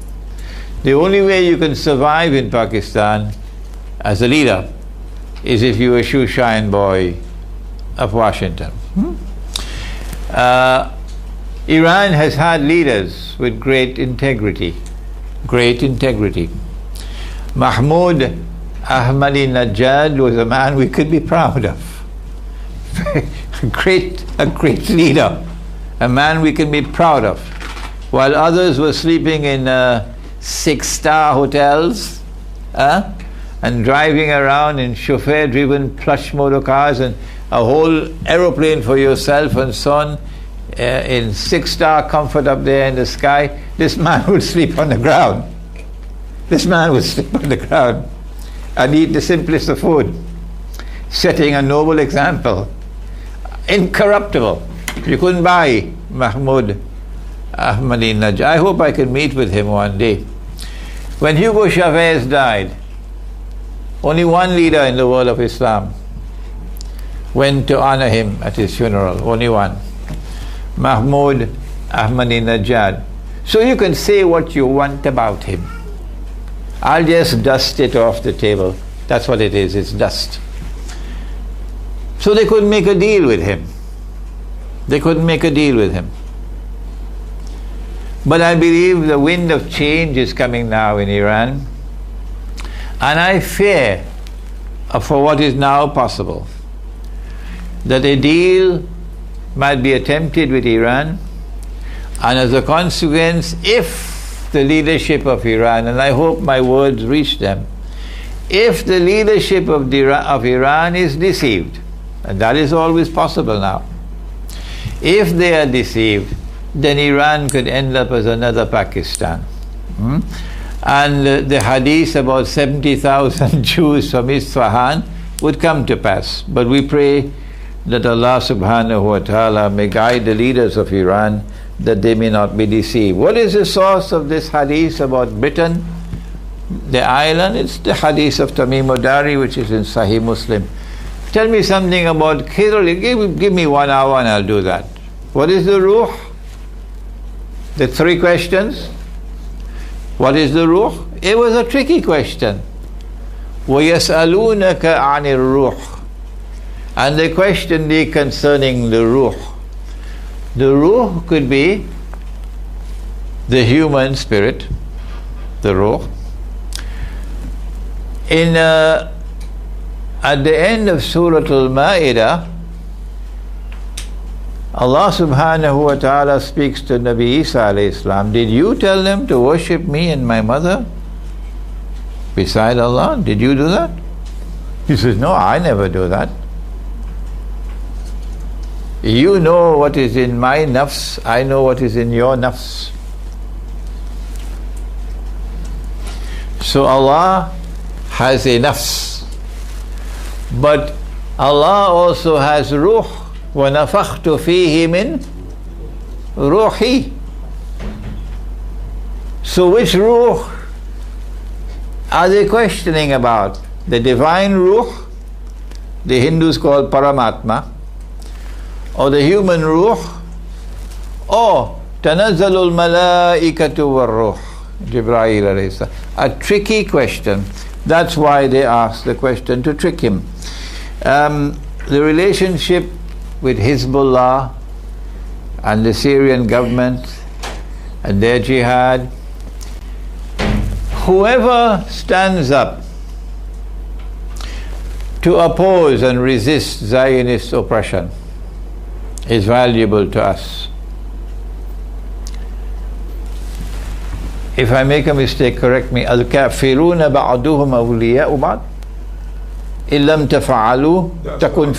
The only way you can survive in Pakistan as a leader is if you are a shoe-shine boy of Washington. Iran has had leaders with great integrity. Mahmoud Ahmadinejad was a man we could be proud of. a great leader, a man we can be proud of. While others were sleeping in 6-star hotels and driving around in chauffeur-driven plush motor cars and a whole aeroplane for yourself and so on, in 6-star comfort up there in the sky, this man would sleep on the ground. This man would sleep on the ground and eat the simplest of food, setting a noble example. Incorruptible. You couldn't buy Mahmoud Ahmadinejad. I hope I can meet with him one day. When Hugo Chavez died, only one leader in the world of Islam went to honor him at his funeral. Only one. Mahmoud Ahmadinejad. So you can say what you want about him. I'll just dust it off the table. That's what it is, it's dust. So they couldn't make a deal with him. But I believe the wind of change is coming now in Iran. And I fear for what is now possible, that a deal might be attempted with Iran, and as a consequence, if the leadership of Iran, and I hope my words reach them, if the leadership of Iran is deceived, and that is always possible now, if they are deceived, then Iran could end up as another Pakistan. And the hadith about 70,000 Jews from Isfahan would come to pass. But we pray that Allah subhanahu wa ta'ala may guide the leaders of Iran that they may not be deceived. What is the source of this hadith about Britain, the island? It's the hadith of Tamim Dari, which is in Sahih Muslim. Tell me something about Khidr. Give me 1 hour and I'll do that. What is the ruh? The 3 questions. What is the ruh? It was a tricky question. وَيَسْأَلُونَكَ عَنِ الرُّوحِ. And they questioned thee concerning the ruh. The ruh could be the human spirit, the ruh. At the end of Surah Al-Ma'idah, Allah subhanahu wa ta'ala speaks to Nabi Isa alayhi salam. Did you tell them to worship me and my mother beside Allah? Did you do that? He says, no, I never do that. You know what is in my nafs, I know what is in your nafs. So Allah has a nafs, but Allah also has ruh. وَنَفَخْتُ فِيهِ مِنْ رُوحِي. So which ruh are they questioning about? The divine ruh, the Hindus call Paramatma, or the human ruh, or Tanazzalul Malaikatu war-Ruh, Jibreel alayhi salam. A tricky question. That's why they asked the question, to trick him. The relationship with Hezbollah and the Syrian government and their jihad, whoever stands up to oppose and resist Zionist oppression is valuable to us. If I make a mistake, correct me. Al-kafiruna ba'duhum awliya'u ba'd illam tafa'alu takun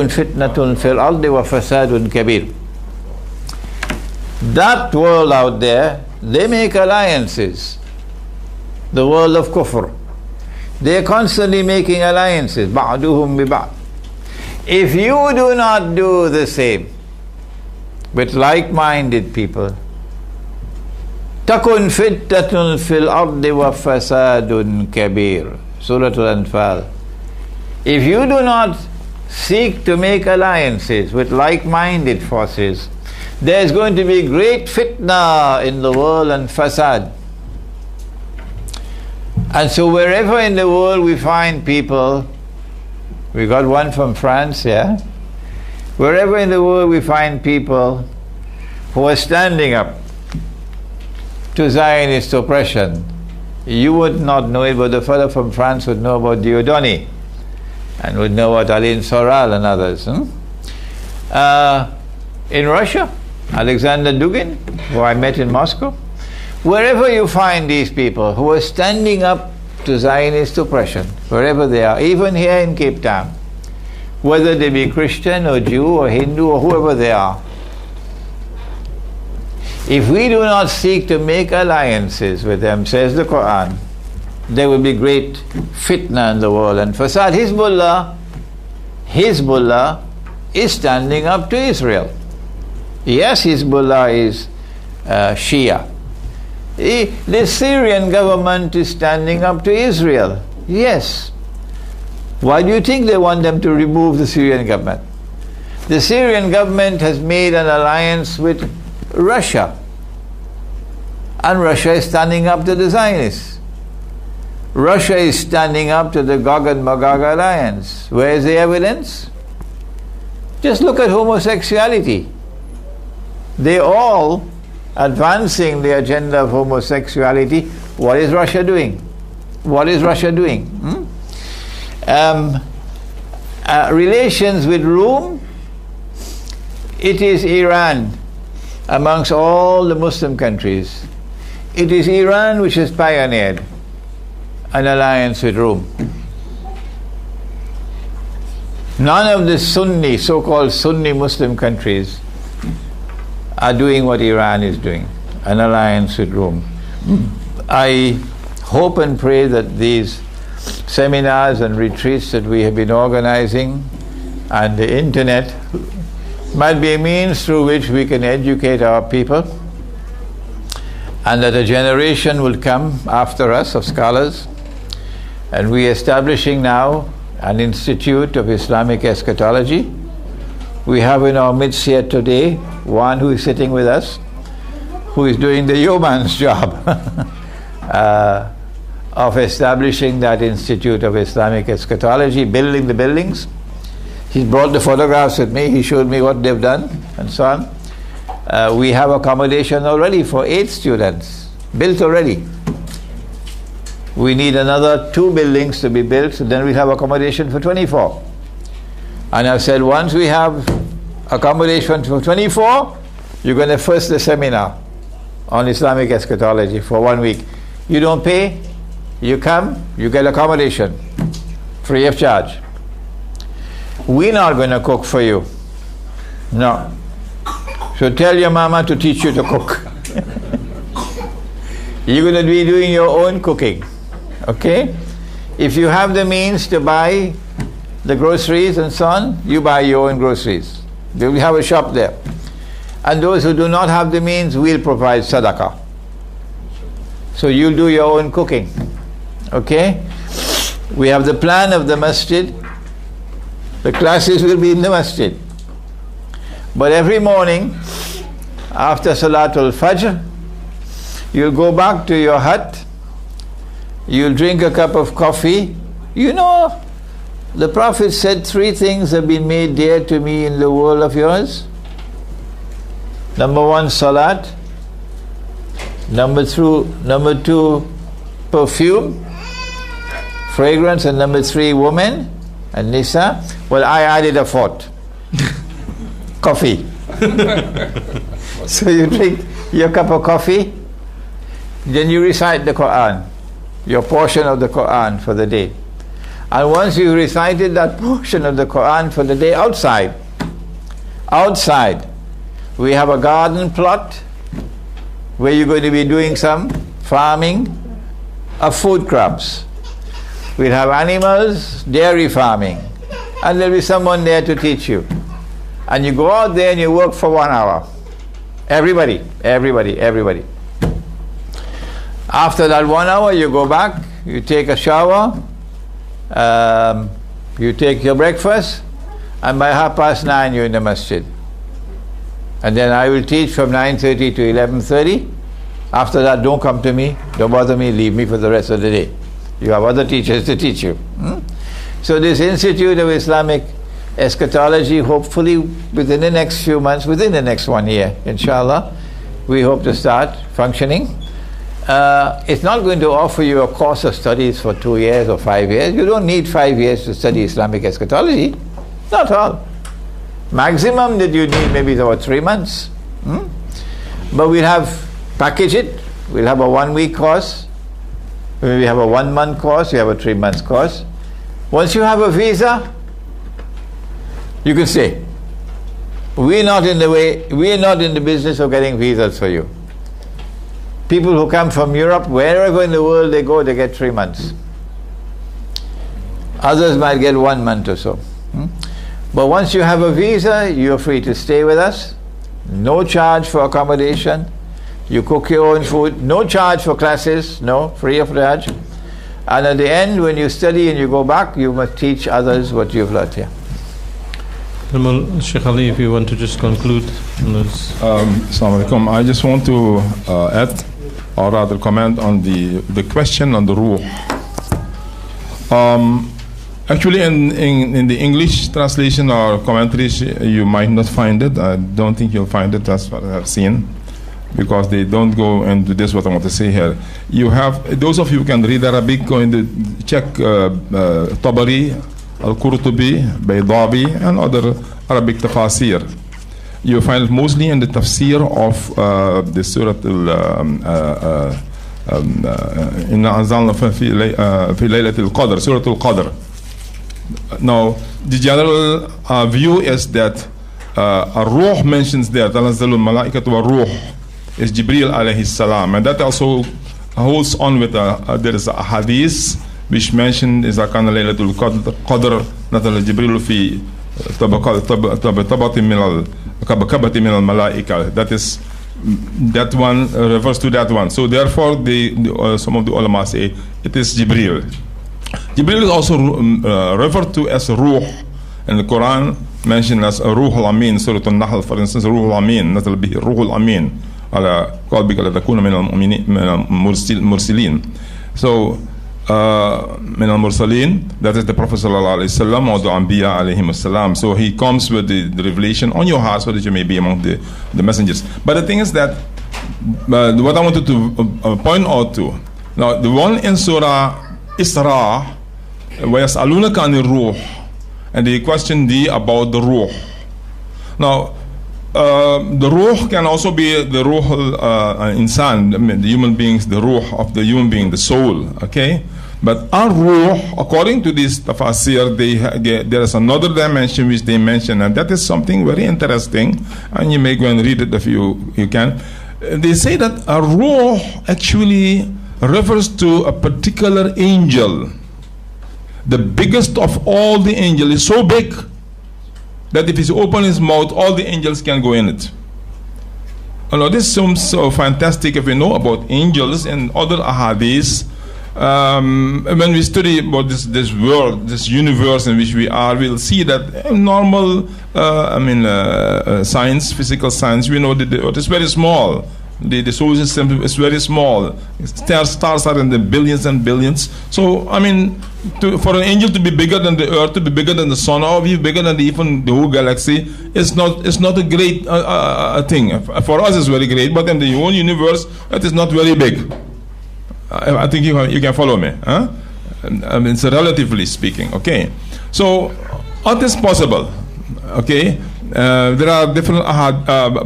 fitnatun fil ardi wa fasadun kabir. That world out there, they make alliances. The world of kufr, they are constantly making alliances. Ba'duhum bi ba'd. If you do not do the same with like-minded people, takun fitnatun fil ardi wa fasadun kabir. Surah Al-Anfal. If you do not seek to make alliances with like-minded forces, there is going to be great fitna in the world and fasad. And so wherever in the world we find people, we got one from France, yeah? Wherever in the world we find people who are standing up to Zionist oppression, you would not know it, but the fellow from France would know about Diodoni and would know about Alain Soral and others. In Russia, Alexander Dugin, who I met in Moscow. Wherever you find these people who are standing up to Zionist oppression, wherever they are, even here in Cape Town, whether they be Christian or Jew or Hindu or whoever they are, if we do not seek to make alliances with them, says the Quran, there will be great fitna in the world and fasad. Hezbollah is standing up to Israel. Yes, Hezbollah is Shia. The Syrian government is standing up to Israel. Yes. Why do you think they want them to remove the Syrian government? The Syrian government has made an alliance with Russia, and Russia is standing up to the Zionists. Russia is standing up to the Gog and Magog alliance. Where is the evidence? Just look at homosexuality. They all advancing the agenda of homosexuality. What is Russia doing? What is Russia doing? Relations with Rome, it is Iran amongst all the Muslim countries. It is Iran which has pioneered an alliance with Rome. None of the Sunni, so-called Sunni Muslim countries are doing what Iran is doing, an alliance with Rome. I hope and pray that these seminars and retreats that we have been organizing and the internet might be a means through which we can educate our people, and that a generation will come after us of scholars. And we are establishing now an institute of Islamic eschatology. We have in our midst here today one who is sitting with us, who is doing the yeoman's job of establishing that institute of Islamic eschatology, building the buildings. He brought the photographs with me, he showed me what they've done and so on. We have accommodation already for 8 students, built already. We need another 2 buildings to be built, so then we have accommodation for 24. And I've said, once we have accommodation for 24, you're going to first the seminar on Islamic eschatology for 1 week. You don't pay, you come, you get accommodation, free of charge. We're not going to cook for you. No. So tell your mama to teach you to cook. You're going to be doing your own cooking. Okay? If you have the means to buy the groceries and so on, you buy your own groceries. We have a shop there. And those who do not have the means, we'll provide sadaqah. So you'll do your own cooking. Okay? We have the plan of the masjid. The classes will be in the masjid. But every morning, after Salatul Fajr, you'll go back to your hut, you'll drink a cup of coffee. You know, the Prophet said 3 things have been made dear to me in the world of yours. Number 1, salat. Number 2, perfume, fragrance. And number 3, women and nisa. Well, I added a 4th. Coffee. So you drink your cup of coffee, then you recite the Quran, your portion of the Quran for the day. And once you recited that portion of the Quran for the day outside, we have a garden plot where you're going to be doing some farming of food crops. We'll have animals, dairy farming, and there'll be someone there to teach you. And you go out there and you work for 1 hour. Everybody. After that 1 hour, you go back, you take a shower, you take your breakfast, and by 9:30 you're in the masjid. And then I will teach from 9:30 to 11:30. After that, don't come to me, don't bother me, leave me for the rest of the day. You have other teachers to teach you. So this Institute of Islamic Eschatology, hopefully within the next few months, within the next 1 year, inshallah, we hope to start functioning. It's not going to offer you a course of studies for 2 years or 5 years. You don't need 5 years to study Islamic eschatology. Not all. Maximum that you need maybe is about 3 months. But we'll package it. We'll have a 1 week course. We have a 1 month course. We have a 3 months course. Once you have a visa, you can stay. We're not in the business of getting visas for you. People who come from Europe, wherever in the world they go, they get 3 months. Others might get 1 month or so. But once you have a visa, you're free to stay with us. No charge for accommodation. You cook your own food. No charge for classes. No, free of charge. And at the end, when you study and you go back, you must teach others what you've learned here. Sheikh Ali, if you want to just conclude on this. Assalamualaikum. I just want to add, or rather comment on the question on the ruh. Actually, in the English translation or commentaries, you might not find it. I don't think you'll find it, as far as I've seen, because they don't go into this, what I want to say here. You have, those of you who can read Arabic, go into check Tabari, Al-Qurtubi, Baydawi, and other Arabic tafasir. You find it mostly in the tafsir of the Surah Inna Anzalna fi Laylatil Qadr, Surah Al-Qadr. Now, the general view is that Ar-Ruh mentions there, Tanazzalul Malaikatu Ar-Ruh, is Jibreel alayhi salam, and that also holds on with there is a hadith which mentioned is Akana Laylatul Qadr Nazala Jibreel fi That is, that one refers to that one. So therefore, some of the ulama say it is Jibril. Jibril is also referred to as Ruh in the Quran, mentioned as Ruh al-Amin. Surah Al-Nahl, for instance, Ruh al-Amin, نزل به Ruh al-Amin على قلبك لتكون من المرسلين. So من المرسلين, that is the Prophet sallallahu alaihi wasallam, or the Anbiya alayhim salam. So he comes with the revelation on your heart so that you may be among the messengers. But the thing is that what I wanted to point out to, now the one in Surah Isra, وَيَسْأَلُونَكَ عَنِ الرُّوحِ, and they question thee about the ruh. Now the ruh can also be the ruh insan, the human beings, the ruh of the human being, the soul, okay? But our ruh, according to this tafasir, there is another dimension which they mention, and that is something very interesting, and you may go and read it if you can. They say that a ruh actually refers to a particular angel. The biggest of all the angels is so big that if he opens his mouth, all the angels can go in it. Now this seems so fantastic if we know about angels and other ahadith. When we study about this world, this universe in which we are, we'll see that normal, science, physical science, we know that it is very small. The solar system is very small. Stars are in the billions and billions. So, for an angel to be bigger than the earth, to be bigger than the sun, or be bigger than even the whole galaxy, it's not a great thing. For us, it's very great, but in the whole universe, it is not very big. I think you can follow me. Huh? It's relatively speaking. Okay. So, what is possible? Okay. There are different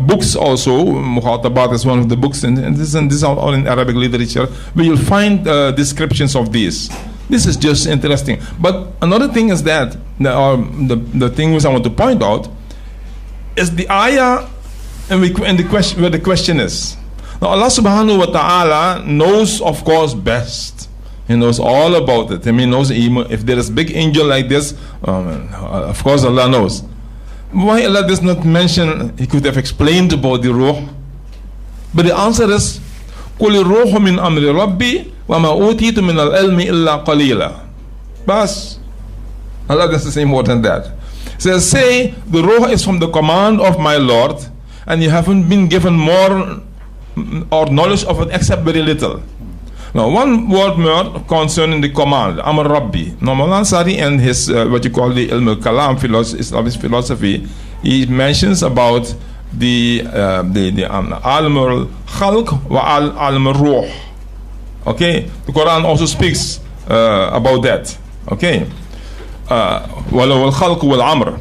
books also. Mukhatabat is one of the books, and this is all in Arabic literature, where you'll find descriptions of these. This is just interesting. But another thing is that, the thing which I want to point out, is the ayah and the question, where the question is. Now Allah subhanahu wa ta'ala knows, of course, best. He knows all about it. He knows if there is a big angel like this, of course Allah knows. Why Allah does not mention, He could have explained about the ruh. But the answer is, قُلِ الرُّوحُ مِنْ أَمْرِ رَبِّي وَمَا أُوتِيتُ مِنَ الْعِلْمِ إِلَّا قَلِيلًا. Bas. Allah doesn't say more than that. He says, say, the ruh is from the command of my Lord, and you haven't been given more or knowledge of it except very little. Now, one word more concerning the command, Amr Rabbi. Now, Mawlana Ansari and his, what you call the Ilm al-Kalam, Islamic philosophy, he mentions about the Alim al-Khalq wa Alim al-Ruh. Okay? The Quran also speaks about that. Okay? Walau al-Khalq wal-Amr.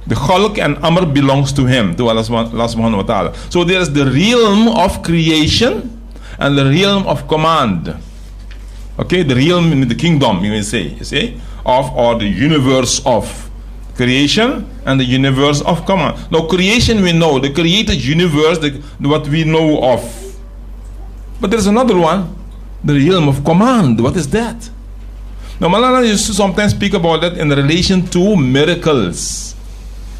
The Khalq and Amr belongs to him, to Allah subhanahu wa ta'ala. So there is the realm of creation and the realm of command. Okay, the realm in the kingdom, you may say, or the universe of creation and the universe of command. Now, creation we know, the created universe, what we know of. But there's another one, the realm of command. What is that? Now, Malana used to sometimes speak about that in relation to miracles.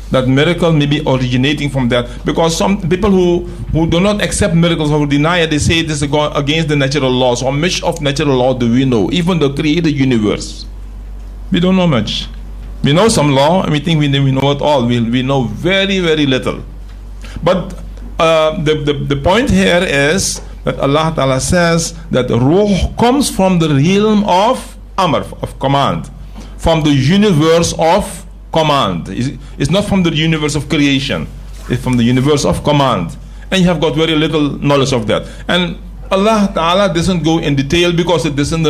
That miracle may be originating from that, because some people who do not accept miracles or deny it, they say this is against the natural laws. How much of natural law do we know? Even the created universe, we don't know much. We know some law, and we think we know it all. We know very, very little. But the point here is that Allah Ta'ala says that ruh comes from the realm of Amr, of command, from the universe of command. It's not from the universe of creation. It's from the universe of command. And you have got very little knowledge of that. And Allah Ta'ala doesn't go in detail, because it doesn't.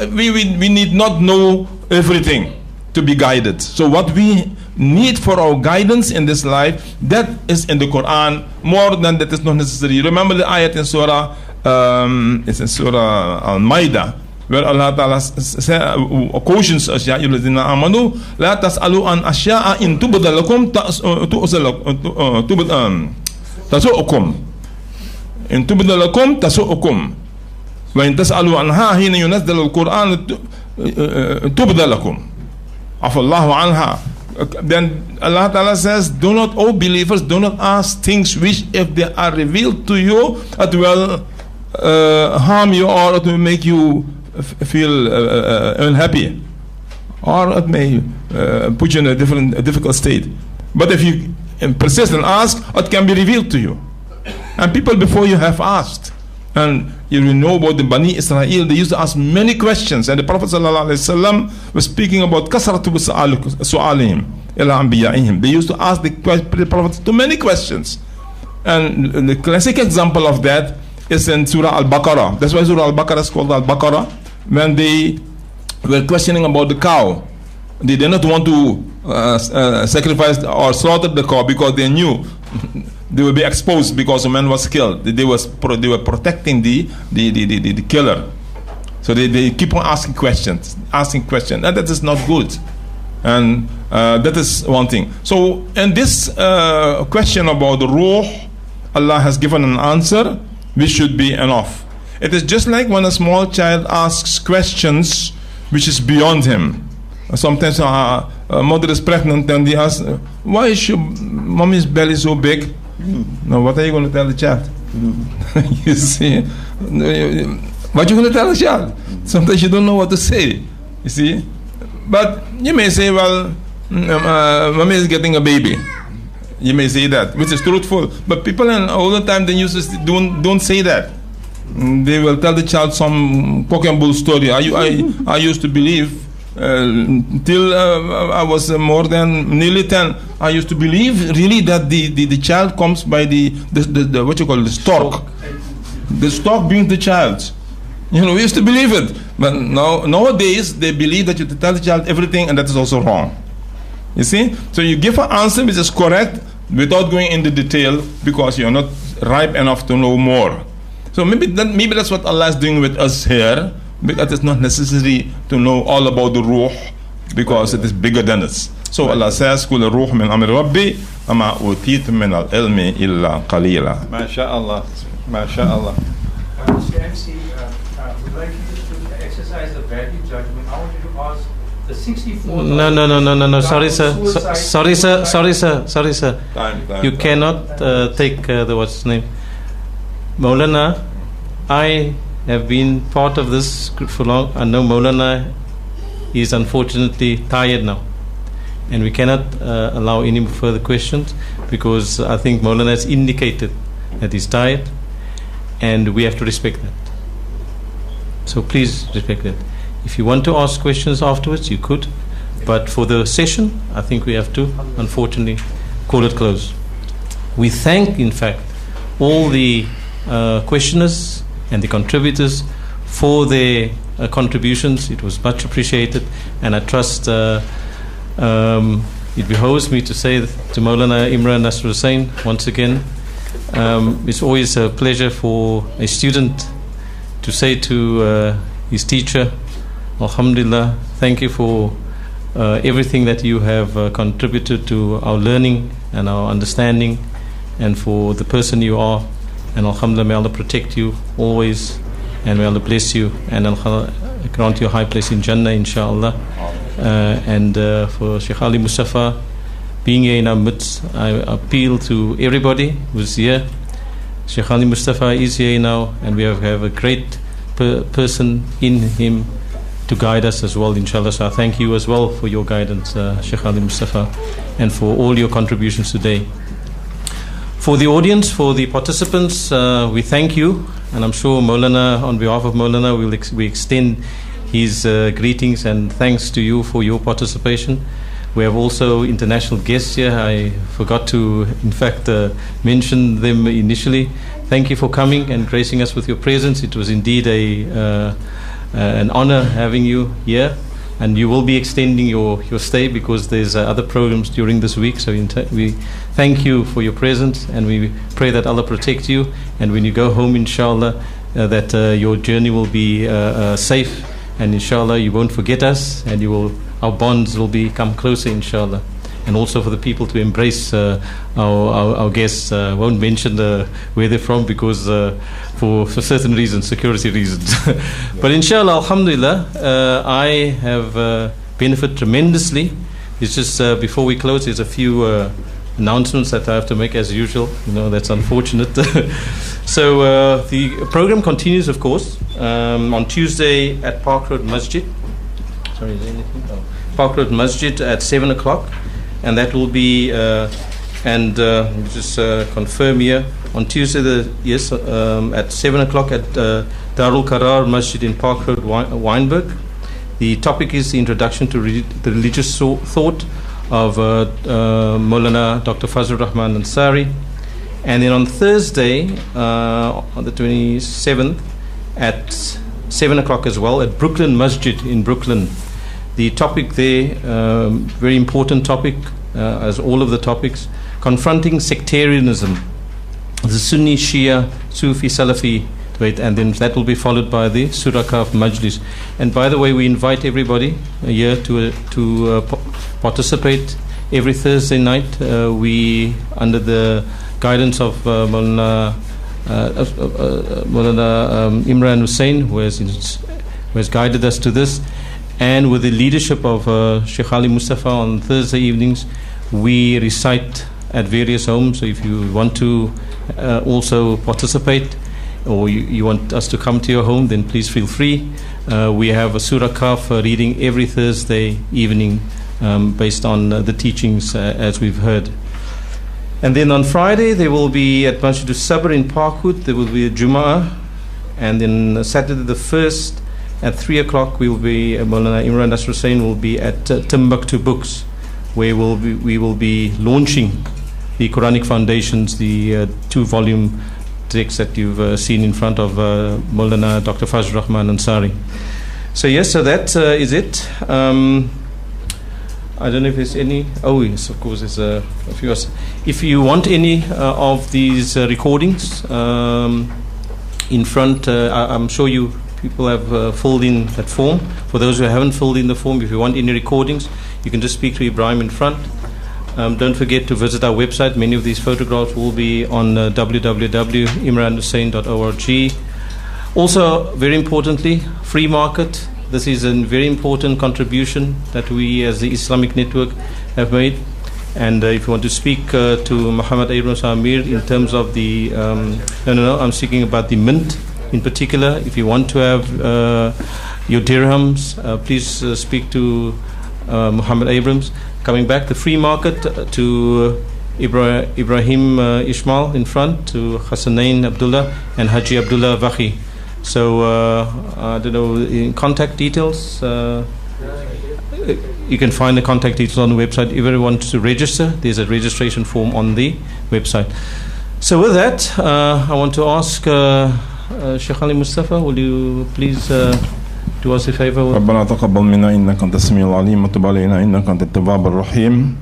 We need not know everything to be guided. So what we need for our guidance in this life, that is in the Quran. More than that is not necessary. Remember the ayat in Surah, it's in Surah Al-Maidah, where Allah Ta'ala cautions us, Ya ayyuhalladhina amanu la tas'alu an ashya'a in tubda lakum tasu'ukum in tubda lakum tasu'ukum wa in tas'alu anha hina yunazzal al-Qur'an tubda lakum afallahu anha. Then Allah Ta'ala says, do not, O believers, do not ask things which, if they are revealed to you, it will harm you, or it will make you feel unhappy, or it may put you in a difficult state. But if you persist and ask, it can be revealed to you. And people before you have asked. And you know about the Bani Israel, they used to ask many questions. And the Prophet ﷺ was speaking about kasratu su'alihim ila anbiya'ihim. They used to ask the Prophet too many questions. And the classic example of that is in Surah Al-Baqarah. That's why Surah Al-Baqarah is called Al-Baqarah. When they were questioning about the cow, they did not want to sacrifice or slaughter the cow because they knew they would be exposed because a man was killed. They were protecting the killer. So they keep on asking questions, and that is not good. And that is one thing. So in this question about the ruh, Allah has given an answer which should be enough. It is just like when a small child asks questions which is beyond him. Sometimes a mother is pregnant and they ask, why is your mommy's belly so big? Now what are you going to tell the child? You see, what are you going to tell the child? Sometimes you don't know what to say, you see. But you may say, well, mommy is getting a baby. You may say that, which is truthful. But people all the time, they used to don't say that. They will tell the child some cock and bull story. I used to believe till I was more than nearly 10. I used to believe really that the child comes by the what you call the stalk. The stalk being the child. You know, we used to believe it, but nowadays they believe that you tell the child everything, and that is also wrong. You see, so you give an answer which is correct without going into detail because you are not ripe enough to know more. So maybe that's what Allah is doing with us here. Because it's not necessary to know all about the ruh because it is bigger than us. So Allah says, "Kul ruh min amri Rabbi, ama utitum min al-ilmi illa qalila." MashaAllah, MashaAllah. Mr. MC, we'd like you to exercise a value judgment. I want you to ask the 64th. No. Sorry, sir. You cannot take the what's his name, Maulana. I have been part of this group for long. I know Maulana is unfortunately tired now, and we cannot allow any further questions because I think Maulana has indicated that he's tired, and we have to respect that. So please respect that. If you want to ask questions afterwards, you could, but for the session, I think we have to unfortunately call it close. We thank, in fact, all the questioners and the contributors for their contributions. It was much appreciated, and I trust it behoves me to say to Maulana Imran Nasr Hosein once again, it's always a pleasure for a student to say to his teacher, Alhamdulillah, thank you for everything that you have contributed to our learning and our understanding, and for the person you are. And Alhamdulillah, may Allah protect you always, and may Allah bless you, and Allah grant you a high place in Jannah, inshallah. And for Sheikh Ali Mustafa being here in our midst, I appeal to everybody who's here. Sheikh Ali Mustafa is here now, and we have a great person in him to guide us as well, inshallah. So I thank you as well for your guidance, Sheikh Ali Mustafa, and for all your contributions today. For the audience, for the participants, we thank you, and I'm sure Maulana, on behalf of Maulana, we extend his greetings and thanks to you for your participation. We have also international guests here. I forgot to, in fact, mention them initially. Thank you for coming and gracing us with your presence. It was indeed an honor having you here. And you will be extending your stay because there's other programs during this week. So we thank you for your presence, and we pray that Allah protect you. And when you go home, inshallah, that your journey will be safe, and inshallah you won't forget us, and our bonds will become closer, inshallah. And also for the people to embrace our guests. Won't mention where they're from because for certain reasons, security reasons. But inshallah, alhamdulillah, I have benefited tremendously It's just before we close, there's a few announcements that I have to make as usual. That's unfortunate. So the program continues, of course, on Tuesday at Park Road Masjid. Sorry, is there anything? Oh. Park Road Masjid at 7 o'clock, and that will be just confirm here on Tuesday at 7 o'clock at Darul Qarar Masjid in Park Road, Weinberg. The topic is the introduction to the religious thought of Maulana Dr. Fazlur Rahman Ansari. And then on Thursday, on the 27th, at 7 o'clock as well, at Brooklyn Masjid in Brooklyn. The topic there, very important topic, as all of the topics, confronting sectarianism, the Sunni, Shia, Sufi, Salafi debate, and then that will be followed by the Surah Kahf Majlis. And by the way, we invite everybody here to participate every Thursday night. We, under the guidance of Maulana Imran Hosein, who has guided us to this, and with the leadership of Sheikh Ali Mustafa on Thursday evenings, we recite at various homes. So if you want to also participate, or you want us to come to your home, then please feel free. We have a Surah Kahf reading every Thursday evening based on the teachings as we've heard. And then on Friday, there will be at Masjid al-Sabr in Parkwood, there will be a Jum'ah. And then Saturday the 1st at 3 o'clock, we will be, Maulana Imran Nasr Hussain will be at Timbuktu Books, where we will be launching the Quranic Foundations, the 2-volume text that you've seen in front of Maulana Dr. Fazlur Rahman Ansari. So yes, so that is it. I don't know if there's any. Oh yes, of course, there's a few. If you want any of these recordings in front, I'm sure you people have filled in that form. For those who haven't filled in the form, if you want any recordings, you can just speak to Ibrahim in front. Don't forget to visit our website. Many of these photographs will be on www.imranhussain.org. Also, very importantly, free market. This is a very important contribution that we as the Islamic Network have made. And if you want to speak to Muhammad Abrams Amir in terms of the, I'm speaking about the mint in particular. If you want to have your dirhams, please speak to Muhammad Abrams. Coming back, the free market to Ibrahim Ismail in front, to Hassanain Abdullah and Haji Abdullah Vakhi. So I don't know, in contact details, you can find the contact details on the website. If anyone wants to register, there's a registration form on the website. So with that, I want to ask Sheikh Ali Mustafa, will you please do us a favor? ربنا تقبل منا إنك أنت السميع العليم وتب علينا إنك أنت التواب الرحيم.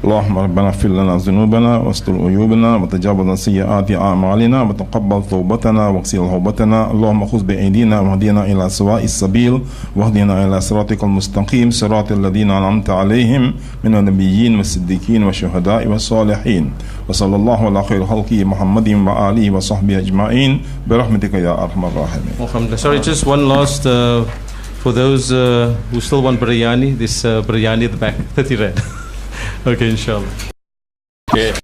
اللهم ربنا اغفر لنا ذنوبنا واستر عيوبنا وتجاوز عن سيئات أعمالنا وتقبل توبتنا واغسل توبتنا. اللهم خذ بأيدينا واهدنا إلى سواء السبيل واهدنا إلى صراطك المستقيم صراط الذين أنعمت عليهم من النبيين والصديقين والشهداء والصالحين. وصلى الله على خير خلقه محمد وآله وصحبه أجمعين برحمتك يا أرحم الراحمين. Sorry, just one last for those who still want biryani. This biryani at the back, 30 rand. Okay, inshallah. Okay.